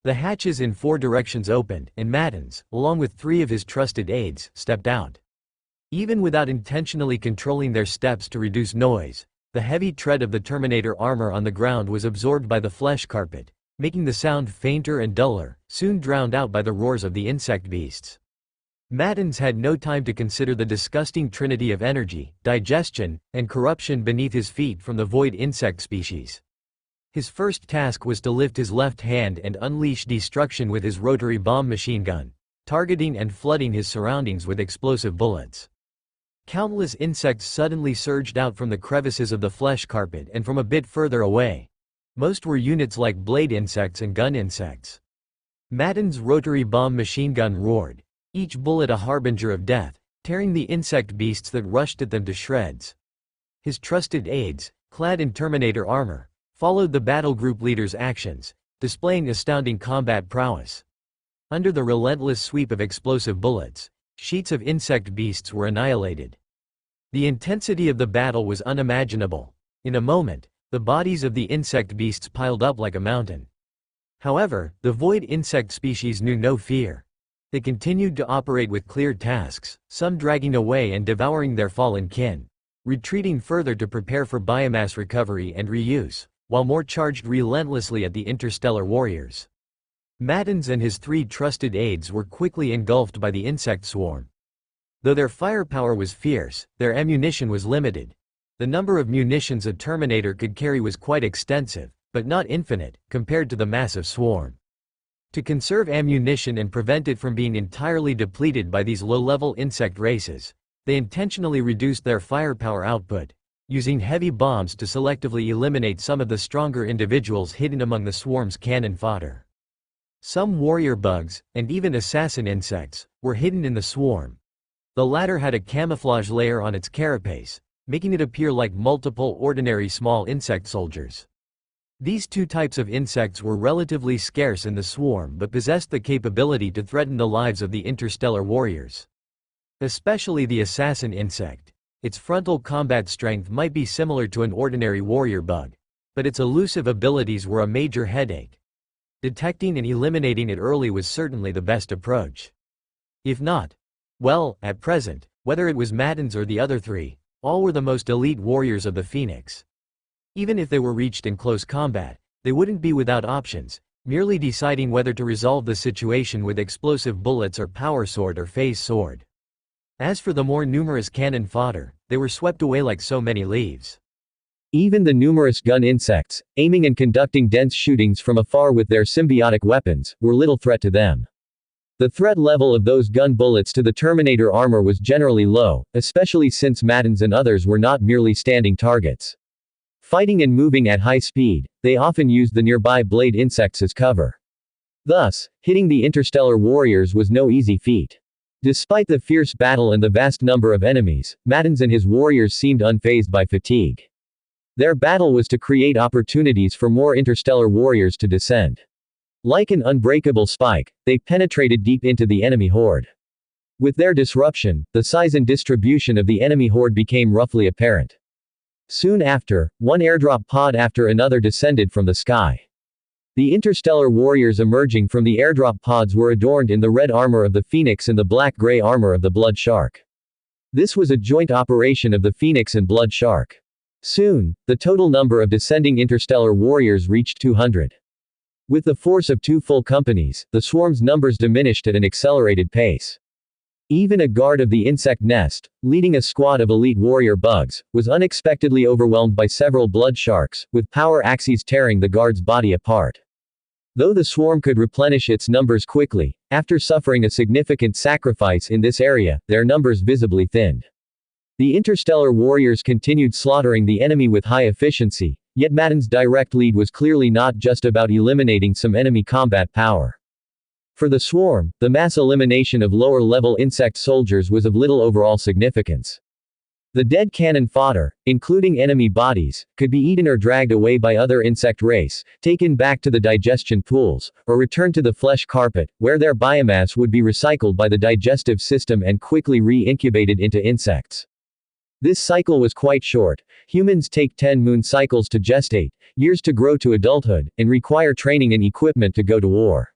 The hatches in 4 directions opened, and Maddens, along with 3 of his trusted aides, stepped out. Even without intentionally controlling their steps to reduce noise, the heavy tread of the Terminator armor on the ground was absorbed by the flesh carpet, making the sound fainter and duller, soon drowned out by the roars of the insect beasts. Maddens had no time to consider the disgusting trinity of energy, digestion, and corruption beneath his feet from the void insect species. His first task was to lift his left hand and unleash destruction with his rotary bomb machine gun, targeting and flooding his surroundings with explosive bullets. Countless insects suddenly surged out from the crevices of the flesh carpet and from a bit further away. Most were units like blade insects and gun insects. Madden's rotary bomb machine gun roared, each bullet a harbinger of death, tearing the insect beasts that rushed at them to shreds. His trusted aides, clad in Terminator armor, followed the battle group leader's actions, displaying astounding combat prowess. Under the relentless sweep of explosive bullets, sheets of insect beasts were annihilated. The intensity of the battle was unimaginable. In a moment, the bodies of the insect beasts piled up like a mountain. However, the void insect species knew no fear. They continued to operate with clear tasks, some dragging away and devouring their fallen kin, retreating further to prepare for biomass recovery and reuse, while more charged relentlessly at the interstellar warriors. Maddens and his 3 trusted aides were quickly engulfed by the insect swarm. Though their firepower was fierce, their ammunition was limited. The number of munitions a Terminator could carry was quite extensive, but not infinite, compared to the massive swarm. To conserve ammunition and prevent it from being entirely depleted by these low-level insect races, they intentionally reduced their firepower output, using heavy bombs to selectively eliminate some of the stronger individuals hidden among the swarm's cannon fodder. Some warrior bugs, and even assassin insects, were hidden in the swarm. The latter had a camouflage layer on its carapace, making it appear like multiple ordinary small insect soldiers. These 2 types of insects were relatively scarce in the swarm but possessed the capability to threaten the lives of the interstellar warriors. Especially the assassin insect. Its frontal combat strength might be similar to an ordinary warrior bug, but its elusive abilities were a major headache. Detecting and eliminating it early was certainly the best approach. If not, well, at present, whether it was Maddens or the other 3, all were the most elite warriors of the Phoenix. Even if they were reached in close combat, they wouldn't be without options, merely deciding whether to resolve the situation with explosive bullets or power sword or phase sword. As for the more numerous cannon fodder, they were swept away like so many leaves. Even the numerous gun insects, aiming and conducting dense shootings from afar with their symbiotic weapons, were little threat to them. The threat level of those gun bullets to the Terminator armor was generally low, especially since Maddens and others were not merely standing targets. Fighting and moving at high speed, they often used the nearby blade insects as cover. Thus, hitting the interstellar warriors was no easy feat. Despite the fierce battle and the vast number of enemies, Maddens and his warriors seemed unfazed by fatigue. Their battle was to create opportunities for more interstellar warriors to descend. Like an unbreakable spike, they penetrated deep into the enemy horde. With their disruption, the size and distribution of the enemy horde became roughly apparent. Soon after, one airdrop pod after another descended from the sky. The interstellar warriors emerging from the airdrop pods were adorned in the red armor of the Phoenix and the black-gray armor of the Blood Shark. This was a joint operation of the Phoenix and Blood Shark. Soon, the total number of descending interstellar warriors reached 200. With the force of 2 full companies, the swarm's numbers diminished at an accelerated pace. Even a guard of the insect nest, leading a squad of elite warrior bugs, was unexpectedly overwhelmed by several blood sharks, with power axes tearing the guard's body apart. Though the swarm could replenish its numbers quickly, after suffering a significant sacrifice in this area, their numbers visibly thinned. The interstellar warriors continued slaughtering the enemy with high efficiency, yet Madden's direct lead was clearly not just about eliminating some enemy combat power. For the swarm, the mass elimination of lower-level insect soldiers was of little overall significance. The dead cannon fodder, including enemy bodies, could be eaten or dragged away by other insect race, taken back to the digestion pools, or returned to the flesh carpet, where their biomass would be recycled by the digestive system and quickly re-incubated into insects. This cycle was quite short. Humans take 10 moon cycles to gestate, years to grow to adulthood, and require training and equipment to go to war.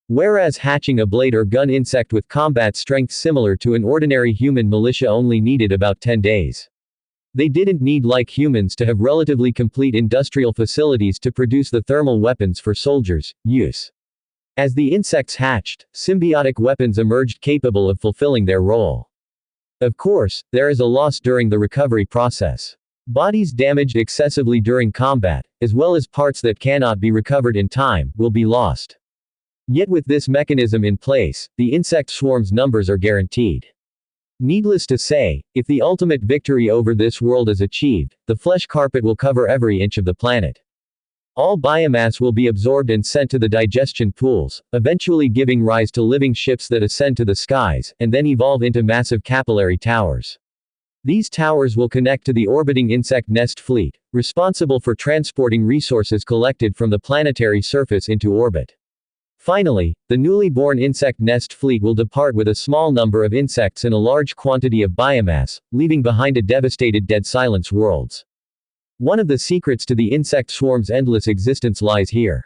Whereas hatching a blade or gun insect with combat strength similar to an ordinary human militia only needed about 10 days. They didn't need, like humans, to have relatively complete industrial facilities to produce the thermal weapons for soldiers' use. As the insects hatched, symbiotic weapons emerged capable of fulfilling their role. Of course, there is a loss during the recovery process. Bodies damaged excessively during combat, as well as parts that cannot be recovered in time, will be lost. Yet with this mechanism in place, the insect swarm's numbers are guaranteed. Needless to say, if the ultimate victory over this world is achieved, the flesh carpet will cover every inch of the planet. All biomass will be absorbed and sent to the digestion pools, eventually giving rise to living ships that ascend to the skies, and then evolve into massive capillary towers. These towers will connect to the orbiting insect nest fleet, responsible for transporting resources collected from the planetary surface into orbit. Finally, the newly born insect nest fleet will depart with a small number of insects and a large quantity of biomass, leaving behind a devastated dead silence worlds. One of the secrets to the insect swarm's endless existence lies here.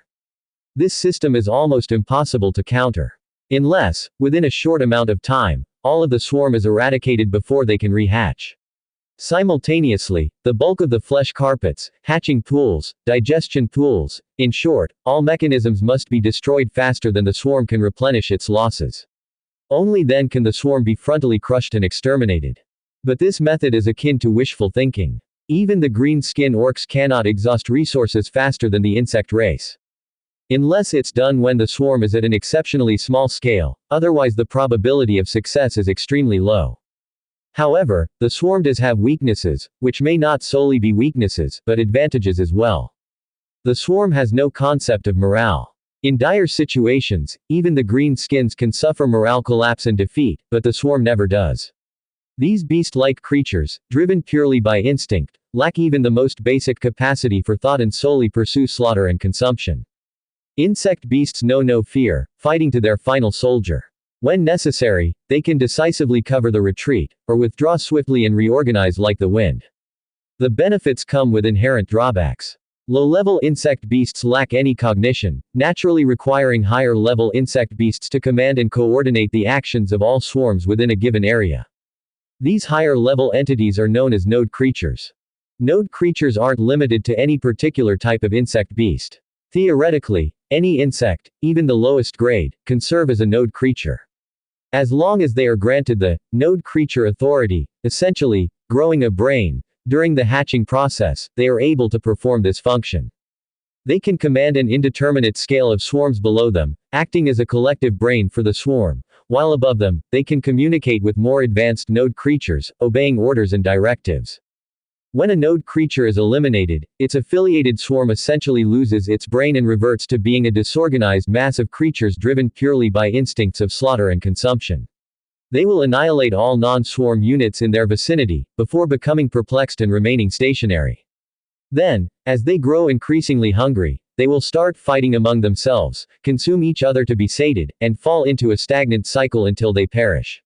This system is almost impossible to counter. Unless, within a short amount of time, all of the swarm is eradicated before they can rehatch. Simultaneously, the bulk of the flesh carpets, hatching pools, digestion pools, in short, all mechanisms must be destroyed faster than the swarm can replenish its losses. Only then can the swarm be frontally crushed and exterminated. But this method is akin to wishful thinking. Even the green-skin orcs cannot exhaust resources faster than the insect race. Unless it's done when the swarm is at an exceptionally small scale, otherwise the probability of success is extremely low. However, the swarm does have weaknesses, which may not solely be weaknesses, but advantages as well. The swarm has no concept of morale. In dire situations, even the green skins can suffer morale collapse and defeat, but the swarm never does. These beast-like creatures, driven purely by instinct, lack even the most basic capacity for thought and solely pursue slaughter and consumption. Insect beasts know no fear, fighting to their final soldier. When necessary, they can decisively cover the retreat, or withdraw swiftly and reorganize like the wind. The benefits come with inherent drawbacks. Low-level insect beasts lack any cognition, naturally requiring higher-level insect beasts to command and coordinate the actions of all swarms within a given area. These higher-level entities are known as node creatures. Node creatures aren't limited to any particular type of insect beast. Theoretically, any insect, even the lowest grade, can serve as a node creature. As long as they are granted the node creature authority, essentially, growing a brain, during the hatching process, they are able to perform this function. They can command an indeterminate scale of swarms below them, acting as a collective brain for the swarm, while above them, they can communicate with more advanced node creatures, obeying orders and directives. When a node creature is eliminated, its affiliated swarm essentially loses its brain and reverts to being a disorganized mass of creatures driven purely by instincts of slaughter and consumption. They will annihilate all non-swarm units in their vicinity, before becoming perplexed and remaining stationary. Then, as they grow increasingly hungry, they will start fighting among themselves, consume each other to be sated, and fall into a stagnant cycle until they perish.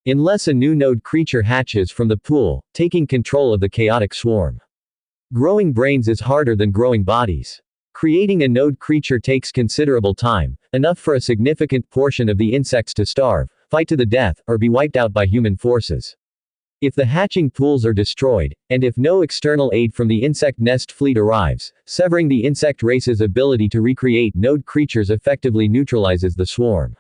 Unless a new node creature hatches from the pool, taking control of the chaotic swarm. Growing brains is harder than growing bodies. Creating a node creature takes considerable time, enough for a significant portion of the insects to starve, fight to the death, or be wiped out by human forces. If the hatching pools are destroyed, and if no external aid from the insect nest fleet arrives, severing the insect race's ability to recreate node creatures effectively neutralizes the swarm.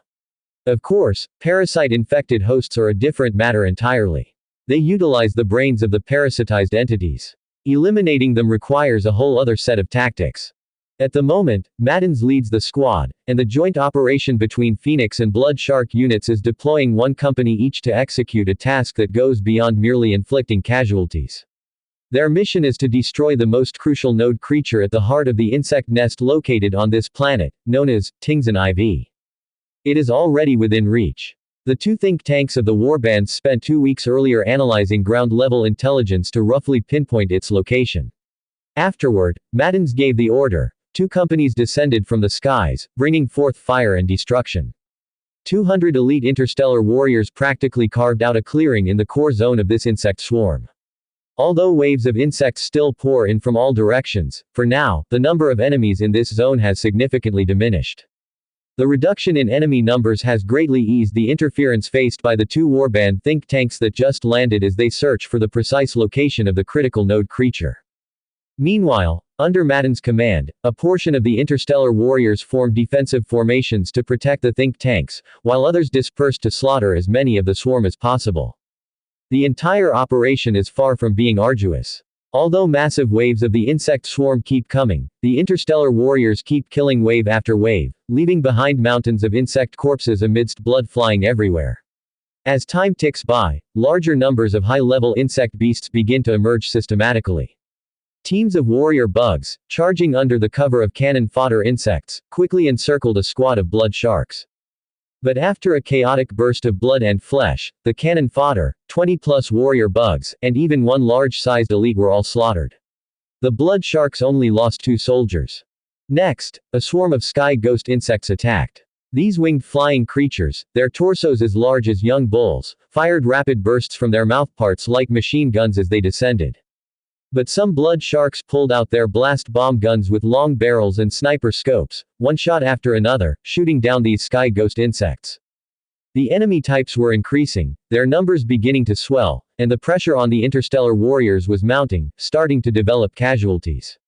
Of course, parasite-infected hosts are a different matter entirely. They utilize the brains of the parasitized entities. Eliminating them requires a whole other set of tactics. At the moment, Maddens leads the squad, and the joint operation between Phoenix and Blood Shark units is deploying one company each to execute a task that goes beyond merely inflicting casualties. Their mission is to destroy the most crucial node creature at the heart of the insect nest located on this planet, known as Tingson IV. It is already within reach. The two think tanks of the warbands spent 2 weeks earlier analyzing ground-level intelligence to roughly pinpoint its location. Afterward, Maddens gave the order. 2 companies descended from the skies, bringing forth fire and destruction. 200 elite interstellar warriors practically carved out a clearing in the core zone of this insect swarm. Although waves of insects still pour in from all directions, for now, the number of enemies in this zone has significantly diminished. The reduction in enemy numbers has greatly eased the interference faced by the 2 warband think tanks that just landed as they search for the precise location of the critical node creature. Meanwhile, under Madden's command, a portion of the interstellar warriors formed defensive formations to protect the think tanks, while others dispersed to slaughter as many of the swarm as possible. The entire operation is far from being arduous. Although massive waves of the insect swarm keep coming, the interstellar warriors keep killing wave after wave, leaving behind mountains of insect corpses amidst blood flying everywhere. As time ticks by, larger numbers of high-level insect beasts begin to emerge systematically. Teams of warrior bugs, charging under the cover of cannon fodder insects, quickly encircled a squad of blood sharks. But after a chaotic burst of blood and flesh, the cannon fodder, 20-plus warrior bugs, and even one large-sized elite were all slaughtered. The blood sharks only lost 2 soldiers. Next, a swarm of sky ghost insects attacked. These winged flying creatures, their torsos as large as young bulls, fired rapid bursts from their mouthparts like machine guns as they descended. But some blood sharks pulled out their blast bomb guns with long barrels and sniper scopes, one shot after another, shooting down these sky ghost insects. The enemy types were increasing, their numbers beginning to swell, and the pressure on the interstellar warriors was mounting, starting to develop casualties.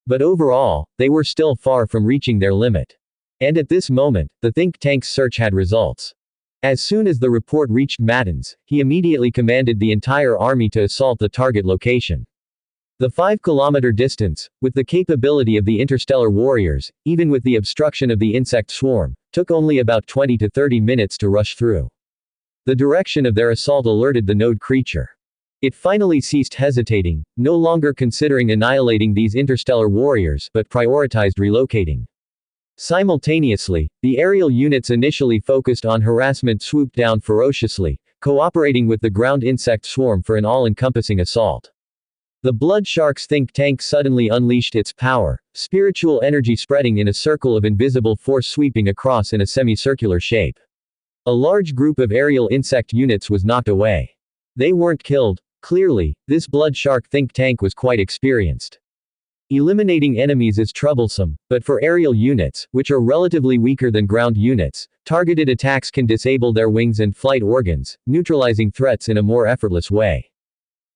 But overall, they were still far from reaching their limit. And at this moment, the think tank's search had results. As soon as the report reached Mattins, he immediately commanded the entire army to assault the target location. The 5-kilometer distance, with the capability of the interstellar warriors, even with the obstruction of the insect swarm, took only about 20 to 30 minutes to rush through. The direction of their assault alerted the node creature. It finally ceased hesitating, no longer considering annihilating these interstellar warriors, but prioritized relocating. Simultaneously, the aerial units initially focused on harassment swooped down ferociously, cooperating with the ground insect swarm for an all-encompassing assault. The blood shark's think tank suddenly unleashed its power, spiritual energy spreading in a circle of invisible force sweeping across in a semicircular shape. A large group of aerial insect units was knocked away. They weren't killed. Clearly, this blood shark think tank was quite experienced. Eliminating enemies is troublesome, but for aerial units, which are relatively weaker than ground units, targeted attacks can disable their wings and flight organs, neutralizing threats in a more effortless way.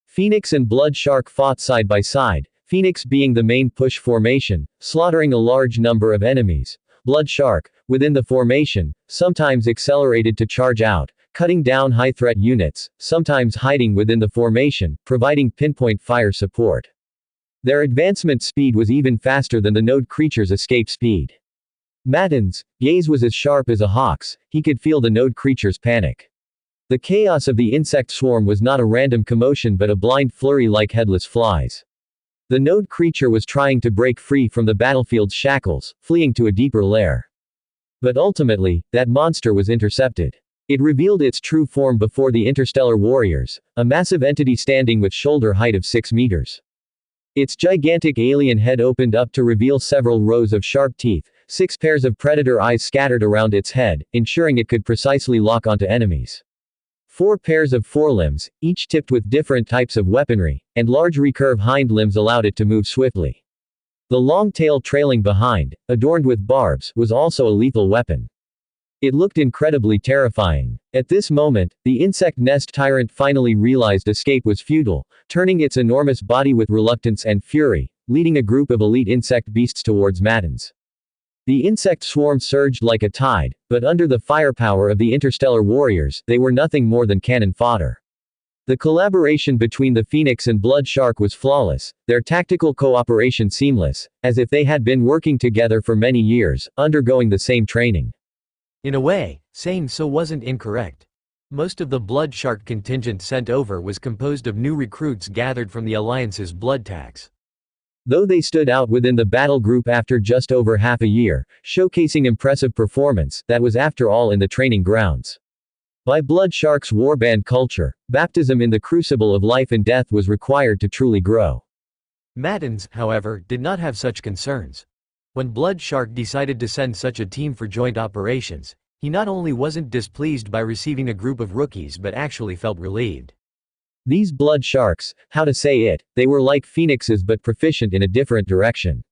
Phoenix and Blood Shark fought side by side, Phoenix being the main push formation, slaughtering a large number of enemies. Blood Shark, within the formation, sometimes accelerated to charge out, cutting down high-threat units, sometimes hiding within the formation, providing pinpoint fire support. Their advancement speed was even faster than the node creature's escape speed. Mattin's gaze was as sharp as a hawk's, he could feel the node creature's panic. The chaos of the insect swarm was not a random commotion but a blind flurry like headless flies. The node creature was trying to break free from the battlefield's shackles, fleeing to a deeper lair. But ultimately, that monster was intercepted. It revealed its true form before the interstellar warriors, a massive entity standing with shoulder height of 6 meters. Its gigantic alien head opened up to reveal several rows of sharp teeth, 6 pairs of predator eyes scattered around its head, ensuring it could precisely lock onto enemies. 4 pairs of forelimbs, each tipped with different types of weaponry, and large recurve hind limbs allowed it to move swiftly. The long tail trailing behind, adorned with barbs, was also a lethal weapon. It looked incredibly terrifying. At this moment, the insect nest tyrant finally realized escape was futile, turning its enormous body with reluctance and fury, leading a group of elite insect beasts towards Mattins. The insect swarm surged like a tide, but under the firepower of the interstellar warriors, they were nothing more than cannon fodder. The collaboration between the Phoenix and Blood Shark was flawless, their tactical cooperation seamless, as if they had been working together for many years, undergoing the same training. In a way, saying so wasn't incorrect. Most of the Blood Shark contingent sent over was composed of new recruits gathered from the Alliance's blood tags. Though they stood out within the battle group after just over half a year, showcasing impressive performance, that was after all in the training grounds. By Blood Shark's warband culture, baptism in the crucible of life and death was required to truly grow. Mattins, however, did not have such concerns. When Blood Shark decided to send such a team for joint operations, he not only wasn't displeased by receiving a group of rookies but actually felt relieved. These blood sharks, how to say it, they were like phoenixes but proficient in a different direction.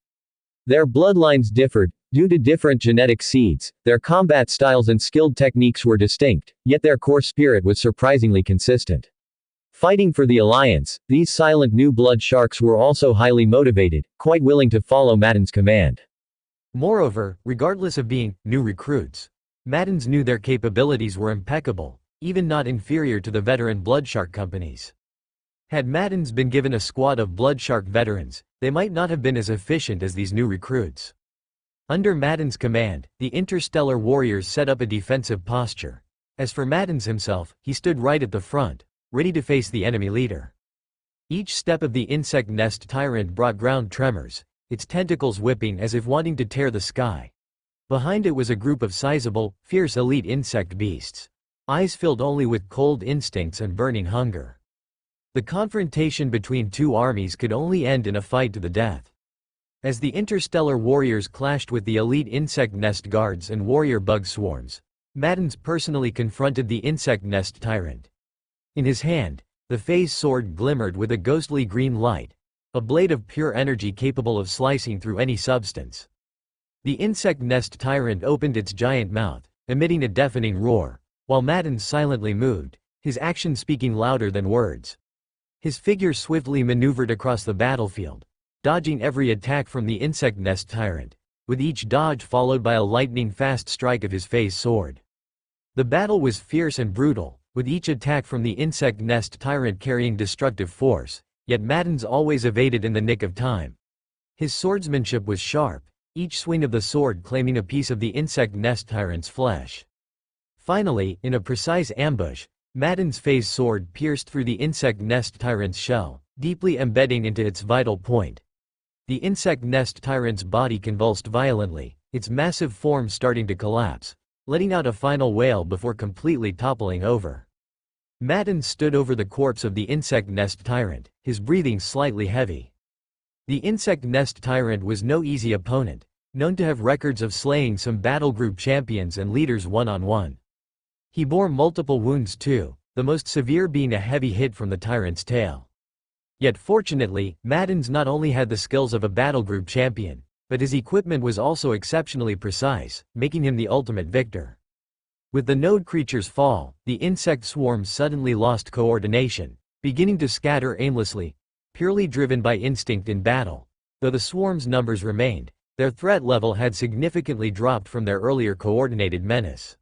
Their bloodlines differed, due to different genetic seeds, their combat styles and skilled techniques were distinct, yet their core spirit was surprisingly consistent. Fighting for the Alliance, these silent new blood sharks were also highly motivated, quite willing to follow Mattin's command. Moreover, regardless of being new recruits, Mattins knew their capabilities were impeccable, even not inferior to the veteran blood shark companies. Had Mattins been given a squad of blood shark veterans, they might not have been as efficient as these new recruits. Under Mattin's command, the interstellar warriors set up a defensive posture. As for Mattins himself, he stood right at the front, ready to face the enemy leader. Each step of the insect nest tyrant brought ground tremors, its tentacles whipping as if wanting to tear the sky. Behind it was a group of sizable, fierce elite insect beasts, eyes filled only with cold instincts and burning hunger. The confrontation between two armies could only end in a fight to the death. As the interstellar warriors clashed with the elite insect nest guards and warrior bug swarms, Madden's personally confronted the insect nest tyrant. In his hand, the phase sword glimmered with a ghostly green light, a blade of pure energy capable of slicing through any substance. The insect nest tyrant opened its giant mouth, emitting a deafening roar, while Madden silently moved, his actions speaking louder than words. His figure swiftly maneuvered across the battlefield, dodging every attack from the insect nest tyrant, with each dodge followed by a lightning-fast strike of his phase sword. The battle was fierce and brutal, with each attack from the insect nest tyrant carrying destructive force, yet Madden's always evaded in the nick of time. His swordsmanship was sharp, each swing of the sword claiming a piece of the insect nest tyrant's flesh. Finally, in a precise ambush, Madden's phase sword pierced through the insect nest tyrant's shell, deeply embedding into its vital point. The insect nest tyrant's body convulsed violently, its massive form starting to collapse, letting out a final wail before completely toppling over. Madden stood over the corpse of the insect nest tyrant, his breathing slightly heavy. The insect nest tyrant was no easy opponent, known to have records of slaying some battle group champions and leaders one-on-one. He bore multiple wounds too, the most severe being a heavy hit from the tyrant's tail. Yet fortunately, Madden's not only had the skills of a battle group champion, but his equipment was also exceptionally precise, making him the ultimate victor. With the node creature's fall, the insect swarm suddenly lost coordination, beginning to scatter aimlessly, purely driven by instinct in battle. Though the swarm's numbers remained, their threat level had significantly dropped from their earlier coordinated menace.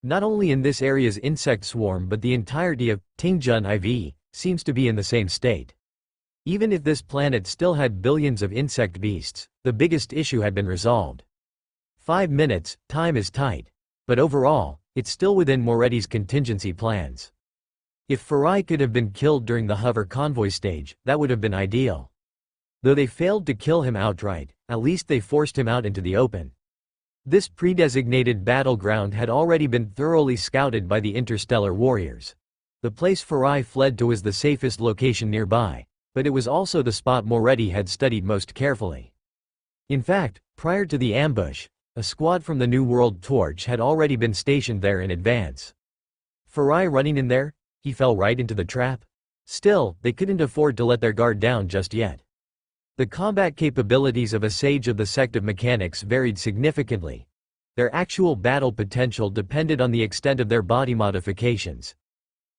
Not only in this area's insect swarm but the entirety of Tingjun IV seems to be in the same state. Even if this planet still had billions of insect beasts, the biggest issue had been resolved. 5 minutes, time is tight. But overall, it's still within Moretti's contingency plans. If Farai could have been killed during the hover convoy stage, that would have been ideal. Though they failed to kill him outright, at least they forced him out into the open. This predesignated battleground had already been thoroughly scouted by the interstellar warriors. The place Farai fled to was the safest location nearby, but it was also the spot Moretti had studied most carefully. In fact, prior to the ambush, a squad from the New World Torch had already been stationed there in advance. Farai running in there? He fell right into the trap? Still, they couldn't afford to let their guard down just yet. The combat capabilities of a sage of the sect of mechanics varied significantly. Their actual battle potential depended on the extent of their body modifications.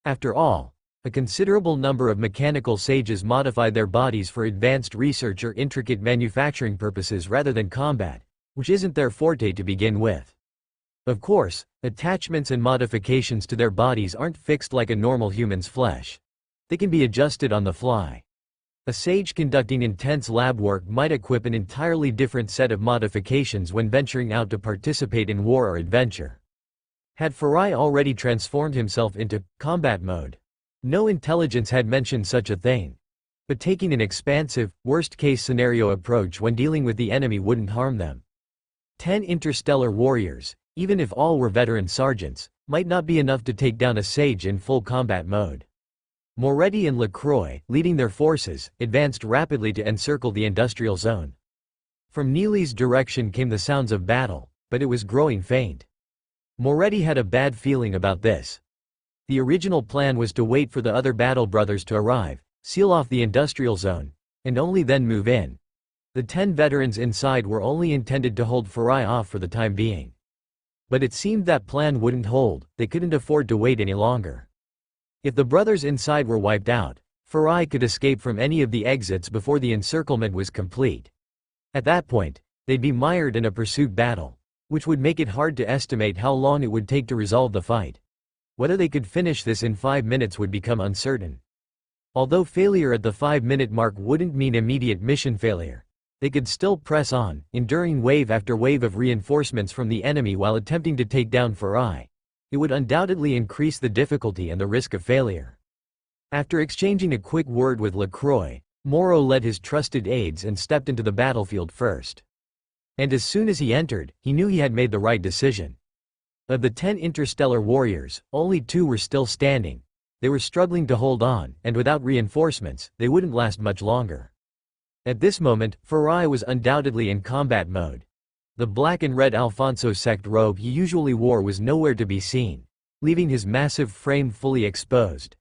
After all, a considerable number of mechanical sages modified their bodies for advanced research or intricate manufacturing purposes rather than combat, which isn't their forte to begin with. Of course, attachments and modifications to their bodies aren't fixed like a normal human's flesh. They can be adjusted on the fly. A sage conducting intense lab work might equip an entirely different set of modifications when venturing out to participate in war or adventure. Had Farai already transformed himself into combat mode? No intelligence had mentioned such a thing. But taking an expansive, worst-case scenario approach when dealing with the enemy wouldn't harm them. 10 interstellar warriors, even if all were veteran sergeants, might not be enough to take down a sage in full combat mode. Moretti and LaCroix, leading their forces, advanced rapidly to encircle the industrial zone. From Neely's direction came the sounds of battle, but it was growing faint. Moretti had a bad feeling about this. The original plan was to wait for the other battle brothers to arrive, seal off the industrial zone, and only then move in. The 10 veterans inside were only intended to hold Farai off for the time being. But it seemed that plan wouldn't hold, they couldn't afford to wait any longer. If the brothers inside were wiped out, Farai could escape from any of the exits before the encirclement was complete. At that point, they'd be mired in a pursuit battle, which would make it hard to estimate how long it would take to resolve the fight. Whether they could finish this in 5 minutes would become uncertain. Although failure at the 5-minute mark wouldn't mean immediate mission failure, they could still press on, enduring wave after wave of reinforcements from the enemy while attempting to take down Farai. It would undoubtedly increase the difficulty and the risk of failure. After exchanging a quick word with LaCroix, Morrow led his trusted aides and stepped into the battlefield first. And as soon as he entered, he knew he had made the right decision. Of the 10 interstellar warriors, only 2 were still standing. They were struggling to hold on, and without reinforcements, they wouldn't last much longer. At this moment, Farai was undoubtedly in combat mode. The black and red Alfonso sect robe he usually wore was nowhere to be seen, leaving his massive frame fully exposed.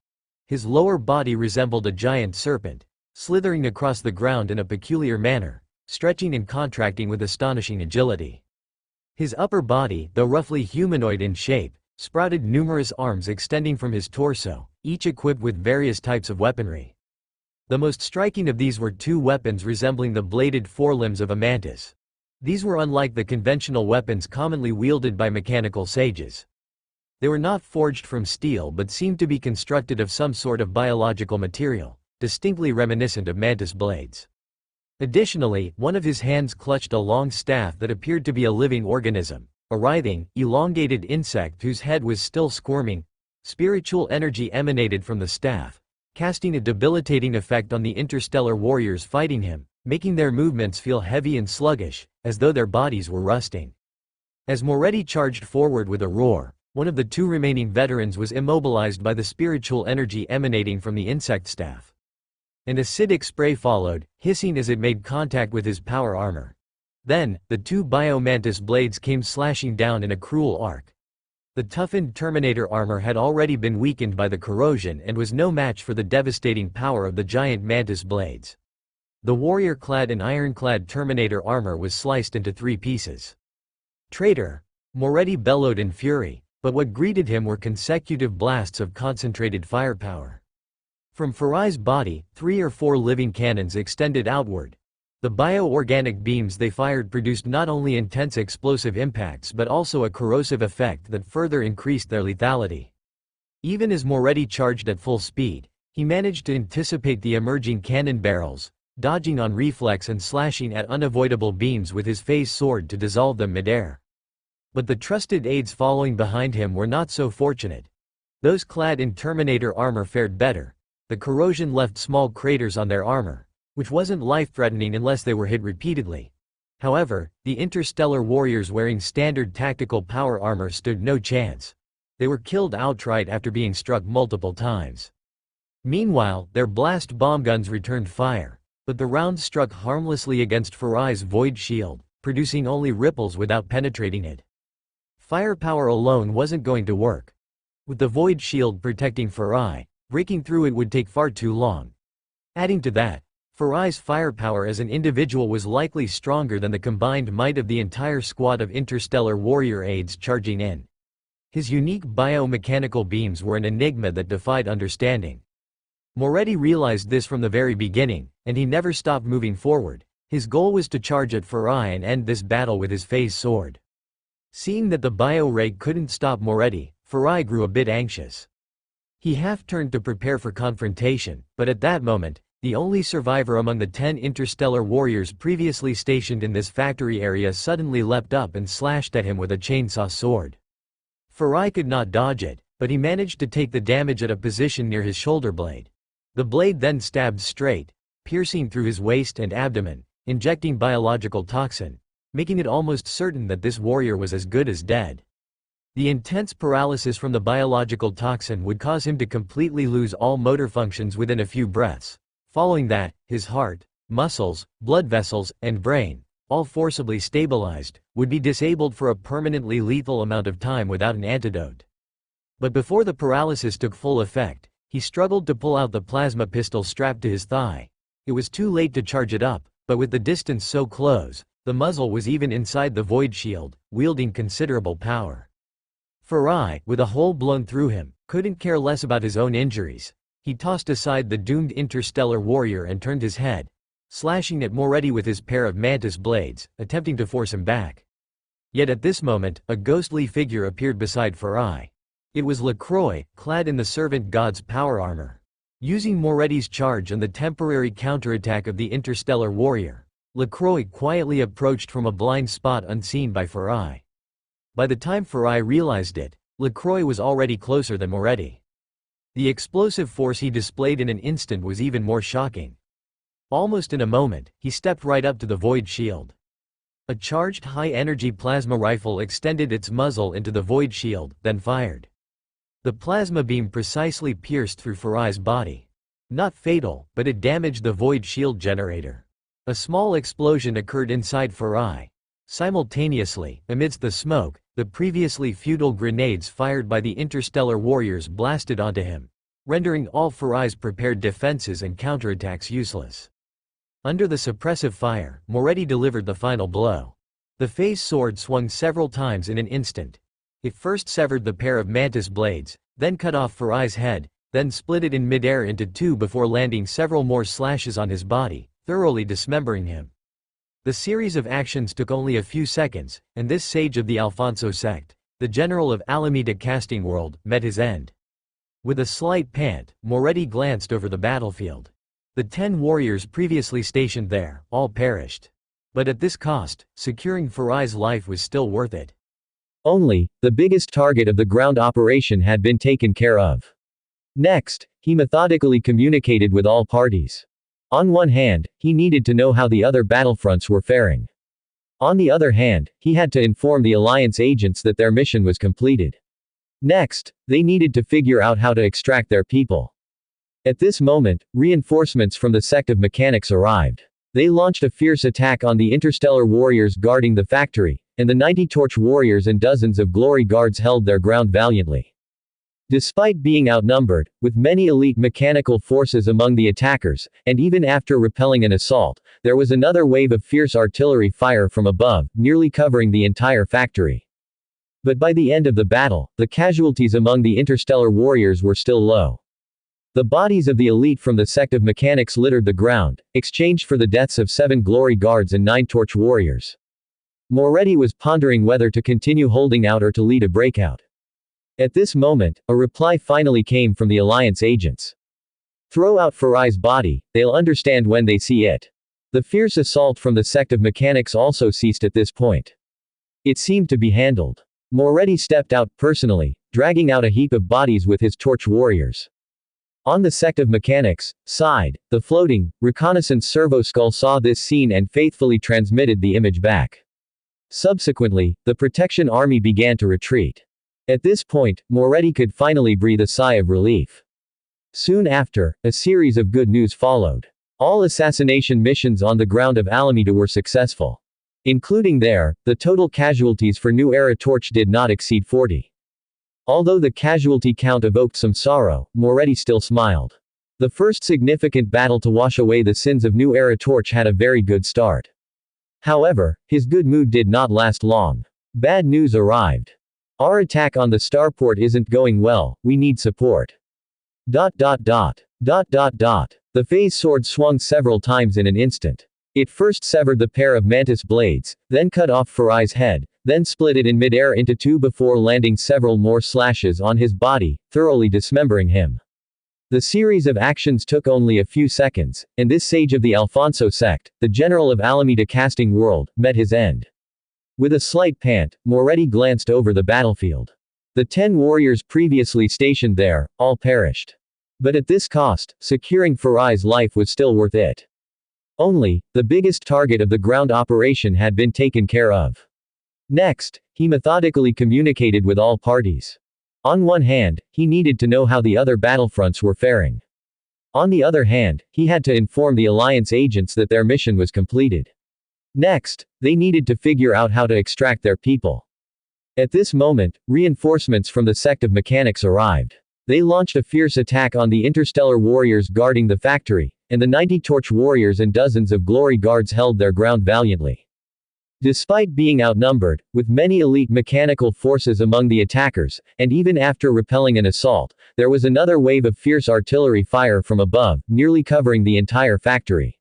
His lower body resembled a giant serpent, slithering across the ground in a peculiar manner, stretching and contracting with astonishing agility. His upper body, though roughly humanoid in shape, sprouted numerous arms extending from his torso, each equipped with various types of weaponry. The most striking of these were 2 weapons resembling the bladed forelimbs of a mantis. These were unlike the conventional weapons commonly wielded by mechanical sages. They were not forged from steel but seemed to be constructed of some sort of biological material, distinctly reminiscent of mantis blades. Additionally, one of his hands clutched a long staff that appeared to be a living organism, a writhing, elongated insect whose head was still squirming. Spiritual energy emanated from the staff, casting a debilitating effect on the interstellar warriors fighting him, making their movements feel heavy and sluggish, as though their bodies were rusting. As Moretti charged forward with a roar, one of the 2 remaining veterans was immobilized by the spiritual energy emanating from the insect staff. An acidic spray followed, hissing as it made contact with his power armor. Then, the 2 biomantis blades came slashing down in a cruel arc. The toughened Terminator armor had already been weakened by the corrosion and was no match for the devastating power of the giant mantis blades. The warrior clad in ironclad Terminator armor was sliced into 3 pieces. "Traitor!" Moretti bellowed in fury, but what greeted him were consecutive blasts of concentrated firepower. From Farai's body, 3 or 4 living cannons extended outward. The bio-organic beams they fired produced not only intense explosive impacts but also a corrosive effect that further increased their lethality. Even as Moretti charged at full speed, he managed to anticipate the emerging cannon barrels, dodging on reflex and slashing at unavoidable beams with his phase sword to dissolve them midair. But the trusted aides following behind him were not so fortunate. Those clad in Terminator armor fared better. The corrosion left small craters on their armor, which wasn't life-threatening unless they were hit repeatedly. However, the interstellar warriors wearing standard tactical power armor stood no chance. They were killed outright after being struck multiple times. Meanwhile, their blast bomb guns returned fire, but the rounds struck harmlessly against Farai's void shield, producing only ripples without penetrating it. Firepower alone wasn't going to work. With the void shield protecting Farai, breaking through it would take far too long. Adding to that, Farai's firepower as an individual was likely stronger than the combined might of the entire squad of interstellar warrior aides charging in. His unique biomechanical beams were an enigma that defied understanding. Moretti realized this from the very beginning, and he never stopped moving forward. His goal was to charge at Farai and end this battle with his phase sword. Seeing that the bio-ray couldn't stop Moretti, Farai grew a bit anxious. He half-turned to prepare for confrontation, but at that moment, the only survivor among the 10 interstellar warriors previously stationed in this factory area suddenly leapt up and slashed at him with a chainsaw sword. Farai could not dodge it, but he managed to take the damage at a position near his shoulder blade. The blade then stabbed straight, piercing through his waist and abdomen, injecting biological toxin, making it almost certain that this warrior was as good as dead. The intense paralysis from the biological toxin would cause him to completely lose all motor functions within a few breaths. Following that, his heart, muscles, blood vessels, and brain, all forcibly stabilized, would be disabled for a permanently lethal amount of time without an antidote. But before the paralysis took full effect, he struggled to pull out the plasma pistol strapped to his thigh. It was too late to charge it up, but with the distance so close, the muzzle was even inside the void shield, wielding considerable power. Farai, with a hole blown through him, couldn't care less about his own injuries. He tossed aside the doomed interstellar warrior and turned his head, slashing at Moretti with his pair of mantis blades, attempting to force him back. Yet at this moment, a ghostly figure appeared beside Farai. It was LaCroix, clad in the servant god's power armor. Using Moretti's charge and the temporary counterattack of the interstellar warrior, LaCroix quietly approached from a blind spot unseen by Farai. By the time Farai realized it, LaCroix was already closer than Moretti. The explosive force he displayed in an instant was even more shocking. Almost in a moment, he stepped right up to the void shield. A charged high-energy plasma rifle extended its muzzle into the void shield, then fired. The plasma beam precisely pierced through Farai's body. Not fatal, but it damaged the void shield generator. A small explosion occurred inside Farai. Simultaneously, amidst the smoke, the previously futile grenades fired by the interstellar warriors blasted onto him, rendering all Farai's prepared defenses and counterattacks useless. Under the suppressive fire, Moretti delivered the final blow. The phase sword swung several times in an instant. It first severed the pair of mantis blades, then cut off Farai's head, then split it in midair into two before landing several more slashes on his body, thoroughly dismembering him. The series of actions took only a few seconds, and this sage of the Alfonso sect, the general of Alameda Casting World, met his end. With a slight pant, Moretti glanced over the battlefield. The 10 warriors previously stationed there, all perished. But at this cost, securing Farai's life was still worth it. Only, the biggest target of the ground operation had been taken care of. Next, he methodically communicated with all parties. On one hand, he needed to know how the other battlefronts were faring. On the other hand, he had to inform the Alliance agents that their mission was completed. Next, they needed to figure out how to extract their people. At this moment, reinforcements from the sect of mechanics arrived. They launched a fierce attack on the interstellar warriors guarding the factory, and the 90 torch warriors and dozens of glory guards held their ground valiantly. Despite being outnumbered, with many elite mechanical forces among the attackers, and even after repelling an assault, there was another wave of fierce artillery fire from above, nearly covering the entire factory. But by the end of the battle, the casualties among the interstellar warriors were still low. The bodies of the elite from the sect of mechanics littered the ground, exchanged for the deaths of 7 glory guards and 9 torch warriors. Moretti was pondering whether to continue holding out or to lead a breakout. At this moment, a reply finally came from the Alliance agents. Throw out Farai's body, they'll understand when they see it. The fierce assault from the sect of mechanics also ceased at this point. It seemed to be handled. Moretti stepped out personally, dragging out a heap of bodies with his torch warriors. On the sect of mechanics side, the floating, reconnaissance servo skull saw this scene and faithfully transmitted the image back. Subsequently, the protection army began to retreat. At this point, Moretti could finally breathe a sigh of relief. Soon after, a series of good news followed. All assassination missions on the ground of Alameda were successful. Including there, the total casualties for New Era Torch did not exceed 40. Although the casualty count evoked some sorrow, Moretti still smiled. The first significant battle to wash away the sins of New Era Torch had a very good start. However, his good mood did not last long. Bad news arrived. Our attack on the starport isn't going well, we need support. The phase sword swung several times in an instant. It first severed the pair of mantis blades, then cut off Farai's head, then split it in midair into two before landing several more slashes on his body, thoroughly dismembering him. The series of actions took only a few seconds, and this sage of the Alfonso sect, the general of Alameda Casting World, met his end. With a slight pant, Moretti glanced over the battlefield. The 10 warriors previously stationed there, all perished. But at this cost, securing Farai's life was still worth it. Only, the biggest target of the ground operation had been taken care of. Next, he methodically communicated with all parties. On one hand, he needed to know how the other battlefronts were faring. On the other hand, he had to inform the Alliance agents that their mission was completed. Next, they needed to figure out how to extract their people. At this moment, reinforcements from the sect of mechanics arrived. They launched a fierce attack on the interstellar warriors guarding the factory, and the 90 torch warriors and dozens of glory guards held their ground valiantly. Despite being outnumbered, with many elite mechanical forces among the attackers, and even after repelling an assault, there was another wave of fierce artillery fire from above, nearly covering the entire factory.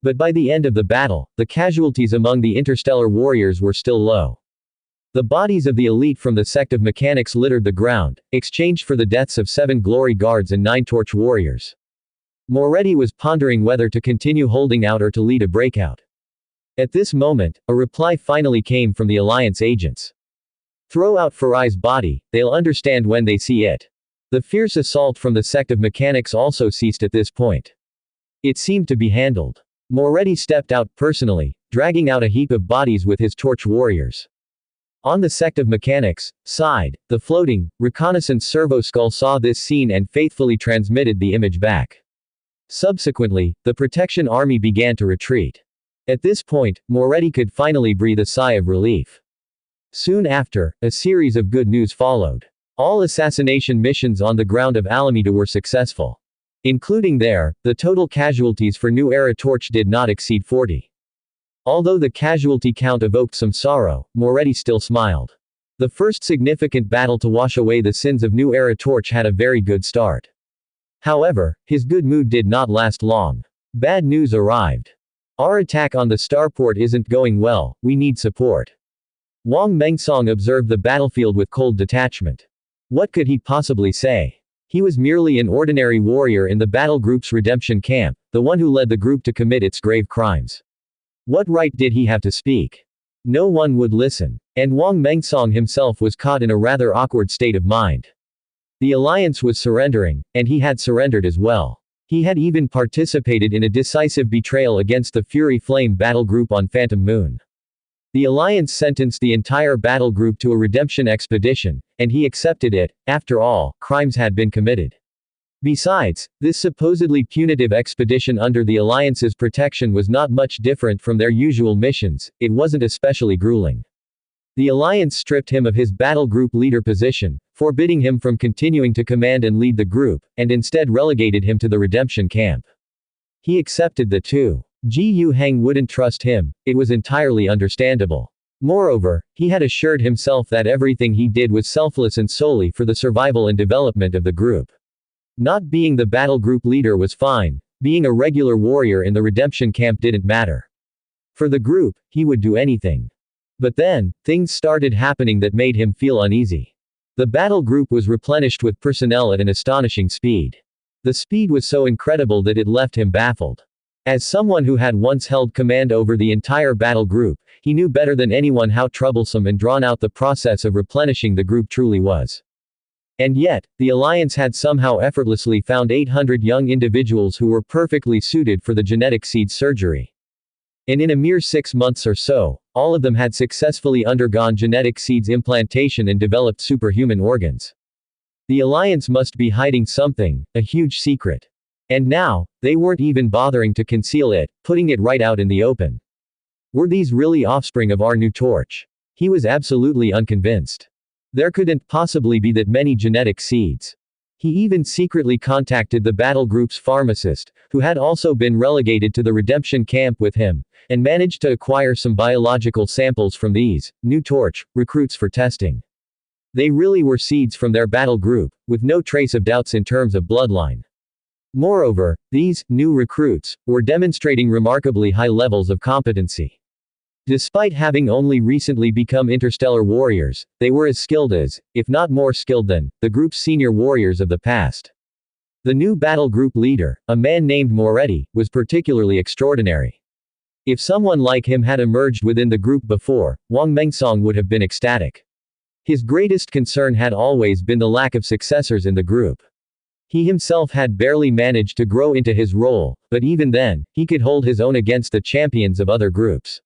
But by the end of the battle, the casualties among the interstellar warriors were still low. The bodies of the elite from the sect of mechanics littered the ground, exchanged for the deaths of 7 glory guards and 9 torch warriors. Moretti was pondering whether to continue holding out or to lead a breakout. At this moment, a reply finally came from the Alliance agents. Throw out Farai's body, they'll understand when they see it. The fierce assault from the sect of mechanics also ceased at this point. It seemed to be handled. Moretti stepped out personally, dragging out a heap of bodies with his torch warriors. On the sect of mechanics side, the floating, reconnaissance servo skull saw this scene and faithfully transmitted the image back. Subsequently, the protection army began to retreat. At this point, Moretti could finally breathe a sigh of relief. Soon after, a series of good news followed. All assassination missions on the ground of Alameda were successful. Including there, the total casualties for New Era Torch did not exceed 40. Although the casualty count evoked some sorrow, Moretti still smiled. The first significant battle to wash away the sins of New Era Torch had a very good start. However, his good mood did not last long. Bad news arrived. Our attack on the starport isn't going well, we need support. Wang Mengsong observed the battlefield with cold detachment. What could he possibly say? He was merely an ordinary warrior in the battle group's redemption camp, the one who led the group to commit its grave crimes. What right did he have to speak? No one would listen. And Wang Mengsong himself was caught in a rather awkward state of mind. The alliance was surrendering, and he had surrendered as well. He had even participated in a decisive betrayal against the Fury Flame battle group on Phantom Moon. The alliance sentenced the entire battle group to a redemption expedition, and he accepted it. After all, crimes had been committed. Besides, this supposedly punitive expedition under the alliance's protection was not much different from their usual missions, it wasn't especially grueling. The alliance stripped him of his battle group leader position, forbidding him from continuing to command and lead the group, and instead relegated him to the redemption camp. He accepted the two. Ji Yuheng wouldn't trust him, it was entirely understandable. Moreover, he had assured himself that everything he did was selfless and solely for the survival and development of the group. Not being the battle group leader was fine, being a regular warrior in the redemption camp didn't matter. For the group, he would do anything. But then, things started happening that made him feel uneasy. The battle group was replenished with personnel at an astonishing speed. The speed was so incredible that it left him baffled. As someone who had once held command over the entire battle group, he knew better than anyone how troublesome and drawn out the process of replenishing the group truly was. And yet, the alliance had somehow effortlessly found 800 young individuals who were perfectly suited for the genetic seed surgery. And in a mere 6 months or so, all of them had successfully undergone genetic seeds implantation and developed superhuman organs. The alliance must be hiding something, a huge secret. And now, they weren't even bothering to conceal it, putting it right out in the open. Were these really offspring of our new torch? He was absolutely unconvinced. There couldn't possibly be that many genetic seeds. He even secretly contacted the battle group's pharmacist, who had also been relegated to the redemption camp with him, and managed to acquire some biological samples from these new torch recruits for testing. They really were seeds from their battle group, with no trace of doubts in terms of bloodline. Moreover, these new recruits were demonstrating remarkably high levels of competency. Despite having only recently become interstellar warriors, they were as skilled as, if not more skilled than, the group's senior warriors of the past. The new battle group leader, a man named Moretti, was particularly extraordinary. If someone like him had emerged within the group before, Wang Mengsong would have been ecstatic. His greatest concern had always been the lack of successors in the group. He himself had barely managed to grow into his role, but even then, he could hold his own against the champions of other groups.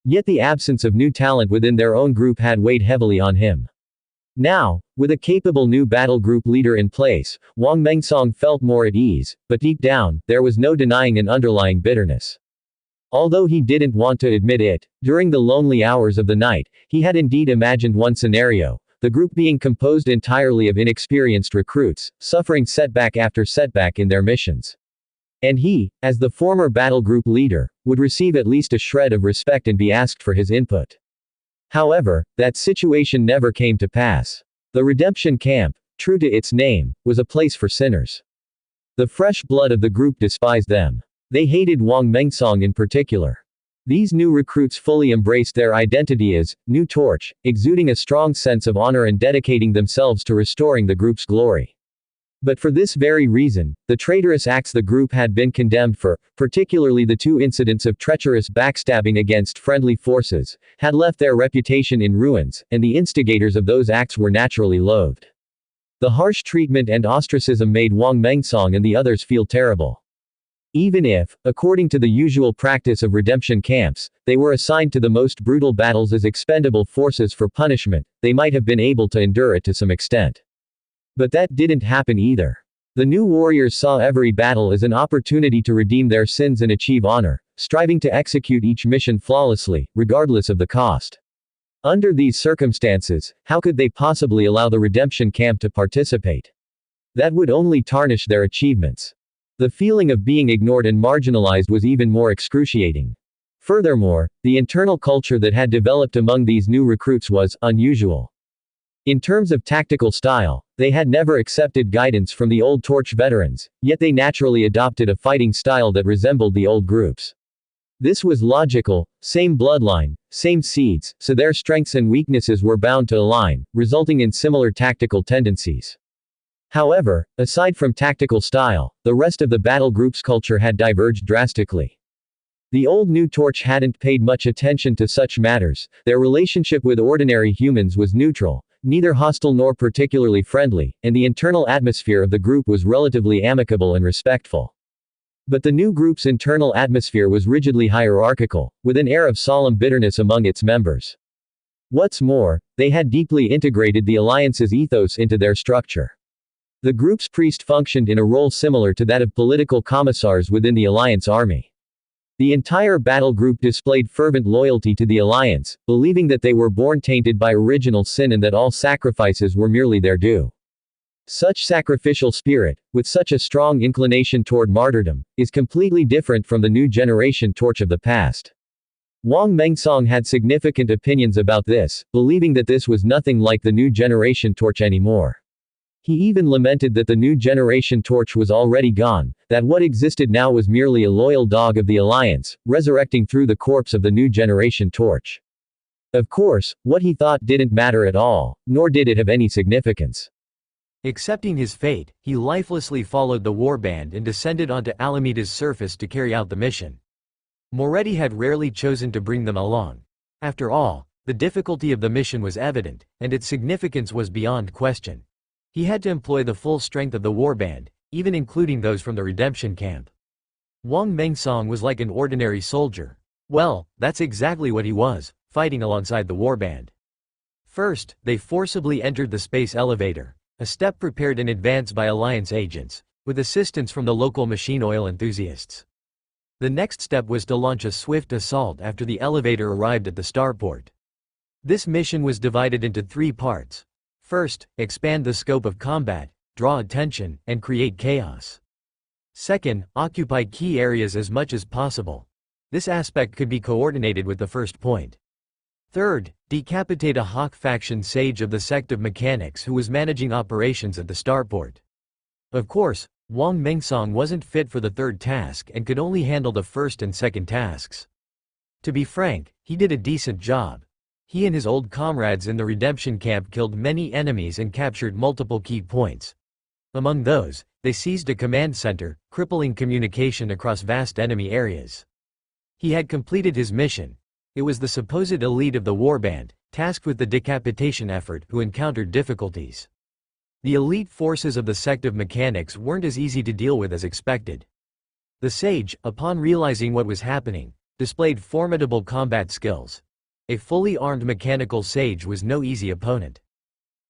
Yet the absence of new talent within their own group had weighed heavily on him. Now, with a capable new battle group leader in place, Wang Mengsong felt more at ease, but deep down, there was no denying an underlying bitterness. Although he didn't want to admit it, during the lonely hours of the night, he had indeed imagined one scenario. The group being composed entirely of inexperienced recruits, suffering setback after setback in their missions. And he, as the former battle group leader, would receive at least a shred of respect and be asked for his input. However, that situation never came to pass. The redemption camp, true to its name, was a place for sinners. The fresh blood of the group despised them. They hated Wang Mengsong in particular. These new recruits fully embraced their identity as New Torch, exuding a strong sense of honor and dedicating themselves to restoring the group's glory. But for this very reason, the traitorous acts the group had been condemned for, particularly the 2 incidents of treacherous backstabbing against friendly forces, had left their reputation in ruins, and the instigators of those acts were naturally loathed. The harsh treatment and ostracism made Wang Mengsong and the others feel terrible. Even if, according to the usual practice of redemption camps, they were assigned to the most brutal battles as expendable forces for punishment, they might have been able to endure it to some extent. But that didn't happen either. The new warriors saw every battle as an opportunity to redeem their sins and achieve honor, striving to execute each mission flawlessly, regardless of the cost. Under these circumstances, how could they possibly allow the redemption camp to participate? That would only tarnish their achievements. The feeling of being ignored and marginalized was even more excruciating. Furthermore, the internal culture that had developed among these new recruits was unusual. In terms of tactical style, they had never accepted guidance from the old Torch veterans, yet they naturally adopted a fighting style that resembled the old groups. This was logical, same bloodline, same seeds, so their strengths and weaknesses were bound to align, resulting in similar tactical tendencies. However, aside from tactical style, the rest of the battle group's culture had diverged drastically. The old new Torch hadn't paid much attention to such matters, their relationship with ordinary humans was neutral, neither hostile nor particularly friendly, and the internal atmosphere of the group was relatively amicable and respectful. But the new group's internal atmosphere was rigidly hierarchical, with an air of solemn bitterness among its members. What's more, they had deeply integrated the alliance's ethos into their structure. The group's priest functioned in a role similar to that of political commissars within the Alliance army. The entire battle group displayed fervent loyalty to the Alliance, believing that they were born tainted by original sin and that all sacrifices were merely their due. Such sacrificial spirit, with such a strong inclination toward martyrdom, is completely different from the new generation Torch of the past. Wang Mengsong had significant opinions about this, believing that this was nothing like the new generation Torch anymore. He even lamented that the new generation Torch was already gone, that what existed now was merely a loyal dog of the Alliance, resurrecting through the corpse of the new generation Torch. Of course, what he thought didn't matter at all, nor did it have any significance. Accepting his fate, he lifelessly followed the warband and descended onto Alameda's surface to carry out the mission. Moretti had rarely chosen to bring them along. After all, the difficulty of the mission was evident, and its significance was beyond question. He had to employ the full strength of the warband, even including those from the redemption camp. Wang Mengsong was like an ordinary soldier. Well, that's exactly what he was, fighting alongside the warband. First, they forcibly entered the space elevator, a step prepared in advance by Alliance agents, with assistance from the local machine oil enthusiasts. The next step was to launch a swift assault after the elevator arrived at the starport. This mission was divided into 3 parts. First, expand the scope of combat, draw attention, and create chaos. Second, occupy key areas as much as possible. This aspect could be coordinated with the first point. Third, decapitate a Hawk faction sage of the sect of mechanics who was managing operations at the starport. Of course, Wang Mengsong wasn't fit for the third task and could only handle the first and second tasks. To be frank, he did a decent job. He and his old comrades in the redemption camp killed many enemies and captured multiple key points. Among those, they seized a command center, crippling communication across vast enemy areas. He had completed his mission. It was the supposed elite of the warband, tasked with the decapitation effort, who encountered difficulties. The elite forces of the sect of mechanics weren't as easy to deal with as expected. The sage, upon realizing what was happening, displayed formidable combat skills. A fully armed mechanical sage was no easy opponent.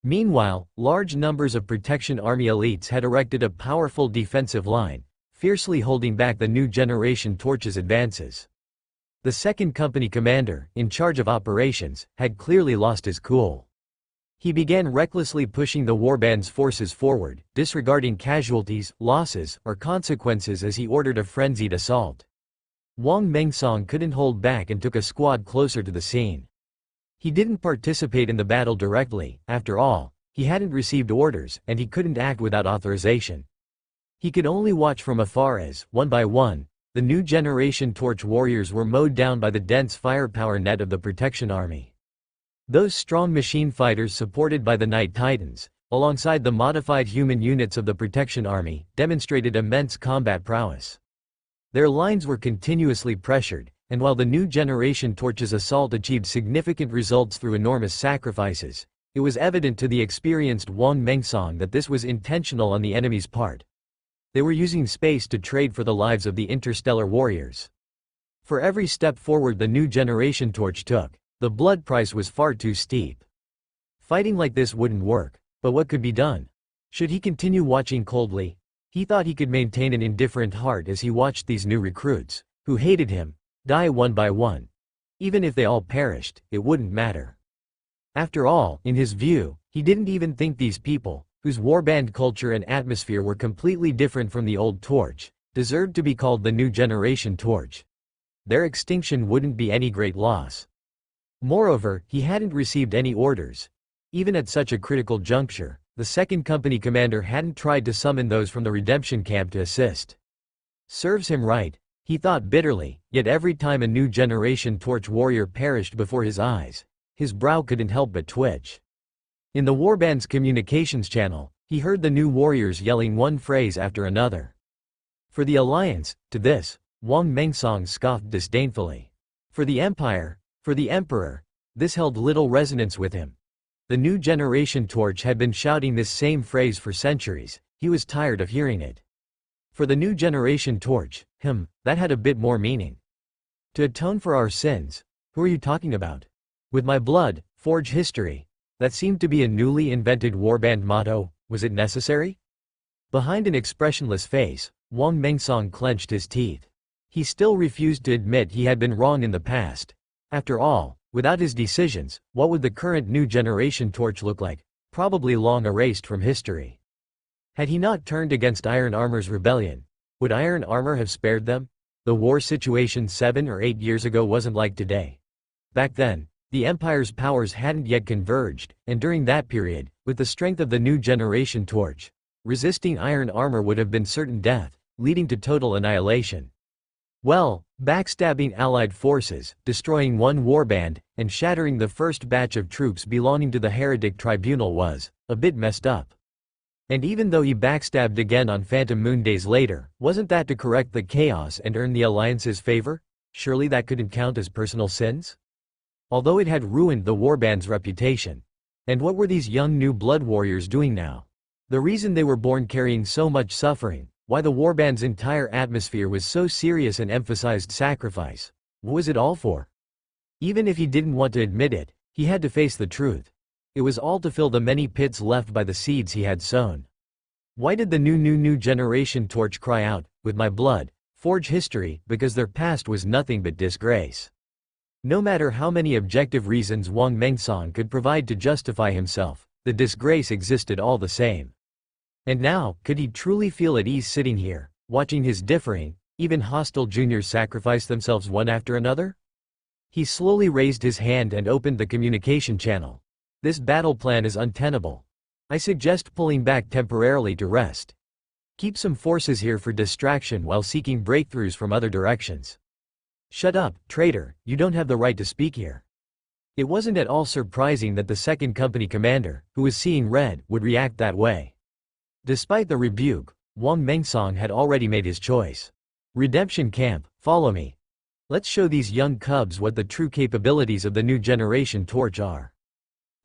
Meanwhile, large numbers of Protection Army elites had erected a powerful defensive line, fiercely holding back the new generation Torch's advances. The second company commander, in charge of operations, had clearly lost his cool. He began recklessly pushing the warband's forces forward, disregarding casualties, losses, or consequences as he ordered a frenzied assault. Wang Mengsong couldn't hold back and took a squad closer to the scene. He didn't participate in the battle directly, after all, he hadn't received orders and he couldn't act without authorization. He could only watch from afar as, one by one, the new generation Torch warriors were mowed down by the dense firepower net of the Protection Army. Those strong machine fighters supported by the Night Titans, alongside the modified human units of the Protection Army, demonstrated immense combat prowess. Their lines were continuously pressured, and while the new generation Torch's assault achieved significant results through enormous sacrifices, It was evident to the experienced Wang Mengsong that this was intentional on the enemy's part. They were using space to trade for the lives of the interstellar warriors. For every step forward the new generation torch took, the blood price was far too steep. Fighting like this wouldn't work, but what could be done? Should he continue watching coldly? He thought he could maintain an indifferent heart as he watched these new recruits, who hated him, die one by one. Even if they all perished, it wouldn't matter. After all, in his view, he didn't even think these people, whose warband culture and atmosphere were completely different from the old torch, deserved to be called the new generation torch. Their extinction wouldn't be any great loss. Moreover, he hadn't received any orders. Even at such a critical juncture, the second company commander hadn't tried to summon those from the redemption camp to assist. Serves him right, he thought bitterly, yet every time a new generation torch warrior perished before his eyes, his brow couldn't help but twitch. In the warband's communications channel, he heard the new warriors yelling one phrase after another. For the Alliance, to this, Wang Mengsong scoffed disdainfully. For the Empire, for the Emperor, this held little resonance with him. The new generation torch had been shouting this same phrase for centuries, he was tired of hearing it. For the new generation torch, that had a bit more meaning. To atone for our sins, who are you talking about? With my blood, forge history. That seemed to be a newly invented warband motto, was it necessary? Behind an expressionless face, Wang Mengsong clenched his teeth. He still refused to admit he had been wrong in the past. After all, without his decisions, what would the current new generation torch look like? Probably long erased from history. Had he not turned against Iron Armor's rebellion, would Iron Armor have spared them? The war situation 7 or 8 years ago wasn't like today. Back then, the Empire's powers hadn't yet converged, and during that period, with the strength of the new generation torch, resisting Iron Armor would have been certain death, leading to total annihilation. Well, backstabbing Allied forces, destroying one warband, and shattering the first batch of troops belonging to the Heretic Tribunal was a bit messed up. And even though he backstabbed again on Phantom Moon days later, wasn't that to correct the chaos and earn the Alliance's favor? Surely that couldn't count as personal sins? Although it had ruined the warband's reputation. And what were these young new blood warriors doing now? The reason they were born carrying so much suffering, why the warband's entire atmosphere was so serious and emphasized sacrifice. What was it all for? Even if he didn't want to admit it, he had to face the truth. It was all to fill the many pits left by the seeds he had sown. Why did the new generation torch cry out, with my blood, forge history? Because their past was nothing but disgrace. No matter how many objective reasons Wang Mengsong could provide to justify himself, the disgrace existed all the same. And now, could he truly feel at ease sitting here, watching his differing, even hostile juniors sacrifice themselves one after another? He slowly raised his hand and opened the communication channel. This battle plan is untenable. I suggest pulling back temporarily to rest. Keep some forces here for distraction while seeking breakthroughs from other directions. Shut up, traitor, you don't have the right to speak here. It wasn't at all surprising that the second company commander, who was seeing red, would react that way. Despite the rebuke, Wang Mengsong had already made his choice. Redemption camp, follow me. Let's show these young cubs what the true capabilities of the new generation torch are.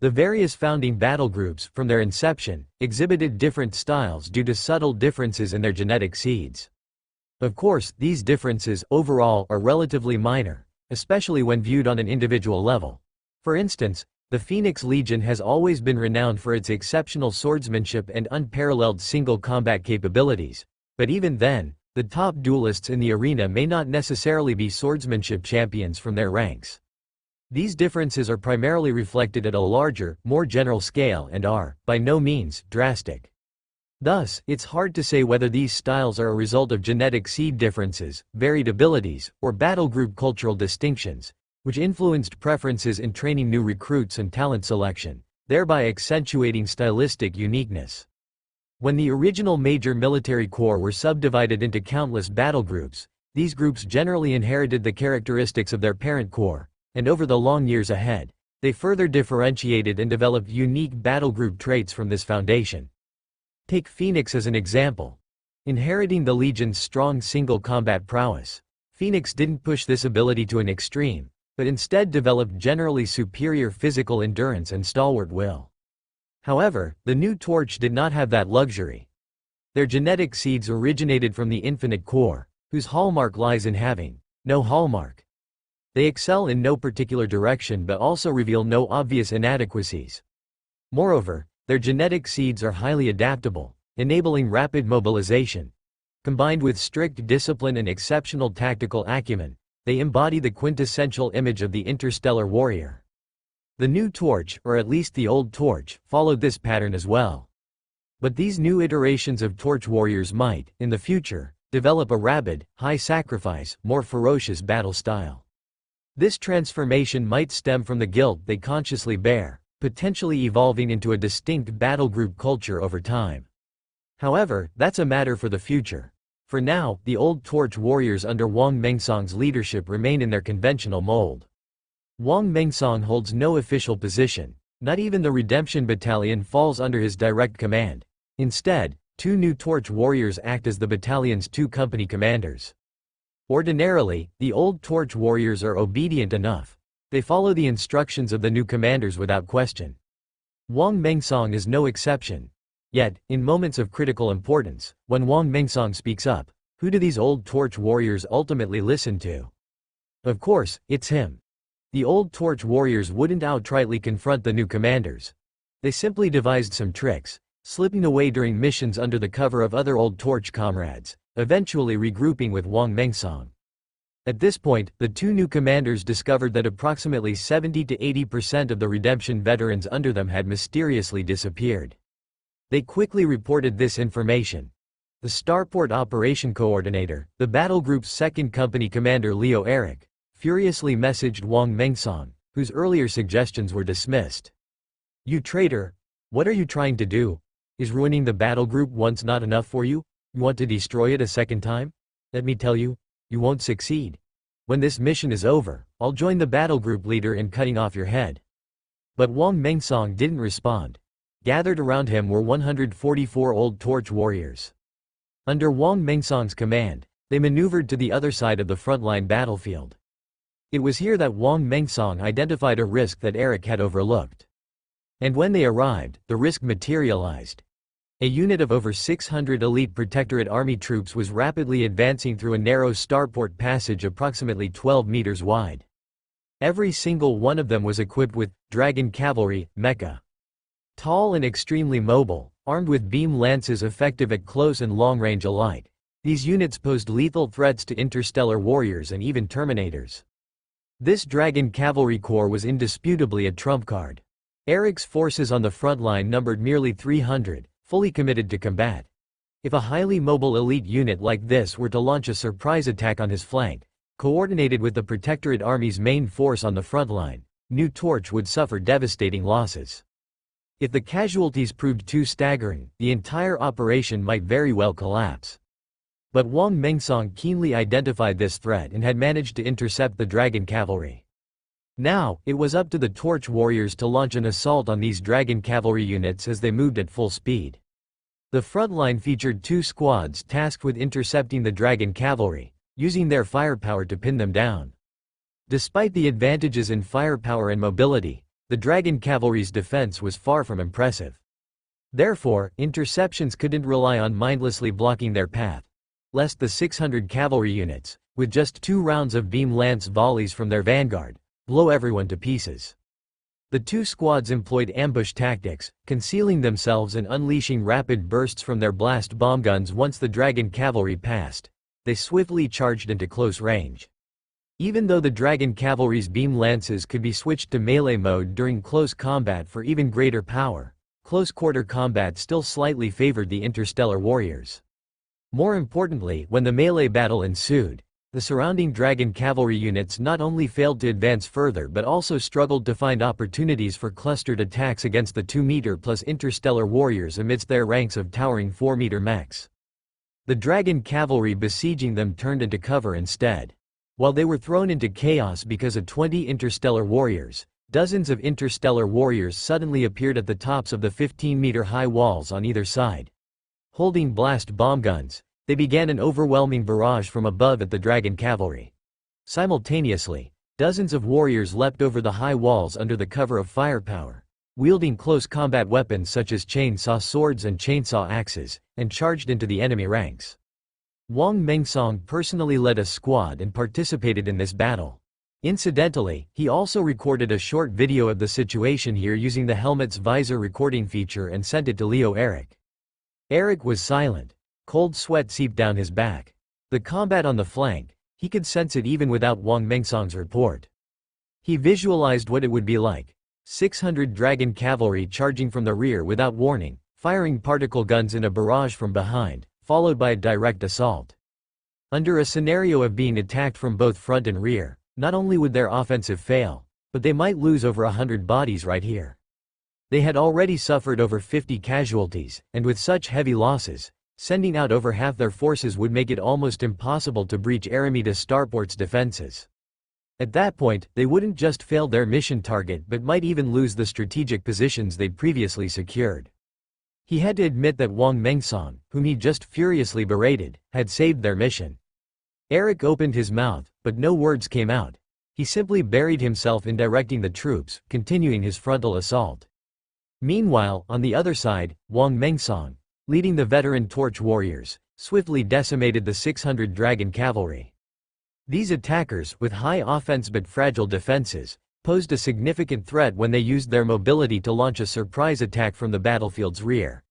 The various founding battle groups, from their inception, exhibited different styles due to subtle differences in their genetic seeds. Of course, these differences, overall, are relatively minor, especially when viewed on an individual level. For instance, the Phoenix Legion has always been renowned for its exceptional swordsmanship and unparalleled single combat capabilities, but even then, the top duelists in the arena may not necessarily be swordsmanship champions from their ranks. These differences are primarily reflected at a larger, more general scale and are, by no means, drastic. Thus, it's hard to say whether these styles are a result of genetic seed differences, varied abilities, or battle group cultural distinctions, which influenced preferences in training new recruits and talent selection, thereby accentuating stylistic uniqueness. When the original major military corps were subdivided into countless battle groups, these groups generally inherited the characteristics of their parent corps, and over the long years ahead, they further differentiated and developed unique battle group traits from this foundation. Take Phoenix as an example. Inheriting the Legion's strong single combat prowess, Phoenix didn't push this ability to an extreme, but instead developed generally superior physical endurance and stalwart will. However, the new torch did not have that luxury. Their genetic seeds originated from the infinite core, whose hallmark lies in having no hallmark. They excel in no particular direction but also reveal no obvious inadequacies. Moreover, their genetic seeds are highly adaptable, enabling rapid mobilization. Combined with strict discipline and exceptional tactical acumen, they embody the quintessential image of the interstellar warrior. The new torch, or at least the old torch, followed this pattern as well. But these new iterations of torch warriors might, in the future, develop a rabid, high-sacrifice, more ferocious battle style. This transformation might stem from the guilt they consciously bear, potentially evolving into a distinct battle group culture over time. However, that's a matter for the future. For now, the old torch warriors under Wang Mengsong's leadership remain in their conventional mold. Wang Mengsong holds no official position. Not even the Redemption Battalion falls under his direct command. Instead, two new torch warriors act as the battalion's two company commanders. Ordinarily, the old torch warriors are obedient enough. They follow the instructions of the new commanders without question. Wang Mengsong is no exception. Yet, in moments of critical importance, when Wang Mengsong speaks up, who do these old torch warriors ultimately listen to? Of course, it's him. The old torch warriors wouldn't outrightly confront the new commanders. They simply devised some tricks, slipping away during missions under the cover of other old torch comrades, eventually regrouping with Wang Mengsong. At this point, the two new commanders discovered that approximately 70 to 80% of the Redemption veterans under them had mysteriously disappeared. They quickly reported this information. The Starport Operation Coordinator, the battle group's second company commander Leo Eric, furiously messaged Wang Mengsong, whose earlier suggestions were dismissed. "You traitor! What are you trying to do? Is ruining the battle group once not enough for you? You want to destroy it a second time? Let me tell you, you won't succeed. When this mission is over, I'll join the battle group leader in cutting off your head." But Wang Mengsong didn't respond. Gathered around him were 144 old torch warriors. Under Wang Mengsong's command, they maneuvered to the other side of the frontline battlefield. It was here that Wang Mengsong identified a risk that Eric had overlooked. And when they arrived, the risk materialized. A unit of over 600 elite Protectorate Army troops was rapidly advancing through a narrow starport passage approximately 12 meters wide. Every single one of them was equipped with Dragon Cavalry, mecha. Tall and extremely mobile, armed with beam lances effective at close and long range alike, these units posed lethal threats to interstellar warriors and even Terminators. This Dragon Cavalry Corps was indisputably a trump card. Eric's forces on the front line numbered merely 300, fully committed to combat. If a highly mobile elite unit like this were to launch a surprise attack on his flank, coordinated with the Protectorate Army's main force on the front line, New Torch would suffer devastating losses. If the casualties proved too staggering, the entire operation might very well collapse. But Wang Mengsong keenly identified this threat and had managed to intercept the Dragon Cavalry. Now, it was up to the Torch Warriors to launch an assault on these Dragon Cavalry units as they moved at full speed. The front line featured two squads tasked with intercepting the Dragon Cavalry, using their firepower to pin them down. Despite the advantages in firepower and mobility, the Dragon Cavalry's defense was far from impressive. Therefore, interceptions couldn't rely on mindlessly blocking their path, lest the 600 cavalry units, with just 2 rounds of beam lance volleys from their vanguard, blow everyone to pieces. The two squads employed ambush tactics, concealing themselves and unleashing rapid bursts from their blast bomb guns. Once the Dragon Cavalry passed, they swiftly charged into close range. Even though the Dragon Cavalry's beam lances could be switched to melee mode during close combat for even greater power, close-quarter combat still slightly favored the interstellar warriors. More importantly, when the melee battle ensued, the surrounding Dragon Cavalry units not only failed to advance further but also struggled to find opportunities for clustered attacks against the 2-meter-plus interstellar warriors amidst their ranks of towering 4-meter mechs. The Dragon Cavalry besieging them turned into cover instead. While they were thrown into chaos because of 20 interstellar warriors, dozens of interstellar warriors suddenly appeared at the tops of the 15-meter-high walls on either side. Holding blast bomb guns, they began an overwhelming barrage from above at the Dragon Cavalry. Simultaneously, dozens of warriors leapt over the high walls under the cover of firepower, wielding close combat weapons such as chainsaw swords and chainsaw axes, and charged into the enemy ranks. Wang Mengsong personally led a squad and participated in this battle. Incidentally, he also recorded a short video of the situation here using the helmet's visor recording feature and sent it to Leo Eric. Eric was silent. Cold sweat seeped down his back. The combat on the flank, he could sense it even without Wang Mengsong's report. He visualized what it would be like. 600 dragon cavalry charging from the rear without warning, firing particle guns in a barrage from behind, followed by a direct assault. Under a scenario of being attacked from both front and rear, not only would their offensive fail, but they might lose over 100 bodies right here. They had already suffered over 50 casualties, and with such heavy losses, sending out over half their forces would make it almost impossible to breach Aramida starport's defenses. At that point, they wouldn't just fail their mission target but might even lose the strategic positions they'd previously secured. He had to admit that Wang Mengsong, whom he just furiously berated, had saved their mission. Eric opened his mouth, but no words came out. He simply buried himself in directing the troops, continuing his frontal assault. Meanwhile, on the other side, Wang Mengsong, leading the veteran torch warriors, swiftly decimated the 600 dragon cavalry. These attackers, with high offense but fragile defenses, posed a significant threat when they used their mobility to launch a surprise attack from the battlefield's rear.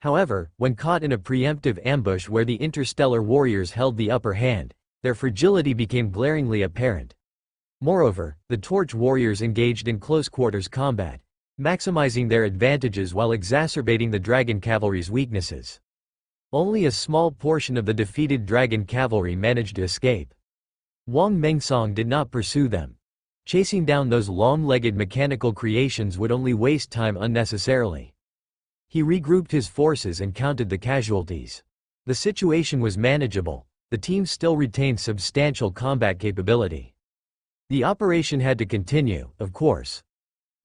However, when caught in a preemptive ambush where the interstellar warriors held the upper hand, their fragility became glaringly apparent. Moreover, the torch warriors engaged in close-quarters combat, maximizing their advantages while exacerbating the dragon cavalry's weaknesses. Only a small portion of the defeated dragon cavalry managed to escape. Wang Mengsong did not pursue them. Chasing down those long-legged mechanical creations would only waste time unnecessarily. He regrouped his forces and counted the casualties. The situation was manageable. The team still retained substantial combat capability. The operation had to continue, of course.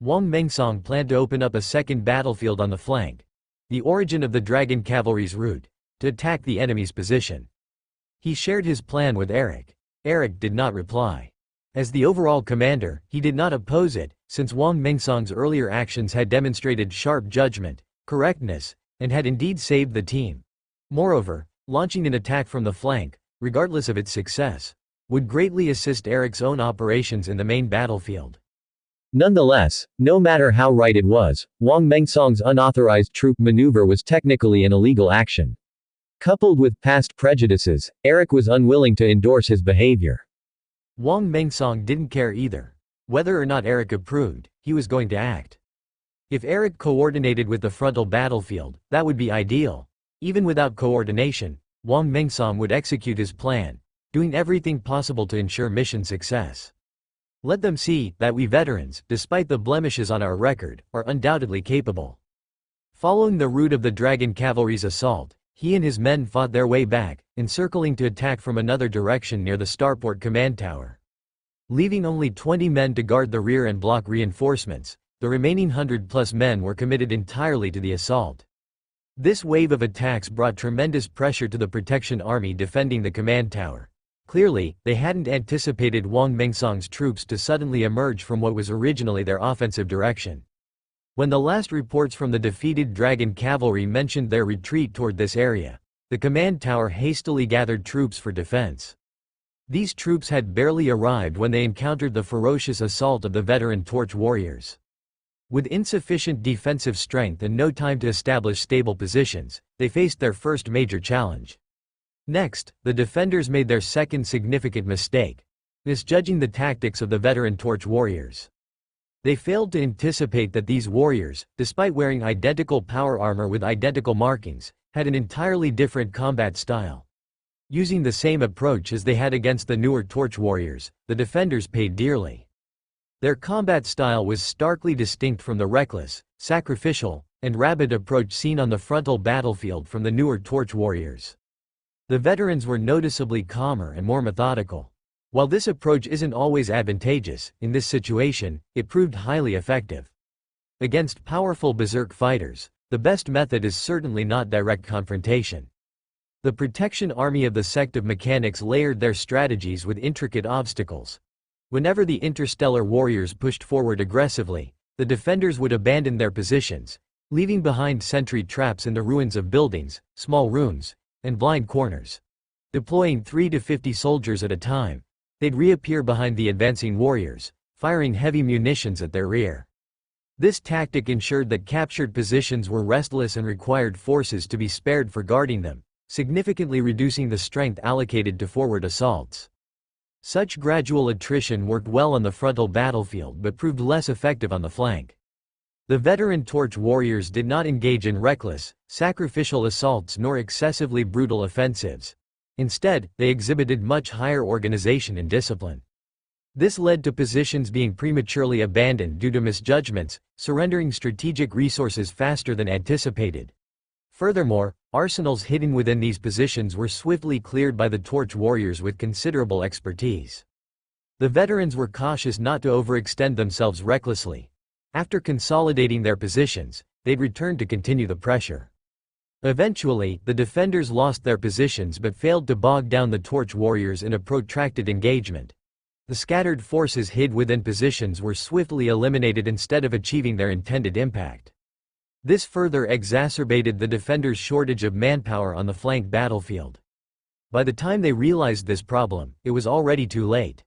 Wang Mengsong planned to open up a second battlefield on the flank, the origin of the dragon cavalry's route, to attack the enemy's position. He shared his plan with Eric. Eric did not reply. As the overall commander, he did not oppose it, since Wang Mengsong's earlier actions had demonstrated sharp judgment, correctness, and had indeed saved the team. Moreover, launching an attack from the flank, regardless of its success, would greatly assist Eric's own operations in the main battlefield. Nonetheless, no matter how right it was, Wang Mengsong's unauthorized troop maneuver was technically an illegal action. Coupled with past prejudices, Eric was unwilling to endorse his behavior. Wang Mengsong didn't care either. Whether or not Eric approved, he was going to act. If Eric coordinated with the frontal battlefield, that would be ideal. Even without coordination, Wang Mengsong would execute his plan, doing everything possible to ensure mission success. Let them see that we veterans, despite the blemishes on our record, are undoubtedly capable. Following the route of the dragon cavalry's assault, he and his men fought their way back, encircling to attack from another direction near the starport command tower. Leaving only 20 men to guard the rear and block reinforcements, the remaining 100+ men were committed entirely to the assault. This wave of attacks brought tremendous pressure to the protection army defending the command tower. Clearly, they hadn't anticipated Wang Mengsong's troops to suddenly emerge from what was originally their offensive direction. When the last reports from the defeated dragon cavalry mentioned their retreat toward this area, the command tower hastily gathered troops for defense. These troops had barely arrived when they encountered the ferocious assault of the veteran torch warriors. With insufficient defensive strength and no time to establish stable positions, they faced their first major challenge. Next, the defenders made their second significant mistake, misjudging the tactics of the veteran torch warriors. They failed to anticipate that these warriors, despite wearing identical power armor with identical markings, had an entirely different combat style. Using the same approach as they had against the newer torch warriors, the defenders paid dearly. Their combat style was starkly distinct from the reckless, sacrificial, and rabid approach seen on the frontal battlefield from the newer torch warriors. The veterans were noticeably calmer and more methodical. While this approach isn't always advantageous, in this situation, it proved highly effective. Against powerful berserk fighters, the best method is certainly not direct confrontation. The protection army of the sect of mechanics layered their strategies with intricate obstacles. Whenever the interstellar warriors pushed forward aggressively, the defenders would abandon their positions, leaving behind sentry traps in the ruins of buildings, small rooms, and blind corners. Deploying 3 to 50 soldiers at a time, they'd reappear behind the advancing warriors, firing heavy munitions at their rear. This tactic ensured that captured positions were restless and required forces to be spared for guarding them, significantly reducing the strength allocated to forward assaults. Such gradual attrition worked well on the frontal battlefield but proved less effective on the flank. The veteran torch warriors did not engage in reckless, sacrificial assaults nor excessively brutal offensives. Instead, they exhibited much higher organization and discipline. This led to positions being prematurely abandoned due to misjudgments, surrendering strategic resources faster than anticipated. Furthermore, arsenals hidden within these positions were swiftly cleared by the torch warriors with considerable expertise. The veterans were cautious not to overextend themselves recklessly. After consolidating their positions, they'd return to continue the pressure. Eventually, the defenders lost their positions but failed to bog down the torch warriors in a protracted engagement. The scattered forces hid within positions were swiftly eliminated instead of achieving their intended impact. This further exacerbated the defenders' shortage of manpower on the flank battlefield. By the time they realized this problem, it was already too late.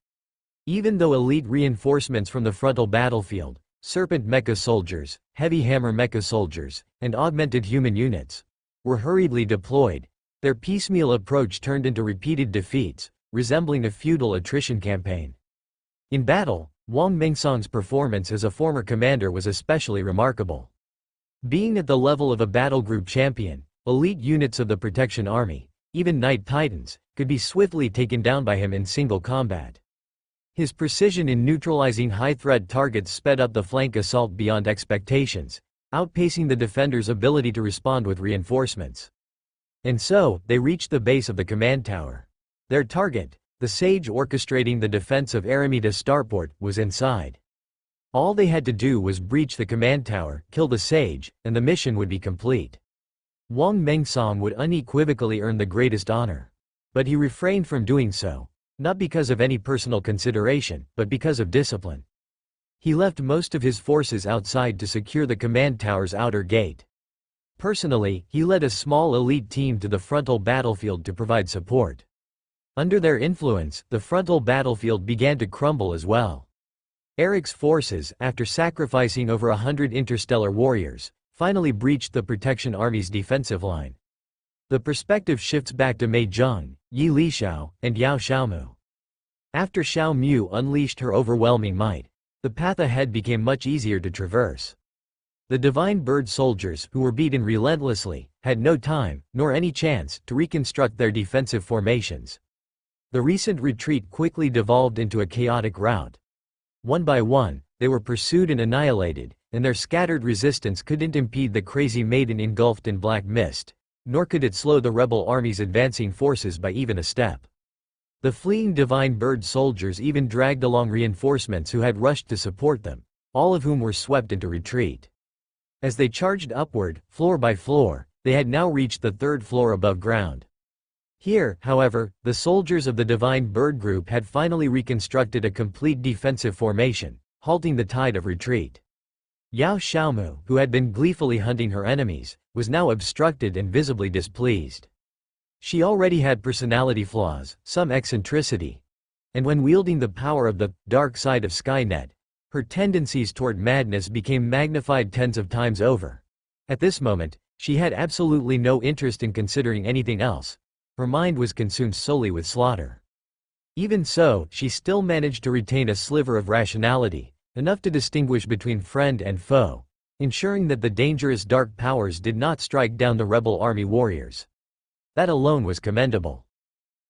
Even though elite reinforcements from the frontal battlefield, Serpent mecha soldiers, heavy hammer mecha soldiers, and augmented human units, were hurriedly deployed, their piecemeal approach turned into repeated defeats, resembling a futile attrition campaign. In battle, Wang Mingsong's performance as a former commander was especially remarkable. Being at the level of a battle group champion, elite units of the Protection Army, even Night Titans, could be swiftly taken down by him in single combat. His precision in neutralizing high-threat targets sped up the flank assault beyond expectations, outpacing the defenders' ability to respond with reinforcements. And so, they reached the base of the command tower. Their target, the Sage orchestrating the defense of Aramida Starport, was inside. All they had to do was breach the command tower, kill the Sage, and the mission would be complete. Wang Mingsong would unequivocally earn the greatest honor. But he refrained from doing so, not because of any personal consideration, but because of discipline. He left most of his forces outside to secure the command tower's outer gate. Personally, he led a small elite team to the frontal battlefield to provide support. Under their influence, the frontal battlefield began to crumble as well. Eric's forces, after sacrificing over 100 interstellar warriors, finally breached the Protection Army's defensive line. The perspective shifts back to Mei Zheng, Yi Lixiao, and Yao Xiaomu. After Xiao Mu unleashed her overwhelming might, the path ahead became much easier to traverse. The Divine Bird soldiers, who were beaten relentlessly, had no time, nor any chance, to reconstruct their defensive formations. The recent retreat quickly devolved into a chaotic rout. One by one, they were pursued and annihilated, and their scattered resistance couldn't impede the crazy maiden engulfed in black mist, nor could it slow the rebel army's advancing forces by even a step. The fleeing Divine Bird soldiers even dragged along reinforcements who had rushed to support them, all of whom were swept into retreat. As they charged upward, floor by floor, they had now reached the 3rd floor above ground. Here, however, the soldiers of the Divine Bird group had finally reconstructed a complete defensive formation, halting the tide of retreat. Yao Xiaomu, who had been gleefully hunting her enemies, was now obstructed and visibly displeased. She already had personality flaws, some eccentricity, and when wielding the power of the dark side of Skynet, her tendencies toward madness became magnified tens of times over. At this moment, she had absolutely no interest in considering anything else. Her mind was consumed solely with slaughter. Even so, she still managed to retain a sliver of rationality, enough to distinguish between friend and foe, ensuring that the dangerous dark powers did not strike down the rebel army warriors. That alone was commendable.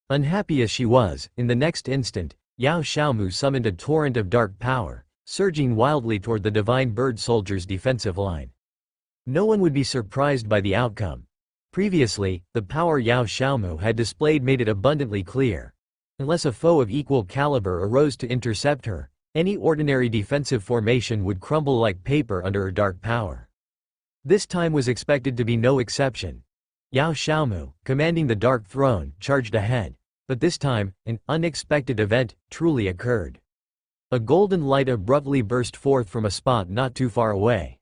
Unhappy as she was, in the next instant, Yao Xiaomu summoned a torrent of dark power, surging wildly toward the Divine Bird soldiers' defensive line. No one would be surprised by the outcome. Previously, the power Yao Xiaomu had displayed made it abundantly clear. Unless a foe of equal caliber arose to intercept her, any ordinary defensive formation would crumble like paper under her dark power. This time was expected to be no exception. Yao Xiaomu, commanding the Dark Throne, charged ahead, but this time, an unexpected event truly occurred. A golden light abruptly burst forth from a spot not too far away.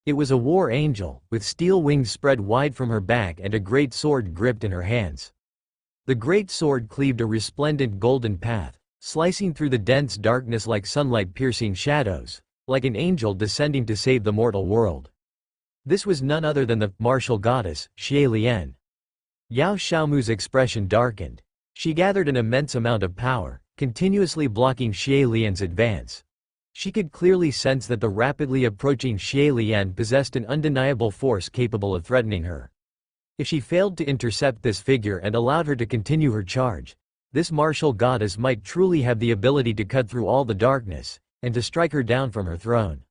It was a war angel, with steel wings spread wide from her back and a great sword gripped in her hands. The great sword cleaved a resplendent golden path, slicing through the dense darkness like sunlight piercing shadows, like an angel descending to save the mortal world. This was none other than the martial goddess, Xie Lian. Yao Xiaomu's expression darkened. She gathered an immense amount of power, continuously blocking Xie Lian's advance. She could clearly sense that the rapidly approaching Xie Lian possessed an undeniable force capable of threatening her. If she failed to intercept this figure and allowed her to continue her charge, this martial goddess might truly have the ability to cut through all the darkness, and to strike her down from her throne.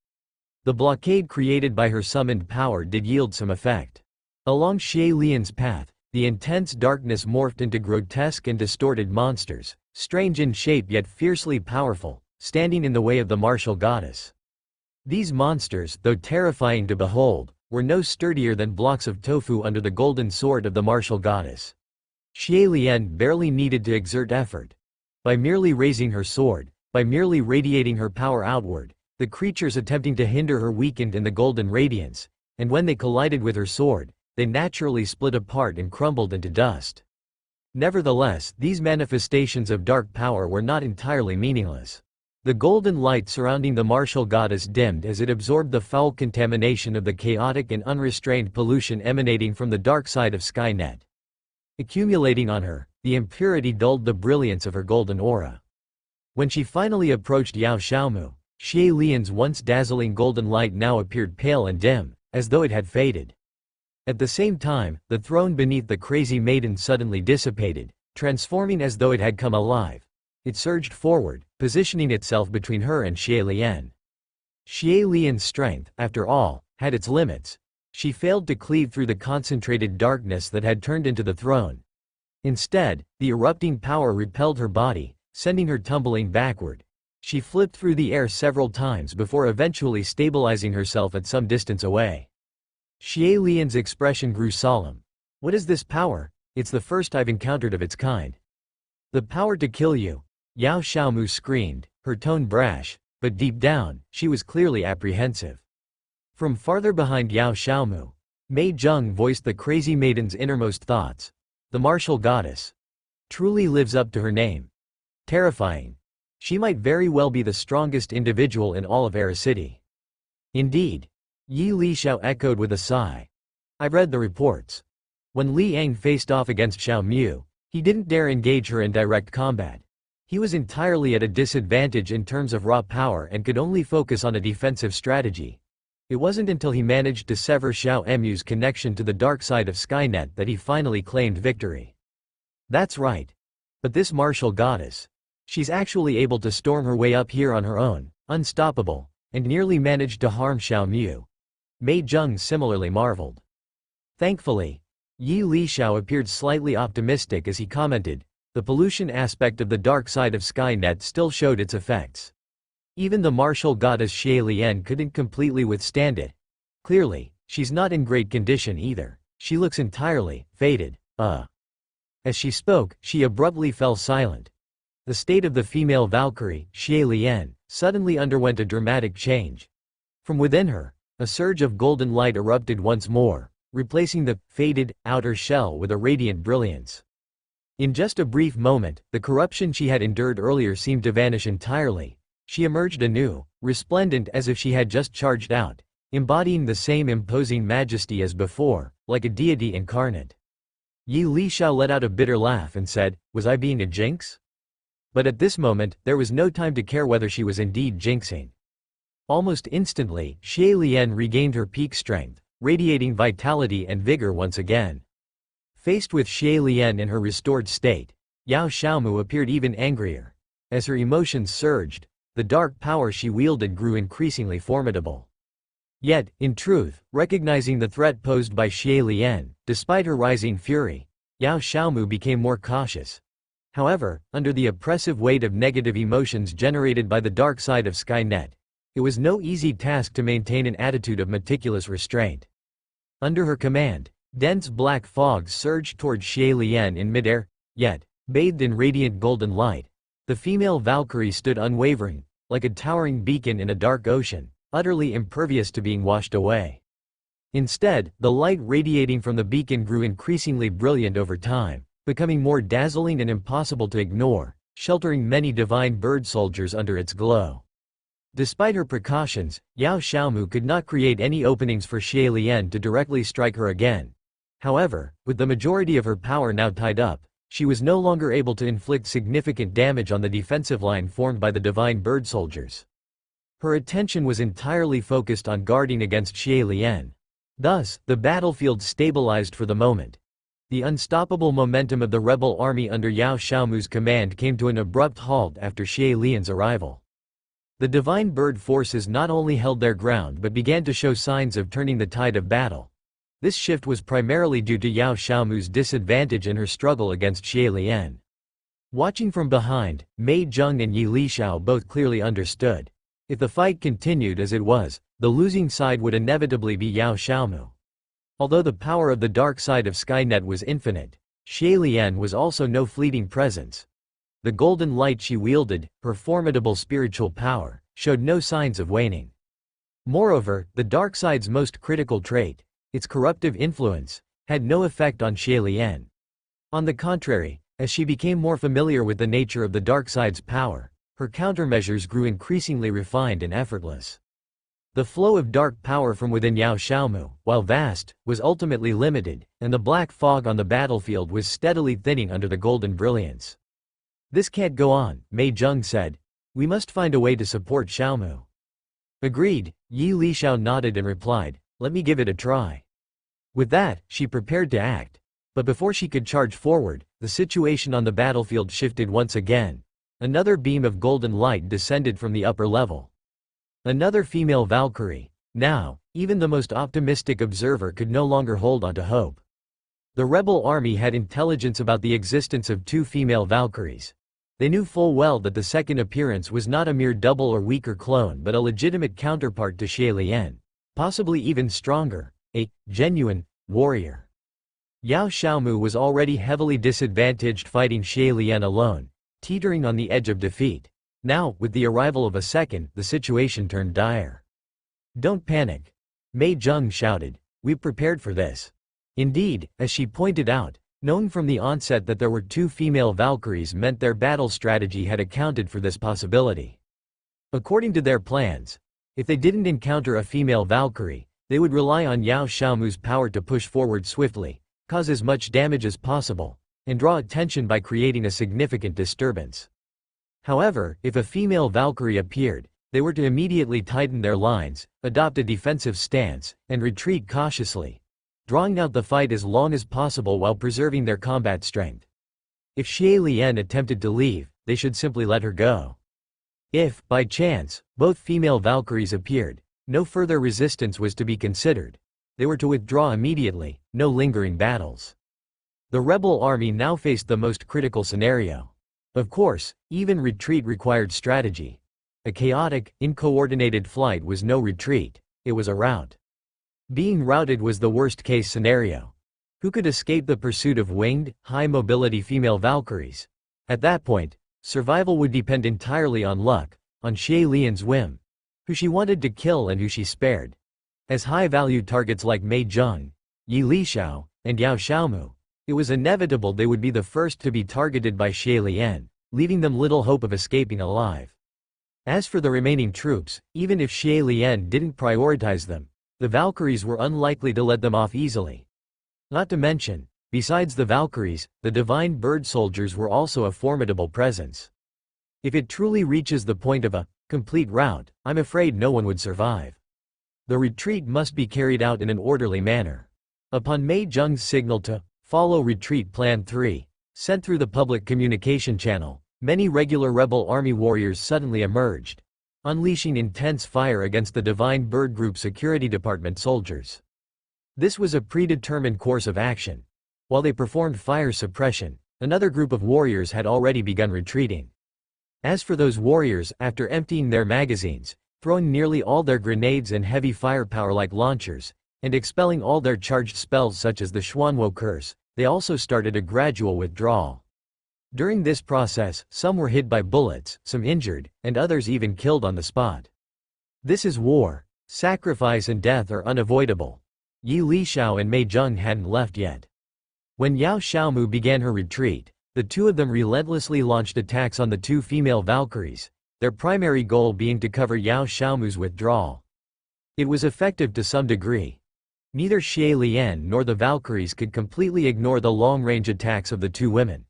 The blockade created by her summoned power did yield some effect. Along Xie Lian's path, the intense darkness morphed into grotesque and distorted monsters, strange in shape yet fiercely powerful, standing in the way of the martial goddess. These monsters, though terrifying to behold, were no sturdier than blocks of tofu under the golden sword of the martial goddess. Xie Lian barely needed to exert effort. By merely raising her sword, by merely radiating her power outward, the creatures attempting to hinder her weakened in the golden radiance, and when they collided with her sword, they naturally split apart and crumbled into dust. Nevertheless, these manifestations of dark power were not entirely meaningless. The golden light surrounding the martial goddess dimmed as it absorbed the foul contamination of the chaotic and unrestrained pollution emanating from the dark side of Skynet. Accumulating on her, the impurity dulled the brilliance of her golden aura. When she finally approached Yao Xiaomu, Xie Lian's once dazzling golden light now appeared pale and dim, as though it had faded. At the same time, the throne beneath the crazy maiden suddenly dissipated, transforming as though it had come alive. It surged forward, positioning itself between her and Xie Lian. Xie Lian's strength, after all, had its limits. She failed to cleave through the concentrated darkness that had turned into the throne. Instead, the erupting power repelled her body, sending her tumbling backward. She flipped through the air several times before eventually stabilizing herself at some distance away. Xie Lian's expression grew solemn. "What is this power? It's the first I've encountered of its kind." "The power to kill you," Yao Xiaomu screamed, her tone brash, but deep down, she was clearly apprehensive. From farther behind Yao Xiaomu, Mei Zheng voiced the crazy maiden's innermost thoughts. The martial goddess truly lives up to her name. Terrifying. She might very well be the strongest individual in all of Era City. Indeed. Yi Li Xiao echoed with a sigh. "I've read the reports. When Li Yang faced off against Xiao Mu, he didn't dare engage her in direct combat. He was entirely at a disadvantage in terms of raw power and could only focus on a defensive strategy. It wasn't until he managed to sever Xiao Mu's connection to the dark side of Skynet that he finally claimed victory." "That's right. But this martial goddess, she's actually able to storm her way up here on her own, unstoppable, and nearly managed to harm Xiao Mu." Mei Zheng similarly marveled. Thankfully, Yi Li Xiao appeared slightly optimistic as he commented, "The pollution aspect of the dark side of Skynet still showed its effects. Even the martial goddess Xie Lian couldn't completely withstand it. Clearly, she's not in great condition either. She looks entirely faded." As she spoke, she abruptly fell silent. The state of the female Valkyrie, Xie Lian, suddenly underwent a dramatic change. From within her, a surge of golden light erupted once more, replacing the faded outer shell with a radiant brilliance. In just a brief moment, the corruption she had endured earlier seemed to vanish entirely. She emerged anew, resplendent as if she had just charged out, embodying the same imposing majesty as before, like a deity incarnate. Yi Li Xiao let out a bitter laugh and said, "Was I being a jinx?" But at this moment, there was no time to care whether she was indeed jinxing. Almost instantly, Xie Lian regained her peak strength, radiating vitality and vigor once again. Faced with Xie Lian in her restored state, Yao Xiaomu appeared even angrier. As her emotions surged, the dark power she wielded grew increasingly formidable. Yet, in truth, recognizing the threat posed by Xie Lian, despite her rising fury, Yao Xiaomu became more cautious. However, under the oppressive weight of negative emotions generated by the dark side of Skynet, it was no easy task to maintain an attitude of meticulous restraint. Under her command, dense black fogs surged toward Xie Lian in midair, yet, bathed in radiant golden light, the female Valkyrie stood unwavering, like a towering beacon in a dark ocean, utterly impervious to being washed away. Instead, the light radiating from the beacon grew increasingly brilliant over time, becoming more dazzling and impossible to ignore, sheltering many divine bird soldiers under its glow. Despite her precautions, Yao Xiaomu could not create any openings for Xie Lian to directly strike her again. However, with the majority of her power now tied up, she was no longer able to inflict significant damage on the defensive line formed by the divine bird soldiers. Her attention was entirely focused on guarding against Xie Lian. Thus, the battlefield stabilized for the moment. The unstoppable momentum of the rebel army under Yao Xiaomu's command came to an abrupt halt after Xie Lian's arrival. The divine bird forces not only held their ground but began to show signs of turning the tide of battle. This shift was primarily due to Yao Xiaomu's disadvantage in her struggle against Xie Lian. Watching from behind, Mei Zheng and Yi Lixiao both clearly understood. If the fight continued as it was, the losing side would inevitably be Yao Xiaomu. Although the power of the dark side of Skynet was infinite, Xie Lian was also no fleeting presence. The golden light she wielded, her formidable spiritual power, showed no signs of waning. Moreover, the dark side's most critical trait, its corruptive influence, had no effect on Xie Lian. On the contrary, as she became more familiar with the nature of the dark side's power, her countermeasures grew increasingly refined and effortless. The flow of dark power from within Yao Xiaomu, while vast, was ultimately limited, and the black fog on the battlefield was steadily thinning under the golden brilliance. "This can't go on," Mei Zheng said. "We must find a way to support Xiaomu." "Agreed," Yi Lixiao nodded and replied, "Let me give it a try." With that, she prepared to act. But before she could charge forward, the situation on the battlefield shifted once again. Another beam of golden light descended from the upper level. Another female Valkyrie. Now, even the most optimistic observer could no longer hold on to hope. The rebel army had intelligence about the existence of two female Valkyries. They knew full well that the second appearance was not a mere double or weaker clone but a legitimate counterpart to Xie Lian, possibly even stronger, a genuine warrior. Yao Xiaomu was already heavily disadvantaged fighting Xie Lian alone, teetering on the edge of defeat. Now, with the arrival of a second, the situation turned dire. "Don't panic," Mei Zheng shouted. "We've prepared for this." Indeed, as she pointed out, knowing from the onset that there were two female Valkyries meant their battle strategy had accounted for this possibility. According to their plans, if they didn't encounter a female Valkyrie, they would rely on Yao Xiaomu's power to push forward swiftly, cause as much damage as possible, and draw attention by creating a significant disturbance. However, if a female Valkyrie appeared, they were to immediately tighten their lines, adopt a defensive stance, and retreat cautiously, drawing out the fight as long as possible while preserving their combat strength. If Xie Lian attempted to leave, they should simply let her go. If, by chance, both female Valkyries appeared, no further resistance was to be considered. They were to withdraw immediately, no lingering battles. The rebel army now faced the most critical scenario. Of course, even retreat required strategy. A chaotic, uncoordinated flight was no retreat, it was a rout. Being routed was the worst-case scenario. Who could escape the pursuit of winged, high-mobility female Valkyries? At that point, survival would depend entirely on luck, on Xie Lian's whim, who she wanted to kill and who she spared. As high-valued targets like Mei Zheng, Yi Lixiao, and Yao Xiaomu, it was inevitable they would be the first to be targeted by Xie Lian, leaving them little hope of escaping alive. As for the remaining troops, even if Xie Lian didn't prioritize them, the Valkyries were unlikely to let them off easily. Not to mention, besides the Valkyries, the divine bird soldiers were also a formidable presence. If it truly reaches the point of a complete rout, I'm afraid no one would survive. The retreat must be carried out in an orderly manner. Upon Mei Zheng's signal to follow Retreat Plan 3, sent through the public communication channel, many regular rebel army warriors suddenly emerged, unleashing intense fire against the Divine Bird Group Security Department soldiers. This was a predetermined course of action. While they performed fire suppression, another group of warriors had already begun retreating. As for those warriors, after emptying their magazines, throwing nearly all their grenades and heavy firepower like launchers, and expelling all their charged spells such as the Xuanwo Curse, they also started a gradual withdrawal. During this process, some were hit by bullets, some injured, and others even killed on the spot. This is war. Sacrifice and death are unavoidable. Yi Lixiao and Mei Zheng hadn't left yet. When Yao Xiaomu began her retreat, the two of them relentlessly launched attacks on the two female Valkyries, their primary goal being to cover Yao Xiaomu's withdrawal. It was effective to some degree. Neither Xie Lian nor the Valkyries could completely ignore the long-range attacks of the two women.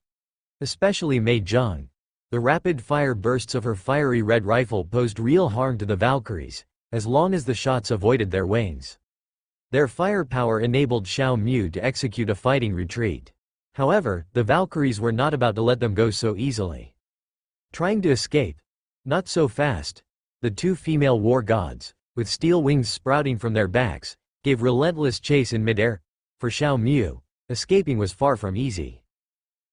Especially Mei Zheng. The rapid-fire bursts of her fiery red rifle posed real harm to the Valkyries, as long as the shots avoided their wings. Their firepower enabled Xiao Mu to execute a fighting retreat. However, the Valkyries were not about to let them go so easily. Trying to escape? Not so fast. The two female war gods, with steel wings sprouting from their backs, gave relentless chase in midair. For Xiao Mu, escaping was far from easy.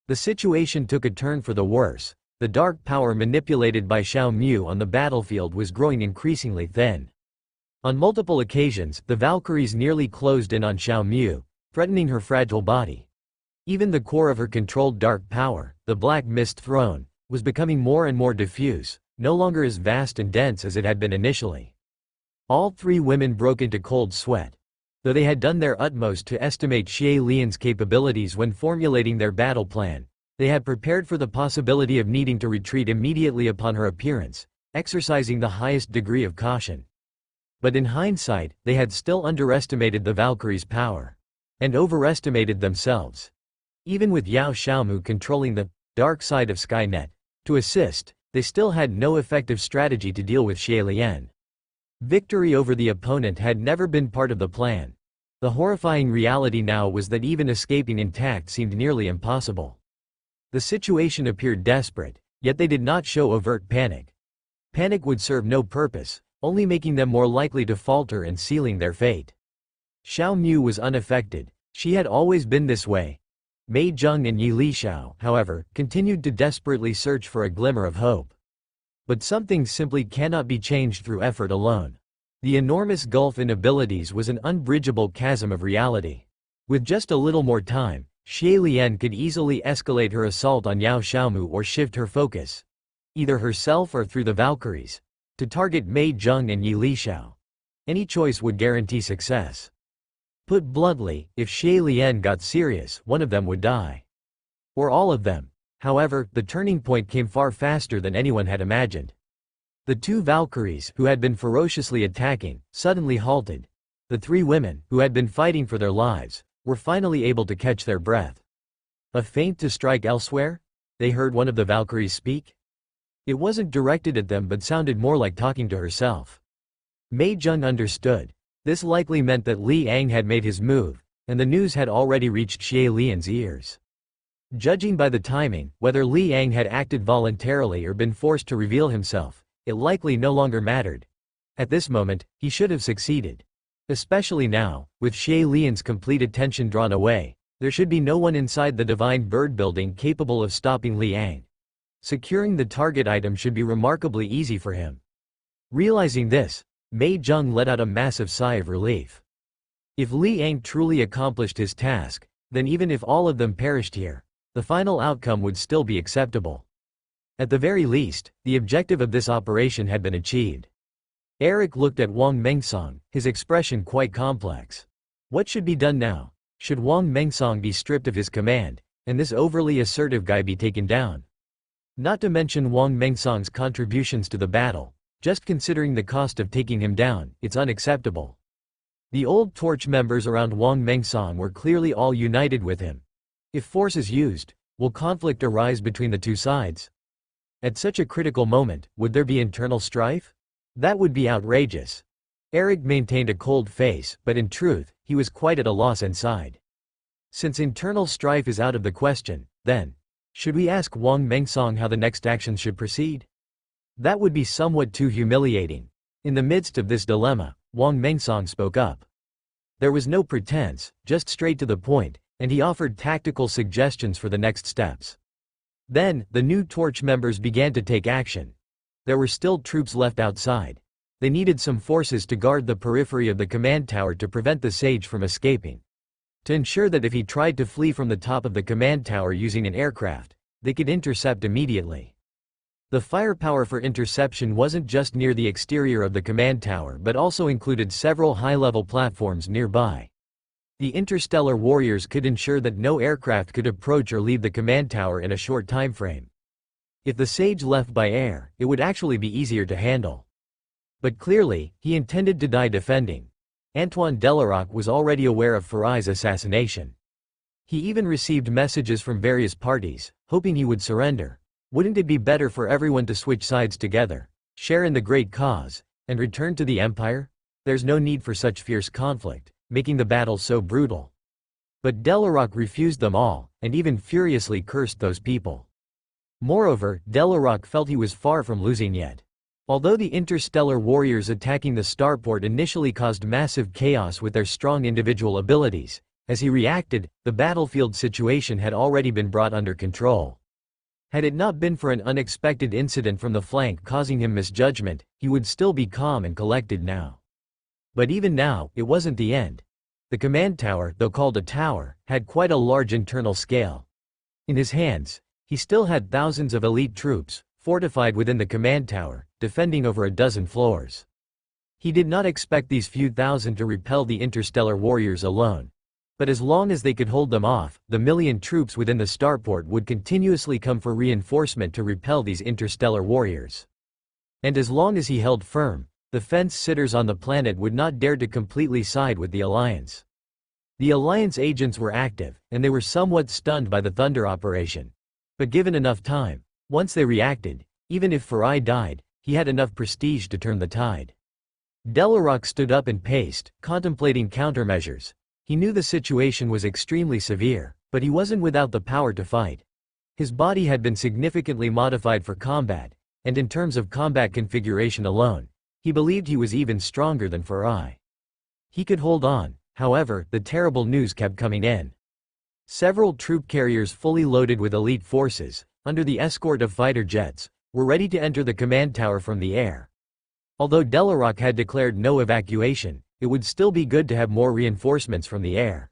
The situation took a turn for the worse. The dark power manipulated by Xiao Mu on the battlefield was growing increasingly thin. On multiple occasions, the Valkyries nearly closed in on Xiao Mu, threatening her fragile body. Even the core of her controlled dark power, the Black Mist Throne, was becoming more and more diffuse, no longer as vast and dense as it had been initially. All three women broke into cold sweat. Though they had done their utmost to estimate Xie Lian's capabilities when formulating their battle plan, they had prepared for the possibility of needing to retreat immediately upon her appearance, exercising the highest degree of caution. But in hindsight, they had still underestimated the Valkyries' power. And overestimated themselves. Even with Yao Xiaomu controlling the dark side of Skynet to assist, they still had no effective strategy to deal with Xie Lian. Victory over the opponent had never been part of the plan. The horrifying reality now was that even escaping intact seemed nearly impossible. The situation appeared desperate, yet they did not show overt panic. Panic would serve no purpose, only making them more likely to falter and sealing their fate. Xiao Mu was unaffected. She had always been this way. Mei Zheng and Yi Lixiao, however, continued to desperately search for a glimmer of hope. But some things simply cannot be changed through effort alone. The enormous gulf in abilities was an unbridgeable chasm of reality. With just a little more time, Xie Lian could easily escalate her assault on Yao Xiaomu or shift her focus, either herself or through the Valkyries, to target Mei Zheng and Yi Lixiao. Any choice would guarantee success. Put bluntly, if Xie Lian got serious, one of them would die. Or all of them. However, the turning point came far faster than anyone had imagined. The two Valkyries, who had been ferociously attacking, suddenly halted. The three women, who had been fighting for their lives, were finally able to catch their breath. A feint to strike elsewhere? They heard one of the Valkyries speak. It wasn't directed at them but sounded more like talking to herself. Mei Zheng understood. This likely meant that Li Ang had made his move, and the news had already reached Xie Lian's ears. Judging by the timing, whether Li Ang had acted voluntarily or been forced to reveal himself, it likely no longer mattered. At this moment, he should have succeeded. Especially now, with Xie Lian's complete attention drawn away, there should be no one inside the Divine Bird Building capable of stopping Li Ang. Securing the target item should be remarkably easy for him. Realizing this, Mei Zheng let out a massive sigh of relief. If Li Ang truly accomplished his task, then even if all of them perished here, the final outcome would still be acceptable. At the very least, the objective of this operation had been achieved. Eric looked at Wang Mengsong, his expression quite complex. What should be done now? Should Wang Mengsong be stripped of his command, and this overly assertive guy be taken down? Not to mention Wang Mengsong's contributions to the battle. Just considering the cost of taking him down, it's unacceptable. The old Torch members around Wang Mengsong were clearly all united with him. If force is used, will conflict arise between the two sides? At such a critical moment, would there be internal strife? That would be outrageous. Eric maintained a cold face, but in truth, he was quite at a loss inside. Since internal strife is out of the question, then, should we ask Wang Mengsong how the next action should proceed? That would be somewhat too humiliating. In the midst of this dilemma, Wang Mengsong spoke up. There was no pretense, just straight to the point, and he offered tactical suggestions for the next steps. Then, the new Torch members began to take action. There were still troops left outside. They needed some forces to guard the periphery of the command tower to prevent the Sage from escaping. To ensure that if he tried to flee from the top of the command tower using an aircraft, they could intercept immediately. The firepower for interception wasn't just near the exterior of the command tower but also included several high-level platforms nearby. The interstellar warriors could ensure that no aircraft could approach or leave the command tower in a short time frame. If the Sage left by air, it would actually be easier to handle. But clearly, he intended to die defending. Antoine Delaroque was already aware of Farai's assassination. He even received messages from various parties, hoping he would surrender. Wouldn't it be better for everyone to switch sides together, share in the great cause, and return to the Empire? There's no need for such fierce conflict, making the battle so brutal. But Delaroque refused them all, and even furiously cursed those people. Moreover, Delaroque felt he was far from losing yet. Although the interstellar warriors attacking the starport initially caused massive chaos with their strong individual abilities, as he reacted, the battlefield situation had already been brought under control. Had it not been for an unexpected incident from the flank causing him misjudgment, he would still be calm and collected now. But even now, it wasn't the end. The command tower, though called a tower, had quite a large internal scale. In his hands, he still had thousands of elite troops, fortified within the command tower, defending over a dozen floors. He did not expect these few thousand to repel the interstellar warriors alone. But as long as they could hold them off, the million troops within the starport would continuously come for reinforcement to repel these interstellar warriors. And as long as he held firm, the fence-sitters on the planet would not dare to completely side with the Alliance. The Alliance agents were active, and they were somewhat stunned by the Thunder operation. But given enough time, once they reacted, even if Farai died, he had enough prestige to turn the tide. Delaroque stood up and paced, contemplating countermeasures. He knew the situation was extremely severe, but he wasn't without the power to fight. His body had been significantly modified for combat, and in terms of combat configuration alone, he believed he was even stronger than Farai. He could hold on, however, the terrible news kept coming in. Several troop carriers fully loaded with elite forces, under the escort of fighter jets, were ready to enter the command tower from the air. Although Delaroque had declared no evacuation, it would still be good to have more reinforcements from the air.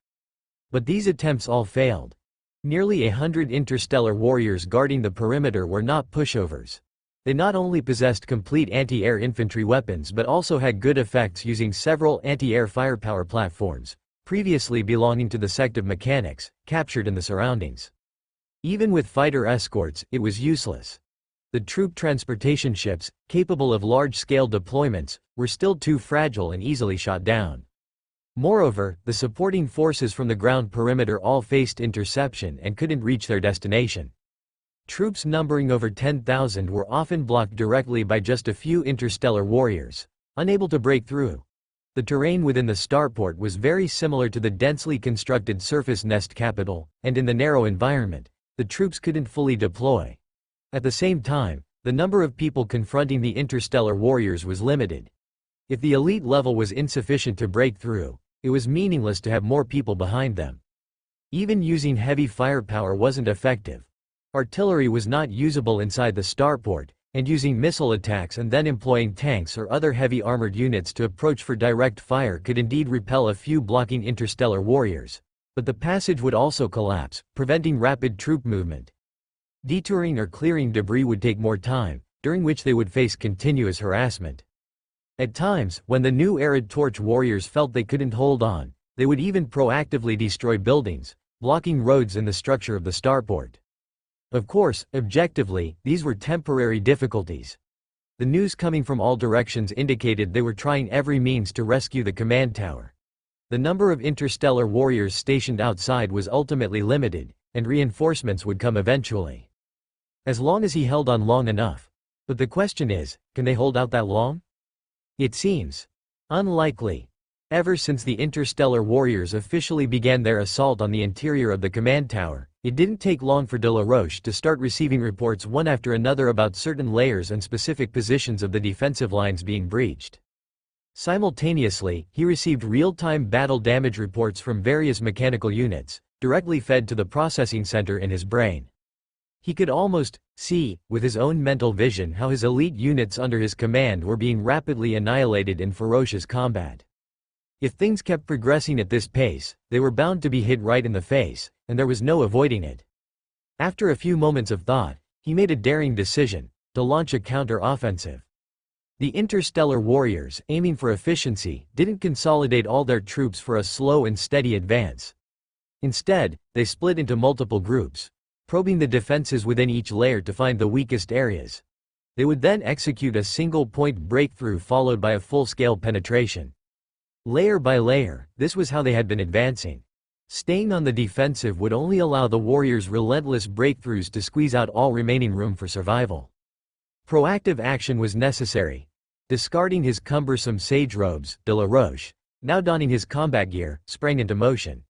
But these attempts all failed. Nearly 100 interstellar warriors guarding the perimeter were not pushovers. They not only possessed complete anti-air infantry weapons but also had good effects using several anti-air firepower platforms, previously belonging to the sect of mechanics, captured in the surroundings. Even with fighter escorts, it was useless. The troop transportation ships, capable of large-scale deployments, were still too fragile and easily shot down. Moreover, the supporting forces from the ground perimeter all faced interception and couldn't reach their destination. Troops numbering over 10,000 were often blocked directly by just a few interstellar warriors, unable to break through. The terrain within the starport was very similar to the densely constructed surface nest capital, and in the narrow environment, the troops couldn't fully deploy. At the same time, the number of people confronting the interstellar warriors was limited. If the elite level was insufficient to break through, it was meaningless to have more people behind them. Even using heavy firepower wasn't effective. Artillery was not usable inside the starport, and using missile attacks and then employing tanks or other heavy armored units to approach for direct fire could indeed repel a few blocking interstellar warriors. But the passage would also collapse, preventing rapid troop movement. Detouring or clearing debris would take more time, during which they would face continuous harassment. At times, when the new Arid Torch warriors felt they couldn't hold on, they would even proactively destroy buildings, blocking roads in the structure of the starport. Of course, objectively, these were temporary difficulties. The news coming from all directions indicated they were trying every means to rescue the command tower. The number of interstellar warriors stationed outside was ultimately limited, and reinforcements would come eventually. As long as he held on long enough. But the question is, can they hold out that long? It seems unlikely. Ever since the interstellar warriors officially began their assault on the interior of the command tower, it didn't take long for Delaroche to start receiving reports one after another about certain layers and specific positions of the defensive lines being breached. Simultaneously, he received real-time battle damage reports from various mechanical units, directly fed to the processing center in his brain. He could almost see, with his own mental vision, how his elite units under his command were being rapidly annihilated in ferocious combat. If things kept progressing at this pace, they were bound to be hit right in the face, and there was no avoiding it. After a few moments of thought, he made a daring decision to launch a counter-offensive. The interstellar warriors, aiming for efficiency, didn't consolidate all their troops for a slow and steady advance. Instead, they split into multiple groups, probing the defenses within each layer to find the weakest areas. They would then execute a single-point breakthrough followed by a full-scale penetration. Layer by layer, this was how they had been advancing. Staying on the defensive would only allow the warriors' relentless breakthroughs to squeeze out all remaining room for survival. Proactive action was necessary. Discarding his cumbersome sage robes, de la Roche, now donning his combat gear, sprang into motion.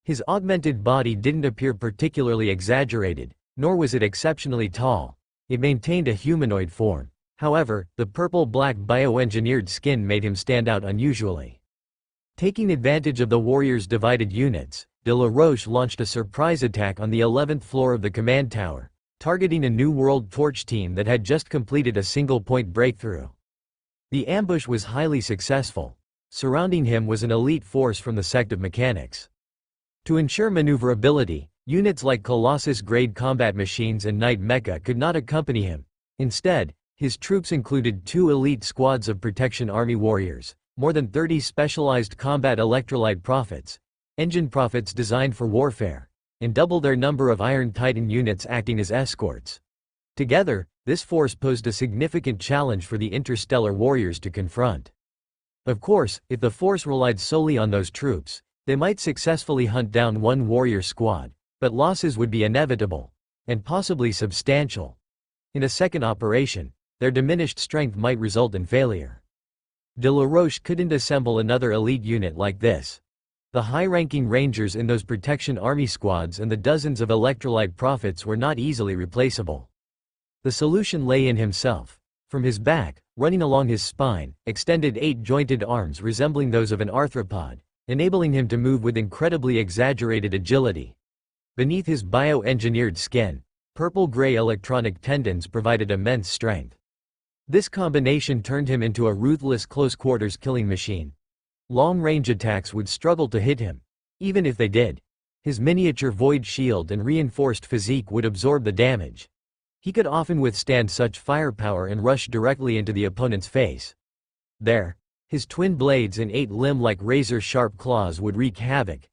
His augmented body didn't appear particularly exaggerated, nor was it exceptionally tall. It maintained a humanoid form. However, the purple-black bioengineered skin made him stand out unusually. Taking advantage of the warriors' divided units, de la Roche launched a surprise attack on the 11th floor of the command tower, targeting a New World Torch team that had just completed a single-point breakthrough. The ambush was highly successful. Surrounding him was an elite force from the sect of mechanics. To ensure maneuverability, units like Colossus-grade combat machines and Knight Mecha could not accompany him. Instead, his troops included 2 elite squads of Protection Army warriors, more than 30 specialized combat electrolyte prophets, engine prophets designed for warfare, and double their number of Iron Titan units acting as escorts. Together, this force posed a significant challenge for the interstellar warriors to confront. Of course, if the force relied solely on those troops, they might successfully hunt down one warrior squad, but losses would be inevitable, and possibly substantial. In a second operation, their diminished strength might result in failure. De la Roche couldn't assemble another elite unit like this. The high-ranking rangers in those Protection Army squads and the dozens of electrolyte prophets were not easily replaceable. The solution lay in himself. From his back, running along his spine, extended 8-jointed arms resembling those of an arthropod, enabling him to move with incredibly exaggerated agility. Beneath his bioengineered skin, purple-gray electronic tendons provided immense strength. This combination turned him into a ruthless close-quarters killing machine. Long-range attacks would struggle to hit him. Even if they did, his miniature void shield and reinforced physique would absorb the damage. He could often withstand such firepower and rush directly into the opponent's face. There, his twin blades and 8-limb-like razor-sharp claws would wreak havoc.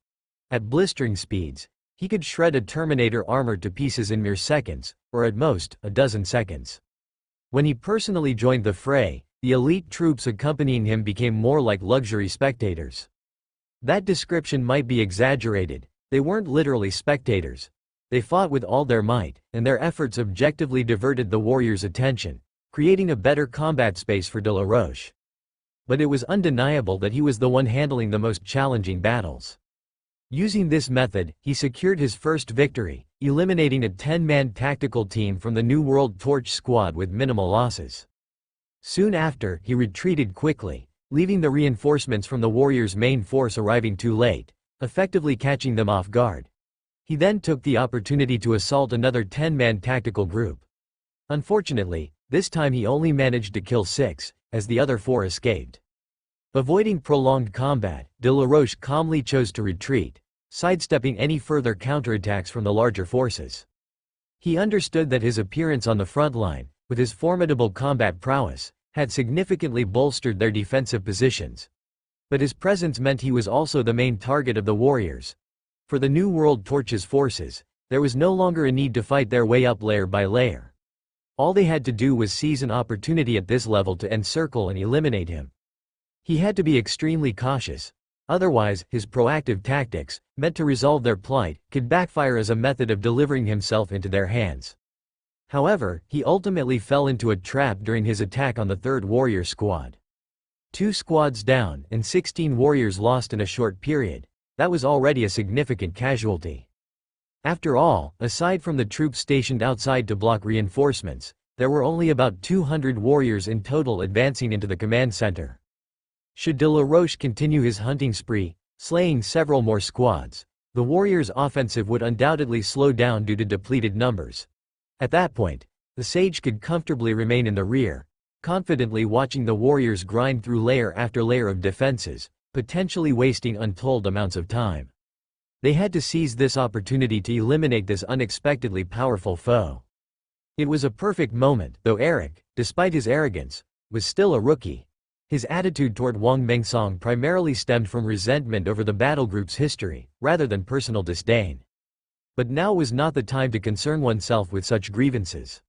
At blistering speeds, he could shred a Terminator armor to pieces in mere seconds, or at most, a dozen seconds. When he personally joined the fray, the elite troops accompanying him became more like luxury spectators. That description might be exaggerated. They weren't literally spectators. They fought with all their might, and their efforts objectively diverted the warriors' attention, creating a better combat space for de la Roche. But it was undeniable that he was the one handling the most challenging battles. Using this method, he secured his first victory, eliminating a 10-man tactical team from the New World Torch squad with minimal losses. Soon after, he retreated quickly, leaving the reinforcements from the warriors' main force arriving too late, effectively catching them off guard. He then took the opportunity to assault another 10-man tactical group. Unfortunately, this time he only managed to kill 6, as the other 4 escaped. Avoiding prolonged combat, de la Roche calmly chose to retreat, sidestepping any further counterattacks from the larger forces. He understood that his appearance on the front line, with his formidable combat prowess, had significantly bolstered their defensive positions. But his presence meant he was also the main target of the warriors. For the New World Torch's forces, there was no longer a need to fight their way up layer by layer. All they had to do was seize an opportunity at this level to encircle and eliminate him. He had to be extremely cautious. Otherwise, his proactive tactics, meant to resolve their plight, could backfire as a method of delivering himself into their hands. However, he ultimately fell into a trap during his attack on the 3rd Warrior Squad. 2 squads down and 16 warriors lost in a short period. That was already a significant casualty. After all, aside from the troops stationed outside to block reinforcements, there were only about 200 warriors in total advancing into the command center. Should de la Roche continue his hunting spree, slaying several more squads, the warriors' offensive would undoubtedly slow down due to depleted numbers. At that point, the sage could comfortably remain in the rear, confidently watching the warriors grind through layer after layer of defenses, potentially wasting untold amounts of time. They had to seize this opportunity to eliminate this unexpectedly powerful foe. It was a perfect moment, though Eric, despite his arrogance, was still a rookie. His attitude toward Wang Mengsong primarily stemmed from resentment over the battle group's history, rather than personal disdain. But now was not the time to concern oneself with such grievances.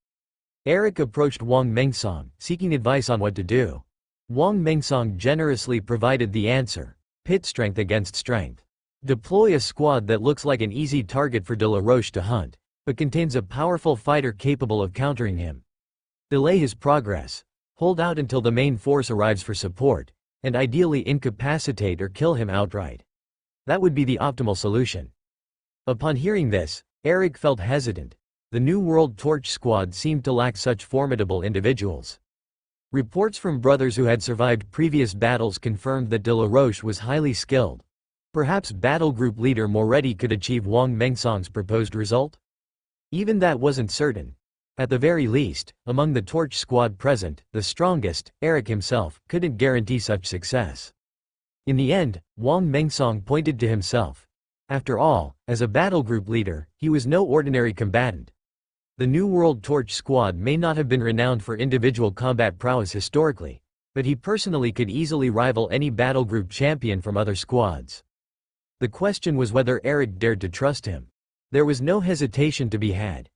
Eric approached Wang Mengsong, seeking advice on what to do. Wang Mengsong generously provided the answer: pit strength against strength. Deploy a squad that looks like an easy target for De La Roche to hunt, but contains a powerful fighter capable of countering him. Delay his progress. Hold out until the main force arrives for support, and ideally incapacitate or kill him outright. That would be the optimal solution. Upon hearing this, Eric felt hesitant. The New World Torch Squad seemed to lack such formidable individuals. Reports from brothers who had survived previous battles confirmed that De La Roche was highly skilled. Perhaps battle group leader Moretti could achieve Wang Mengsong's proposed result? Even that wasn't certain. At the very least, among the Torch Squad present, the strongest, Eric himself, couldn't guarantee such success. In the end, Wang Mengsong pointed to himself. After all, as a battle group leader, he was no ordinary combatant. The New World Torch Squad may not have been renowned for individual combat prowess historically, but he personally could easily rival any battle group champion from other squads. The question was whether Eric dared to trust him. There was no hesitation to be had.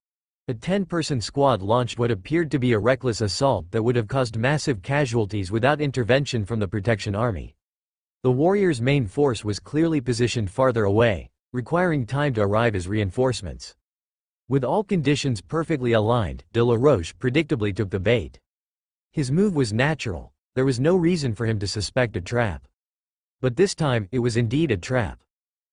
A 10-person squad launched what appeared to be a reckless assault that would have caused massive casualties without intervention from the Protection Army. The warriors' main force was clearly positioned farther away, requiring time to arrive as reinforcements. With all conditions perfectly aligned, De La Roche predictably took the bait. His move was natural. There was no reason for him to suspect a trap. But this time, it was indeed a trap.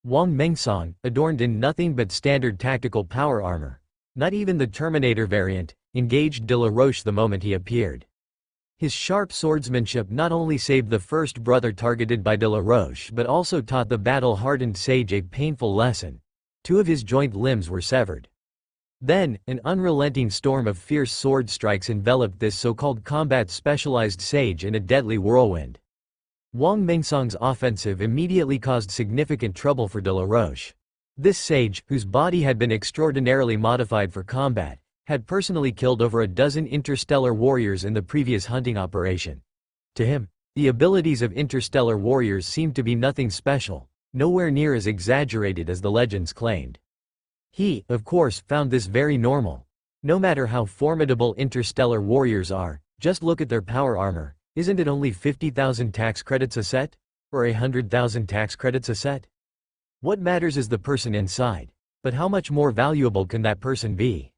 Wang Mengsong, adorned in nothing but standard tactical power armor, not even the Terminator variant, engaged De La Roche the moment he appeared. His sharp swordsmanship not only saved the first brother targeted by De La Roche but also taught the battle-hardened sage a painful lesson. 2 of his joint limbs were severed. Then, an unrelenting storm of fierce sword strikes enveloped this so-called combat-specialized sage in a deadly whirlwind. Wang Mengsong's offensive immediately caused significant trouble for De La Roche. This sage, whose body had been extraordinarily modified for combat, had personally killed over a dozen interstellar warriors in the previous hunting operation. To him, the abilities of interstellar warriors seemed to be nothing special, nowhere near as exaggerated as the legends claimed. He, of course, found this very normal. No matter how formidable interstellar warriors are, just look at their power armor. Isn't it only 50,000 tax credits a set? Or 100,000 tax credits a set? What matters is the person inside. But how much more valuable can that person be?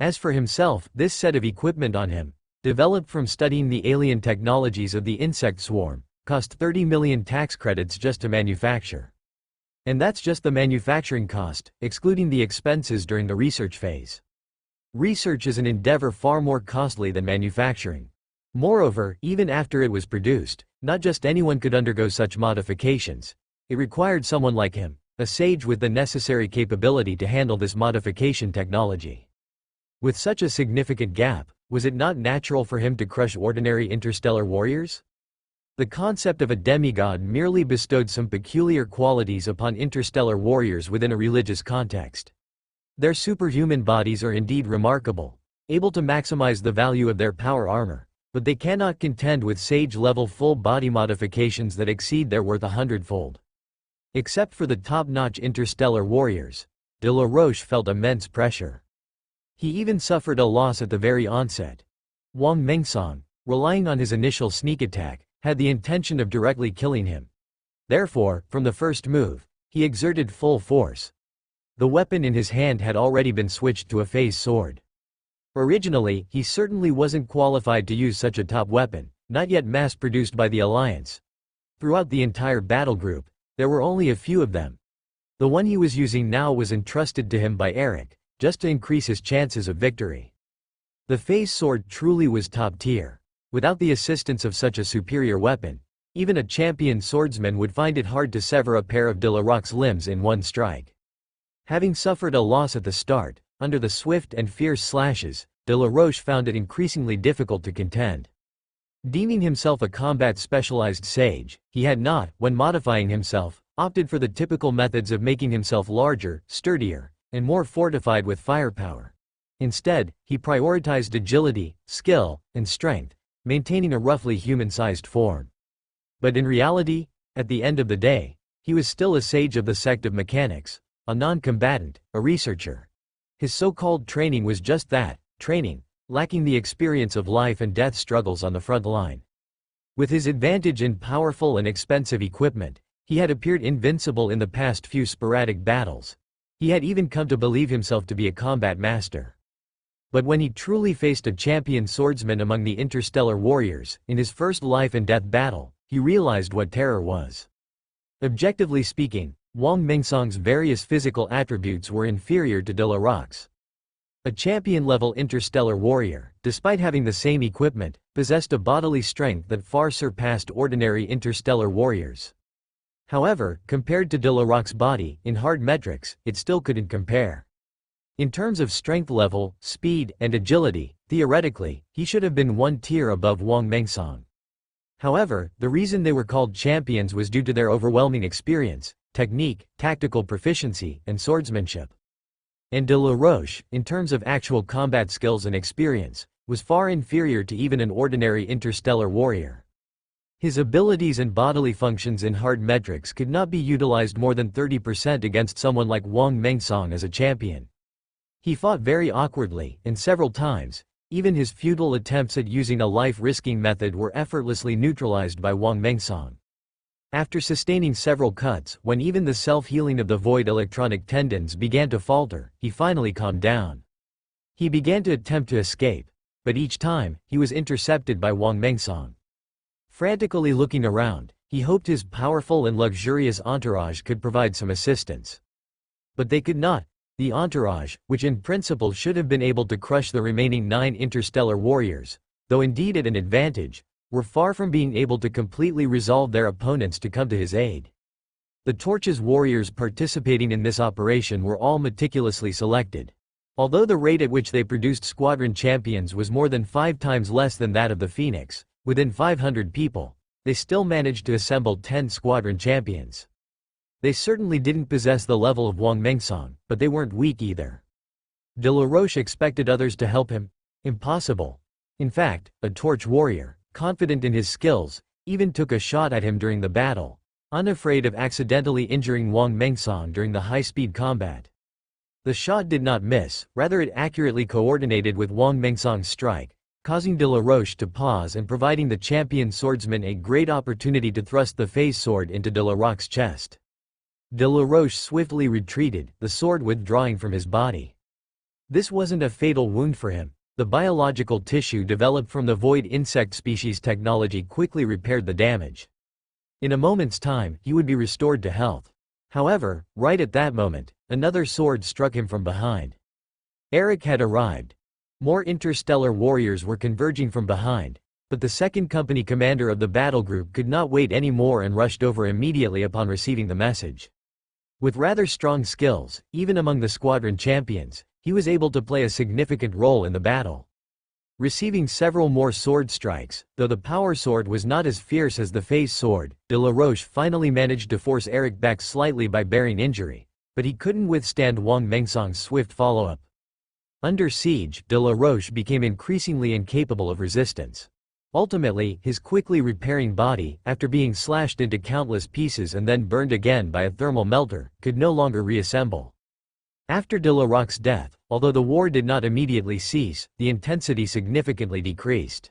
As for himself, this set of equipment on him, developed from studying the alien technologies of the insect swarm, cost 30 million tax credits just to manufacture. And that's just the manufacturing cost, excluding the expenses during the research phase. Research is an endeavor far more costly than manufacturing. Moreover, even after it was produced, not just anyone could undergo such modifications. It required someone like him, a sage with the necessary capability to handle this modification technology. With such a significant gap, was it not natural for him to crush ordinary interstellar warriors? The concept of a demigod merely bestowed some peculiar qualities upon interstellar warriors within a religious context. Their superhuman bodies are indeed remarkable, able to maximize the value of their power armor, but they cannot contend with sage-level full-body modifications that exceed their worth 100-fold. Except for the top-notch interstellar warriors, De La Roche felt immense pressure. He even suffered a loss at the very onset. Wang Mengsong, relying on his initial sneak attack, had the intention of directly killing him. Therefore, from the first move, he exerted full force. The weapon in his hand had already been switched to a phase sword. Originally, he certainly wasn't qualified to use such a top weapon, not yet mass-produced by the Alliance. Throughout the entire battle group, there were only a few of them. The one he was using now was entrusted to him by Eric, just to increase his chances of victory. The phase sword truly was top tier. Without the assistance of such a superior weapon, even a champion swordsman would find it hard to sever a pair of De La Roche's limbs in one strike. Having suffered a loss at the start, under the swift and fierce slashes, De La Roche found it increasingly difficult to contend. Deeming himself a combat-specialized sage, he had not, when modifying himself, opted for the typical methods of making himself larger, sturdier, and more fortified with firepower. Instead, he prioritized agility, skill, and strength, maintaining a roughly human-sized form. But in reality, at the end of the day, he was still a sage of the sect of mechanics, a non-combatant, a researcher. His so-called training was just that, training, lacking the experience of life and death struggles on the front line. With his advantage in powerful and expensive equipment, he had appeared invincible in the past few sporadic battles. He had even come to believe himself to be a combat master. But when he truly faced a champion swordsman among the interstellar warriors, in his first life and death battle, he realized what terror was. Objectively speaking, Wang Mingsong's various physical attributes were inferior to De La Roque's. A champion-level interstellar warrior, despite having the same equipment, possessed a bodily strength that far surpassed ordinary interstellar warriors. However, compared to De La Roque's body, in hard metrics, it still couldn't compare. In terms of strength level, speed, and agility, theoretically, he should have been one tier above Wang Mingsong. However, the reason they were called champions was due to their overwhelming experience, technique, tactical proficiency, and swordsmanship. And De La Roche, in terms of actual combat skills and experience, was far inferior to even an ordinary interstellar warrior. His abilities and bodily functions in hard metrics could not be utilized more than 30% against someone like Wang Mingsong as a champion. He fought very awkwardly, and several times, even his futile attempts at using a life-risking method were effortlessly neutralized by Wang Mingsong. After sustaining several cuts, when even the self-healing of the void electronic tendons began to falter, he finally calmed down. He began to attempt to escape, but each time, he was intercepted by Wang Mingsong. Frantically looking around, he hoped his powerful and luxurious entourage could provide some assistance. But they could not. The entourage, which in principle should have been able to crush the remaining 9 interstellar warriors, though indeed at an advantage, were far from being able to completely resolve their opponents to come to his aid. The Torch's warriors participating in this operation were all meticulously selected. Although the rate at which they produced squadron champions was more than 5 times less than that of the Phoenix, within 500 people, they still managed to assemble 10 squadron champions. They certainly didn't possess the level of Wang Mingsong, but they weren't weak either. De La Roche expected others to help him? Impossible. In fact, a Torch warrior, confident in his skills, even took a shot at him during the battle, unafraid of accidentally injuring Wang Mingsong during the high-speed combat. The shot did not miss, rather it accurately coordinated with Wang Mingsong's strike, causing De La Roche to pause and providing the champion swordsman a great opportunity to thrust the phase sword into De La Roque's chest. De La Roche swiftly retreated, the sword withdrawing from his body. This wasn't a fatal wound for him. The biological tissue developed from the void insect species technology quickly repaired the damage. In a moment's time, he would be restored to health. However, right at that moment, another sword struck him from behind. Eric had arrived. More interstellar warriors were converging from behind, but the second company commander of the battle group could not wait any more and rushed over immediately upon receiving the message. With rather strong skills, even among the squadron champions, he was able to play a significant role in the battle. Receiving several more sword strikes, though the power sword was not as fierce as the phase sword, De La Roche finally managed to force Eric back slightly by bearing injury, but he couldn't withstand Wang Mingsong's swift follow-up. Under siege, De La Roche became increasingly incapable of resistance. Ultimately, his quickly repairing body, after being slashed into countless pieces and then burned again by a thermal melter, could no longer reassemble. After De La Roque's death, although the war did not immediately cease, the intensity significantly decreased.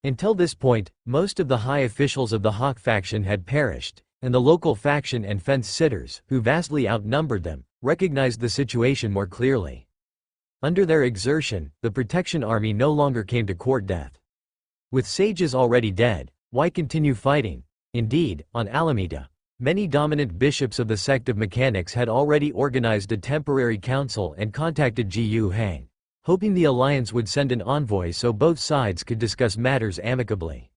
Until this point, most of the high officials of the Hawk faction had perished, and the local faction and fence-sitters, who vastly outnumbered them, recognized the situation more clearly. Under their exertion, the Protection Army no longer came to court death. With sages already dead, why continue fighting? Indeed, on Alameda, many dominant bishops of the sect of mechanics had already organized a temporary council and contacted Jiyu Hang, hoping the alliance would send an envoy so both sides could discuss matters amicably.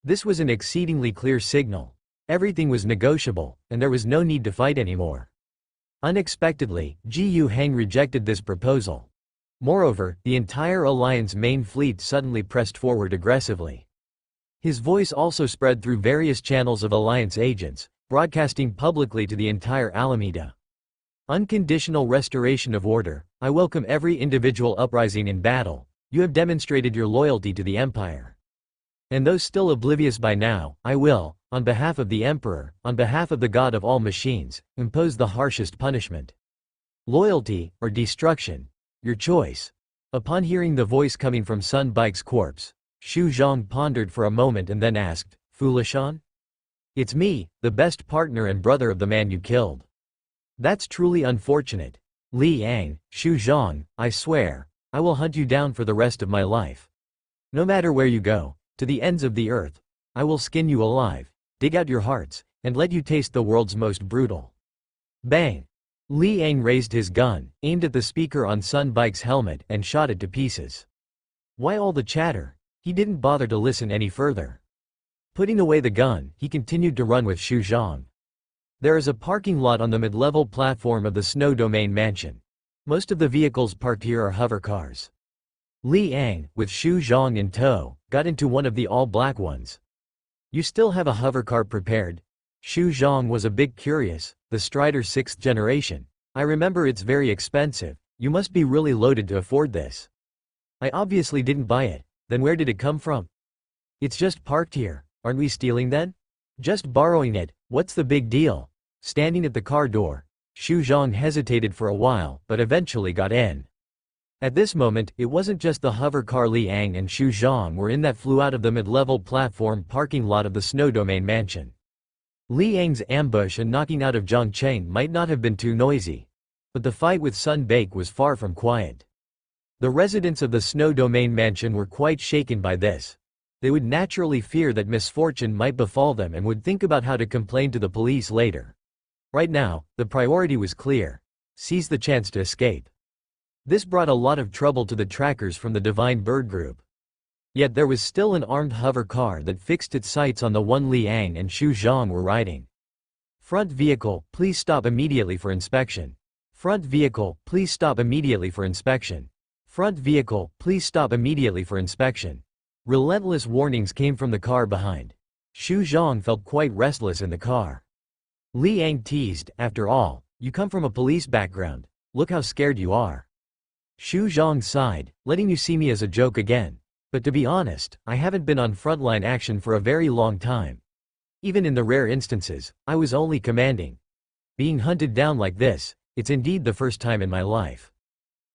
This was an exceedingly clear signal. Everything was negotiable, and there was no need to fight anymore. Unexpectedly, Jiyu Hang rejected this proposal. Moreover, the entire alliance main fleet suddenly pressed forward aggressively. His voice also spread through various channels of alliance agents, broadcasting publicly to the entire Alameda. Unconditional restoration of order. I welcome every individual uprising in battle. You have demonstrated your loyalty to the Empire. And those still oblivious by now, I will, on behalf of the Emperor, on behalf of the God of all machines, impose the harshest punishment. Loyalty, or destruction? Your choice. Upon hearing the voice coming from Sun Bike's corpse, Xu Zhang pondered for a moment and then asked, Fulishan? It's me, the best partner and brother of the man you killed. That's truly unfortunate. Li Yang, Xu Zhang, I swear, I will hunt you down for the rest of my life. No matter where you go, to the ends of the earth, I will skin you alive, dig out your hearts, and let you taste the world's most brutal. Bang! Li Yang raised his gun, aimed at the speaker on Sun Bike's helmet, and shot it to pieces. Why all the chatter? He didn't bother to listen any further. Putting away the gun, he continued to run with Xu Zhang. There is a parking lot on the mid-level platform of the Snow Domain Mansion. Most of the vehicles parked here are hover cars. Li Yang, with Xu Zhang in tow, got into one of the all-black ones. You still have a hover car prepared? Xu Zhang was a bit curious. The Strider 6th generation. I remember it's very expensive. You must be really loaded to afford this. I obviously didn't buy it. Then where did it come from? It's just parked here. Aren't we stealing then? Just borrowing it. What's the big deal? Standing at the car door, Xu Zhang hesitated for a while, but eventually got in. At this moment, it wasn't just the hover car Li Yang and Xu Zhang were in that flew out of the mid-level platform parking lot of the Snow Domain Mansion. Li Yang's ambush and knocking out of Zhang Cheng might not have been too noisy, but the fight with Sun Bake was far from quiet. The residents of the Snow Domain Mansion were quite shaken by this. They would naturally fear that misfortune might befall them and would think about how to complain to the police later. Right now, the priority was clear: seize the chance to escape. This brought a lot of trouble to the trackers from the Divine Bird Group. Yet there was still an armed hover car that fixed its sights on the one Li Yang and Xu Zhang were riding. Front vehicle, please stop immediately for inspection. Front vehicle, please stop immediately for inspection. Front vehicle, please stop immediately for inspection. Relentless warnings came from the car behind. Xu Zhang felt quite restless in the car. Li Yang teased, after all, you come from a police background. Look how scared you are. Xu Zhang sighed, letting you see me as a joke again. But to be honest, I haven't been on frontline action for a very long time. Even in the rare instances, I was only commanding. Being hunted down like this, it's indeed the first time in my life.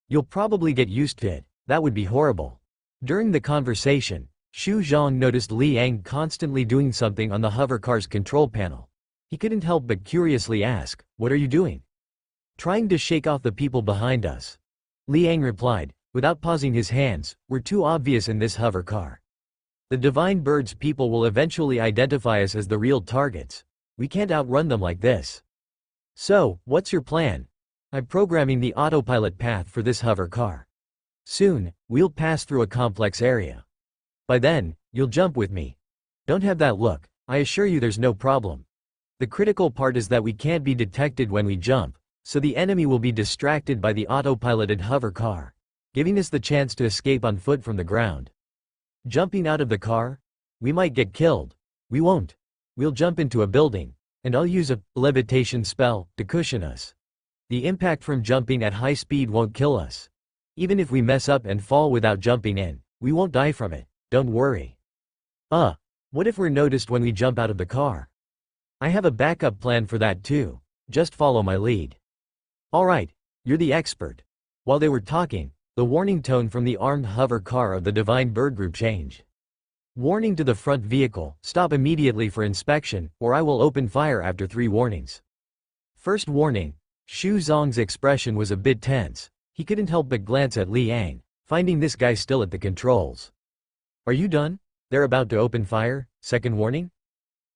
You'll probably get used to it. That would be horrible. During the conversation, Xu Zhang noticed Li Yang constantly doing something on the hover car's control panel. He couldn't help but curiously ask, what are you doing? Trying to shake off the people behind us. Li Yang replied, without pausing his hands, we're too obvious in this hover car. The Divine Bird's people will eventually identify us as the real targets. We can't outrun them like this. So, what's your plan? I'm programming the autopilot path for this hover car. Soon, we'll pass through a complex area. By then, you'll jump with me. Don't have that look, I assure you there's no problem. The critical part is that we can't be detected when we jump, so the enemy will be distracted by the autopiloted hover car, giving us the chance to escape on foot from the ground. Jumping out of the car? We might get killed. We won't. We'll jump into a building, and I'll use a levitation spell to cushion us. The impact from jumping at high speed won't kill us. Even if we mess up and fall without jumping in, we won't die from it, don't worry. What if we're noticed when we jump out of the car? I have a backup plan for that too. Just follow my lead. Alright, you're the expert. While they were talking, the warning tone from the armed hover car of the Divine Bird Group changed. Warning to the front vehicle, stop immediately for inspection, or I will open fire after 3 warnings. First warning. Xu Zhang's expression was a bit tense. He couldn't help but glance at Li Yang, finding this guy still at the controls. Are you done? They're about to open fire. Second warning?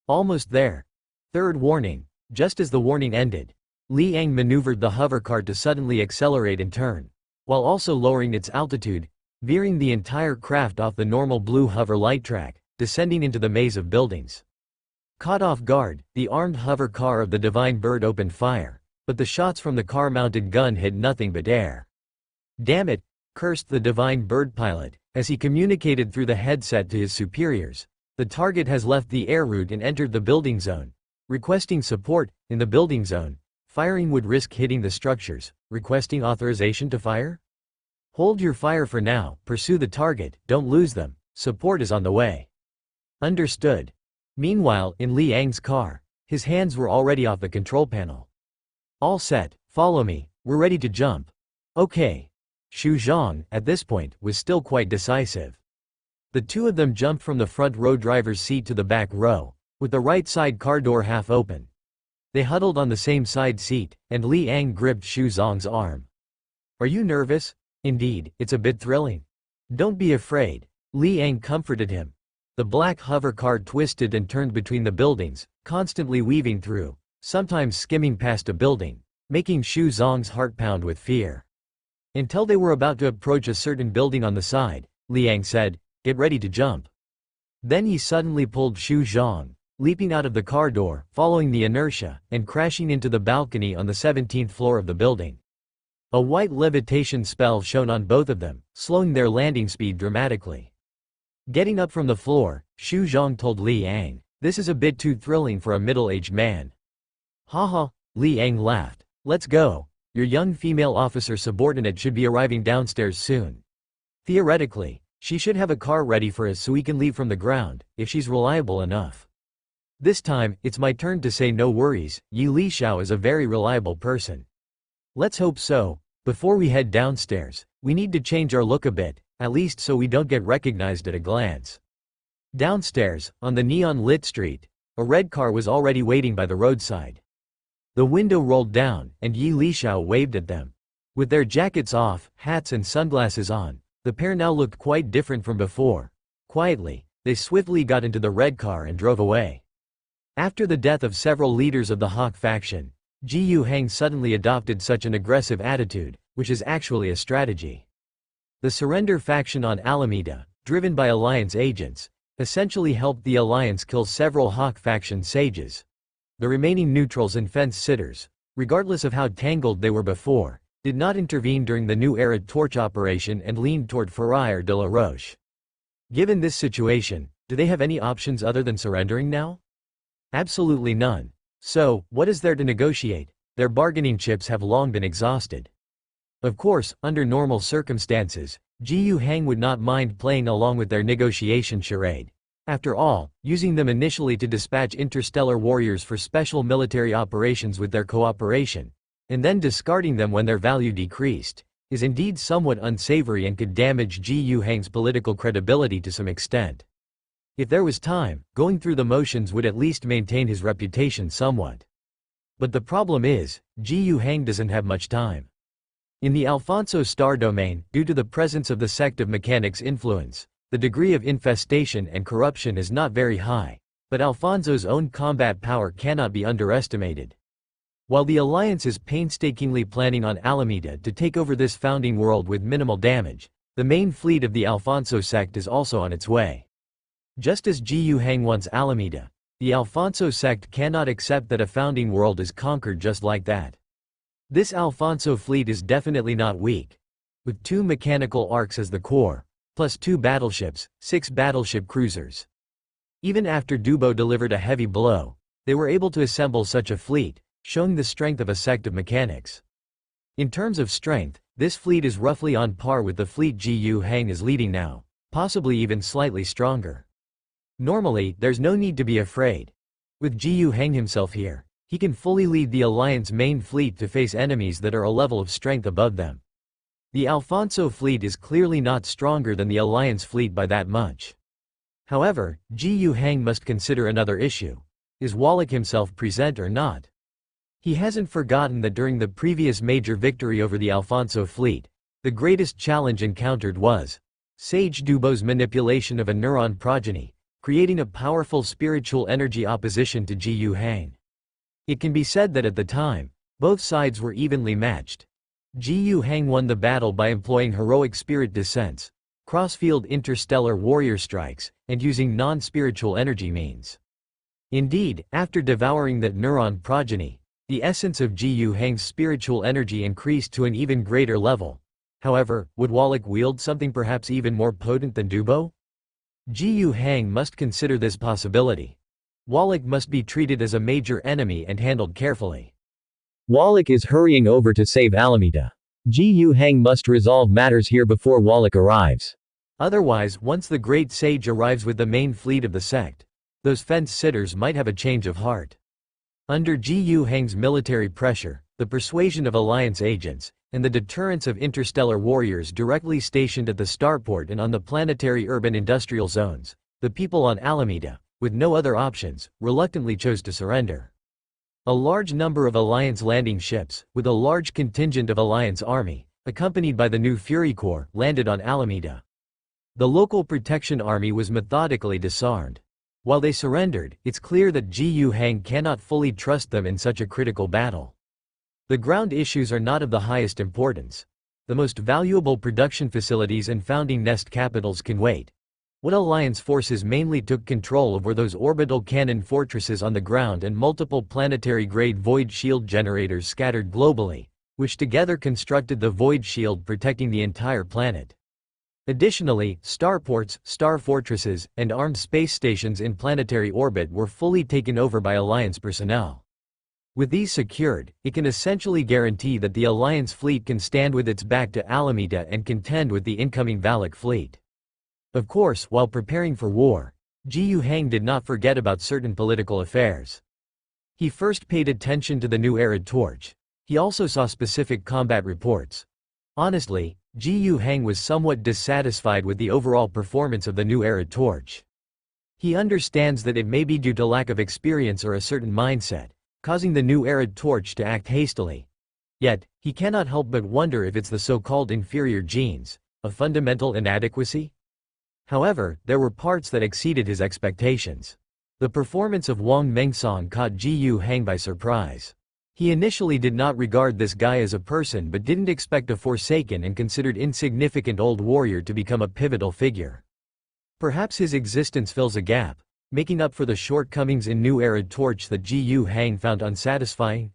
Almost there. Third warning. Just as the warning ended, Li Yang maneuvered the hover car to suddenly accelerate and turn, while also lowering its altitude, veering the entire craft off the normal blue hover light track, descending into the maze of buildings. Caught off guard, the armed hover car of the Divine Bird opened fire, but the shots from the car-mounted gun hit nothing but air. Damn it, cursed the Divine Bird pilot, as he communicated through the headset to his superiors. The target has left the air route and entered the building zone. requesting support. In the building zone, firing would risk hitting the structures. Requesting authorization to fire? Hold your fire for now, pursue the target, don't lose them, support is on the way. Understood. Meanwhile, in Li Yang's car, his hands were already off the control panel. All set, follow me, we're ready to jump. Okay. Xu Zhang, at this point, was still quite decisive. The two of them jumped from the front row driver's seat to the back row, with the right side car door half open. They huddled on the same side seat, and Li Yang gripped Xu Zhang's arm. Are you nervous? Indeed, it's a bit thrilling. Don't be afraid. Li Yang comforted him. The black hover car twisted and turned between the buildings, constantly weaving through, sometimes skimming past a building, making Xu Zhang's heart pound with fear. Until they were about to approach a certain building on the side, Li Yang said, "Get ready to jump." Then he suddenly pulled Xu Zhang, leaping out of the car door, following the inertia, and crashing into the balcony on the 17th floor of the building. A white levitation spell shone on both of them, slowing their landing speed dramatically. Getting up from the floor, Xu Zhang told Li Yang, "This is a bit too thrilling for a middle-aged man." Haha, Li Yang laughed. "Let's go. Your young female officer subordinate should be arriving downstairs soon. Theoretically, she should have a car ready for us so we can leave from the ground, if she's reliable enough. This time, it's my turn to say no worries. Yi Li Xiao is a very reliable person." "Let's hope so. Before we head downstairs, we need to change our look a bit, at least so we don't get recognized at a glance." Downstairs, on the neon-lit street, a red car was already waiting by the roadside. The window rolled down, and Yi Li Xiao waved at them. With their jackets off, hats and sunglasses on, the pair now looked quite different from before. Quietly, they swiftly got into the red car and drove away. After the death of several leaders of the Hawk faction, Ji Yuhang suddenly adopted such an aggressive attitude, which is actually a strategy. The surrender faction on Alameda, driven by Alliance agents, essentially helped the Alliance kill several Hawk faction sages. The remaining neutrals and fence-sitters, regardless of how tangled they were before, did not intervene during the New Era torch operation and leaned toward Ferrier de la Roche. Given this situation, do they have any options other than surrendering now? Absolutely none. So, what is there to negotiate? Their bargaining chips have long been exhausted. Of course, under normal circumstances, Ji Yuhang would not mind playing along with their negotiation charade. After all, using them initially to dispatch interstellar warriors for special military operations with their cooperation, and then discarding them when their value decreased, is indeed somewhat unsavory and could damage Ji Yuhang's political credibility to some extent. If there was time, going through the motions would at least maintain his reputation somewhat. But the problem is, Ji Yuhang doesn't have much time. In the Alfonso star domain, due to the presence of the sect of mechanics influence, the degree of infestation and corruption is not very high, but Alfonso's own combat power cannot be underestimated. While the Alliance is painstakingly planning on Alameda to take over this founding world with minimal damage, the main fleet of the Alfonso sect is also on its way. Just as Ji Yuhang wants Alameda, the Alfonso sect cannot accept that a founding world is conquered just like that. This Alfonso fleet is definitely not weak. With 2 mechanical arcs as the core, plus 2 battleships, 6 battleship cruisers. Even after Dubo delivered a heavy blow, they were able to assemble such a fleet, showing the strength of a sect of mechanics. In terms of strength, this fleet is roughly on par with the fleet Ji Yuhang is leading now, possibly even slightly stronger. Normally, there's no need to be afraid. With Ji Yuhang himself here, he can fully lead the Alliance main fleet to face enemies that are a level of strength above them. The Alfonso fleet is clearly not stronger than the Alliance fleet by that much. However, Ji Yuhang must consider another issue. Is Wallach himself present or not? He hasn't forgotten that during the previous major victory over the Alfonso fleet, the greatest challenge encountered was Sage Dubo's manipulation of a neuron progeny, creating a powerful spiritual energy opposition to Ji Yuhang. It can be said that at the time, both sides were evenly matched. Ji Yuhang won the battle by employing heroic spirit descents, cross-field interstellar warrior strikes, and using non-spiritual energy means. Indeed, after devouring that neuron progeny, the essence of Ji Yuhang's spiritual energy increased to an even greater level. However, would Wallach wield something perhaps even more potent than Dubo? Ji Yuhang must consider this possibility. Wallach must be treated as a major enemy and handled carefully. Wallach is hurrying over to save Alameda. Ji Yu Hang must resolve matters here before Wallach arrives. Otherwise, once the great sage arrives with the main fleet of the sect, those fence-sitters might have a change of heart. Under Ji Yu Hang's military pressure, the persuasion of alliance agents, and the deterrence of interstellar warriors directly stationed at the starport and on the planetary urban industrial zones, the people on Alameda, with no other options, reluctantly chose to surrender. A large number of Alliance landing ships, with a large contingent of Alliance army, accompanied by the new Fury Corps, landed on Alameda. The local protection army was methodically disarmed. While they surrendered, it's clear that Ji Yu Hang cannot fully trust them in such a critical battle. The ground issues are not of the highest importance. The most valuable production facilities and founding nest capitals can wait. What Alliance forces mainly took control of were those orbital cannon fortresses on the ground and multiple planetary-grade void shield generators scattered globally, which together constructed the void shield protecting the entire planet. Additionally, starports, star fortresses, and armed space stations in planetary orbit were fully taken over by Alliance personnel. With these secured, it can essentially guarantee that the Alliance fleet can stand with its back to Alameda and contend with the incoming Valak fleet. Of course, while preparing for war, Ji Yu Hang did not forget about certain political affairs. He first paid attention to the new Arid Torch. He also saw specific combat reports. Honestly, Ji Yu Hang was somewhat dissatisfied with the overall performance of the new Arid Torch. He understands that it may be due to lack of experience or a certain mindset, causing the new Arid Torch to act hastily. Yet, he cannot help but wonder if it's the so-called inferior genes, a fundamental inadequacy? However, there were parts that exceeded his expectations. The performance of Wang Mengsong caught Ji Yu Hang by surprise. He initially did not regard this guy as a person but didn't expect a forsaken and considered insignificant old warrior to become a pivotal figure. Perhaps his existence fills a gap, making up for the shortcomings in New Arid Torch that Ji Yu Hang found unsatisfying.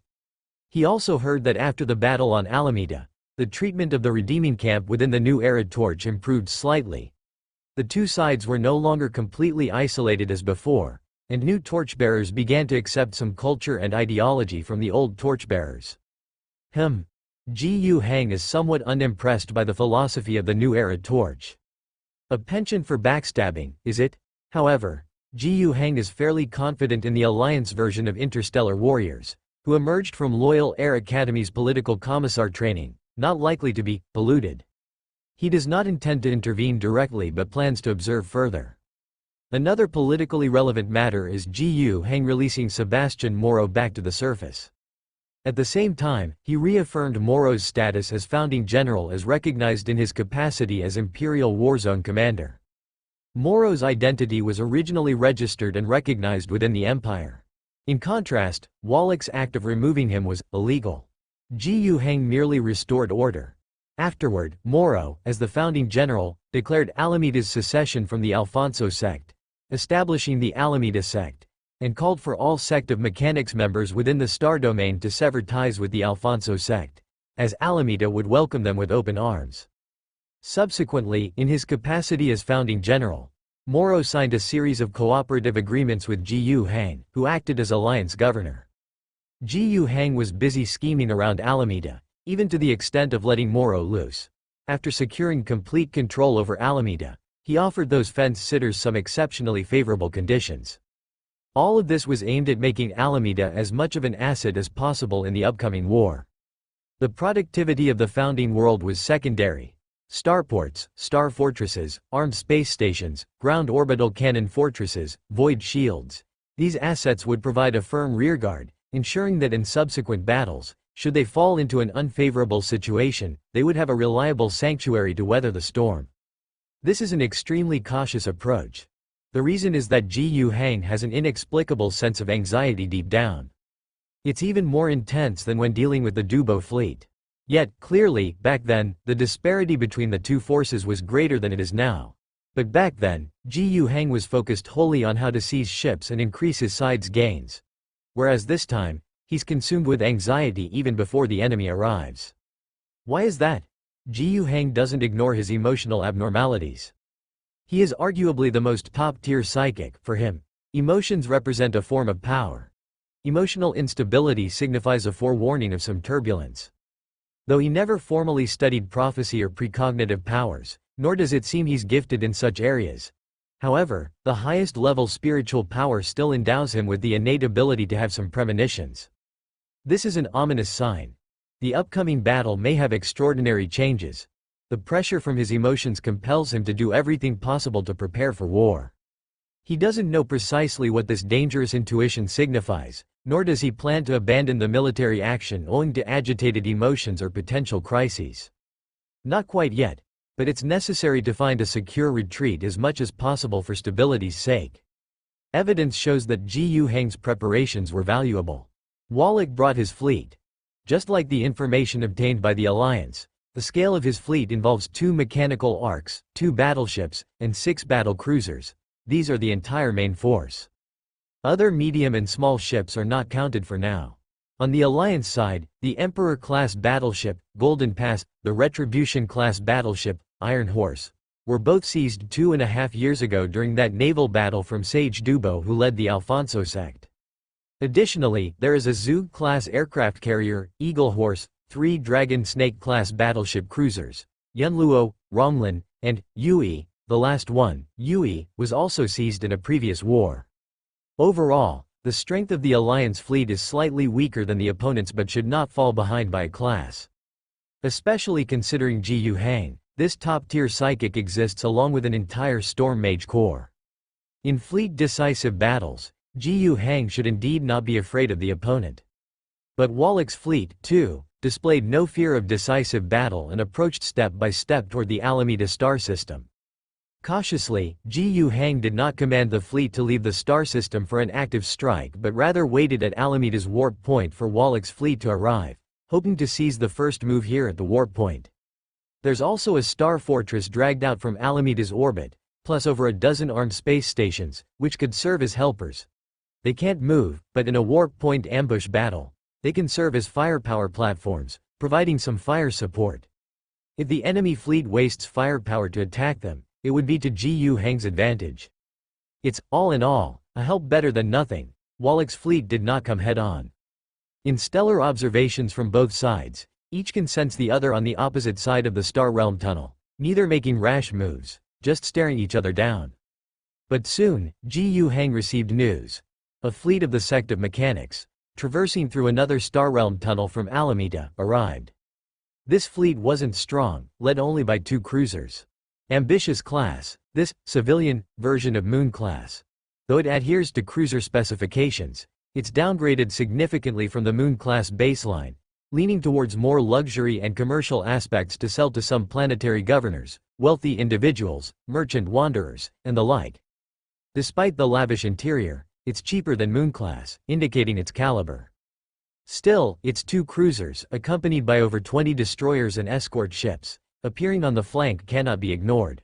He also heard that after the battle on Alameda, the treatment of the redeeming camp within the New Arid Torch improved slightly. The two sides were no longer completely isolated as before, and new torchbearers began to accept some culture and ideology from the old torchbearers. Ji Yu Hang is somewhat unimpressed by the philosophy of the New Arid Torch. A penchant for backstabbing, is it? However, Ji Yu Hang is fairly confident in the Alliance version of Interstellar Warriors, who emerged from Loyal Air Academy's political commissar training, not likely to be polluted. He does not intend to intervene directly but plans to observe further. Another politically relevant matter is Ji Yu Hang releasing Sebastian Moro back to the surface. At the same time, he reaffirmed Moro's status as founding general as recognized in his capacity as Imperial Warzone commander. Moro's identity was originally registered and recognized within the Empire. In contrast, Wallach's act of removing him was illegal. Ji Yu Hang merely restored order. Afterward, Moro, as the founding general, declared Alameda's secession from the Alfonso sect, establishing the Alameda sect, and called for all sect of mechanics members within the star domain to sever ties with the Alfonso sect, as Alameda would welcome them with open arms. Subsequently, in his capacity as founding general, Moro signed a series of cooperative agreements with Ji Yu Hang, who acted as alliance governor. Ji Yu Hang was busy scheming around Alameda, even to the extent of letting Moro loose. After securing complete control over Alameda, he offered those fence-sitters some exceptionally favorable conditions. All of this was aimed at making Alameda as much of an asset as possible in the upcoming war. The productivity of the founding world was secondary. Starports, star fortresses, armed space stations, ground orbital cannon fortresses, void shields. These assets would provide a firm rearguard, ensuring that in subsequent battles, should they fall into an unfavorable situation, they would have a reliable sanctuary to weather the storm. This is an extremely cautious approach. The reason is that Ji Yu Hang has an inexplicable sense of anxiety deep down. It's even more intense than when dealing with the Dubo fleet. Yet, clearly, back then, the disparity between the two forces was greater than it is now. But back then, Ji Yu Hang was focused wholly on how to seize ships and increase his side's gains. Whereas this time, he's consumed with anxiety even before the enemy arrives. Why is that? Ji Yu Hang doesn't ignore his emotional abnormalities. He is arguably the most top-tier psychic. For him, Emotions represent a form of power. Emotional instability signifies a forewarning of some turbulence. Though he never formally studied prophecy or precognitive powers, nor does it seem he's gifted in such areas. However, the highest level spiritual power still endows him with the innate ability to have some premonitions. This is an ominous sign. The upcoming battle may have extraordinary changes. The pressure from his emotions compels him to do everything possible to prepare for war. He doesn't know precisely what this dangerous intuition signifies, nor does he plan to abandon the military action owing to agitated emotions or potential crises. Not quite yet, but it's necessary to find a secure retreat as much as possible for stability's sake. Evidence shows that Ji Yuhang's preparations were valuable. Wallach brought his fleet. Just like the information obtained by the Alliance, the scale of his fleet involves 2 mechanical arcs, 2 battleships, and 6 battle cruisers. These are the entire main force. Other medium and small ships are not counted for now. On the Alliance side, the Emperor-class battleship, Golden Pass, the Retribution-class battleship, Iron Horse, were both seized 2.5 years ago during that naval battle from Sage Dubo, who led the Alfonso sect. Additionally, there is a Zug-class aircraft carrier, Eagle Horse, 3 Dragon Snake-class battleship cruisers, Yunluo, Romlin, and Yui. The last one, Yui, was also seized in a previous war. Overall, the strength of the Alliance fleet is slightly weaker than the opponent's but should not fall behind by a class. Especially considering Ji Yuhang, this top-tier psychic exists along with an entire Storm Mage corps. In fleet decisive battles, Ji Yuhang should indeed not be afraid of the opponent. But Wallach's fleet, too, displayed no fear of decisive battle and approached step by step toward the Alameda star system. Cautiously, Ji Yuhang did not command the fleet to leave the star system for an active strike but rather waited at Alameda's warp point for Wallach's fleet to arrive, hoping to seize the first move here at the warp point. There's also a star fortress dragged out from Alameda's orbit, plus over a dozen armed space stations, which could serve as helpers. They can't move, but in a warp point ambush battle, they can serve as firepower platforms, providing some fire support. If the enemy fleet wastes firepower to attack them, it would be to Ji Yuhang's advantage. It's, all in all, a help better than nothing. Wallach's fleet did not come head-on. In stellar observations from both sides, each can sense the other on the opposite side of the Star Realm tunnel, neither making rash moves, just staring each other down. But soon, Ji Yuhang received news. A fleet of the sect of mechanics, traversing through another Star Realm tunnel from Alameda, arrived. This fleet wasn't strong, led only by 2 cruisers. Ambitious class, this, civilian, version of Moon class. Though it adheres to cruiser specifications, it's downgraded significantly from the Moon class baseline, leaning towards more luxury and commercial aspects to sell to some planetary governors, wealthy individuals, merchant wanderers, and the like. Despite the lavish interior, it's cheaper than Moon class, indicating its caliber. Still, its 2 cruisers, accompanied by over 20 destroyers and escort ships, appearing on the flank cannot be ignored.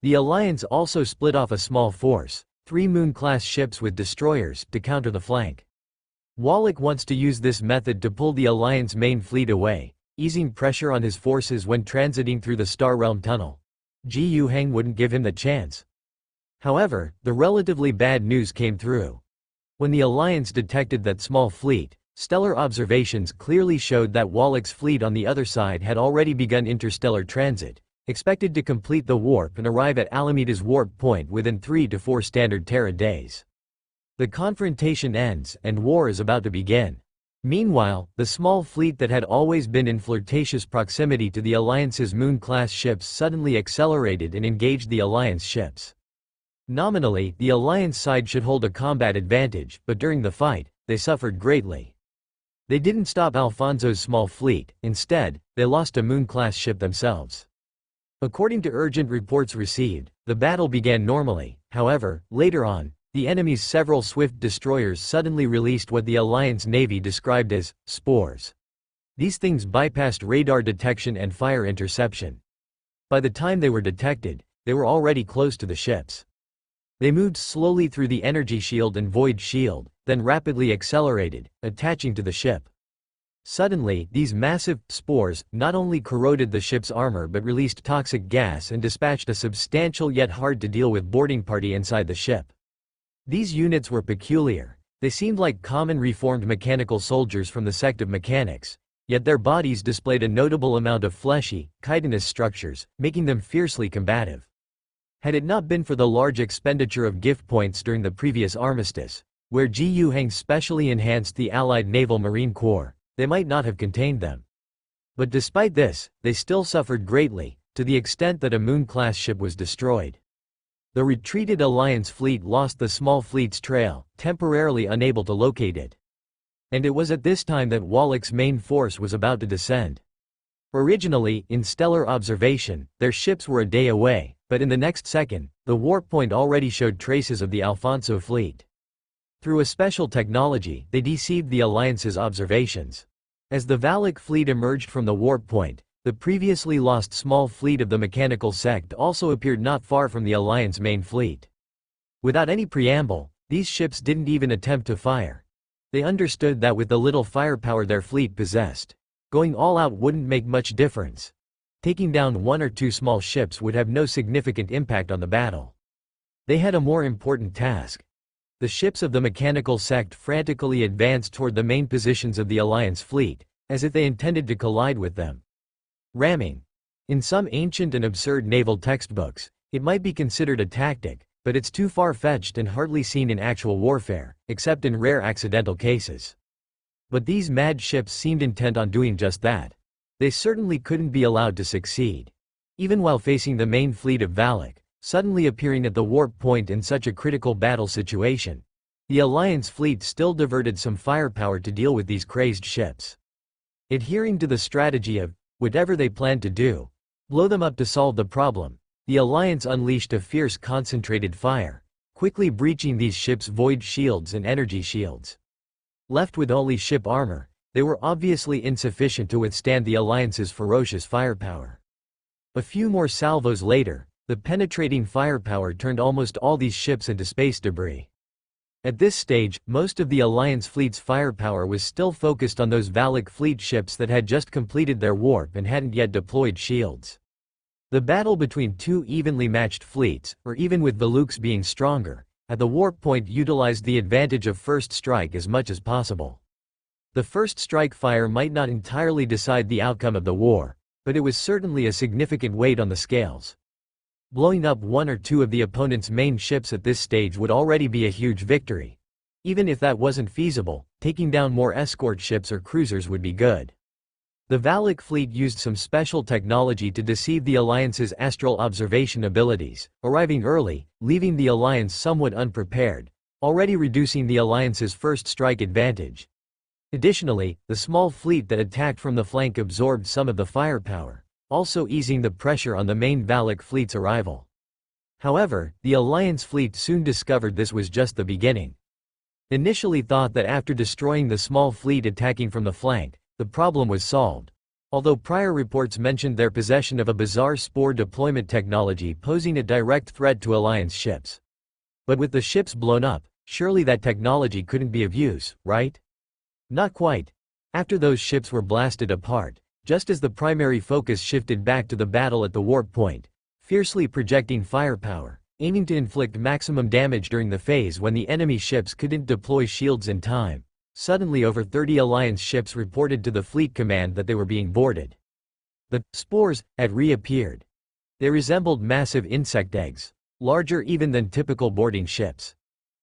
The Alliance also split off a small force, 3 Moon-class ships with destroyers, to counter the flank. Wallach wants to use this method to pull the Alliance main fleet away, easing pressure on his forces when transiting through the Star Realm tunnel. Ji Yuhang wouldn't give him the chance. However, the relatively bad news came through. When the Alliance detected that small fleet, stellar observations clearly showed that Wallach's fleet on the other side had already begun interstellar transit, expected to complete the warp and arrive at Alameda's warp point within 3 to 4 standard Terra days. The confrontation ends, and war is about to begin. Meanwhile, the small fleet that had always been in flirtatious proximity to the Alliance's Moon-class ships suddenly accelerated and engaged the Alliance ships. Nominally, the Alliance side should hold a combat advantage, but during the fight, they suffered greatly. They didn't stop Alfonso's small fleet, instead, they lost a Moon-class ship themselves. According to urgent reports received, the battle began normally. However, later on, the enemy's several swift destroyers suddenly released what the Alliance Navy described as spores. These things bypassed radar detection and fire interception. By the time they were detected, they were already close to the ships. They moved slowly through the energy shield and void shield, then rapidly accelerated, attaching to the ship. Suddenly, these massive spores not only corroded the ship's armor but released toxic gas and dispatched a substantial yet hard-to-deal-with boarding party inside the ship. These units were peculiar. They seemed like common reformed mechanical soldiers from the sect of mechanics, yet their bodies displayed a notable amount of fleshy, chitinous structures, making them fiercely combative. Had it not been for the large expenditure of gift points during the previous armistice, where Ji Yuheng specially enhanced the Allied Naval Marine Corps, they might not have contained them. But despite this, they still suffered greatly, to the extent that a Moon-class ship was destroyed. The retreated Alliance fleet lost the small fleet's trail, temporarily unable to locate it. And it was at this time that Wallach's main force was about to descend. Originally, in stellar observation, their ships were a day away, but in the next second, the warp point already showed traces of the Alfonso fleet. Through a special technology, they deceived the Alliance's observations. As the Valak fleet emerged from the warp point, the previously lost small fleet of the mechanical sect also appeared not far from the Alliance main fleet. Without any preamble, these ships didn't even attempt to fire. They understood that with the little firepower their fleet possessed, going all out wouldn't make much difference. Taking down one or two small ships would have no significant impact on the battle. They had a more important task. The ships of the mechanical sect frantically advanced toward the main positions of the Alliance fleet, as if they intended to collide with them. Ramming. In some ancient and absurd naval textbooks, it might be considered a tactic, but it's too far-fetched and hardly seen in actual warfare, except in rare accidental cases. But these mad ships seemed intent on doing just that. They certainly couldn't be allowed to succeed. Even while facing the main fleet of Valak, suddenly appearing at the warp point in such a critical battle situation, the Alliance fleet still diverted some firepower to deal with these crazed ships. Adhering to the strategy of, whatever they planned to do, blow them up to solve the problem, the Alliance unleashed a fierce concentrated fire, quickly breaching these ships' void shields and energy shields. Left with only ship armor, they were obviously insufficient to withstand the Alliance's ferocious firepower. A few more salvos later, the penetrating firepower turned almost all these ships into space debris. At this stage, most of the Alliance fleet's firepower was still focused on those Valak fleet ships that had just completed their warp and hadn't yet deployed shields. The battle between two evenly matched fleets, or even with Valuk's being stronger, at the warp point utilized the advantage of first strike as much as possible. The first strike fire might not entirely decide the outcome of the war, but it was certainly a significant weight on the scales. Blowing up one or two of the opponent's main ships at this stage would already be a huge victory. Even if that wasn't feasible, taking down more escort ships or cruisers would be good. The Valak fleet used some special technology to deceive the Alliance's astral observation abilities, arriving early, leaving the Alliance somewhat unprepared, already reducing the Alliance's first strike advantage. Additionally, the small fleet that attacked from the flank absorbed some of the firepower, also easing the pressure on the main Valak fleet's arrival. However, the Alliance fleet soon discovered this was just the beginning. Initially thought that after destroying the small fleet attacking from the flank, the problem was solved, although prior reports mentioned their possession of a bizarre spore deployment technology posing a direct threat to Alliance ships. But with the ships blown up, surely that technology couldn't be of use, right? Not quite. After those ships were blasted apart, just as the primary focus shifted back to the battle at the warp point, fiercely projecting firepower, aiming to inflict maximum damage during the phase when the enemy ships couldn't deploy shields in time, suddenly over 30 Alliance ships reported to the fleet command that they were being boarded. The spores had reappeared. They resembled massive insect eggs, larger even than typical boarding ships.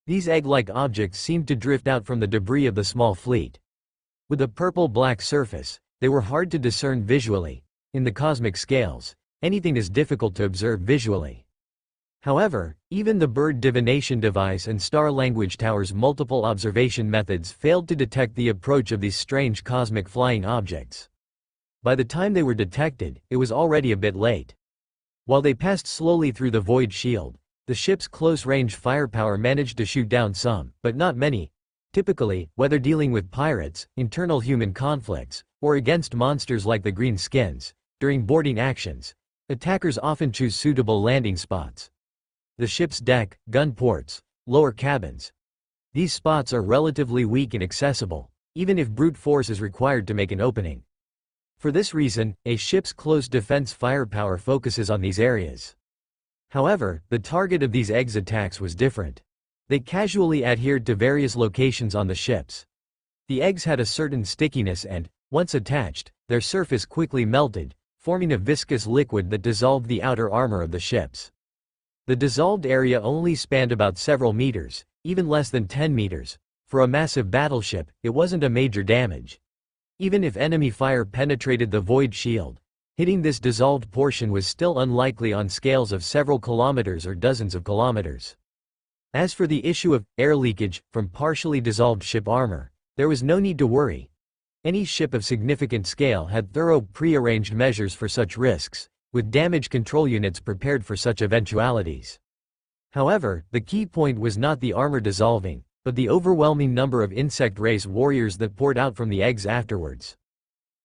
These egg-like objects seemed to drift out from the debris of the small fleet. With a purple-black surface, they were hard to discern visually. In the cosmic scales, anything is difficult to observe visually. However, even the bird divination device and star language tower's multiple observation methods failed to detect the approach of these strange cosmic flying objects. By the time they were detected, it was already a bit late. While they passed slowly through the void shield, the ship's close-range firepower managed to shoot down some, but not many. Typically, whether dealing with pirates, internal human conflicts, or against monsters like the Green Skins, during boarding actions, attackers often choose suitable landing spots. The ship's deck, gun ports, lower cabins. These spots are relatively weak and accessible, even if brute force is required to make an opening. For this reason, a ship's close defense firepower focuses on these areas. However, the target of these eggs attacks was different. They casually adhered to various locations on the ships. The eggs had a certain stickiness and, once attached, their surface quickly melted, forming a viscous liquid that dissolved the outer armor of the ships. The dissolved area only spanned about several meters, even less than 10 meters. For a massive battleship, it wasn't a major damage. Even if enemy fire penetrated the void shield, hitting this dissolved portion was still unlikely on scales of several kilometers or dozens of kilometers. As for the issue of air leakage from partially dissolved ship armor, there was no need to worry. Any ship of significant scale had thorough pre-arranged measures for such risks, with damage control units prepared for such eventualities. However, the key point was not the armor dissolving, but the overwhelming number of insect race warriors that poured out from the eggs afterwards.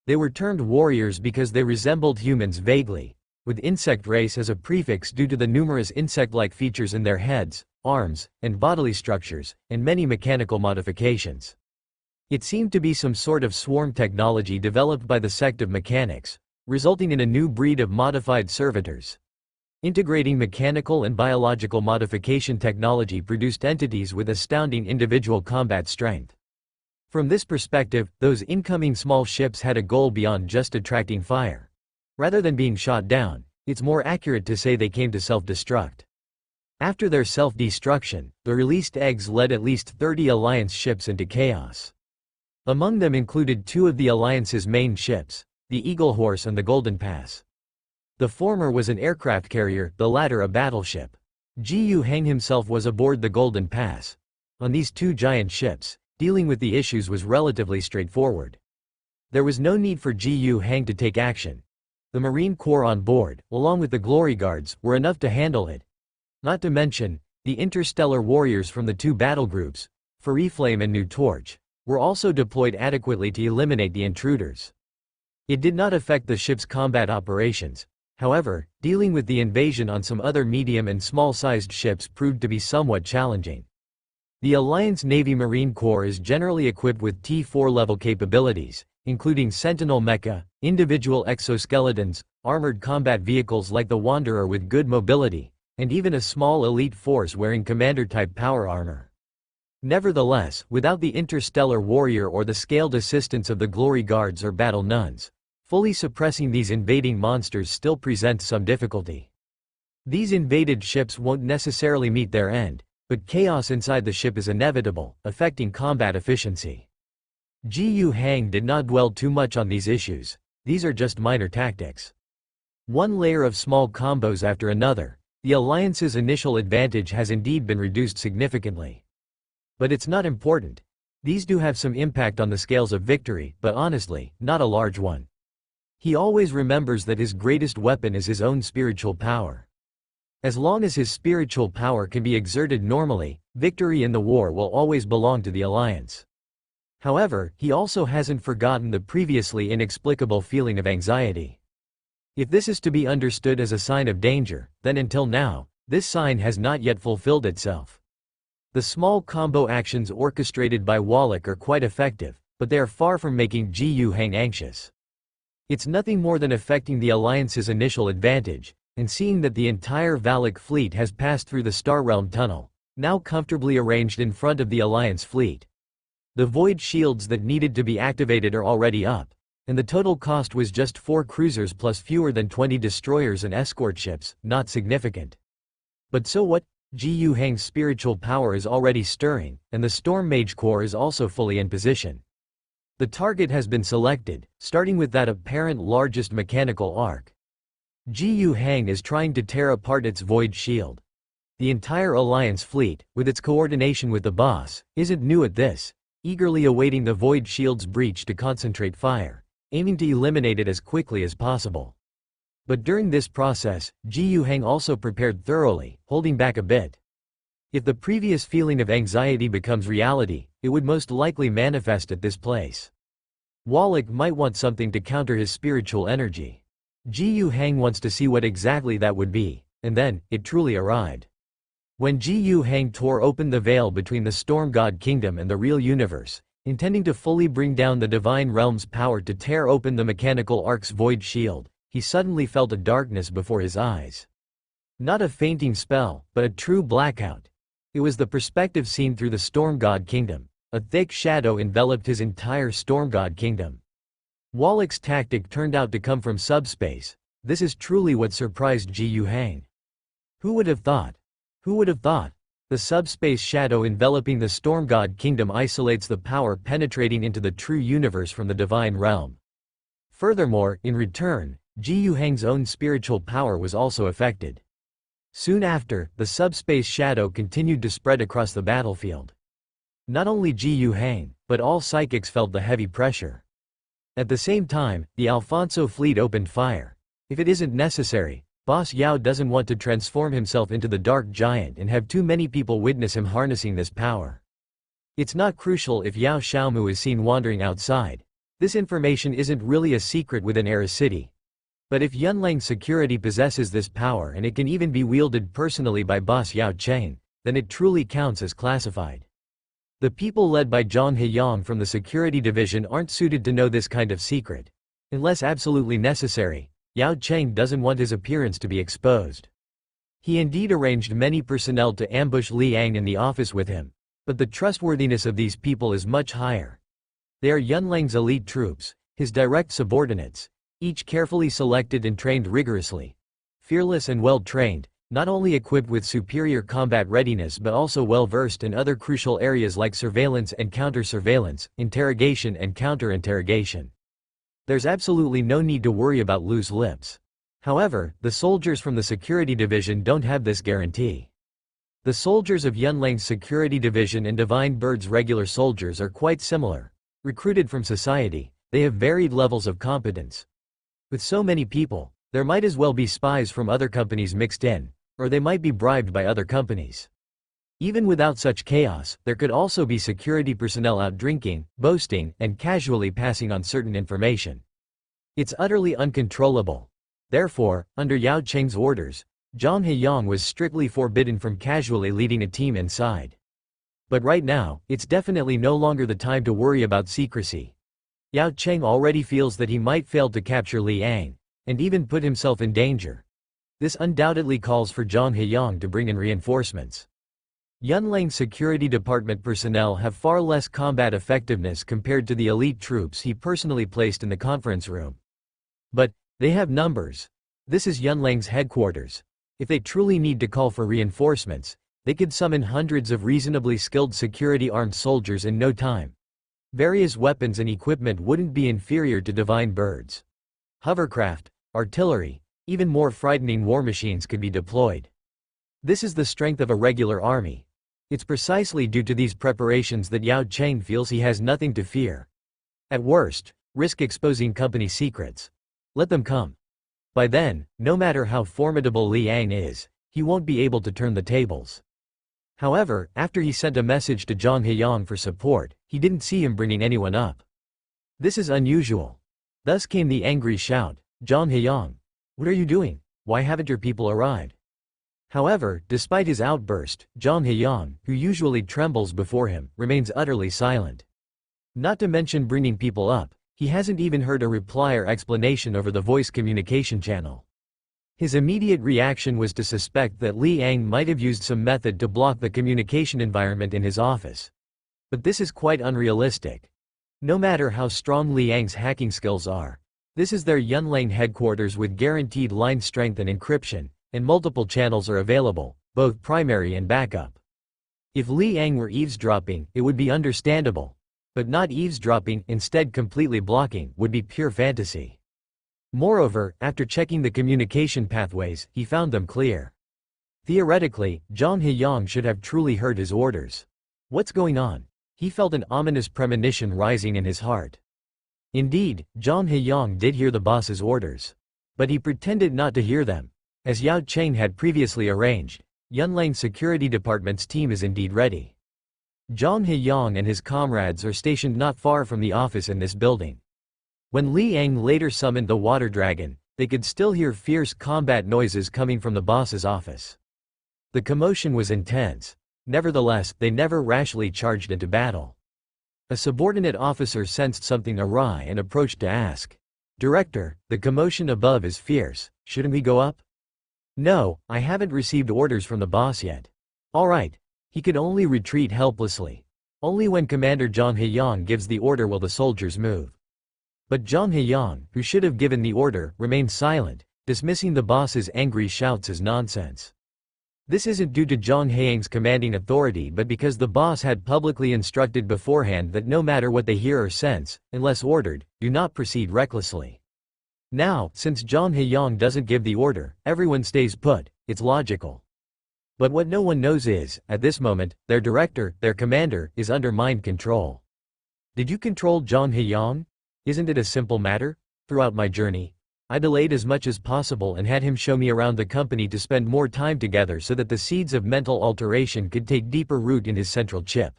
They were termed warriors because they resembled humans vaguely, with insect race as a prefix due to the numerous insect-like features in their heads, arms, and bodily structures, and many mechanical modifications. It seemed to be some sort of swarm technology developed by the sect of mechanics, resulting in a new breed of modified servitors. Integrating mechanical and biological modification technology produced entities with astounding individual combat strength. From this perspective, those incoming small ships had a goal beyond just attracting fire. Rather than being shot down, it's more accurate to say they came to self-destruct. After their self-destruction, the released eggs led at least 30 Alliance ships into chaos. Among them included two of the Alliance's main ships, the Eagle Horse and the Golden Pass. The former was an aircraft carrier, the latter a battleship. Jiyu Hang himself was aboard the Golden Pass. On these two giant ships, dealing with the issues was relatively straightforward. There was no need for Jiyu Hang to take action. The Marine Corps on board, along with the Glory Guards, were enough to handle it. Not to mention, the interstellar warriors from the two battle groups, Flame and New Torch, were also deployed adequately to eliminate the intruders. It did not affect the ship's combat operations. However, dealing with the invasion on some other medium and small-sized ships proved to be somewhat challenging. The Alliance Navy Marine Corps is generally equipped with T4 level capabilities, including Sentinel mecha, individual exoskeletons, armored combat vehicles like the Wanderer with good mobility, and even a small elite force wearing commander-type power armor. Nevertheless, without the interstellar warrior or the scaled assistance of the Glory Guards or battle nuns, fully suppressing these invading monsters still presents some difficulty. These invaded ships won't necessarily meet their end, but chaos inside the ship is inevitable, affecting combat efficiency. Jiyu Hang did not dwell too much on these issues. These are just minor tactics. One layer of small combos after another, the Alliance's initial advantage has indeed been reduced significantly. But it's not important. These do have some impact on the scales of victory, but honestly, not a large one. He always remembers that his greatest weapon is his own spiritual power. As long as his spiritual power can be exerted normally, victory in the war will always belong to the Alliance. However, he also hasn't forgotten the previously inexplicable feeling of anxiety. If this is to be understood as a sign of danger, then until now, this sign has not yet fulfilled itself. The small combo actions orchestrated by Wallach are quite effective, but they are far from making Jiyu Hang anxious. It's nothing more than affecting the Alliance's initial advantage, and seeing that the entire Valak fleet has passed through the Star Realm tunnel, now comfortably arranged in front of the Alliance fleet. The void shields that needed to be activated are already up, and the total cost was just 4 cruisers plus fewer than 20 destroyers and escort ships, not significant. But so what? Jiyu Hang's spiritual power is already stirring, and the Storm Mage Corps is also fully in position. The target has been selected, starting with that apparent largest mechanical arc. Jiyu Hang is trying to tear apart its void shield. The entire Alliance fleet, with its coordination with the boss, isn't new at this, eagerly awaiting the void shield's breach to concentrate fire, aiming to eliminate it as quickly as possible. But during this process, Jiyu Hang also prepared thoroughly, holding back a bit. If the previous feeling of anxiety becomes reality, it would most likely manifest at this place. Wallach might want something to counter his spiritual energy. Jiyu Hang wants to see what exactly that would be, and then, it truly arrived. When Jiyu Hang tore open the veil between the Storm God Kingdom and the real universe, intending to fully bring down the Divine Realm's power to tear open the mechanical arc's void shield, he suddenly felt a darkness before his eyes. Not a fainting spell, but a true blackout. It was the perspective seen through the Storm God Kingdom. A thick shadow enveloped his entire Storm God Kingdom. Wallach's tactic turned out to come from subspace. This is truly what surprised Ji Yuhang. Who would have thought? Who would have thought? The subspace shadow enveloping the Storm God Kingdom isolates the power penetrating into the true universe from the divine realm. Furthermore, in return, Ji Yuhang's own spiritual power was also affected. Soon after, the subspace shadow continued to spread across the battlefield. Not only Ji Yuhang, but all psychics felt the heavy pressure. At the same time, the Alfonso fleet opened fire. If it isn't necessary, Boss Yao doesn't want to transform himself into the Dark Giant and have too many people witness him harnessing this power. It's not crucial if Yao Xiaomu is seen wandering outside. This information isn't really a secret within Era City. But if Yunlang's security possesses this power and it can even be wielded personally by Boss Yao Cheng, then it truly counts as classified. The people led by Zhang Heyang from the security division aren't suited to know this kind of secret. Unless absolutely necessary, Yao Cheng doesn't want his appearance to be exposed. He indeed arranged many personnel to ambush Li Yang in the office with him, but the trustworthiness of these people is much higher. They are Yunlang's elite troops, his direct subordinates, each carefully selected and trained rigorously. Fearless and well-trained, not only equipped with superior combat readiness but also well-versed in other crucial areas like surveillance and counter-surveillance, interrogation and counter-interrogation. There's absolutely no need to worry about loose lips. However, the soldiers from the security division don't have this guarantee. The soldiers of Yunlang's security division and Divine Bird's regular soldiers are quite similar. Recruited from society, they have varied levels of competence. With so many people, there might as well be spies from other companies mixed in, or they might be bribed by other companies. Even without such chaos, there could also be security personnel out drinking, boasting, and casually passing on certain information. It's utterly uncontrollable. Therefore, under Yao Cheng's orders, Zhang Heyang was strictly forbidden from casually leading a team inside. But right now, it's definitely no longer the time to worry about secrecy. Yao Cheng already feels that he might fail to capture Li Yang, and even put himself in danger. This undoubtedly calls for Zhang Heyang to bring in reinforcements. Yunlang's security department personnel have far less combat effectiveness compared to the elite troops he personally placed in the conference room. But they have numbers. This is Yunlang's headquarters. If they truly need to call for reinforcements, they could summon hundreds of reasonably skilled security armed soldiers in no time. Various weapons and equipment wouldn't be inferior to Divine Birds. Hovercraft, artillery, even more frightening war machines could be deployed. This is the strength of a regular army. It's precisely due to these preparations that Yao Cheng feels he has nothing to fear. At worst, risk exposing company secrets. Let them come. By then, no matter how formidable Li Yang is, he won't be able to turn the tables. However, after he sent a message to Zhang Heyang for support, he didn't see him bringing anyone up. This is unusual. Thus came the angry shout, "Zhang Heyang, what are you doing? Why haven't your people arrived?" However, despite his outburst, Zhang Heyang, who usually trembles before him, remains utterly silent. Not to mention bringing people up, he hasn't even heard a reply or explanation over the voice communication channel. His immediate reaction was to suspect that Li Yang might have used some method to block the communication environment in his office. But this is quite unrealistic. No matter how strong Li Yang's hacking skills are, this is their Yunlang headquarters with guaranteed line strength and encryption, and multiple channels are available, both primary and backup. If Li Yang were eavesdropping, it would be understandable. But not eavesdropping, instead completely blocking, would be pure fantasy. Moreover, after checking the communication pathways, he found them clear. Theoretically, Zhang Heyang should have truly heard his orders. What's going on? He felt an ominous premonition rising in his heart. Indeed, Zhang Heyang did hear the boss's orders. But he pretended not to hear them. As Yao Cheng had previously arranged, Yunlang's security department's team is indeed ready. Zhang Heyang and his comrades are stationed not far from the office in this building. When Li Yang later summoned the water dragon, they could still hear fierce combat noises coming from the boss's office. The commotion was intense. Nevertheless, they never rashly charged into battle. A subordinate officer sensed something awry and approached to ask, "Director, the commotion above is fierce, shouldn't we go up?" "No, I haven't received orders from the boss yet." "All right." He could only retreat helplessly. Only when Commander Zhang Heyang gives the order will the soldiers move. But Zhang Heyang, who should have given the order, remained silent, dismissing the boss's angry shouts as nonsense. This isn't due to Zhang Heyang's commanding authority but because the boss had publicly instructed beforehand that no matter what they hear or sense, unless ordered, do not proceed recklessly. Now, since Zhang Heyang doesn't give the order, everyone stays put. It's logical. But what no one knows is, at this moment, their director, their commander, is under mind control. Did you control Zhang Heyang? Isn't it a simple matter? Throughout my journey, I delayed as much as possible and had him show me around the company to spend more time together so that the seeds of mental alteration could take deeper root in his central chip.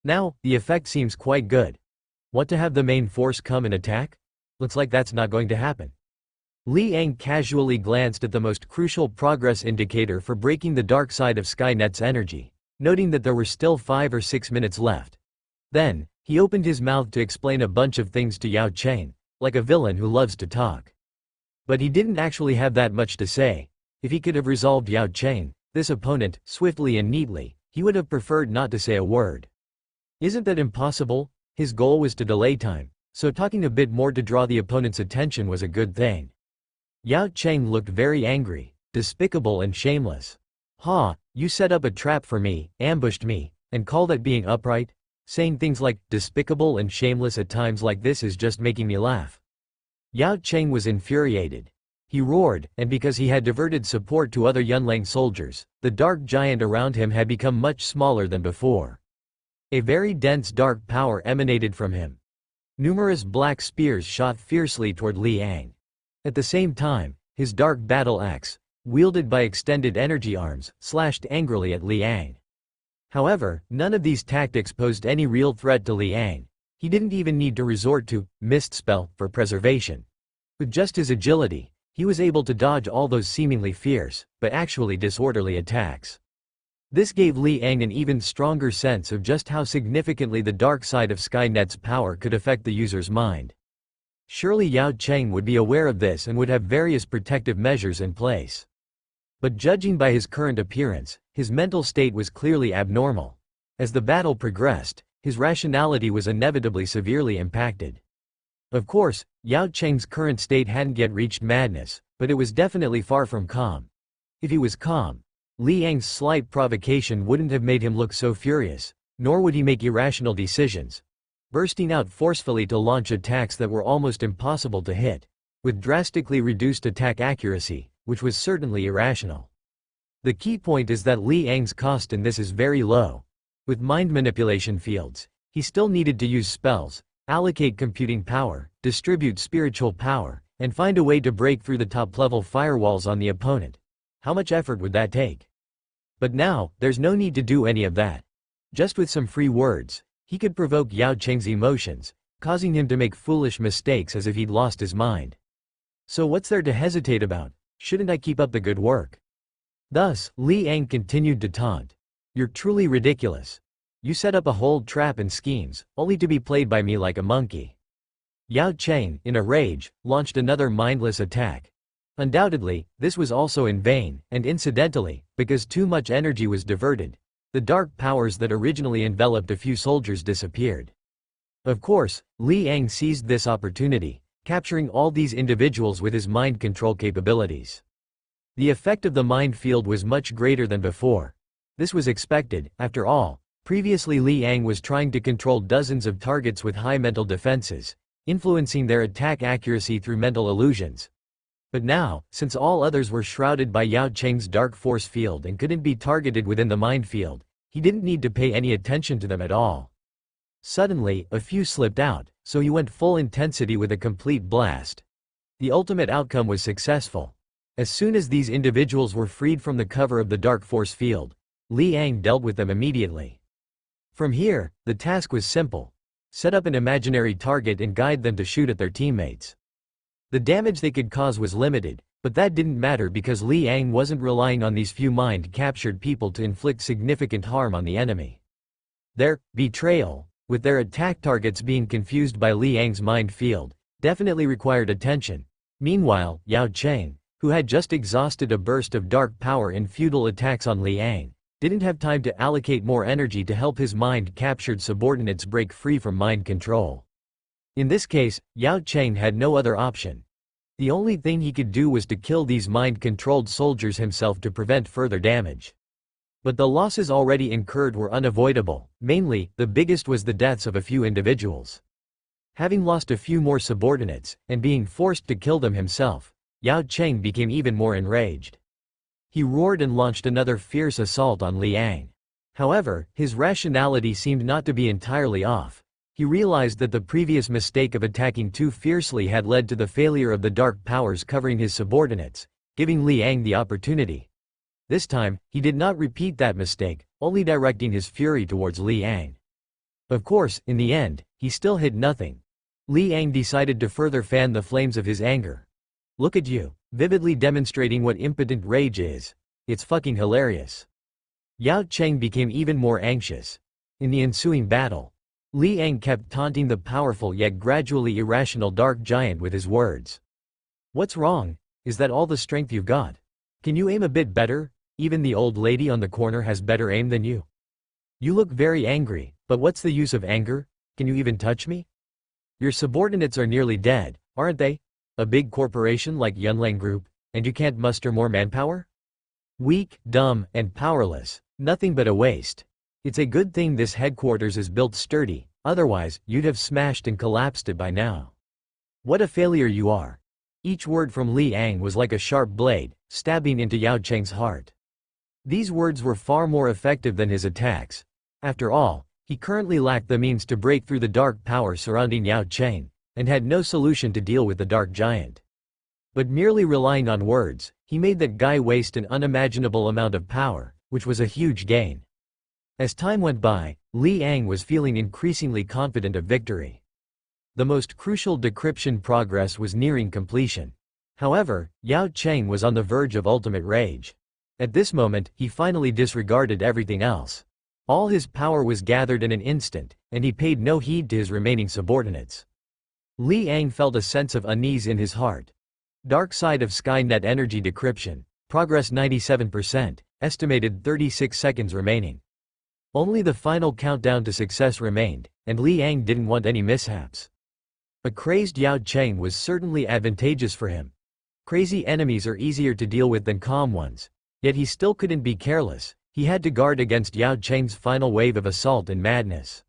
Now, the effect seems quite good. What, to have the main force come and attack? Looks like that's not going to happen. Li Yang casually glanced at the most crucial progress indicator for breaking the dark side of Skynet's energy, noting that there were still 5 or 6 minutes left. Then, he opened his mouth to explain a bunch of things to Yao Cheng, like a villain who loves to talk. But he didn't actually have that much to say. If he could have resolved Yao Cheng, this opponent, swiftly and neatly, he would have preferred not to say a word. Isn't that impossible? His goal was to delay time, so talking a bit more to draw the opponent's attention was a good thing. Yao Cheng looked very angry, despicable and shameless. Ha, you set up a trap for me, ambushed me, and call that being upright? Saying things like despicable and shameless at times like this is just making me laugh. Yao Cheng was infuriated. He roared, and because he had diverted support to other Yunlang soldiers, the dark giant around him had become much smaller than before. A very dense dark power emanated from him. Numerous black spears shot fiercely toward Li Yang. At the same time, his dark battle axe, wielded by extended energy arms, slashed angrily at Li Yang. However, none of these tactics posed any real threat to Li Yang. He didn't even need to resort to mist spell for preservation. With just his agility, he was able to dodge all those seemingly fierce, but actually disorderly attacks. This gave Li Yang an even stronger sense of just how significantly the dark side of Skynet's power could affect the user's mind. Surely Yao Cheng would be aware of this and would have various protective measures in place. But judging by his current appearance, his mental state was clearly abnormal. As the battle progressed, his rationality was inevitably severely impacted. Of course, Yao Cheng's current state hadn't yet reached madness, but it was definitely far from calm. If he was calm, Li Yang's slight provocation wouldn't have made him look so furious, nor would he make irrational decisions, bursting out forcefully to launch attacks that were almost impossible to hit, with drastically reduced attack accuracy, which was certainly irrational. The key point is that Li Yang's cost in this is very low. With mind manipulation fields, he still needed to use spells, allocate computing power, distribute spiritual power, and find a way to break through the top-level firewalls on the opponent. How much effort would that take? But now, there's no need to do any of that. Just with some free words, he could provoke Yao Cheng's emotions, causing him to make foolish mistakes as if he'd lost his mind. So what's there to hesitate about? Shouldn't I keep up the good work? Thus, Li Yang continued to taunt. You're truly ridiculous. You set up a whole trap and schemes, only to be played by me like a monkey. Yao Cheng, in a rage, launched another mindless attack. Undoubtedly, this was also in vain, and incidentally, because too much energy was diverted, the dark powers that originally enveloped a few soldiers disappeared. Of course, Li Yang seized this opportunity, capturing all these individuals with his mind control capabilities. The effect of the mind field was much greater than before. This was expected, after all. Previously Li Yang was trying to control dozens of targets with high mental defenses, influencing their attack accuracy through mental illusions. But now, since all others were shrouded by Yao Cheng's dark force field and couldn't be targeted within the mind field, he didn't need to pay any attention to them at all. Suddenly, a few slipped out, so he went full intensity with a complete blast. The ultimate outcome was successful. As soon as these individuals were freed from the cover of the dark force field, Li Yang dealt with them immediately. From here, the task was simple. Set up an imaginary target and guide them to shoot at their teammates. The damage they could cause was limited, but that didn't matter because Li Yang wasn't relying on these few mind-captured people to inflict significant harm on the enemy. Their betrayal, with their attack targets being confused by Li Yang's mind field, definitely required attention. Meanwhile, Yao Cheng, who had just exhausted a burst of dark power in futile attacks on Li Yang, didn't have time to allocate more energy to help his mind-captured subordinates break free from mind control. In this case, Yao Cheng had no other option. The only thing he could do was to kill these mind-controlled soldiers himself to prevent further damage. But the losses already incurred were unavoidable. Mainly, the biggest was the deaths of a few individuals. Having lost a few more subordinates, and being forced to kill them himself, Yao Cheng became even more enraged. He roared and launched another fierce assault on Liang. However, his rationality seemed not to be entirely off. He realized that the previous mistake of attacking too fiercely had led to the failure of the dark powers covering his subordinates, giving Liang the opportunity. This time, he did not repeat that mistake, only directing his fury towards Liang. Of course, in the end, he still hit nothing. Liang decided to further fan the flames of his anger. "Look at you, vividly demonstrating what impotent rage is. It's fucking hilarious." Yao Cheng became even more anxious. In the ensuing battle, Liang kept taunting the powerful yet gradually irrational dark giant with his words. "What's wrong? Is that all the strength you've got? Can you aim a bit better? Even the old lady on the corner has better aim than you. You look very angry, but what's the use of anger? Can you even touch me? Your subordinates are nearly dead, aren't they? A big corporation like Yunlang Group, and you can't muster more manpower? Weak, dumb, and powerless, nothing but a waste. It's a good thing this headquarters is built sturdy, otherwise, you'd have smashed and collapsed it by now. What a failure you are." Each word from Liang was like a sharp blade, stabbing into Yao Cheng's heart. These words were far more effective than his attacks. After all, he currently lacked the means to break through the dark power surrounding Yao Cheng, and had no solution to deal with the dark giant. But merely relying on words, he made that guy waste an unimaginable amount of power, which was a huge gain. As time went by, Liang was feeling increasingly confident of victory. The most crucial decryption progress was nearing completion. However, Yao Cheng was on the verge of ultimate rage. At this moment, he finally disregarded everything else. All his power was gathered in an instant, and he paid no heed to his remaining subordinates. Liang felt a sense of unease in his heart. Dark side of Skynet energy decryption. Progress 97%, estimated 36 seconds remaining. Only the final countdown to success remained, and Liang didn't want any mishaps. A crazed Yao Cheng was certainly advantageous for him. Crazy enemies are easier to deal with than calm ones. Yet he still couldn't be careless. He had to guard against Yao Cheng's final wave of assault and madness.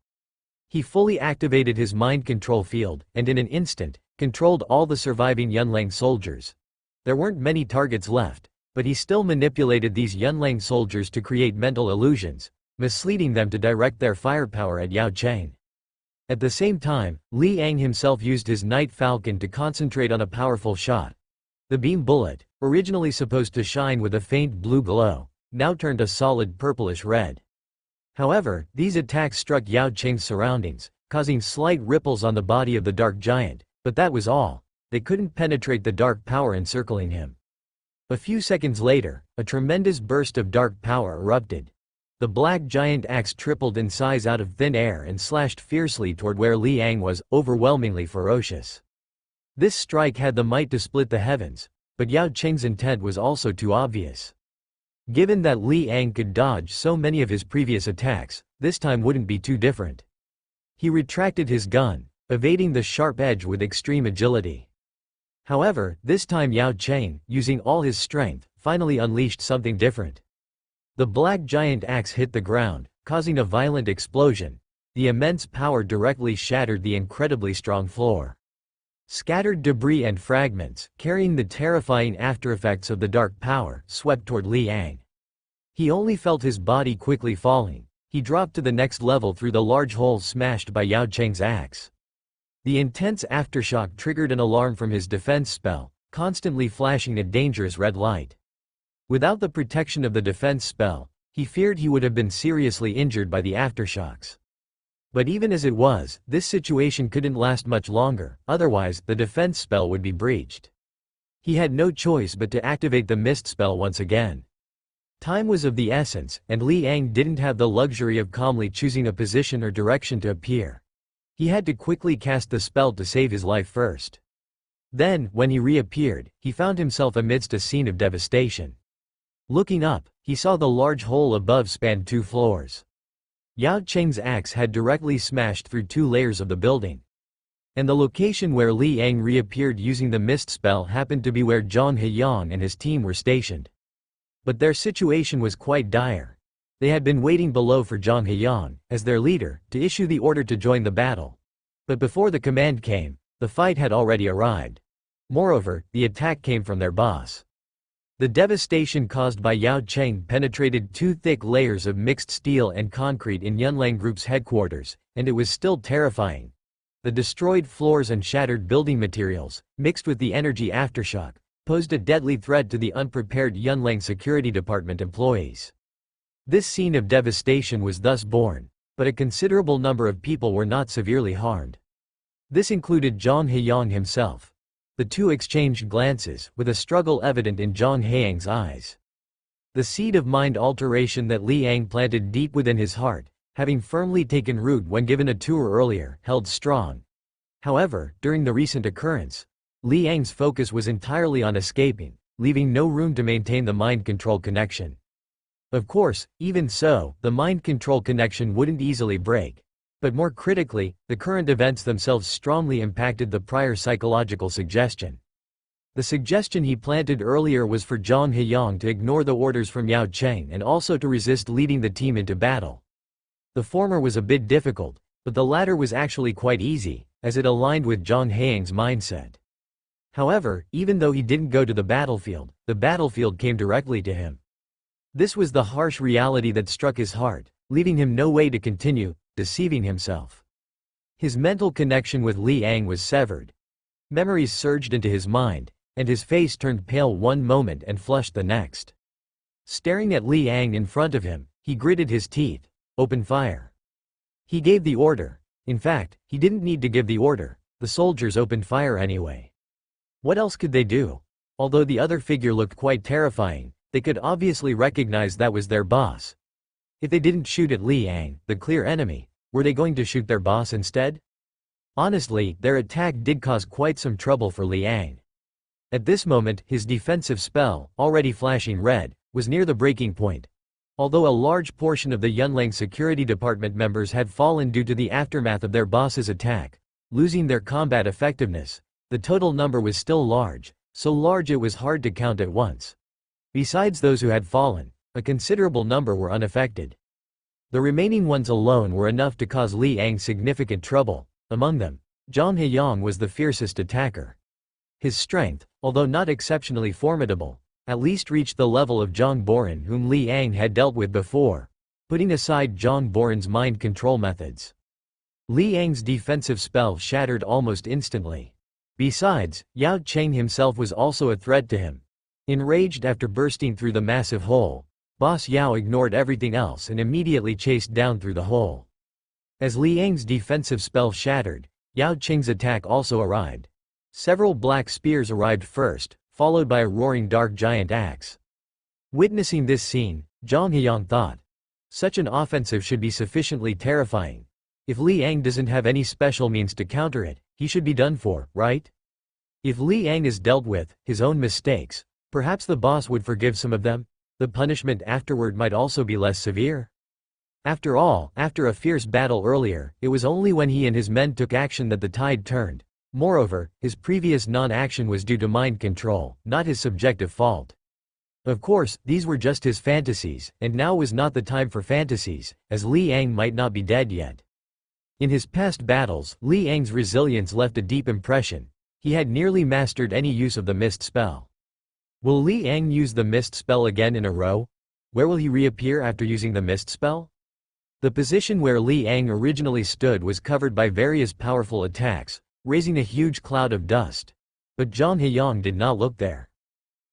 He fully activated his mind control field, and in an instant, controlled all the surviving Yunlang soldiers. There weren't many targets left, but he still manipulated these Yunlang soldiers to create mental illusions, misleading them to direct their firepower at Yao Cheng. At the same time, Liang himself used his Night Falcon to concentrate on a powerful shot. The beam bullet, originally supposed to shine with a faint blue glow, now turned a solid purplish red. However, these attacks struck Yao Cheng's surroundings, causing slight ripples on the body of the dark giant, but that was all. They couldn't penetrate the dark power encircling him. A few seconds later, a tremendous burst of dark power erupted. The black giant axe tripled in size out of thin air and slashed fiercely toward where Liang was, overwhelmingly ferocious. This strike had the might to split the heavens, but Yao Cheng's intent was also too obvious. Given that Liang could dodge so many of his previous attacks, this time wouldn't be too different. He retracted his gun, evading the sharp edge with extreme agility. However, this time Yao Cheng, using all his strength, finally unleashed something different. The black giant axe hit the ground, causing a violent explosion. The immense power directly shattered the incredibly strong floor. Scattered debris and fragments, carrying the terrifying aftereffects of the dark power, swept toward Liang. He only felt his body quickly falling. He dropped to the next level through the large hole smashed by Yao Cheng's axe. The intense aftershock triggered an alarm from his defense spell, constantly flashing a dangerous red light. Without the protection of the defense spell, he feared he would have been seriously injured by the aftershocks. But even as it was, this situation couldn't last much longer, otherwise, the defense spell would be breached. He had no choice but to activate the mist spell once again. Time was of the essence, and Liang didn't have the luxury of calmly choosing a position or direction to appear. He had to quickly cast the spell to save his life first. Then, when he reappeared, he found himself amidst a scene of devastation. Looking up, he saw the large hole above spanned 2 floors. Yao Cheng's axe had directly smashed through 2 layers of the building. And the location where Li Yang reappeared using the mist spell happened to be where Zhang Heyang and his team were stationed. But their situation was quite dire. They had been waiting below for Zhang Heyang, as their leader, to issue the order to join the battle. But before the command came, the fight had already arrived. Moreover, the attack came from their boss. The devastation caused by Yao Cheng penetrated 2 thick layers of mixed steel and concrete in Yunlang Group's headquarters, and it was still terrifying. The destroyed floors and shattered building materials, mixed with the energy aftershock, posed a deadly threat to the unprepared Yunlang Security Department employees. This scene of devastation was thus born, but a considerable number of people were not severely harmed. This included Zhang Heyang himself. The two exchanged glances, with a struggle evident in Zhang Heyang's eyes. The seed of mind alteration that Li Yang planted deep within his heart, having firmly taken root when given a tour earlier, held strong. However, during the recent occurrence, Li Yang's focus was entirely on escaping, leaving no room to maintain the mind control connection. Of course, even so, the mind control connection wouldn't easily break. But more critically, the current events themselves strongly impacted the prior psychological suggestion. The suggestion he planted earlier was for Zhang Heyang to ignore the orders from Yao Cheng and also to resist leading the team into battle. The former was a bit difficult, but the latter was actually quite easy, as it aligned with Zhang Heyang's mindset. However, even though he didn't go to the battlefield came directly to him. This was the harsh reality that struck his heart, leaving him no way to continue, deceiving himself. His mental connection with Li Yang was severed. Memories surged into his mind, and his face turned pale one moment and flushed the next. Staring at Li Yang in front of him, he gritted his teeth. Open fire. He gave the order. In fact, he didn't need to give the order. The soldiers opened fire anyway. What else could they do? Although the other figure looked quite terrifying, they could obviously recognize that was their boss. If they didn't shoot at Li Yang, the clear enemy, were they going to shoot their boss instead? Honestly, their attack did cause quite some trouble for Li Yang. At this moment, his defensive spell, already flashing red, was near the breaking point. Although a large portion of the Yunlang Security Department members had fallen due to the aftermath of their boss's attack, losing their combat effectiveness, the total number was still large, so large it was hard to count at once. Besides those who had fallen, a considerable number were unaffected. The remaining ones alone were enough to cause Li Yang significant trouble. Among them, Zhang Heyang was the fiercest attacker. His strength, although not exceptionally formidable, at least reached the level of Zhang Boren, whom Li Yang had dealt with before, putting aside Zhang Boren's mind control methods. Li Yang's defensive spell shattered almost instantly. Besides, Yao Cheng himself was also a threat to him. Enraged after bursting through the massive hole, Boss Yao ignored everything else and immediately chased down through the hole. As Li Yang's defensive spell shattered, Yao Cheng's attack also arrived. Several black spears arrived first, followed by a roaring dark giant axe. Witnessing this scene, Zhang Heyang thought, such an offensive should be sufficiently terrifying. If Li Yang doesn't have any special means to counter it, he should be done for, right? If Li Yang is dealt with, his own mistakes, perhaps the boss would forgive some of them. The punishment afterward might also be less severe. After all, after a fierce battle earlier, it was only when he and his men took action that the tide turned. Moreover, his previous non-action was due to mind control, not his subjective fault. Of course, these were just his fantasies, and now was not the time for fantasies, as Li Yang might not be dead yet. In his past battles, Li Yang's resilience left a deep impression. He had nearly mastered any use of the mist spell. Will Li Yang use the mist spell again in a row? Where will he reappear after using the mist spell? The position where Li Yang originally stood was covered by various powerful attacks, raising a huge cloud of dust. But Zhang Heyang did not look there.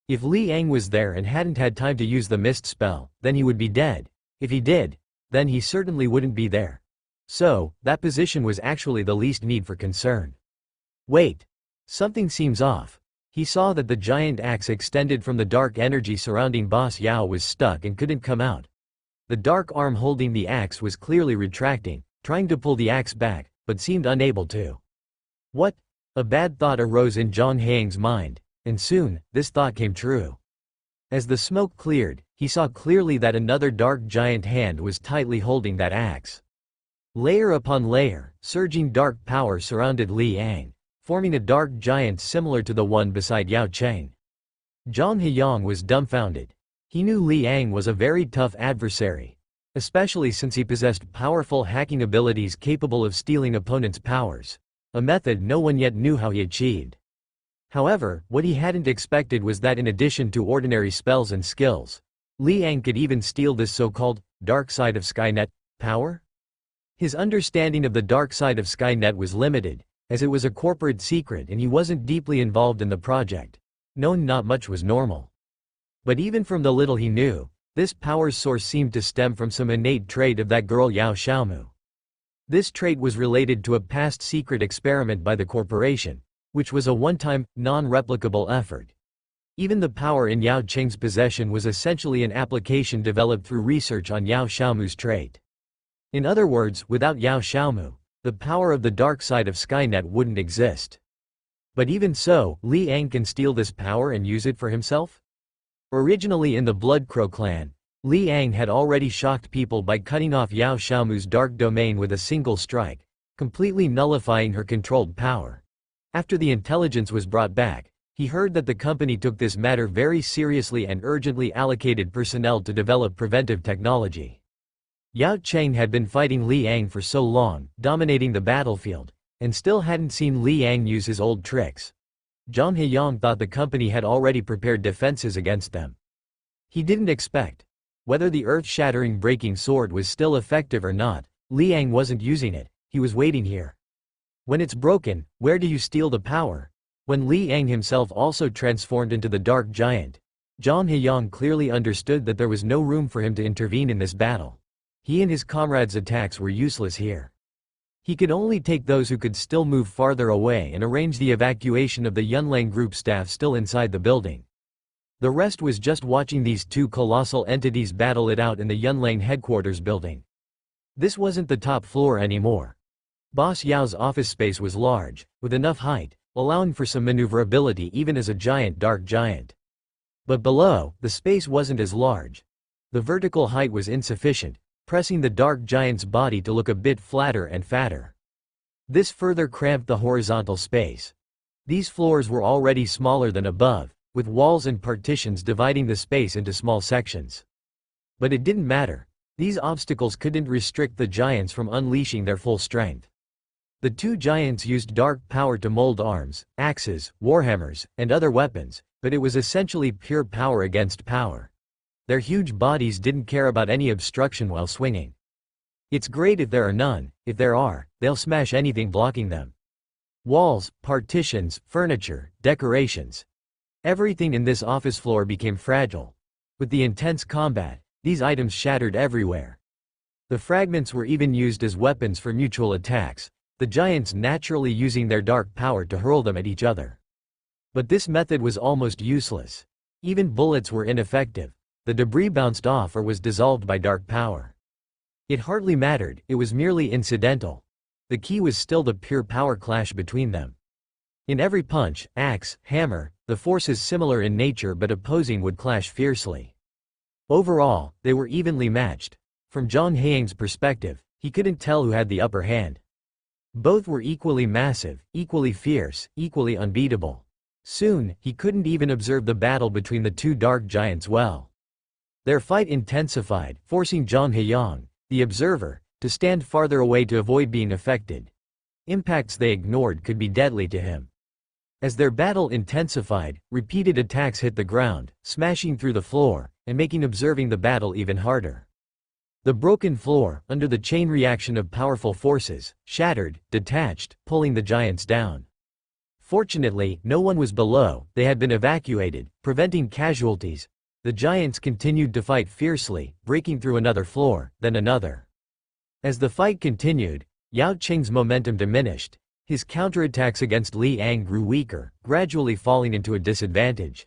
If Li Yang was there and hadn't had time to use the mist spell, then he would be dead. If he did, then he certainly wouldn't be there. So, that position was actually the least need for concern. Wait. Something seems off. He saw that the giant axe extended from the dark energy surrounding Boss Yao was stuck and couldn't come out. The dark arm holding the axe was clearly retracting, trying to pull the axe back, but seemed unable to. What? A bad thought arose in Zhang Heyang's mind, and soon, this thought came true. As the smoke cleared, he saw clearly that another dark giant hand was tightly holding that axe. Layer upon layer, surging dark power surrounded Li Yang, forming a dark giant similar to the one beside Yao Cheng. Zhang Heyang was dumbfounded. He knew Li Yang was a very tough adversary, especially since he possessed powerful hacking abilities capable of stealing opponents' powers, a method no one yet knew how he achieved. However, what he hadn't expected was that in addition to ordinary spells and skills, Li Yang could even steal this so-called dark side of Skynet power? His understanding of the dark side of Skynet was limited, as it was a corporate secret and he wasn't deeply involved in the project. Knowing not much was normal. But even from the little he knew, this power's source seemed to stem from some innate trait of that girl Yao Xiaomu. This trait was related to a past secret experiment by the corporation, which was a one-time, non-replicable effort. Even the power in Yao Cheng's possession was essentially an application developed through research on Yao Xiaomu's trait. In other words, without Yao Xiaomu, the power of the dark side of Skynet wouldn't exist. But even so, Li Yang can steal this power and use it for himself? Originally in the Blood Crow clan, Li Yang had already shocked people by cutting off Yao Xiaomu's dark domain with a single strike, completely nullifying her controlled power. After the intelligence was brought back, he heard that the company took this matter very seriously and urgently allocated personnel to develop preventive technology. Yao Cheng had been fighting Li Yang for so long, dominating the battlefield, and still hadn't seen Li Yang use his old tricks. Zhang Heyang thought the company had already prepared defenses against them. He didn't expect whether the earth-shattering breaking sword was still effective or not. Li Yang wasn't using it, he was waiting here. When it's broken, where do you steal the power? When Li Yang himself also transformed into the dark giant, Zhang Heyang clearly understood that there was no room for him to intervene in this battle. He and his comrades' attacks were useless here. He could only take those who could still move farther away and arrange the evacuation of the Yunlang group staff still inside the building. The rest was just watching these two colossal entities battle it out in the Yunlang headquarters building. This wasn't the top floor anymore. Boss Yao's office space was large, with enough height, allowing for some maneuverability even as a giant dark giant. But below, the space wasn't as large. The vertical height was insufficient, pressing the dark giant's body to look a bit flatter and fatter. This further cramped the horizontal space. These floors were already smaller than above, with walls and partitions dividing the space into small sections. But it didn't matter. These obstacles couldn't restrict the giants from unleashing their full strength. The two giants used dark power to mold arms, axes, warhammers, and other weapons, but it was essentially pure power against power. Their huge bodies didn't care about any obstruction while swinging. It's great if there are none; if there are, they'll smash anything blocking them. Walls, partitions, furniture, decorations. Everything in this office floor became fragile. With the intense combat, these items shattered everywhere. The fragments were even used as weapons for mutual attacks, the giants naturally using their dark power to hurl them at each other. But this method was almost useless. Even bullets were ineffective. The debris bounced off or was dissolved by dark power. It hardly mattered, it was merely incidental. The key was still the pure power clash between them. In every punch, axe, hammer, the forces similar in nature but opposing would clash fiercely. Overall, they were evenly matched. From Zhang Heyang's perspective, he couldn't tell who had the upper hand. Both were equally massive, equally fierce, equally unbeatable. Soon, he couldn't even observe the battle between the two dark giants well. Their fight intensified, forcing Zhang Heyang, the observer, to stand farther away to avoid being affected. Impacts they ignored could be deadly to him. As their battle intensified, repeated attacks hit the ground, smashing through the floor, and making observing the battle even harder. The broken floor, under the chain reaction of powerful forces, shattered, detached, pulling the giants down. Fortunately, no one was below, they had been evacuated, preventing casualties. The giants continued to fight fiercely, breaking through another floor, then another. As the fight continued, Yao Cheng's momentum diminished. His counterattacks against Li Yang grew weaker, gradually falling into a disadvantage.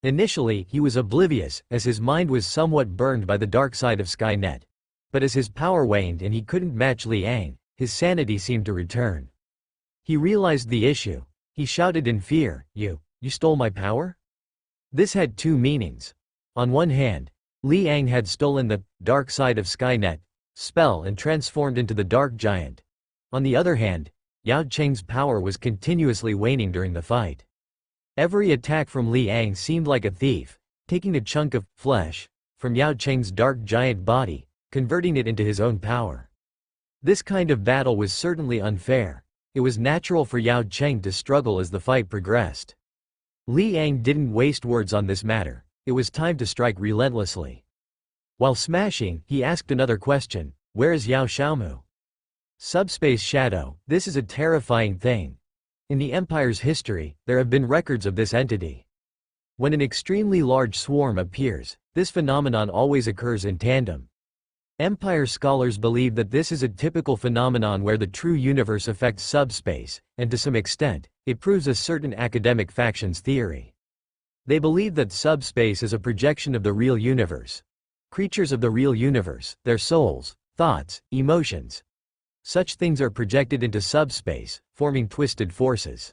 Initially, he was oblivious, as his mind was somewhat burned by the dark side of Skynet. But as his power waned and he couldn't match Li Yang, his sanity seemed to return. He realized the issue. He shouted in fear, You stole my power? This had two meanings. On one hand, Li Ang had stolen the dark side of Skynet spell and transformed into the Dark Giant. On the other hand, Yao Cheng's power was continuously waning during the fight. Every attack from Li Ang seemed like a thief, taking a chunk of flesh from Yao Cheng's Dark Giant body, converting it into his own power. This kind of battle was certainly unfair. It was natural for Yao Cheng to struggle as the fight progressed. Li Ang didn't waste words on this matter. It was time to strike relentlessly. While smashing, he asked another question: where is Yao Xiaomu? Subspace shadow. This is a terrifying thing. In the Empire's history, there have been records of this entity. When an extremely large swarm appears, this phenomenon always occurs in tandem. Empire scholars believe that this is a typical phenomenon where the true universe affects subspace, and to some extent, it proves a certain academic faction's theory. They believe that subspace is a projection of the real universe. Creatures of the real universe, their souls, thoughts, emotions, such things are projected into subspace, forming twisted forces.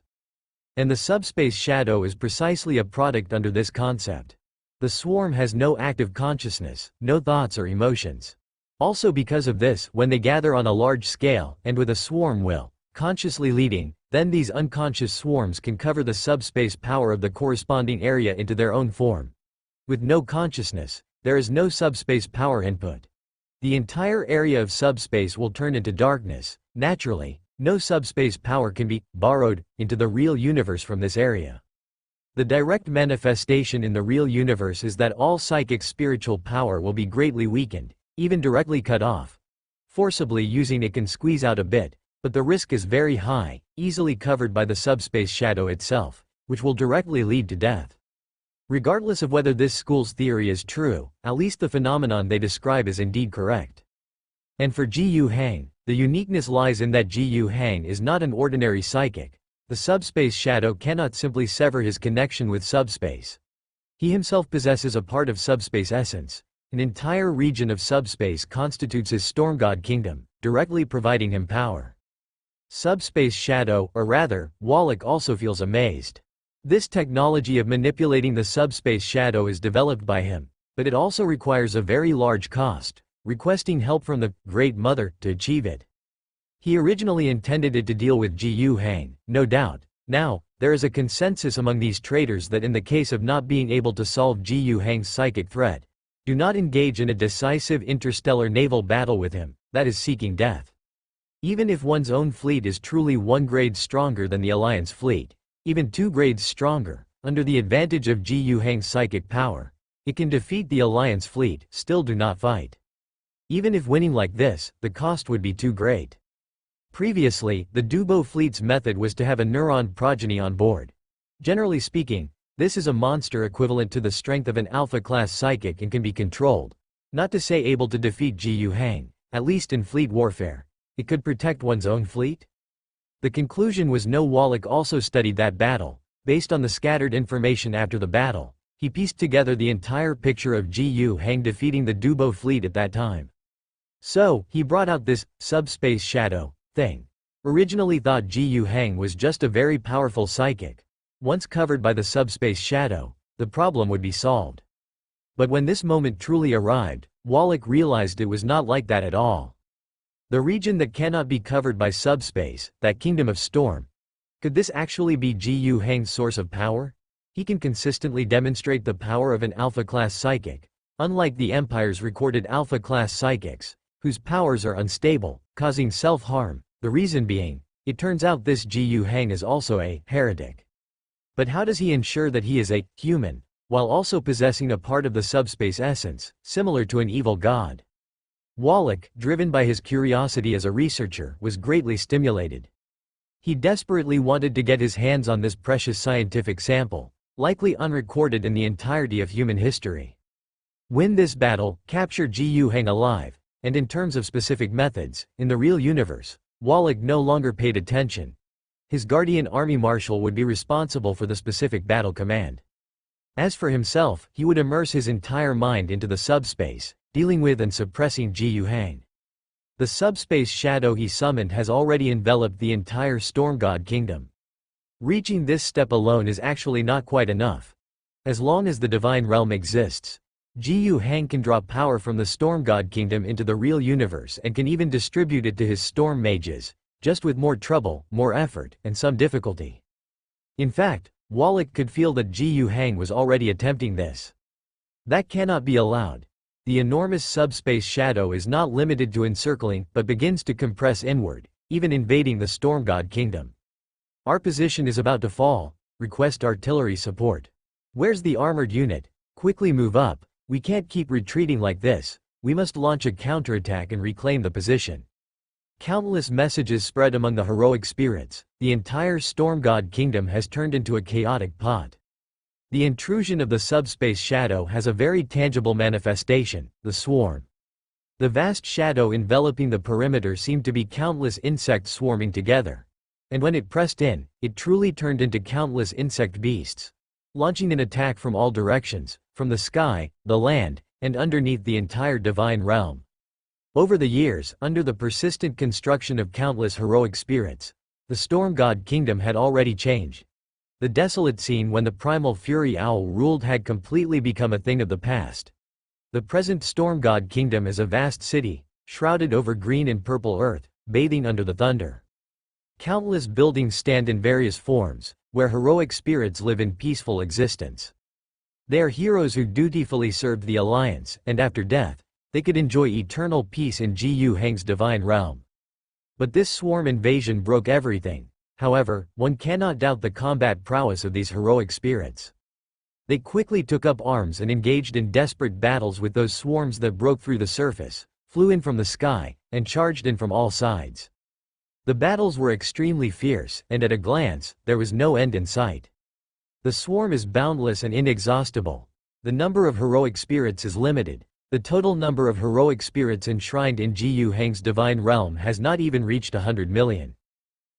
And the subspace shadow is precisely a product under this concept. The swarm has no active consciousness, no thoughts or emotions. Also because of this, when they gather on a large scale, and with a swarm will, consciously leading, then these unconscious swarms can cover the subspace power of the corresponding area into their own form. With no consciousness, there is no subspace power input. The entire area of subspace will turn into darkness. Naturally, no subspace power can be borrowed into the real universe from this area. The direct manifestation in the real universe is that all psychic spiritual power will be greatly weakened, even directly cut off. Forcibly using it can squeeze out a bit, but the risk is very high, easily covered by the subspace shadow itself, which will directly lead to death. Regardless of whether this school's theory is true, at least the phenomenon they describe is indeed correct. And for Ji Yu Hang, the uniqueness lies in that Ji Yu Hang is not an ordinary psychic. The subspace shadow cannot simply sever his connection with subspace. He himself possesses a part of subspace essence. An entire region of subspace constitutes his storm god kingdom, directly providing him power. Subspace shadow, or rather, Wallach also feels amazed. This technology of manipulating the subspace shadow is developed by him, but it also requires a very large cost, requesting help from the Great Mother to achieve it. He originally intended it to deal with Ji Yu Hang, no doubt. Now, there is a consensus among these traders that in the case of not being able to solve Ji Yu Hang's psychic threat, do not engage in a decisive interstellar naval battle with him, that is seeking death. Even if one's own fleet is truly 1 grade stronger than the Alliance fleet, even 2 grades stronger, under the advantage of Ji Yu Hang's psychic power, it can defeat the Alliance fleet. Still do not fight. Even if winning like this, the cost would be too great. Previously, the Dubo fleet's method was to have a neuron progeny on board. Generally speaking, this is a monster equivalent to the strength of an alpha-class psychic and can be controlled. Not to say able to defeat Ji Yu Hang, at least in fleet warfare. It could protect one's own fleet? The conclusion was no. Wallach also studied that battle. Based on the scattered information after the battle, he pieced together the entire picture of Ji Yu Hang defeating the Dubo fleet at that time. So, he brought out this subspace shadow thing. Originally thought Ji Yu Hang was just a very powerful psychic. Once covered by the subspace shadow, the problem would be solved. But when this moment truly arrived, Wallach realized it was not like that at all. The region that cannot be covered by subspace, that kingdom of storm. Could this actually be Ji Yu Hang's source of power? He can consistently demonstrate the power of an alpha-class psychic, unlike the Empire's recorded alpha-class psychics, whose powers are unstable, causing self-harm. The reason being, it turns out this Ji Yu Hang is also a heretic. But how does he ensure that he is a human, while also possessing a part of the subspace essence, similar to an evil god? Wallach, driven by his curiosity as a researcher, was greatly stimulated. He desperately wanted to get his hands on this precious scientific sample, likely unrecorded in the entirety of human history. Win this battle, capture Ji Yu Hang alive, and in terms of specific methods, in the real universe, Wallach no longer paid attention. His guardian army marshal would be responsible for the specific battle command. As for himself, he would immerse his entire mind into the subspace, dealing with and suppressing Ji Yu Hang. The subspace shadow he summoned has already enveloped the entire storm god kingdom. Reaching this step alone is actually not quite enough. As long as the divine realm exists, Jiyu Hang can draw power from the Storm God Kingdom into the real universe and can even distribute it to his storm mages, just with more trouble, more effort, and some difficulty. In fact, Wallach could feel that Jiyu Hang was already attempting this. That cannot be allowed. The enormous subspace shadow is not limited to encircling but begins to compress inward, even invading the Storm God Kingdom. Our position is about to fall. Request artillery support. Where's the armored unit? Quickly move up. We can't keep retreating like this. We must launch a counterattack and reclaim the position. Countless messages spread among the heroic spirits. The entire Storm God Kingdom has turned into a chaotic pot. The intrusion of the subspace shadow has a very tangible manifestation, the swarm. The vast shadow enveloping the perimeter seemed to be countless insects swarming together. And when it pressed in, it truly turned into countless insect beasts, launching an attack from all directions, from the sky, the land, and underneath the entire divine realm. Over the years, under the persistent construction of countless heroic spirits, the Storm God Kingdom had already changed. The desolate scene when the primal fury owl ruled had completely become a thing of the past. The present Storm God Kingdom is a vast city, shrouded over green and purple earth, bathing under the thunder. Countless buildings stand in various forms, where heroic spirits live in peaceful existence. They are heroes who dutifully served the Alliance, and after death, they could enjoy eternal peace in Jiyu Hang's divine realm. But this swarm invasion broke everything. However, one cannot doubt the combat prowess of these heroic spirits. They quickly took up arms and engaged in desperate battles with those swarms that broke through the surface, flew in from the sky, and charged in from all sides. The battles were extremely fierce, and at a glance, there was no end in sight. The swarm is boundless and inexhaustible. The number of heroic spirits is limited. The total number of heroic spirits enshrined in Jiyu Hang's divine realm has not even reached 100 million.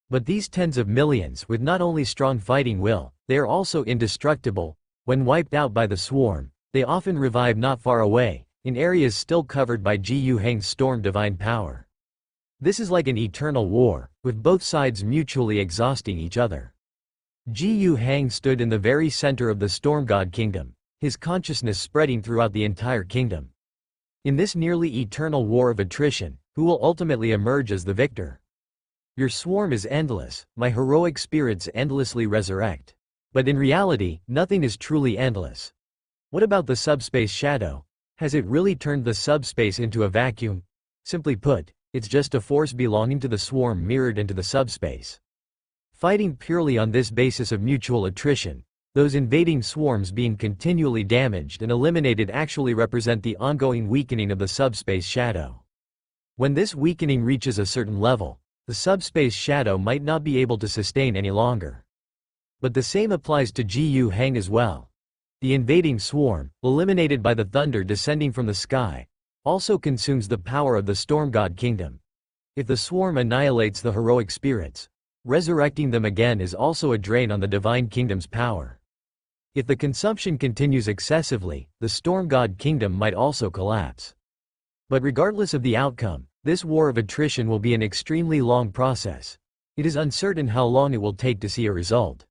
But these tens of millions, with not only strong fighting will, they are also indestructible. When wiped out by the swarm, they often revive not far away, in areas still covered by Jiyu Hang's storm divine power. This is like an eternal war, with both sides mutually exhausting each other. Jiyu Hang stood in the very center of the Storm God Kingdom, his consciousness spreading throughout the entire kingdom. In this nearly eternal war of attrition, who will ultimately emerge as the victor? Your swarm is endless, my heroic spirits endlessly resurrect. But in reality, nothing is truly endless. What about the subspace shadow? Has it really turned the subspace into a vacuum? Simply put, it's just a force belonging to the swarm mirrored into the subspace. Fighting purely on this basis of mutual attrition, those invading swarms being continually damaged and eliminated actually represent the ongoing weakening of the subspace shadow. When this weakening reaches a certain level, the subspace shadow might not be able to sustain any longer. But the same applies to Jiyu Hang as well. The invading swarm, eliminated by the thunder descending from the sky, also consumes the power of the Storm God Kingdom. If the swarm annihilates the heroic spirits, resurrecting them again is also a drain on the Divine Kingdom's power. If the consumption continues excessively, the Storm God Kingdom might also collapse. But regardless of the outcome, this war of attrition will be an extremely long process. It is uncertain how long it will take to see a result.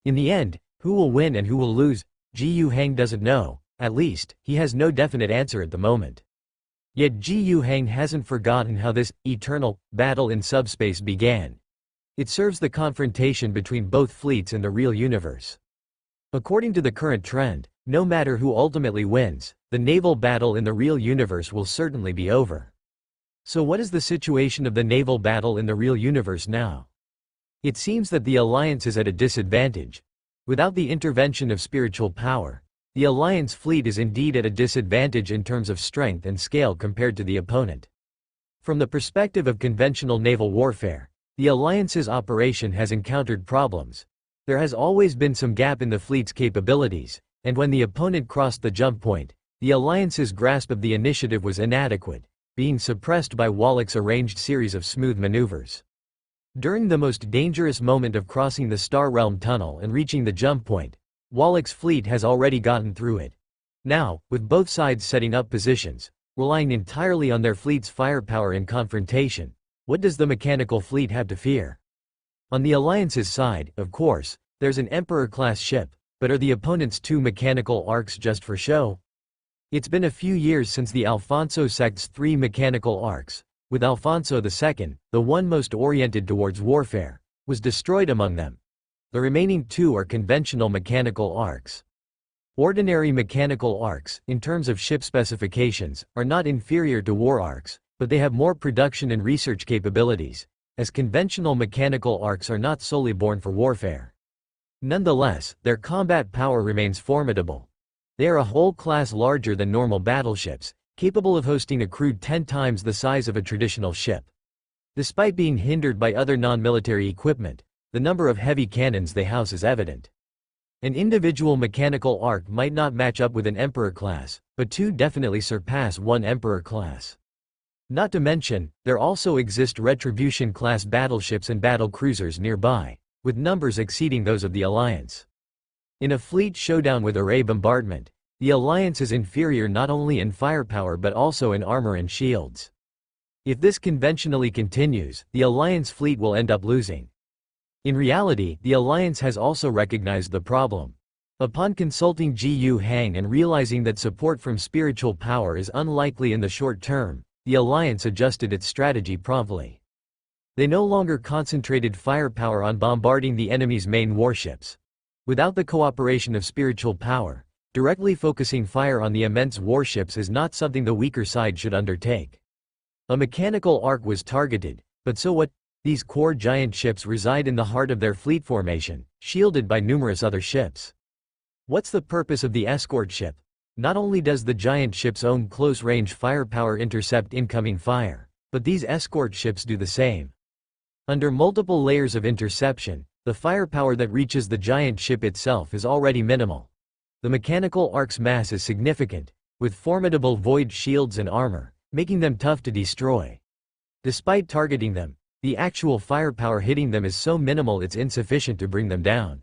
In the end, who will win and who will lose, Jiyu Hang doesn't know. At least, he has no definite answer at the moment. Yet Jiyu Hang hasn't forgotten how this eternal battle in subspace began. It serves the confrontation between both fleets in the real universe. According to the current trend, no matter who ultimately wins, the naval battle in the real universe will certainly be over. So what is the situation of the naval battle in the real universe now? It seems that the Alliance is at a disadvantage. Without the intervention of spiritual power, the Alliance fleet is indeed at a disadvantage in terms of strength and scale compared to the opponent. From the perspective of conventional naval warfare, the Alliance's operation has encountered problems. There has always been some gap in the fleet's capabilities, and when the opponent crossed the jump point, the Alliance's grasp of the initiative was inadequate, being suppressed by Wallach's arranged series of smooth maneuvers. During the most dangerous moment of crossing the Star Realm tunnel and reaching the jump point, Wallach's fleet has already gotten through it. Now, with both sides setting up positions, relying entirely on their fleet's firepower in confrontation, what does the mechanical fleet have to fear? On the Alliance's side, of course, there's an Emperor-class ship, but are the opponent's two mechanical arcs just for show? It's been a few years since the Alfonso sect's 3 mechanical arcs, with Alfonso II, the one most oriented towards warfare, was destroyed among them. The remaining 2 are conventional mechanical arcs. Ordinary mechanical arcs, in terms of ship specifications, are not inferior to war arcs, but they have more production and research capabilities, as conventional mechanical arcs are not solely born for warfare. Nonetheless, their combat power remains formidable. They are a whole class larger than normal battleships, capable of hosting a crew 10 times the size of a traditional ship. Despite being hindered by other non-military equipment, the number of heavy cannons they house is evident. An individual mechanical arc might not match up with an Emperor class, but 2 definitely surpass one Emperor class. Not to mention, there also exist Retribution class battleships and battle cruisers nearby, with numbers exceeding those of the Alliance. In a fleet showdown with array bombardment, the Alliance is inferior not only in firepower but also in armor and shields. If this conventionally continues, the Alliance fleet will end up losing. In reality, the Alliance has also recognized the problem. Upon consulting Gu Hang and realizing that support from spiritual power is unlikely in the short term, the Alliance adjusted its strategy promptly. They no longer concentrated firepower on bombarding the enemy's main warships. Without the cooperation of spiritual power, directly focusing fire on the immense warships is not something the weaker side should undertake. A mechanical arc was targeted, but so what? These core giant ships reside in the heart of their fleet formation, shielded by numerous other ships. What's the purpose of the escort ship? Not only does the giant ship's own close-range firepower intercept incoming fire, but these escort ships do the same. Under multiple layers of interception, the firepower that reaches the giant ship itself is already minimal. The mechanical arc's mass is significant, with formidable void shields and armor, making them tough to destroy. Despite targeting them, the actual firepower hitting them is so minimal it's insufficient to bring them down.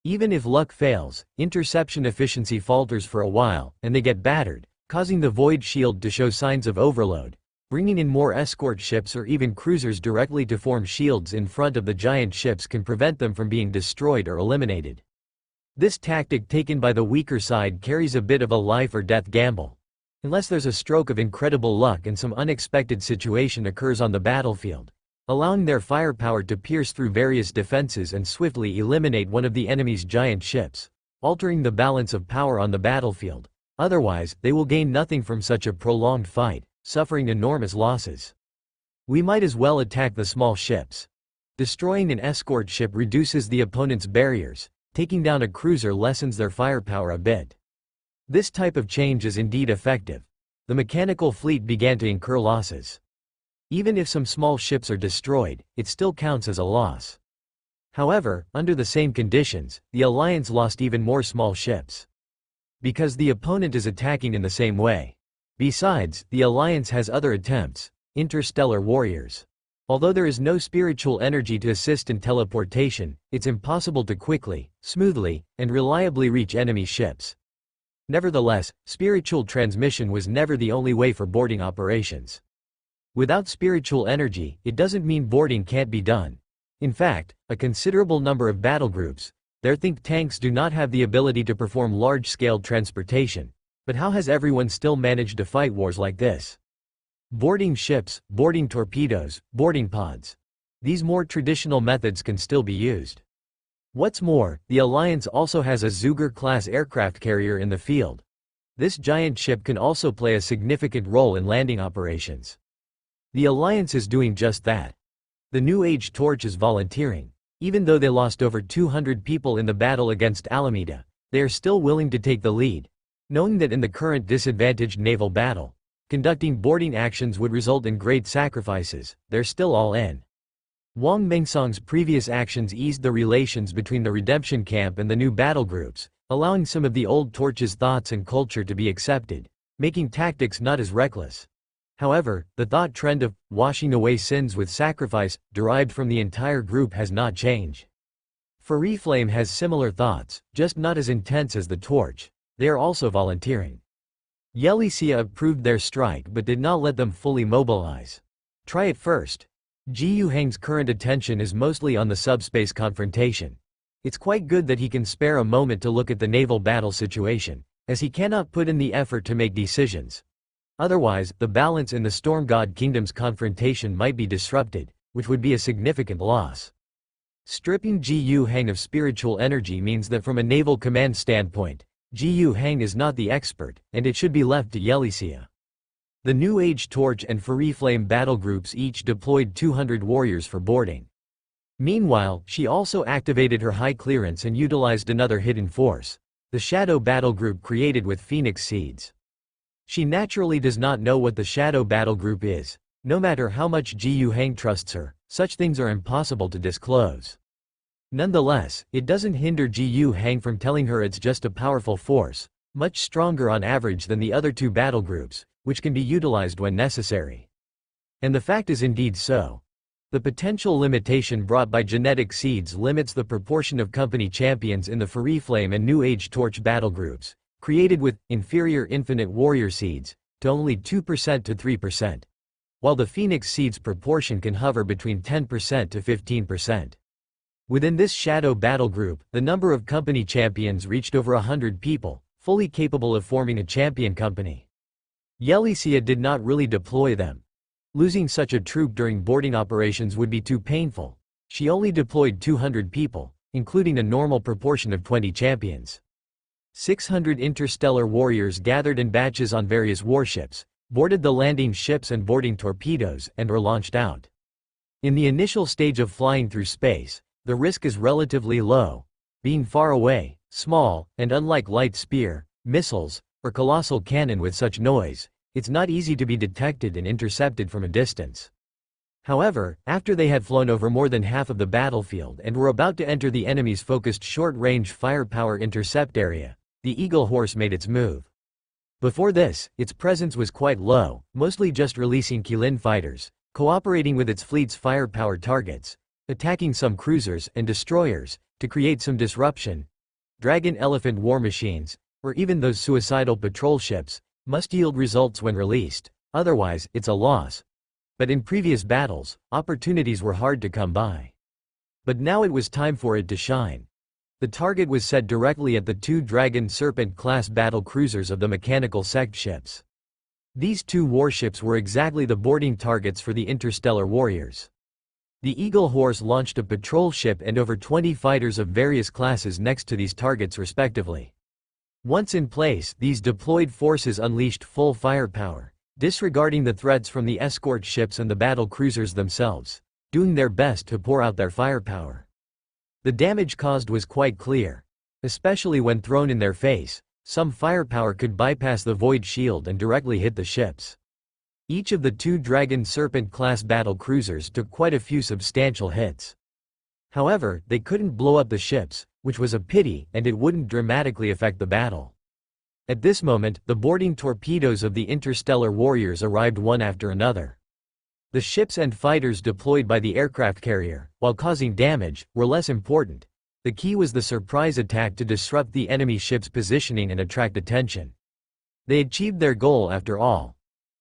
Even if luck fails, interception efficiency falters for a while, and they get battered, causing the void shield to show signs of overload. Bringing in more escort ships or even cruisers directly to form shields in front of the giant ships can prevent them from being destroyed or eliminated. This tactic taken by the weaker side carries a bit of a life or death gamble. Unless there's a stroke of incredible luck and some unexpected situation occurs on the battlefield, allowing their firepower to pierce through various defenses and swiftly eliminate one of the enemy's giant ships, altering the balance of power on the battlefield. Otherwise, they will gain nothing from such a prolonged fight, suffering enormous losses. We might as well attack the small ships. Destroying an escort ship reduces the opponent's barriers, taking down a cruiser lessens their firepower a bit. This type of change is indeed effective. The mechanical fleet began to incur losses. Even if some small ships are destroyed, it still counts as a loss. However, under the same conditions, the Alliance lost even more small ships. Because the opponent is attacking in the same way. Besides, the Alliance has other attempts, interstellar warriors. Although there is no spiritual energy to assist in teleportation, it's impossible to quickly, smoothly, and reliably reach enemy ships. Nevertheless, spiritual transmission was never the only way for boarding operations. Without spiritual energy, it doesn't mean boarding can't be done. In fact, a considerable number of battle groups, their think tanks do not have the ability to perform large-scale transportation. But how has everyone still managed to fight wars like this? Boarding ships, boarding torpedoes, boarding pods. These more traditional methods can still be used. What's more, the Alliance also has a Zugger-class aircraft carrier in the field. This giant ship can also play a significant role in landing operations. The Alliance is doing just that. The New Age Torch is volunteering. Even though they lost over 200 people in the battle against Alameda, they are still willing to take the lead. Knowing that in the current disadvantaged naval battle, conducting boarding actions would result in great sacrifices, they're still all in. Wang Mengsong's previous actions eased the relations between the redemption camp and the new battle groups, allowing some of the old Torch's thoughts and culture to be accepted, making tactics not as reckless. However, the thought trend of washing away sins with sacrifice, derived from the entire group, has not changed. Flame has similar thoughts, just not as intense as the Torch. They are also volunteering. Yelisia approved their strike but did not let them fully mobilize. Try it first. Gu Hang's current attention is mostly on the subspace confrontation. It's quite good that he can spare a moment to look at the naval battle situation, as he cannot put in the effort to make decisions. Otherwise, the balance in the Storm God Kingdom's confrontation might be disrupted, which would be a significant loss. Stripping Ji Yu Hang of spiritual energy means that from a naval command standpoint, Ji Yu Hang is not the expert, and it should be left to Yelisia. The New Age Torch and Free Flame battle groups each deployed 200 warriors for boarding. Meanwhile, she also activated her high clearance and utilized another hidden force, the Shadow Battle Group created with Phoenix Seeds. She naturally does not know what the Shadow Battle Group is. No matter how much Ji Yu Hang trusts her, such things are impossible to disclose. Nonetheless, it doesn't hinder Ji Yu Hang from telling her it's just a powerful force, much stronger on average than the other two battle groups, which can be utilized when necessary. And the fact is indeed so. The potential limitation brought by genetic seeds limits the proportion of company champions in the Free Flame and New Age Torch battle groups, created with inferior infinite warrior seeds, to only 2% to 3%. While the Phoenix Seeds proportion can hover between 10% to 15%. Within this shadow battle group, the number of company champions reached over 100 people, fully capable of forming a champion company. Yelisia did not really deploy them. Losing such a troop during boarding operations would be too painful. She only deployed 200 people, including a normal proportion of 20 champions. 600 interstellar warriors gathered in batches on various warships, boarded the landing ships and boarding torpedoes, and were launched out. In the initial stage of flying through space, the risk is relatively low. Being far away, small, and unlike light spear, missiles, or colossal cannon with such noise, it's not easy to be detected and intercepted from a distance. However, after they had flown over more than half of the battlefield and were about to enter the enemy's focused short-range firepower intercept area, the Eagle Horse made its move. Before this, its presence was quite low, mostly just releasing Qilin fighters, cooperating with its fleet's firepower targets, attacking some cruisers and destroyers, to create some disruption. Dragon Elephant war machines, or even those suicidal patrol ships, must yield results when released, otherwise, it's a loss. But in previous battles, opportunities were hard to come by. But now it was time for it to shine. The target was set directly at the two Dragon Serpent-class battle cruisers of the mechanical sect ships. These two warships were exactly the boarding targets for the interstellar warriors. The Eagle Horse launched a patrol ship and over 20 fighters of various classes next to these targets respectively. Once in place, these deployed forces unleashed full firepower, disregarding the threats from the escort ships and the battle cruisers themselves, doing their best to pour out their firepower. The damage caused was quite clear. Especially when thrown in their face, some firepower could bypass the void shield and directly hit the ships. Each of the two Dragon Serpent-class battle cruisers took quite a few substantial hits. However, they couldn't blow up the ships, which was a pity, and it wouldn't dramatically affect the battle. At this moment, the boarding torpedoes of the interstellar warriors arrived one after another. The ships and fighters deployed by the aircraft carrier, while causing damage, were less important. The key was the surprise attack to disrupt the enemy ship's positioning and attract attention. They achieved their goal after all.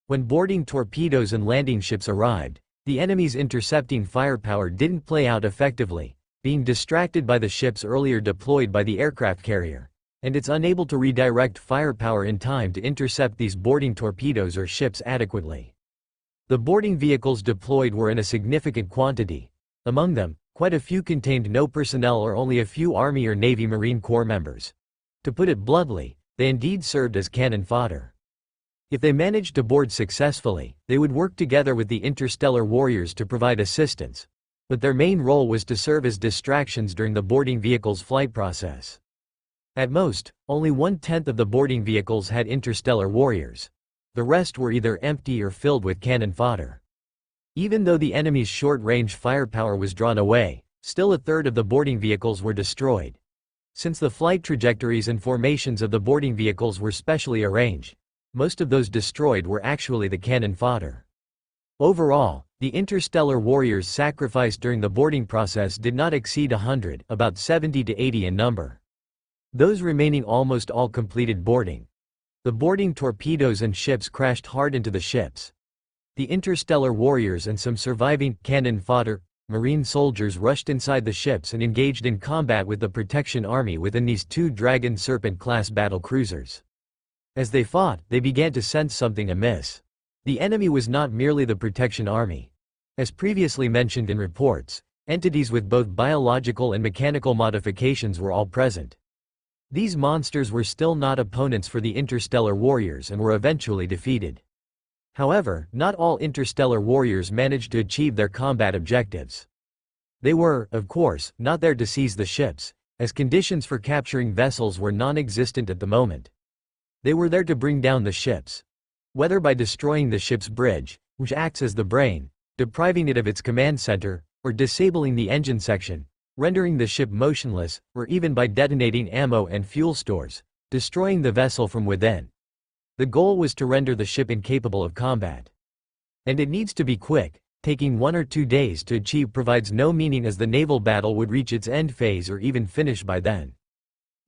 When boarding torpedoes and landing ships arrived, the enemy's intercepting firepower didn't play out effectively, being distracted by the ships earlier deployed by the aircraft carrier, and it's unable to redirect firepower in time to intercept these boarding torpedoes or ships adequately. The boarding vehicles deployed were in a significant quantity. Among them, quite a few contained no personnel or only a few Army or Navy Marine Corps members. To put it bluntly, they indeed served as cannon fodder. If they managed to board successfully, they would work together with the interstellar warriors to provide assistance. But their main role was to serve as distractions during the boarding vehicle's flight process. At most, only 1/10 of the boarding vehicles had interstellar warriors. The rest were either empty or filled with cannon fodder. Even though the enemy's short-range firepower was drawn away, still a third of the boarding vehicles were destroyed. Since the flight trajectories and formations of the boarding vehicles were specially arranged, most of those destroyed were actually the cannon fodder. Overall, the interstellar warriors sacrificed during the boarding process did not exceed 100, about 70 to 80 in number. Those remaining almost all completed boarding. The boarding torpedoes and ships crashed hard into the ships. The interstellar warriors and some surviving cannon fodder Marine soldiers rushed inside the ships and engaged in combat with the protection army within these two Dragon Serpent-class battle cruisers. As they fought, they began to sense something amiss. The enemy was not merely the protection army. As previously mentioned in reports, entities with both biological and mechanical modifications were all present. These monsters were still not opponents for the interstellar warriors and were eventually defeated. However, not all interstellar warriors managed to achieve their combat objectives. They were, of course, not there to seize the ships, as conditions for capturing vessels were non-existent at the moment. They were there to bring down the ships. Whether by destroying the ship's bridge, which acts as the brain, depriving it of its command center, or disabling the engine section, rendering the ship motionless, or even by detonating ammo and fuel stores, destroying the vessel from within. The goal was to render the ship incapable of combat. And it needs to be quick. Taking 1 or 2 days to achieve provides no meaning, as the naval battle would reach its end phase or even finish by then.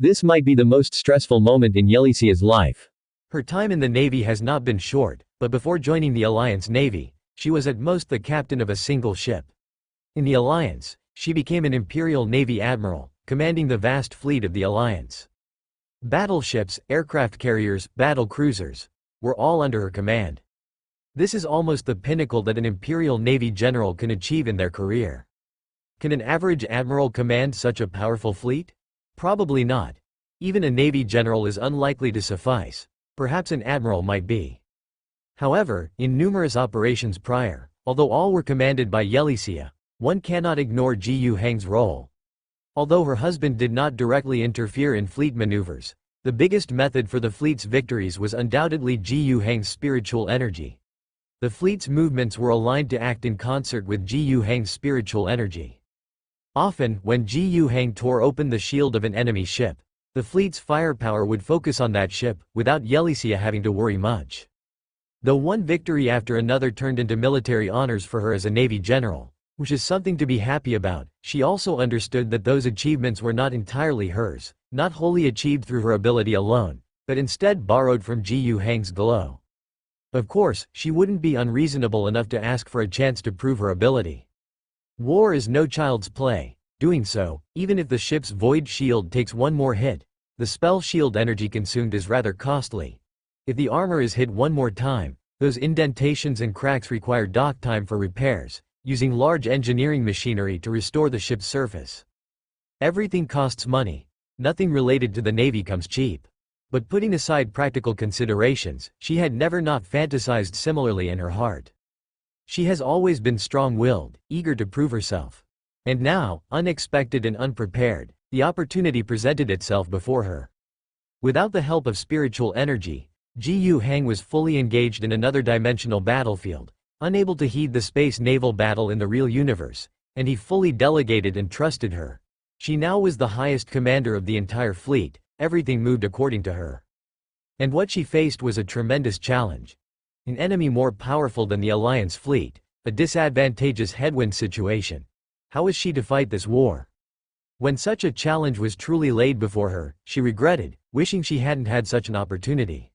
This might be the most stressful moment in Yelisia's life. Her time in the Navy has not been short, but before joining the Alliance Navy, she was at most the captain of a single ship. In the Alliance, she became an Imperial Navy admiral, commanding the vast fleet of the Alliance. Battleships, aircraft carriers, battle cruisers were all under her command. This is almost the pinnacle that an Imperial Navy general can achieve in their career. Can an average admiral command such a powerful fleet? Probably not. Even a Navy general is unlikely to suffice. Perhaps an admiral might be. However, in numerous operations prior, although all were commanded by Yelisia, one cannot ignore Ji Yu Hang's role. Although her husband did not directly interfere in fleet maneuvers, the biggest method for the fleet's victories was undoubtedly Ji Yu Hang's spiritual energy. The fleet's movements were aligned to act in concert with Ji Yu Hang's spiritual energy. Often, when Ji Yu Hang tore open the shield of an enemy ship, the fleet's firepower would focus on that ship, without Yelisia having to worry much. Though one victory after another turned into military honors for her as a Navy general, which is something to be happy about, she also understood that those achievements were not entirely hers, not wholly achieved through her ability alone, but instead borrowed from Ji Yu Hang's glow. Of course, she wouldn't be unreasonable enough to ask for a chance to prove her ability. War is no child's play. Doing so, even if the ship's void shield takes one more hit, the spell shield energy consumed is rather costly. If the armor is hit one more time, those indentations and cracks require dock time for repairs, using large engineering machinery to restore the ship's surface. Everything costs money. Nothing related to the Navy comes cheap. But putting aside practical considerations, she had never not fantasized similarly in her heart. She has always been strong-willed, eager to prove herself. And now, unexpected and unprepared, the opportunity presented itself before her. Without the help of spiritual energy, Ji Yu Hang was fully engaged in another dimensional battlefield, unable to heed the space naval battle in the real universe, and he fully delegated and trusted her. She now was the highest commander of the entire fleet. Everything moved according to her. And what she faced was a tremendous challenge. An enemy more powerful than the Alliance fleet, a disadvantageous headwind situation. How was she to fight this war? When such a challenge was truly laid before her, she regretted, wishing she hadn't had such an opportunity.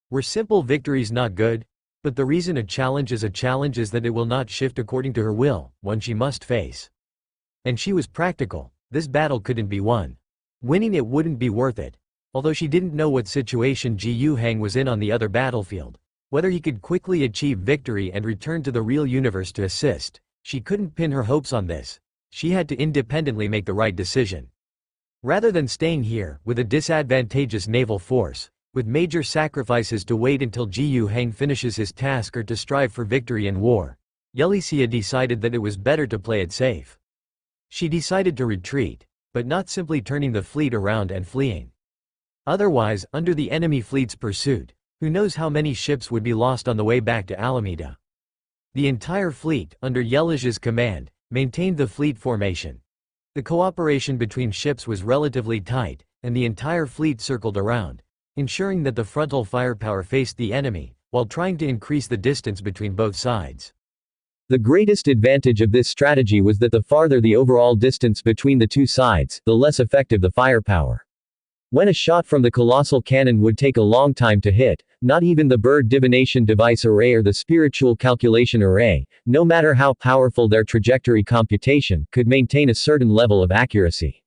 Were simple victories not good? But the reason a challenge is that it will not shift according to her will, one she must face. And she was practical. This battle couldn't be won. Winning it wouldn't be worth it. Although she didn't know what situation Ji Yu Hang was in on the other battlefield, whether he could quickly achieve victory and return to the real universe to assist, she couldn't pin her hopes on this. She had to independently make the right decision. Rather than staying here, with a disadvantageous naval force, with major sacrifices to wait until Ji Yu Hang finishes his task or to strive for victory in war, Yelisia decided that it was better to play it safe. She decided to retreat, but not simply turning the fleet around and fleeing. Otherwise, under the enemy fleet's pursuit, who knows how many ships would be lost on the way back to Alameda. The entire fleet, under Yelisia's command, maintained the fleet formation. The cooperation between ships was relatively tight, and the entire fleet circled around, ensuring that the frontal firepower faced the enemy, while trying to increase the distance between both sides. The greatest advantage of this strategy was that the farther the overall distance between the two sides, the less effective the firepower. When a shot from the colossal cannon would take a long time to hit, not even the bird divination device array or the spiritual calculation array, no matter how powerful their trajectory computation, could maintain a certain level of accuracy.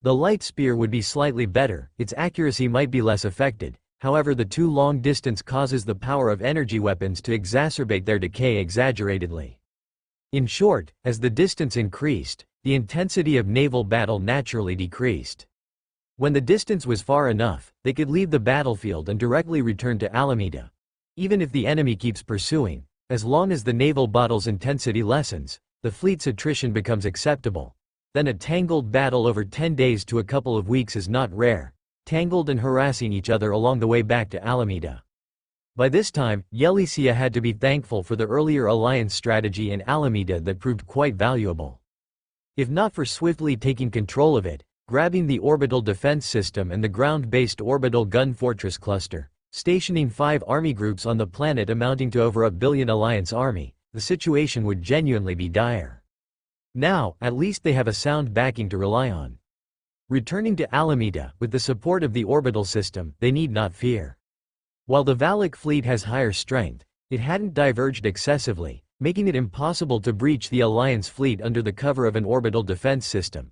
The light spear would be slightly better, its accuracy might be less affected, However, the too long distance causes the power of energy weapons to exacerbate their decay exaggeratedly. In short, as the distance increased, the intensity of naval battle naturally decreased. When the distance was far enough, they could leave the battlefield and directly return to Alameda. Even if the enemy keeps pursuing, as long as the naval battle's intensity lessens, the fleet's attrition becomes acceptable. Then a tangled battle over 10 days to a couple of weeks is not rare, tangled and harassing each other along the way back to Alameda. By this time, Yelicia had to be thankful for the earlier alliance strategy in Alameda that proved quite valuable. If not for swiftly taking control of it, grabbing the orbital defense system and the ground-based orbital gun fortress cluster, stationing 5 army groups on the planet amounting to over 1 billion alliance army, the situation would genuinely be dire. Now, at least they have a sound backing to rely on. Returning to Alameda, with the support of the orbital system, they need not fear. While the Valak fleet has higher strength, it hadn't diverged excessively, making it impossible to breach the Alliance fleet under the cover of an orbital defense system.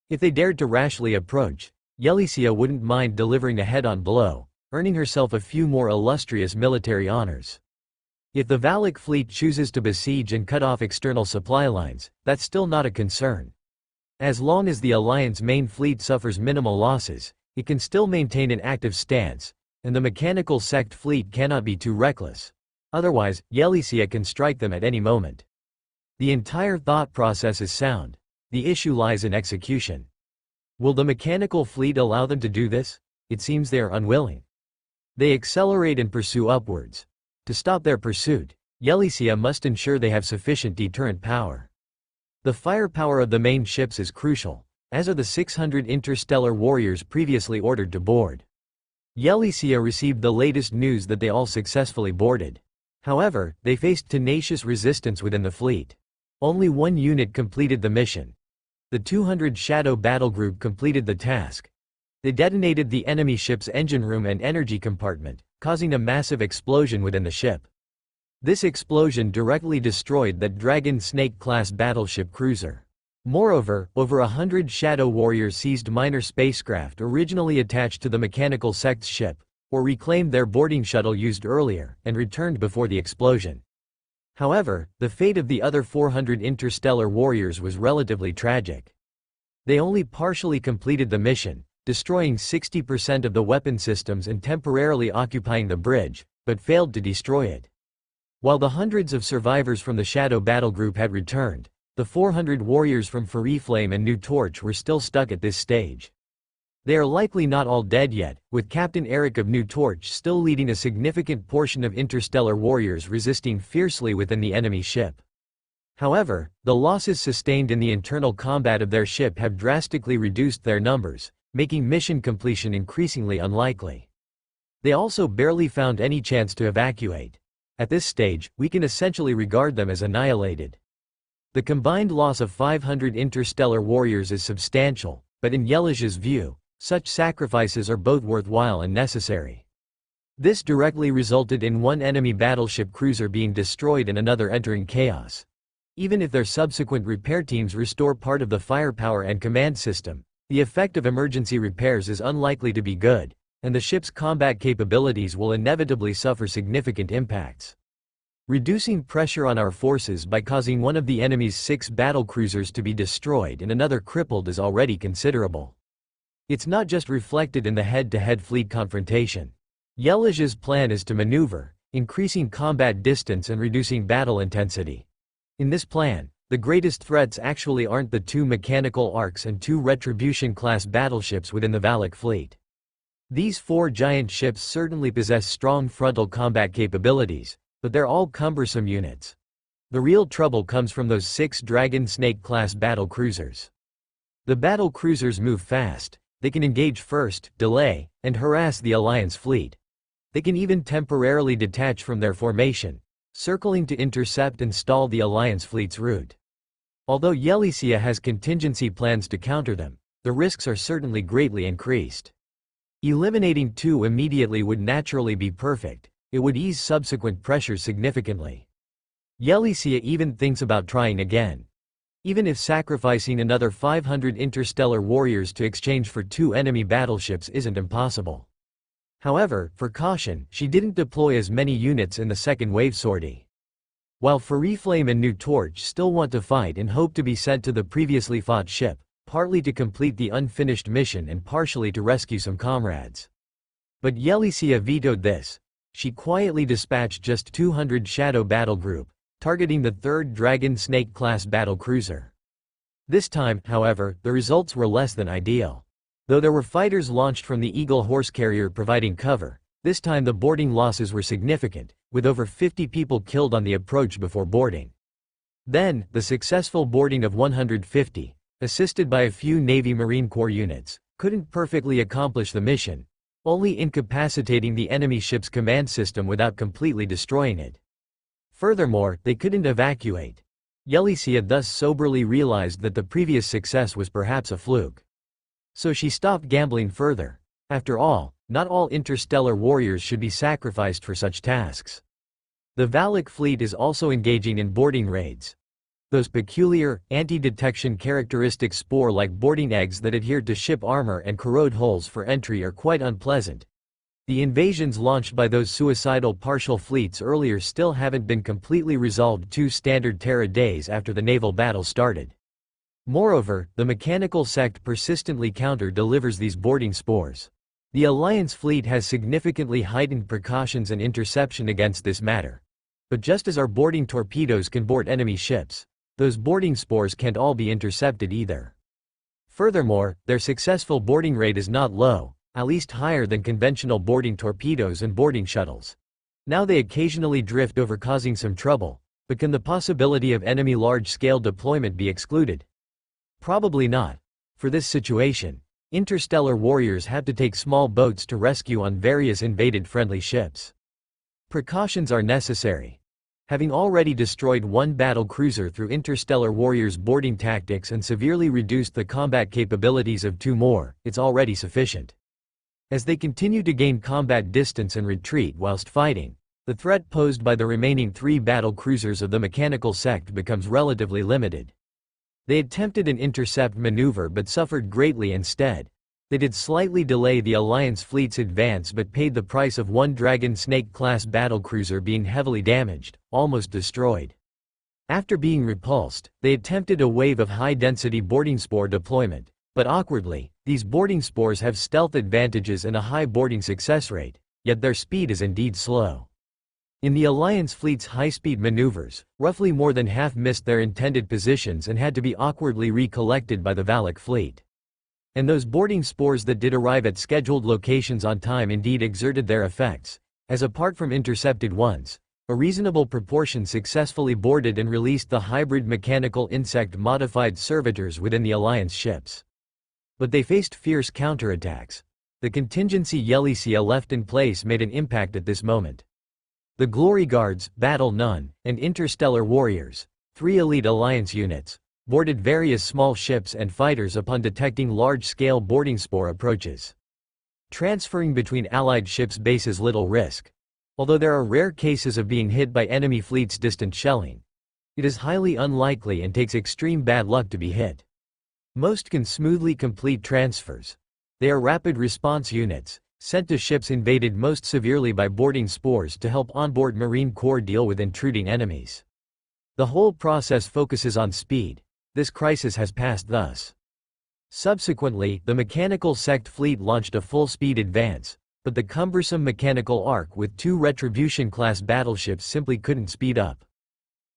If they dared to rashly approach, Yelicia wouldn't mind delivering a head-on blow, earning herself a few more illustrious military honors. If the Valak fleet chooses to besiege and cut off external supply lines, that's still not a concern. As long as the Alliance main fleet suffers minimal losses, it can still maintain an active stance, and the mechanical sect fleet cannot be too reckless. Otherwise, Yelicia can strike them at any moment. The entire thought process is sound. The issue lies in execution. Will the mechanical fleet allow them to do this? It seems they are unwilling. They accelerate and pursue upwards. To stop their pursuit, Yelicia must ensure they have sufficient deterrent power. The firepower of the main ships is crucial, as are the 600 interstellar warriors previously ordered to board. Yelicia received the latest news that they all successfully boarded. However, they faced tenacious resistance within the fleet. Only one unit completed the mission. The 200 Shadow Battle Group completed the task. They detonated the enemy ship's engine room and energy compartment, causing a massive explosion within the ship. This explosion directly destroyed that Dragon Snake-class battleship cruiser. Moreover, over 100 Shadow Warriors seized minor spacecraft originally attached to the mechanical sect's ship, or reclaimed their boarding shuttle used earlier, and returned before the explosion. However, the fate of the other 400 interstellar warriors was relatively tragic. They only partially completed the mission, destroying 60% of the weapon systems and temporarily occupying the bridge, but failed to destroy it. While the hundreds of survivors from the Shadow Battle Group had returned, the 400 warriors from Flame and New Torch were still stuck at this stage. They are likely not all dead yet, with Captain Eric of New Torch still leading a significant portion of interstellar warriors resisting fiercely within the enemy ship. However, the losses sustained in the internal combat of their ship have drastically reduced their numbers, making mission completion increasingly unlikely. They also barely found any chance to evacuate. At this stage, we can essentially regard them as annihilated. The combined loss of 500 interstellar warriors is substantial, but in Yelicia's view, such sacrifices are both worthwhile and necessary. This directly resulted in one enemy battleship cruiser being destroyed and another entering chaos. Even if their subsequent repair teams restore part of the firepower and command system, the effect of emergency repairs is unlikely to be good, and the ship's combat capabilities will inevitably suffer significant impacts. Reducing pressure on our forces by causing one of the enemy's 6 battle cruisers to be destroyed and another crippled is already considerable. It's not just reflected in the head-to-head fleet confrontation. Yelicia's plan is to maneuver, increasing combat distance and reducing battle intensity. In this plan, the greatest threats actually aren't the 2 mechanical arcs and 2 Retribution-class battleships within the Valak fleet. These 4 giant ships certainly possess strong frontal combat capabilities, but they're all cumbersome units. The real trouble comes from those 6 Dragon Snake-class battle cruisers. The battle cruisers move fast, they can engage first, delay, and harass the Alliance fleet. They can even temporarily detach from their formation, circling to intercept and stall the Alliance fleet's route. Although Yelicia has contingency plans to counter them, the risks are certainly greatly increased. Eliminating 2 immediately would naturally be perfect. It would ease subsequent pressures significantly. Yelicia even thinks about trying again. Even if sacrificing another 500 interstellar warriors to exchange for 2 enemy battleships isn't impossible. However, for caution, she didn't deploy as many units in the second wave sortie. While Freeflame and New Torch still want to fight and hope to be sent to the previously fought ship, partly to complete the unfinished mission and partially to rescue some comrades. But Yelicia vetoed this. She quietly dispatched just 200 Shadow Battle Group, targeting the 3rd Dragon Snake-class battle cruiser. This time, however, the results were less than ideal. Though there were fighters launched from the Eagle horse carrier providing cover, this time the boarding losses were significant, with over 50 people killed on the approach before boarding. Then, the successful boarding of 150, assisted by a few Navy Marine Corps units, couldn't perfectly accomplish the mission, only incapacitating the enemy ship's command system without completely destroying it. Furthermore, they couldn't evacuate. Yelicia thus soberly realized that the previous success was perhaps a fluke. So she stopped gambling further. After all, not all interstellar warriors should be sacrificed for such tasks. The Valak fleet is also engaging in boarding raids. Those peculiar, anti-detection characteristic spore-like boarding eggs that adhere to ship armor and corrode holes for entry are quite unpleasant. The invasions launched by those suicidal partial fleets earlier still haven't been completely resolved 2 standard Terra days after the naval battle started. Moreover, the mechanical sect persistently counter-delivers these boarding spores. The Alliance fleet has significantly heightened precautions and interception against this matter. But just as our boarding torpedoes can board enemy ships, those boarding spores can't all be intercepted either. Furthermore, their successful boarding rate is not low, at least higher than conventional boarding torpedoes and boarding shuttles. Now they occasionally drift over causing some trouble, but can the possibility of enemy large-scale deployment be excluded? Probably not. For this situation, interstellar warriors have to take small boats to rescue on various invaded friendly ships. Precautions are necessary. Having already destroyed 1 battle cruiser through interstellar warriors' boarding tactics and severely reduced the combat capabilities of 2 more, it's already sufficient. As they continue to gain combat distance and retreat whilst fighting, the threat posed by the remaining 3 battle cruisers of the mechanical sect becomes relatively limited. They attempted an intercept maneuver but suffered greatly instead. They did slightly delay the Alliance fleet's advance but paid the price of 1 Dragon Snake-class battlecruiser being heavily damaged, almost destroyed. After being repulsed, they attempted a wave of high-density boarding spore deployment, but awkwardly, these boarding spores have stealth advantages and a high boarding success rate, yet their speed is indeed slow. In the Alliance fleet's high-speed maneuvers, roughly more than half missed their intended positions and had to be awkwardly recollected by the Valak fleet. And those boarding spores that did arrive at scheduled locations on time indeed exerted their effects, as apart from intercepted ones, a reasonable proportion successfully boarded and released the hybrid mechanical insect-modified servitors within the Alliance ships. But they faced fierce counterattacks. The contingency Yelicia left in place made an impact at this moment. The Glory Guards, Battle Nun, and Interstellar Warriors, 3 elite Alliance units, boarded various small ships and fighters upon detecting large-scale boarding spore approaches. Transferring between Allied ships bases little risk. Although there are rare cases of being hit by enemy fleets' distant shelling, it is highly unlikely and takes extreme bad luck to be hit. Most can smoothly complete transfers. They are rapid response units, sent to ships invaded most severely by boarding spores to help onboard Marine Corps deal with intruding enemies. The whole process focuses on speed. This crisis has passed thus. Subsequently, the mechanical sect fleet launched a full-speed advance, but the cumbersome mechanical arc with 2 Retribution-class battleships simply couldn't speed up.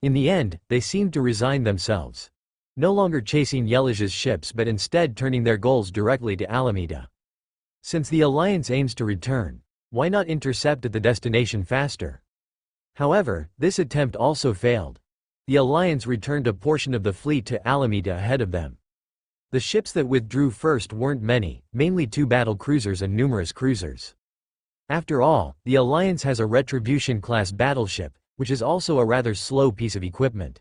In the end, they seemed to resign themselves. No longer chasing Yelicia's ships but instead turning their goals directly to Alameda. Since the Alliance aims to return, why not intercept at the destination faster? However, this attempt also failed. The Alliance returned a portion of the fleet to Alameda ahead of them. The ships that withdrew first weren't many, mainly 2 battle cruisers and numerous cruisers. After all, the Alliance has a Retribution-class battleship, which is also a rather slow piece of equipment.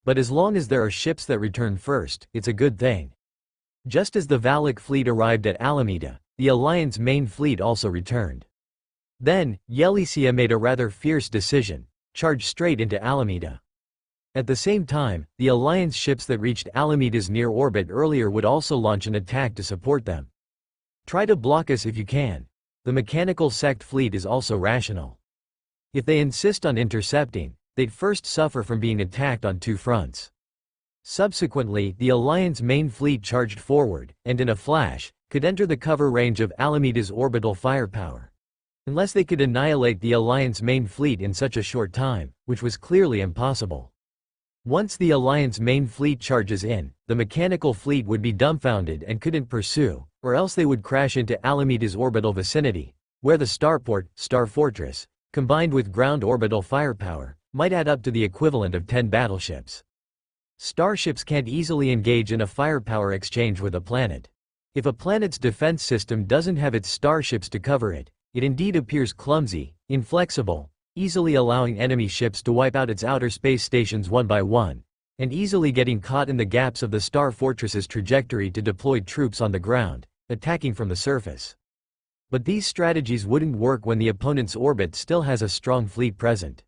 But as long as there are ships that return first, it's a good thing. Just as the Valak fleet arrived at Alameda, the Alliance main fleet also returned. Then, Yelicia made a rather fierce decision: charge straight into Alameda. At the same time, the Alliance ships that reached Alameda's near orbit earlier would also launch an attack to support them. Try to block us if you can. the mechanical sect fleet is also rational. If they insist on intercepting, they'd first suffer from being attacked on two fronts. Subsequently, the Alliance main fleet charged forward, and in a flash, could enter the cover range of Alameda's orbital firepower. Unless they could annihilate the Alliance main fleet in such a short time, which was clearly impossible. Once the Alliance main fleet charges in, the mechanical fleet would be dumbfounded and couldn't pursue, or else they would crash into Alameda's orbital vicinity, where the starport, star fortress, combined with ground orbital firepower, might add up to the equivalent of 10 battleships. Starships can't easily engage in a firepower exchange with a planet. If a planet's defense system doesn't have its starships to cover it, it indeed appears clumsy, inflexible, easily allowing enemy ships to wipe out its outer space stations one by one, and easily getting caught in the gaps of the star fortress's trajectory to deploy troops on the ground, attacking from the surface. But these strategies wouldn't work when the opponent's orbit still has a strong fleet present.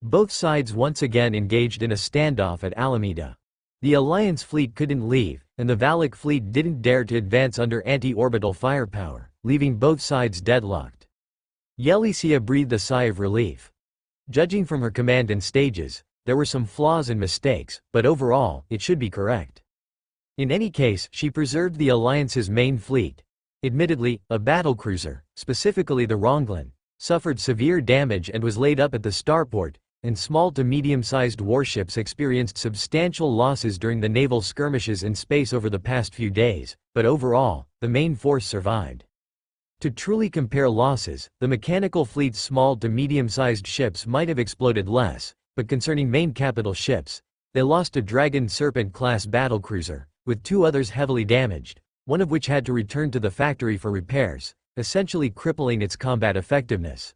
Both sides once again engaged in a standoff at Alameda. The Alliance fleet couldn't leave, and the Valak fleet didn't dare to advance under anti-orbital firepower, leaving both sides deadlocked. Yelicia breathed a sigh of relief. Judging from her command and stages, there were some flaws and mistakes, but overall, it should be correct. In any case, she preserved the Alliance's main fleet. Admittedly, a battlecruiser, specifically the Ronglin, suffered severe damage and was laid up at the starport, and small to medium-sized warships experienced substantial losses during the naval skirmishes in space over the past few days, but overall, the main force survived. To truly compare losses, the mechanical fleet's small to medium-sized ships might have exploded less, but concerning main capital ships, they lost a Dragon Serpent-class battlecruiser, with two others heavily damaged, one of which had to return to the factory for repairs, essentially crippling its combat effectiveness.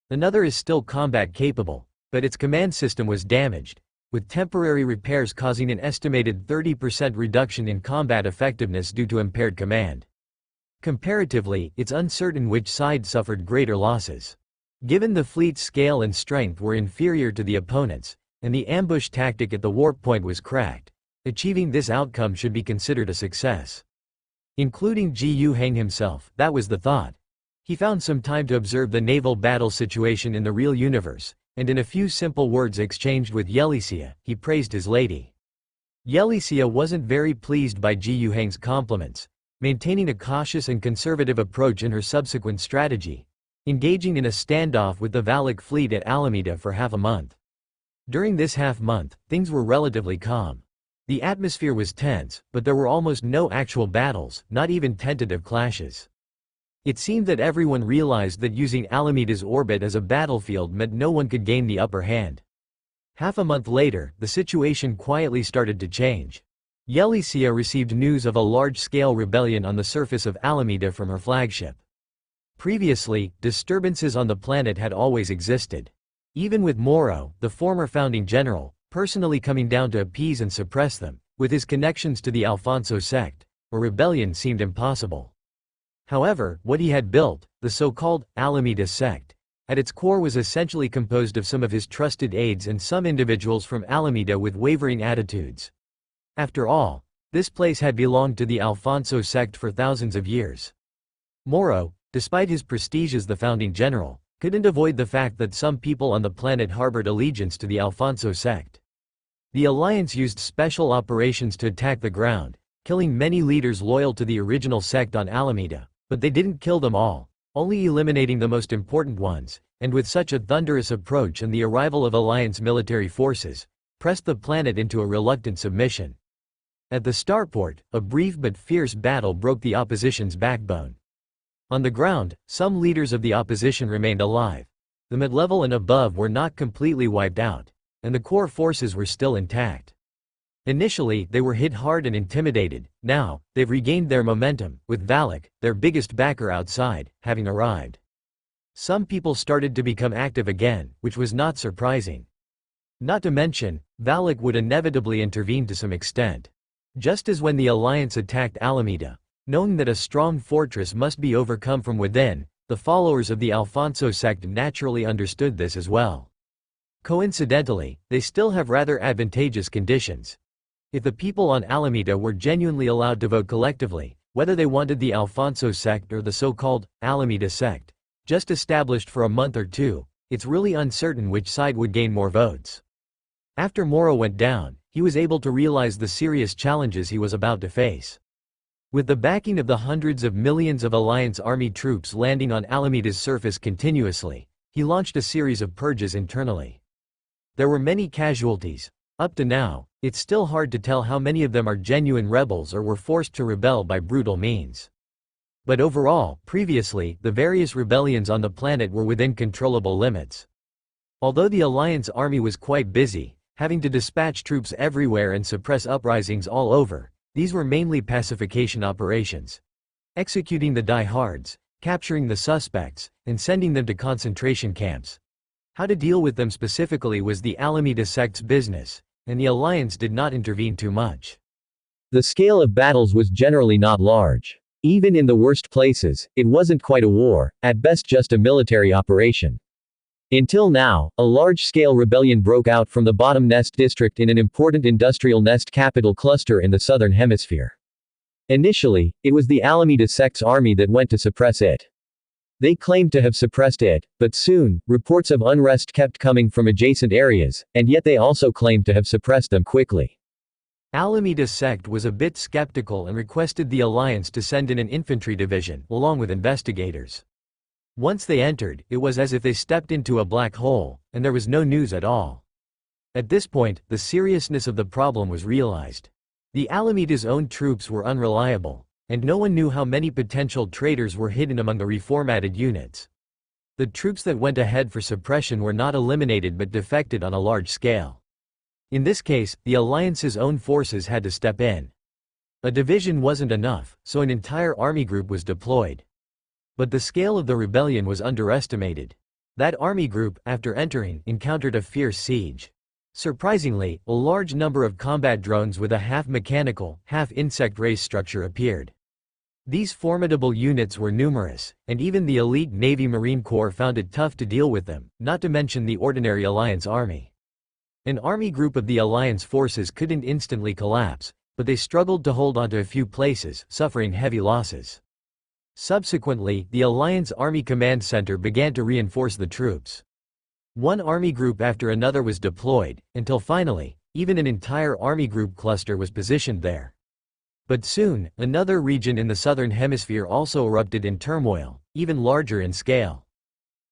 Another is still combat-capable, but its command system was damaged, with temporary repairs causing an estimated 30% reduction in combat effectiveness due to impaired command. Comparatively, it's uncertain which side suffered greater losses. Given the fleet's scale and strength were inferior to the opponent's, and the ambush tactic at the warp point was cracked, achieving this outcome should be considered a success. Including Ji Hang himself, that was the thought. He found some time to observe the naval battle situation in the real universe, and in a few simple words exchanged with Yelicia, he praised his lady. Yelicia wasn't very pleased by Ji Hang's compliments, maintaining a cautious and conservative approach in her subsequent strategy, engaging in a standoff with the Valak fleet at Alameda for half a month. During this half-month, things were relatively calm. The atmosphere was tense, but there were almost no actual battles, not even tentative clashes. It seemed that everyone realized that using Alameda's orbit as a battlefield meant no one could gain the upper hand. Half a month later, the situation quietly started to change. Yelicia received news of a large-scale rebellion on the surface of Alameda from her flagship. Previously, disturbances on the planet had always existed. Even with Moro, the former founding general, personally coming down to appease and suppress them, with his connections to the Alfonso sect, a rebellion seemed impossible. However, what he had built, the so-called Alameda sect, at its core was essentially composed of some of his trusted aides and some individuals from Alameda with wavering attitudes. After all, this place had belonged to the Alfonso sect for thousands of years. Moro, despite his prestige as the founding general, couldn't avoid the fact that some people on the planet harbored allegiance to the Alfonso sect. The Alliance used special operations to attack the ground, killing many leaders loyal to the original sect on Alameda, but they didn't kill them all, only eliminating the most important ones, and with such a thunderous approach and the arrival of Alliance military forces, pressed the planet into a reluctant submission. At the starport, a brief but fierce battle broke the opposition's backbone. On the ground, some leaders of the opposition remained alive. The mid-level and above were not completely wiped out, and the core forces were still intact. Initially, they were hit hard and intimidated. Now, they've regained their momentum, with Valak, their biggest backer outside, having arrived. Some people started to become active again, which was not surprising. Not to mention, Valak would inevitably intervene to some extent. Just as when the Alliance attacked Alameda, knowing that a strong fortress must be overcome from within, the followers of the Alfonso sect naturally understood this as well. Coincidentally, they still have rather advantageous conditions. If the people on Alameda were genuinely allowed to vote collectively, Whether they wanted the Alfonso sect or the so-called Alameda sect, just established for a month or two, it's really uncertain which side would gain more votes. After Moro went down, he was able to realize the serious challenges he was about to face. With the backing of the hundreds of millions of Alliance Army troops landing on Alameda's surface continuously, he launched a series of purges internally. There were many casualties. Up to now, it's still hard to tell how many of them are genuine rebels or were forced to rebel by brutal means. But overall, previously, the various rebellions on the planet were within controllable limits. Although the Alliance Army was quite busy, having to dispatch troops everywhere and suppress uprisings all over, these were mainly pacification operations. Executing the die-hards, capturing the suspects, and sending them to concentration camps. How to deal with them specifically was the Alameda sect's business, and the Alliance did not intervene too much. The scale of battles was generally not large. Even in the worst places, it wasn't quite a war, at best just a military operation. Until now, a large-scale rebellion broke out from the Bottom Nest district in an important industrial nest capital cluster in the southern hemisphere. Initially, it was the Alameda sect's army that went to suppress it. They claimed to have suppressed it, but soon, reports of unrest kept coming from adjacent areas, and yet they also claimed to have suppressed them quickly. Alameda's sect was a bit skeptical and requested the Alliance to send in an infantry division, along with investigators. Once they entered, it was as if they stepped into a black hole, and there was no news at all. At this point, the seriousness of the problem was realized. The Alameda's own troops were unreliable, and no one knew how many potential traitors were hidden among the reformatted units. The troops that went ahead for suppression were not eliminated but defected on a large scale. In this case, the Alliance's own forces had to step in. A division wasn't enough, so an entire army group was deployed. But the scale of the rebellion was underestimated. That army group, after entering, encountered a fierce siege. Surprisingly, a large number of combat drones with a half-mechanical, half-insect race structure appeared. These formidable units were numerous, and even the elite Navy Marine Corps found it tough to deal with them, not to mention the ordinary Alliance army. An army group of the Alliance forces couldn't instantly collapse, but they struggled to hold onto a few places, suffering heavy losses. Subsequently, the Alliance Army Command Center began to reinforce the troops. One army group after another was deployed, until finally, even an entire army group cluster was positioned there. But soon, another region in the southern hemisphere also erupted in turmoil, even larger in scale.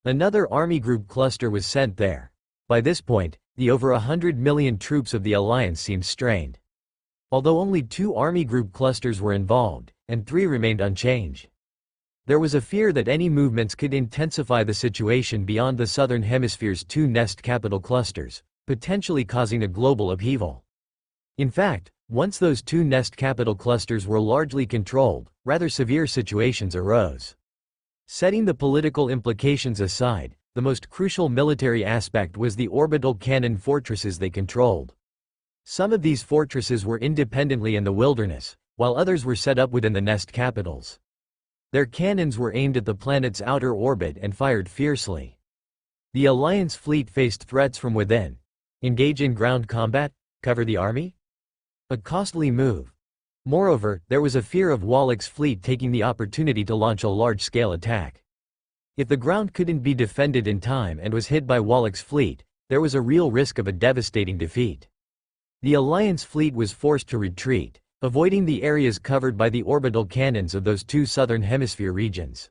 Another army group cluster was sent there. By this point, the over 100 million troops of the Alliance seemed strained. Although only 2 army group clusters were involved, and 3 remained unchanged. There was a fear that any movements could intensify the situation beyond the southern hemisphere's 2 nest capital clusters, potentially causing a global upheaval. In fact, once those 2 nest capital clusters were largely controlled, rather severe situations arose. Setting the political implications aside, the most crucial military aspect was the orbital cannon fortresses they controlled. Some of these fortresses were independently in the wilderness, while others were set up within the nest capitals. Their cannons were aimed at the planet's outer orbit and fired fiercely. The Alliance fleet faced threats from within. Engage in ground combat? Cover the army? A costly move. Moreover, there was a fear of Wallach's fleet taking the opportunity to launch a large-scale attack. If the ground couldn't be defended in time and was hit by Wallach's fleet, there was a real risk of a devastating defeat. The Alliance fleet was forced to retreat, avoiding the areas covered by the orbital cannons of those 2 southern hemisphere regions.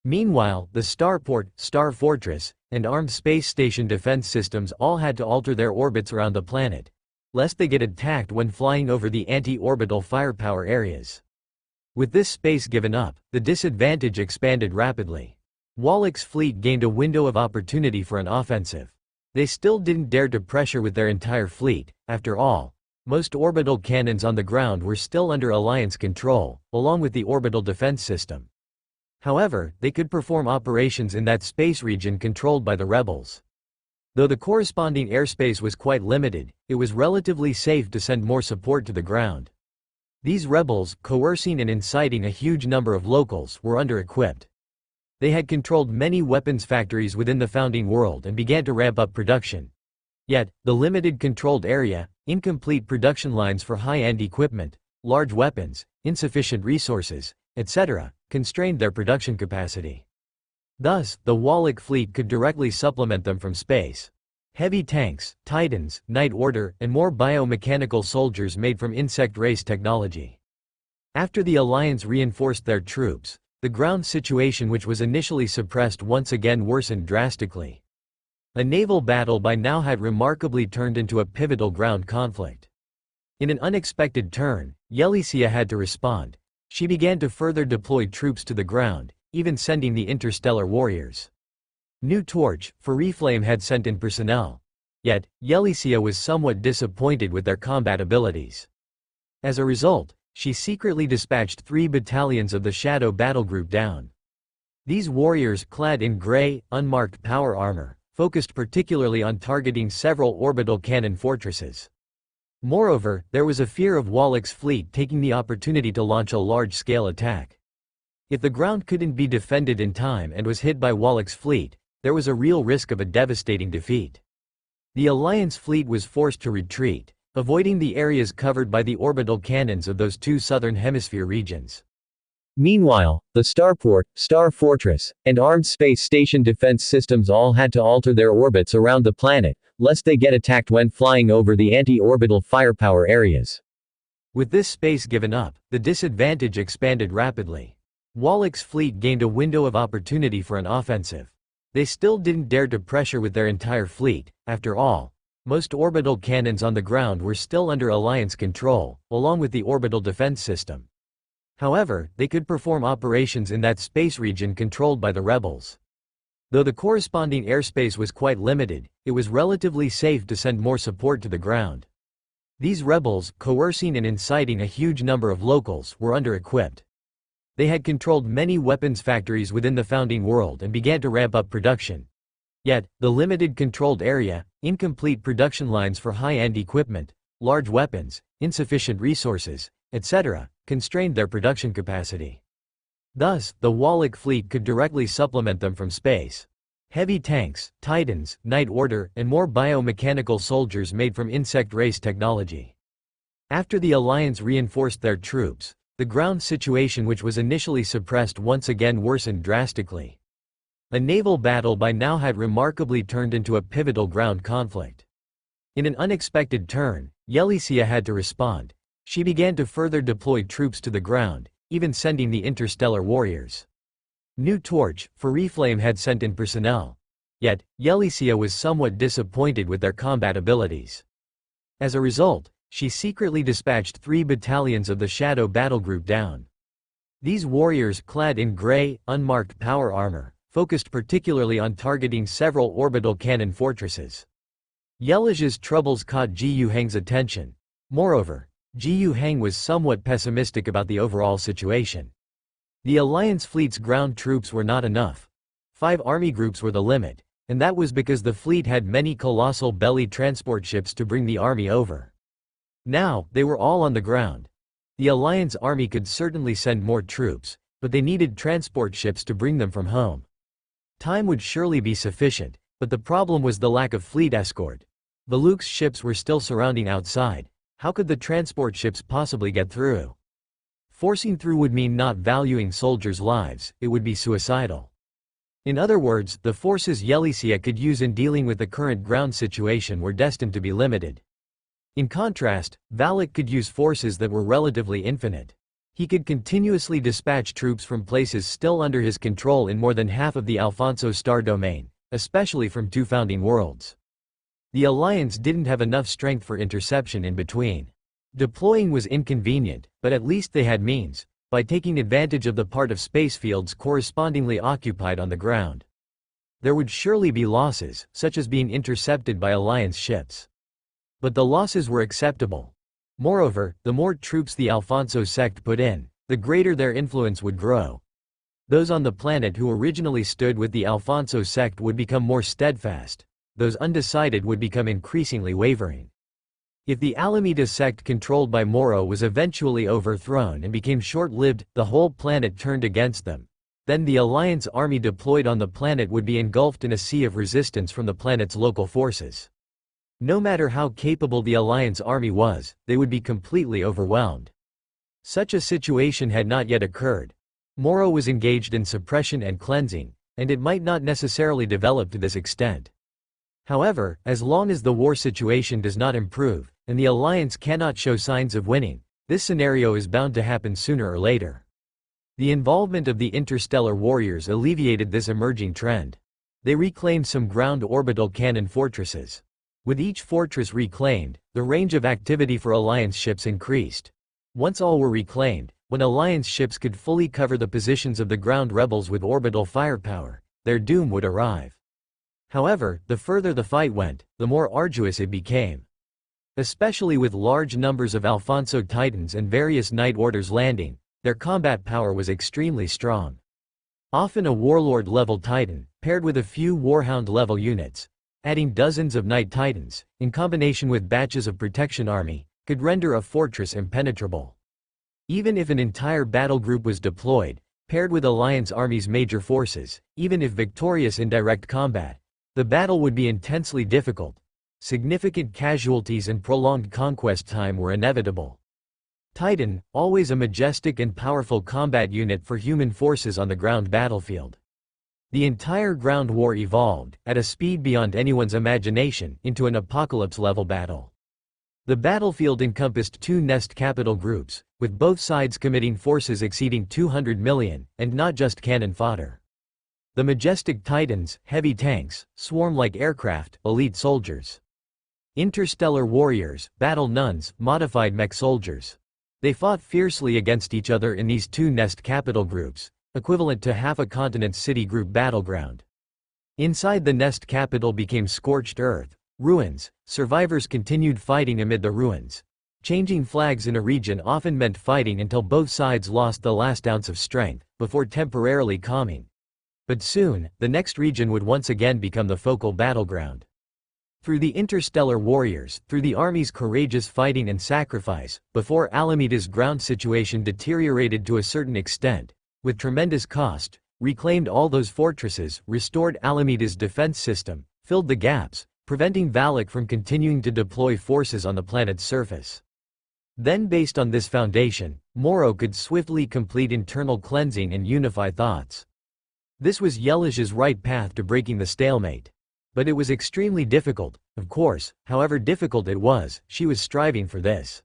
Meanwhile, the starport, star fortress, and armed space station defense systems all had to alter their orbits around the planet, lest they get attacked when flying over the anti-orbital firepower areas. With this space given up, the disadvantage expanded rapidly. Wallach's fleet gained a window of opportunity for an offensive. They still didn't dare to pressure with their entire fleet. After all, most orbital cannons on the ground were still under Alliance control, along with the orbital defense system. However, they could perform operations in that space region controlled by the rebels. Though the corresponding airspace was quite limited, it was relatively safe to send more support to the ground. These rebels, coercing and inciting a huge number of locals, were under-equipped. They had controlled many weapons factories within the founding world and began to ramp up production. Yet, the limited controlled area, incomplete production lines for high-end equipment, large weapons, insufficient resources, etc., constrained their production capacity. Thus, the Wallach fleet could directly supplement them from space. Heavy tanks, Titans, Night Order, and more biomechanical soldiers made from insect race technology. After the Alliance reinforced their troops, the ground situation, which was initially suppressed, once again worsened drastically. A naval battle by now had remarkably turned into a pivotal ground conflict. In an unexpected turn, Yelicia had to respond. She began to further deploy troops to the ground, even sending the interstellar warriors. New Torch, Flame had sent in personnel. Yet, Yelicia was somewhat disappointed with their combat abilities. As a result, she secretly dispatched 3 battalions of the Shadow Battle Group down. These warriors, clad in gray, unmarked power armor, focused particularly on targeting several orbital cannon fortresses. Moreover, there was a fear of Wallach's fleet taking the opportunity to launch a large-scale attack. If the ground couldn't be defended in time and was hit by Wallach's fleet, there was a real risk of a devastating defeat. The Alliance fleet was forced to retreat, avoiding the areas covered by the orbital cannons of those 2 southern hemisphere regions. Meanwhile, the Starport, Star Fortress, and armed space station defense systems all had to alter their orbits around the planet, lest they get attacked when flying over the anti-orbital firepower areas. With this space given up, the disadvantage expanded rapidly. Wallach's fleet gained a window of opportunity for an offensive. They still didn't dare to pressure with their entire fleet. After all, most orbital cannons on the ground were still under Alliance control, along with the orbital defense system. However, they could perform operations in that space region controlled by the rebels. Though the corresponding airspace was quite limited, it was relatively safe to send more support to the ground. These rebels, coercing and inciting a huge number of locals, were under-equipped. They had controlled many weapons factories within the founding world and began to ramp up production. Yet, the limited controlled area, incomplete production lines for high-end equipment, large weapons, insufficient resources, etc., constrained their production capacity. Thus, the Wallach fleet could directly supplement them from space. Heavy tanks, Titans, Night Order, and more biomechanical soldiers made from insect race technology. After the Alliance reinforced their troops, the ground situation, which was initially suppressed, once again worsened drastically. A naval battle by now had remarkably turned into a pivotal ground conflict. In an unexpected turn, Yelicia had to respond. She began to further deploy troops to the ground, even sending the interstellar warriors. New Torch, Flame had sent in personnel. Yet, Yelicia was somewhat disappointed with their combat abilities. As a result, she secretly dispatched 3 battalions of the Shadow Battle Group down. These warriors, clad in gray, unmarked power armor, focused particularly on targeting several orbital cannon fortresses. Yelicia's troubles caught Ji Yuheng's attention. Moreover, Ji Yuheng was somewhat pessimistic about the overall situation. The Alliance fleet's ground troops were not enough. 5 army groups were the limit, and that was because the fleet had many colossal belly transport ships to bring the army over. Now, they were all on the ground. The Alliance army could certainly send more troops, but they needed transport ships to bring them from home. Time would surely be sufficient, but the problem was the lack of fleet escort. Valuk's ships were still surrounding outside. How could the transport ships possibly get through? Forcing through would mean not valuing soldiers' lives, it would be suicidal. In other words, the forces Yelicia could use in dealing with the current ground situation were destined to be limited. In contrast, Valak could use forces that were relatively infinite. He could continuously dispatch troops from places still under his control in more than half of the Alfonso star domain, especially from 2 founding worlds. The Alliance didn't have enough strength for interception in between. Deploying was inconvenient, but at least they had means, by taking advantage of the part of space fields correspondingly occupied on the ground. There would surely be losses, such as being intercepted by Alliance ships. But the losses were acceptable. Moreover, the more troops the Alfonso sect put in, the greater their influence would grow. Those on the planet who originally stood with the Alfonso sect would become more steadfast. Those undecided would become increasingly wavering. If the Alameda sect controlled by Moro was eventually overthrown and became short-lived, the whole planet turned against them. Then the Alliance army deployed on the planet would be engulfed in a sea of resistance from the planet's local forces. No matter how capable the Alliance army was, they would be completely overwhelmed. Such a situation had not yet occurred. Moro was engaged in suppression and cleansing, and it might not necessarily develop to this extent. However, as long as the war situation does not improve, and the alliance cannot show signs of winning, this scenario is bound to happen sooner or later. The involvement of the interstellar warriors alleviated this emerging trend. They reclaimed some ground orbital cannon fortresses. With each fortress reclaimed, the range of activity for alliance ships increased. Once all were reclaimed, when alliance ships could fully cover the positions of the ground rebels with orbital firepower, their doom would arrive. However, the further the fight went, the more arduous it became. Especially with large numbers of Alfonso Titans and various Night Orders landing, their combat power was extremely strong. Often a Warlord-level Titan, paired with a few Warhound-level units, adding dozens of Night Titans, in combination with batches of Protection Army, could render a fortress impenetrable. Even if an entire battle group was deployed, paired with Alliance Army's major forces, even if victorious in direct combat, the battle would be intensely difficult. Significant casualties and prolonged conquest time were inevitable. Titan, always a majestic and powerful combat unit for human forces on the ground battlefield. The entire ground war evolved, at a speed beyond anyone's imagination, into an apocalypse-level battle. The battlefield encompassed two nest capital groups, with both sides committing forces exceeding 200 million, and not just cannon fodder. The majestic Titans, heavy tanks, swarm like aircraft, elite soldiers. Interstellar warriors, battle nuns, modified mech soldiers. They fought fiercely against each other in these two nest capital groups, equivalent to half a continent's city group battleground. Inside the nest capital became scorched earth, ruins. Survivors continued fighting amid the ruins. Changing flags in a region often meant fighting until both sides lost the last ounce of strength, before temporarily calming. But soon, the next region would once again become the focal battleground. Through the interstellar warriors, through the army's courageous fighting and sacrifice, before Alameda's ground situation deteriorated to a certain extent, with tremendous cost, reclaimed all those fortresses, restored Alameda's defense system, filled the gaps, preventing Valak from continuing to deploy forces on the planet's surface. Then based on this foundation, Moro could swiftly complete internal cleansing and unify thoughts. This was Yelish's right path to breaking the stalemate. But it was extremely difficult, of course. However difficult it was, she was striving for this.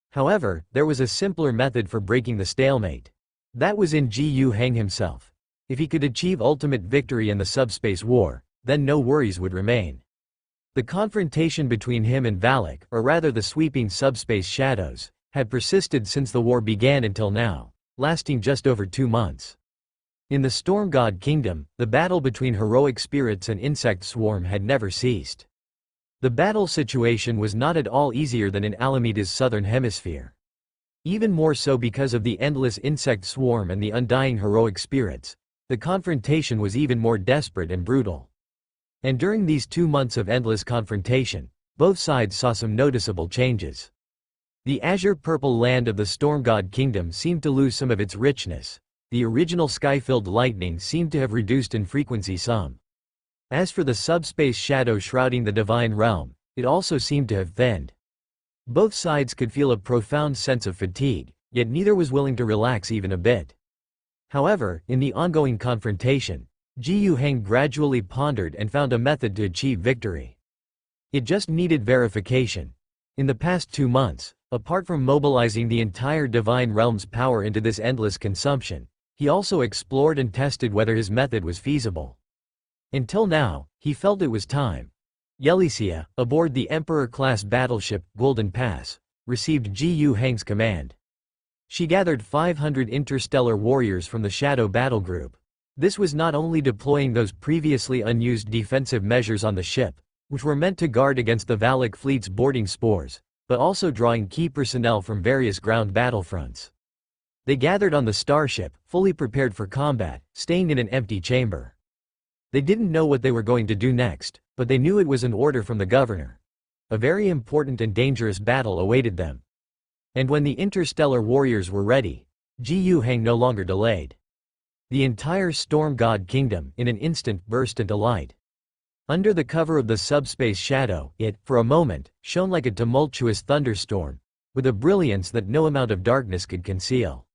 However, there was a simpler method for breaking the stalemate. That was in Ji Hang himself. If he could achieve ultimate victory in the subspace war, then no worries would remain. The confrontation between him and Valak, or rather the sweeping subspace shadows, had persisted since the war began until now, lasting just over 2 months. In the Storm God Kingdom, the battle between heroic spirits and insect swarm had never ceased. The battle situation was not at all easier than in Alameda's southern hemisphere. Even more so because of the endless insect swarm and the undying heroic spirits, the confrontation was even more desperate and brutal. And during these 2 months of endless confrontation, both sides saw some noticeable changes. The azure-purple land of the Storm God Kingdom seemed to lose some of its richness. The original sky-filled lightning seemed to have reduced in frequency some. As for the subspace shadow shrouding the divine realm, it also seemed to have thinned. Both sides could feel a profound sense of fatigue, yet neither was willing to relax even a bit. However, in the ongoing confrontation, Ji Hang gradually pondered and found a method to achieve victory. It just needed verification. In the past 2 months, apart from mobilizing the entire divine realm's power into this endless consumption, he also explored and tested whether his method was feasible. Until now, he felt it was time. Yelisia, aboard the Emperor-class battleship, Golden Pass, received Ji Hang's command. She gathered 500 interstellar warriors from the Shadow Battle Group. This was not only deploying those previously unused defensive measures on the ship, which were meant to guard against the Valak fleet's boarding spores, but also drawing key personnel from various ground battlefronts. They gathered on the starship, fully prepared for combat, staying in an empty chamber. They didn't know what they were going to do next, but they knew it was an order from the governor. A very important and dangerous battle awaited them. And when the interstellar warriors were ready, Ji Hang no longer delayed. The entire Storm God Kingdom, in an instant, burst into light. Under the cover of the subspace shadow, it, for a moment, shone like a tumultuous thunderstorm, with a brilliance that no amount of darkness could conceal.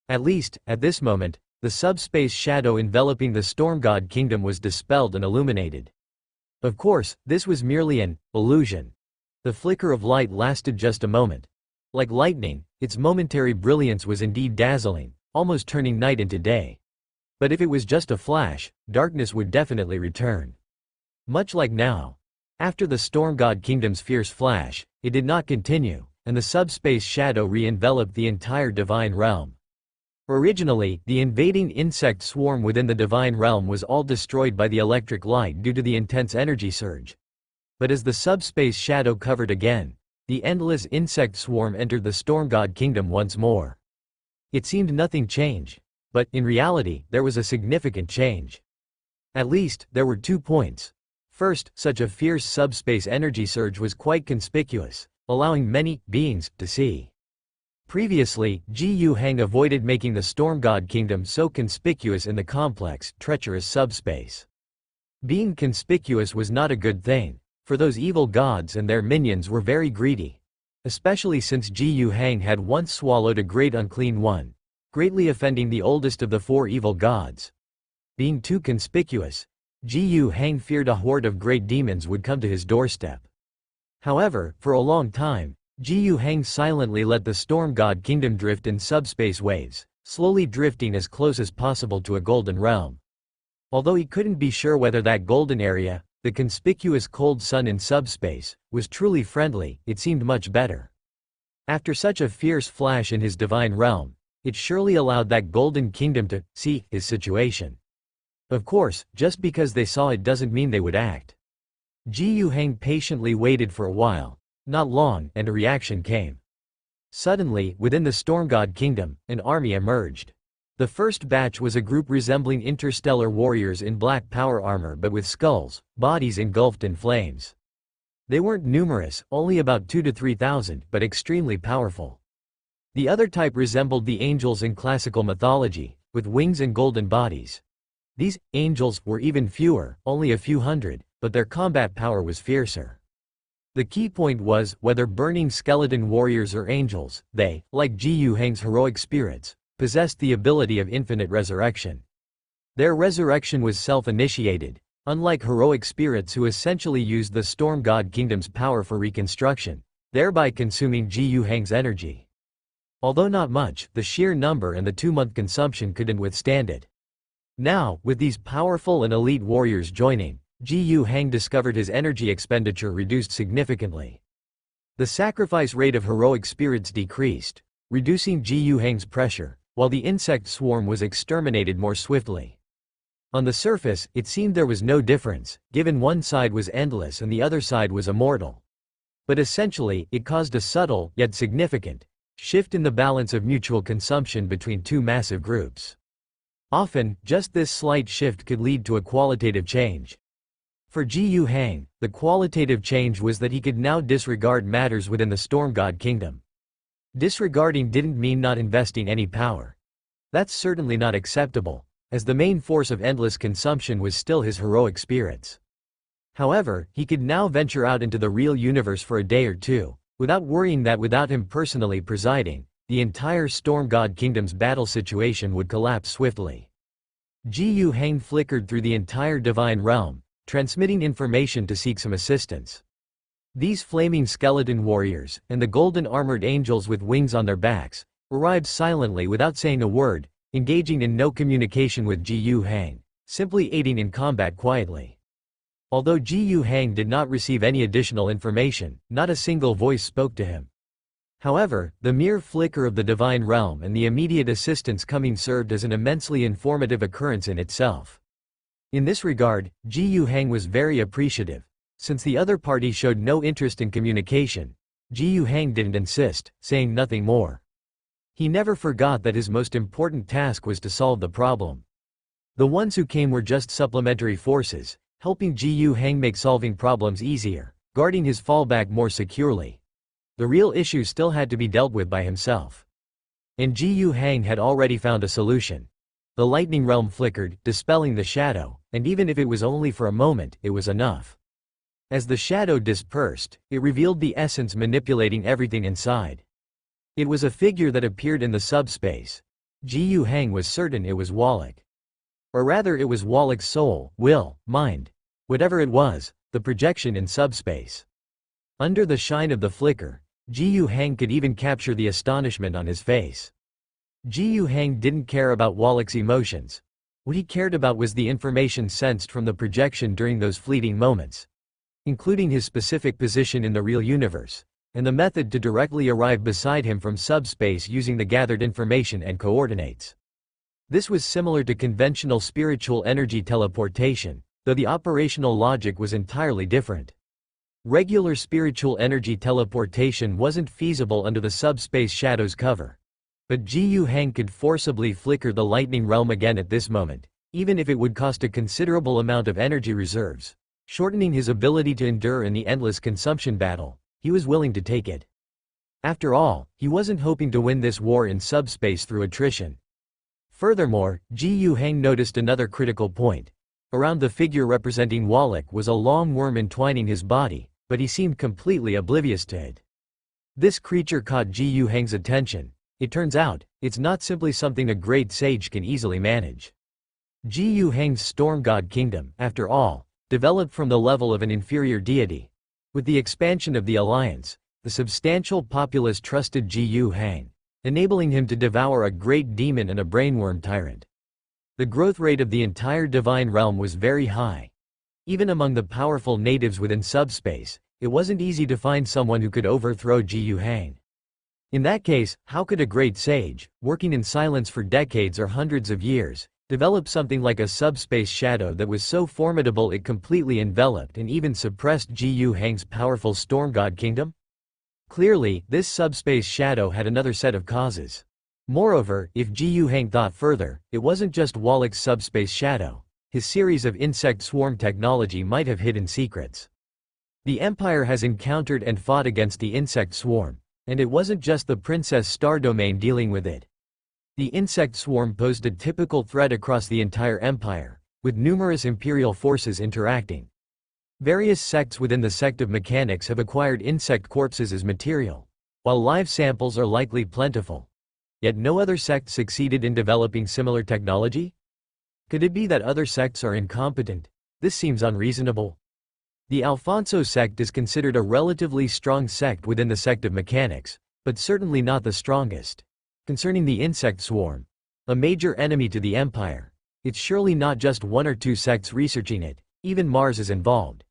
At least, at this moment, the subspace shadow enveloping the storm god kingdom was dispelled and illuminated. Of course, this was merely an illusion. The flicker of light lasted just a moment. Like lightning, its momentary brilliance was indeed dazzling, almost turning night into day. But if it was just a flash, darkness would definitely return. Much like now. After the storm god kingdom's fierce flash, it did not continue, and the subspace shadow re-enveloped the entire divine realm. Originally, the invading insect swarm within the divine realm was all destroyed by the electric light due to the intense energy surge. But as the subspace shadow covered again, the endless insect swarm entered the storm god kingdom once more. It seemed nothing changed, but in reality, there was a significant change. At least, there were 2 points. First, such a fierce subspace energy surge was quite conspicuous, allowing many beings to see. Previously, Gu Heng avoided making the storm god kingdom so conspicuous in the complex, treacherous subspace. Being conspicuous was not a good thing, for those evil gods and their minions were very greedy. Especially since Gu Heng had once swallowed a great unclean one, greatly offending the oldest of the 4 evil gods. Being too conspicuous, Gu Heng feared a horde of great demons would come to his doorstep. However, for a long time, Gu Heng silently let the storm god kingdom drift in subspace waves, slowly drifting as close as possible to a golden realm. Although he couldn't be sure whether that golden area, the conspicuous cold sun in subspace, was truly friendly, it seemed much better. After such a fierce flash in his divine realm, it surely allowed that golden kingdom to see his situation. Of course, just because they saw it doesn't mean they would act. Gu Heng patiently waited for a while. Not long, and a reaction came. Suddenly, within the storm god kingdom, an army emerged. The first batch was a group resembling interstellar warriors in black power armor but with skulls, bodies engulfed in flames. They weren't numerous, only about 2,000 to 3,000, but extremely powerful. The other type resembled the angels in classical mythology, with wings and golden bodies. These angels were even fewer, only a few hundred, but their combat power was fiercer. The key point was, whether burning skeleton warriors or angels, they, like Gu Heng's heroic spirits, possessed the ability of infinite resurrection. Their resurrection was self-initiated, unlike heroic spirits who essentially used the storm god kingdom's power for reconstruction, thereby consuming Gu Heng's energy. Although not much, the sheer number and the 2-month consumption couldn't withstand it. Now, with these powerful and elite warriors joining, Gu Heng discovered his energy expenditure reduced significantly. The sacrifice rate of heroic spirits decreased, reducing Gu Heng's pressure, while the insect swarm was exterminated more swiftly. On the surface, it seemed there was no difference, given one side was endless and the other side was immortal. But essentially, it caused a subtle, yet significant, shift in the balance of mutual consumption between 2 massive groups. Often, just this slight shift could lead to a qualitative change. For Gu Heng, the qualitative change was that he could now disregard matters within the storm god kingdom. Disregarding didn't mean not investing any power. That's certainly not acceptable, as the main force of endless consumption was still his heroic spirits. However, he could now venture out into the real universe for a day or 2, without worrying that without him personally presiding, the entire storm god kingdom's battle situation would collapse swiftly. Gu Heng flickered through the entire divine realm, transmitting information to seek some assistance. These flaming skeleton warriors, and the golden armored angels with wings on their backs, arrived silently without saying a word, engaging in no communication with Gu Heng, simply aiding in combat quietly. Although Gu Heng did not receive any additional information, not a single voice spoke to him. However, the mere flicker of the divine realm and the immediate assistance coming served as an immensely informative occurrence in itself. In this regard, Gu Heng was very appreciative. Since the other party showed no interest in communication, Gu Heng didn't insist, saying nothing more. He never forgot that his most important task was to solve the problem. The ones who came were just supplementary forces, helping Gu Heng make solving problems easier, guarding his fallback more securely. The real issue still had to be dealt with by himself. And Gu Heng had already found a solution. The lightning realm flickered, dispelling the shadow, and even if it was only for a moment, it was enough. As the shadow dispersed, it revealed the essence manipulating everything inside. It was a figure that appeared in the subspace. Ji Yu Hang was certain it was Wallach. Or rather it was Wallach's soul, will, mind. Whatever it was, the projection in subspace. Under the shine of the flicker, Ji Yu Hang could even capture the astonishment on his face. Ji Yu Hang didn't care about Wallach's emotions. What he cared about was the information sensed from the projection during those fleeting moments, including his specific position in the real universe, and the method to directly arrive beside him from subspace using the gathered information and coordinates. This was similar to conventional spiritual energy teleportation, though the operational logic was entirely different. Regular spiritual energy teleportation wasn't feasible under the subspace shadow's cover. But Ji Yu Hang could forcibly flicker the lightning realm again at this moment, even if it would cost a considerable amount of energy reserves. Shortening his ability to endure in the endless consumption battle, he was willing to take it. After all, he wasn't hoping to win this war in subspace through attrition. Furthermore, Ji Yu Hang noticed another critical point. Around the figure representing Wallach was a long worm entwining his body, but he seemed completely oblivious to it. This creature caught Ji Yu Hang's attention. It turns out, it's not simply something a great sage can easily manage. Ji Yu Hang's storm god kingdom, after all, developed from the level of an inferior deity. With the expansion of the alliance, the substantial populace trusted Ji Yu Hang, enabling him to devour a great demon and a brainworm tyrant. The growth rate of the entire divine realm was very high. Even among the powerful natives within subspace, it wasn't easy to find someone who could overthrow Ji Yu Hang. In that case, how could a great sage, working in silence for decades or hundreds of years, develop something like a subspace shadow that was so formidable it completely enveloped and even suppressed Ji Yu Hang's powerful storm god kingdom? Clearly, this subspace shadow had another set of causes. Moreover, if Ji Yu Hang thought further, it wasn't just Wallach's subspace shadow. His series of insect swarm technology might have hidden secrets. The Empire has encountered and fought against the insect swarm, and it wasn't just the Princess Star domain dealing with it. The insect swarm posed a typical threat across the entire Empire, with numerous Imperial forces interacting. Various sects within the sect of mechanics have acquired insect corpses as material, while live samples are likely plentiful. Yet no other sect succeeded in developing similar technology? Could it be that other sects are incompetent? This seems unreasonable. The Alfonso sect is considered a relatively strong sect within the sect of mechanics, but certainly not the strongest. Concerning the insect swarm, a major enemy to the Empire, it's surely not just one or two sects researching it, even Mars is involved.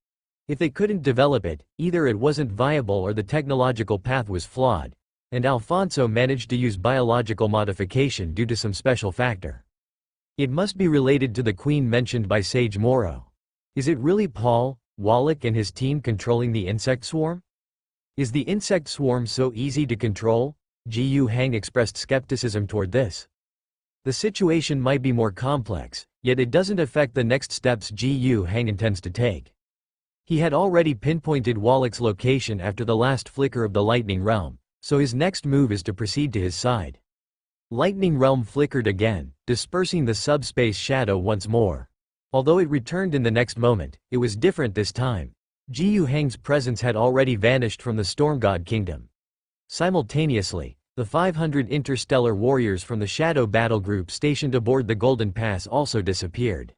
If they couldn't develop it, either it wasn't viable or the technological path was flawed, and Alfonso managed to use biological modification due to some special factor. It must be related to the queen mentioned by Sage Moro. Is it really Paul, Wallach and his team controlling the insect swarm? Is the insect swarm so easy to control? Ji Yu Hang expressed skepticism toward this. The situation might be more complex, yet it doesn't affect the next steps Ji Yu Hang intends to take. He had already pinpointed Wallach's location after the last flicker of the lightning realm, so his next move is to proceed to his side. Lightning realm flickered again, dispersing the subspace shadow once more. Although it returned in the next moment, it was different this time. Ji Yu Hang's presence had already vanished from the storm god kingdom. Simultaneously, the 500 interstellar warriors from the Shadow Battle Group stationed aboard the Golden Pass also disappeared.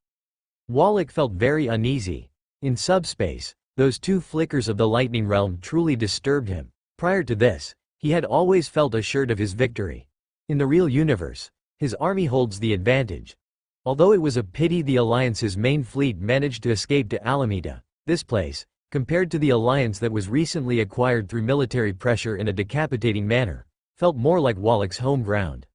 Wallach felt very uneasy. In subspace, those two flickers of the lightning realm truly disturbed him. Prior to this, he had always felt assured of his victory. In the real universe, his army holds the advantage. Although it was a pity the Alliance's main fleet managed to escape to Alameda, this place, compared to the Alliance that was recently acquired through military pressure in a decapitating manner, felt more like Wallach's home ground.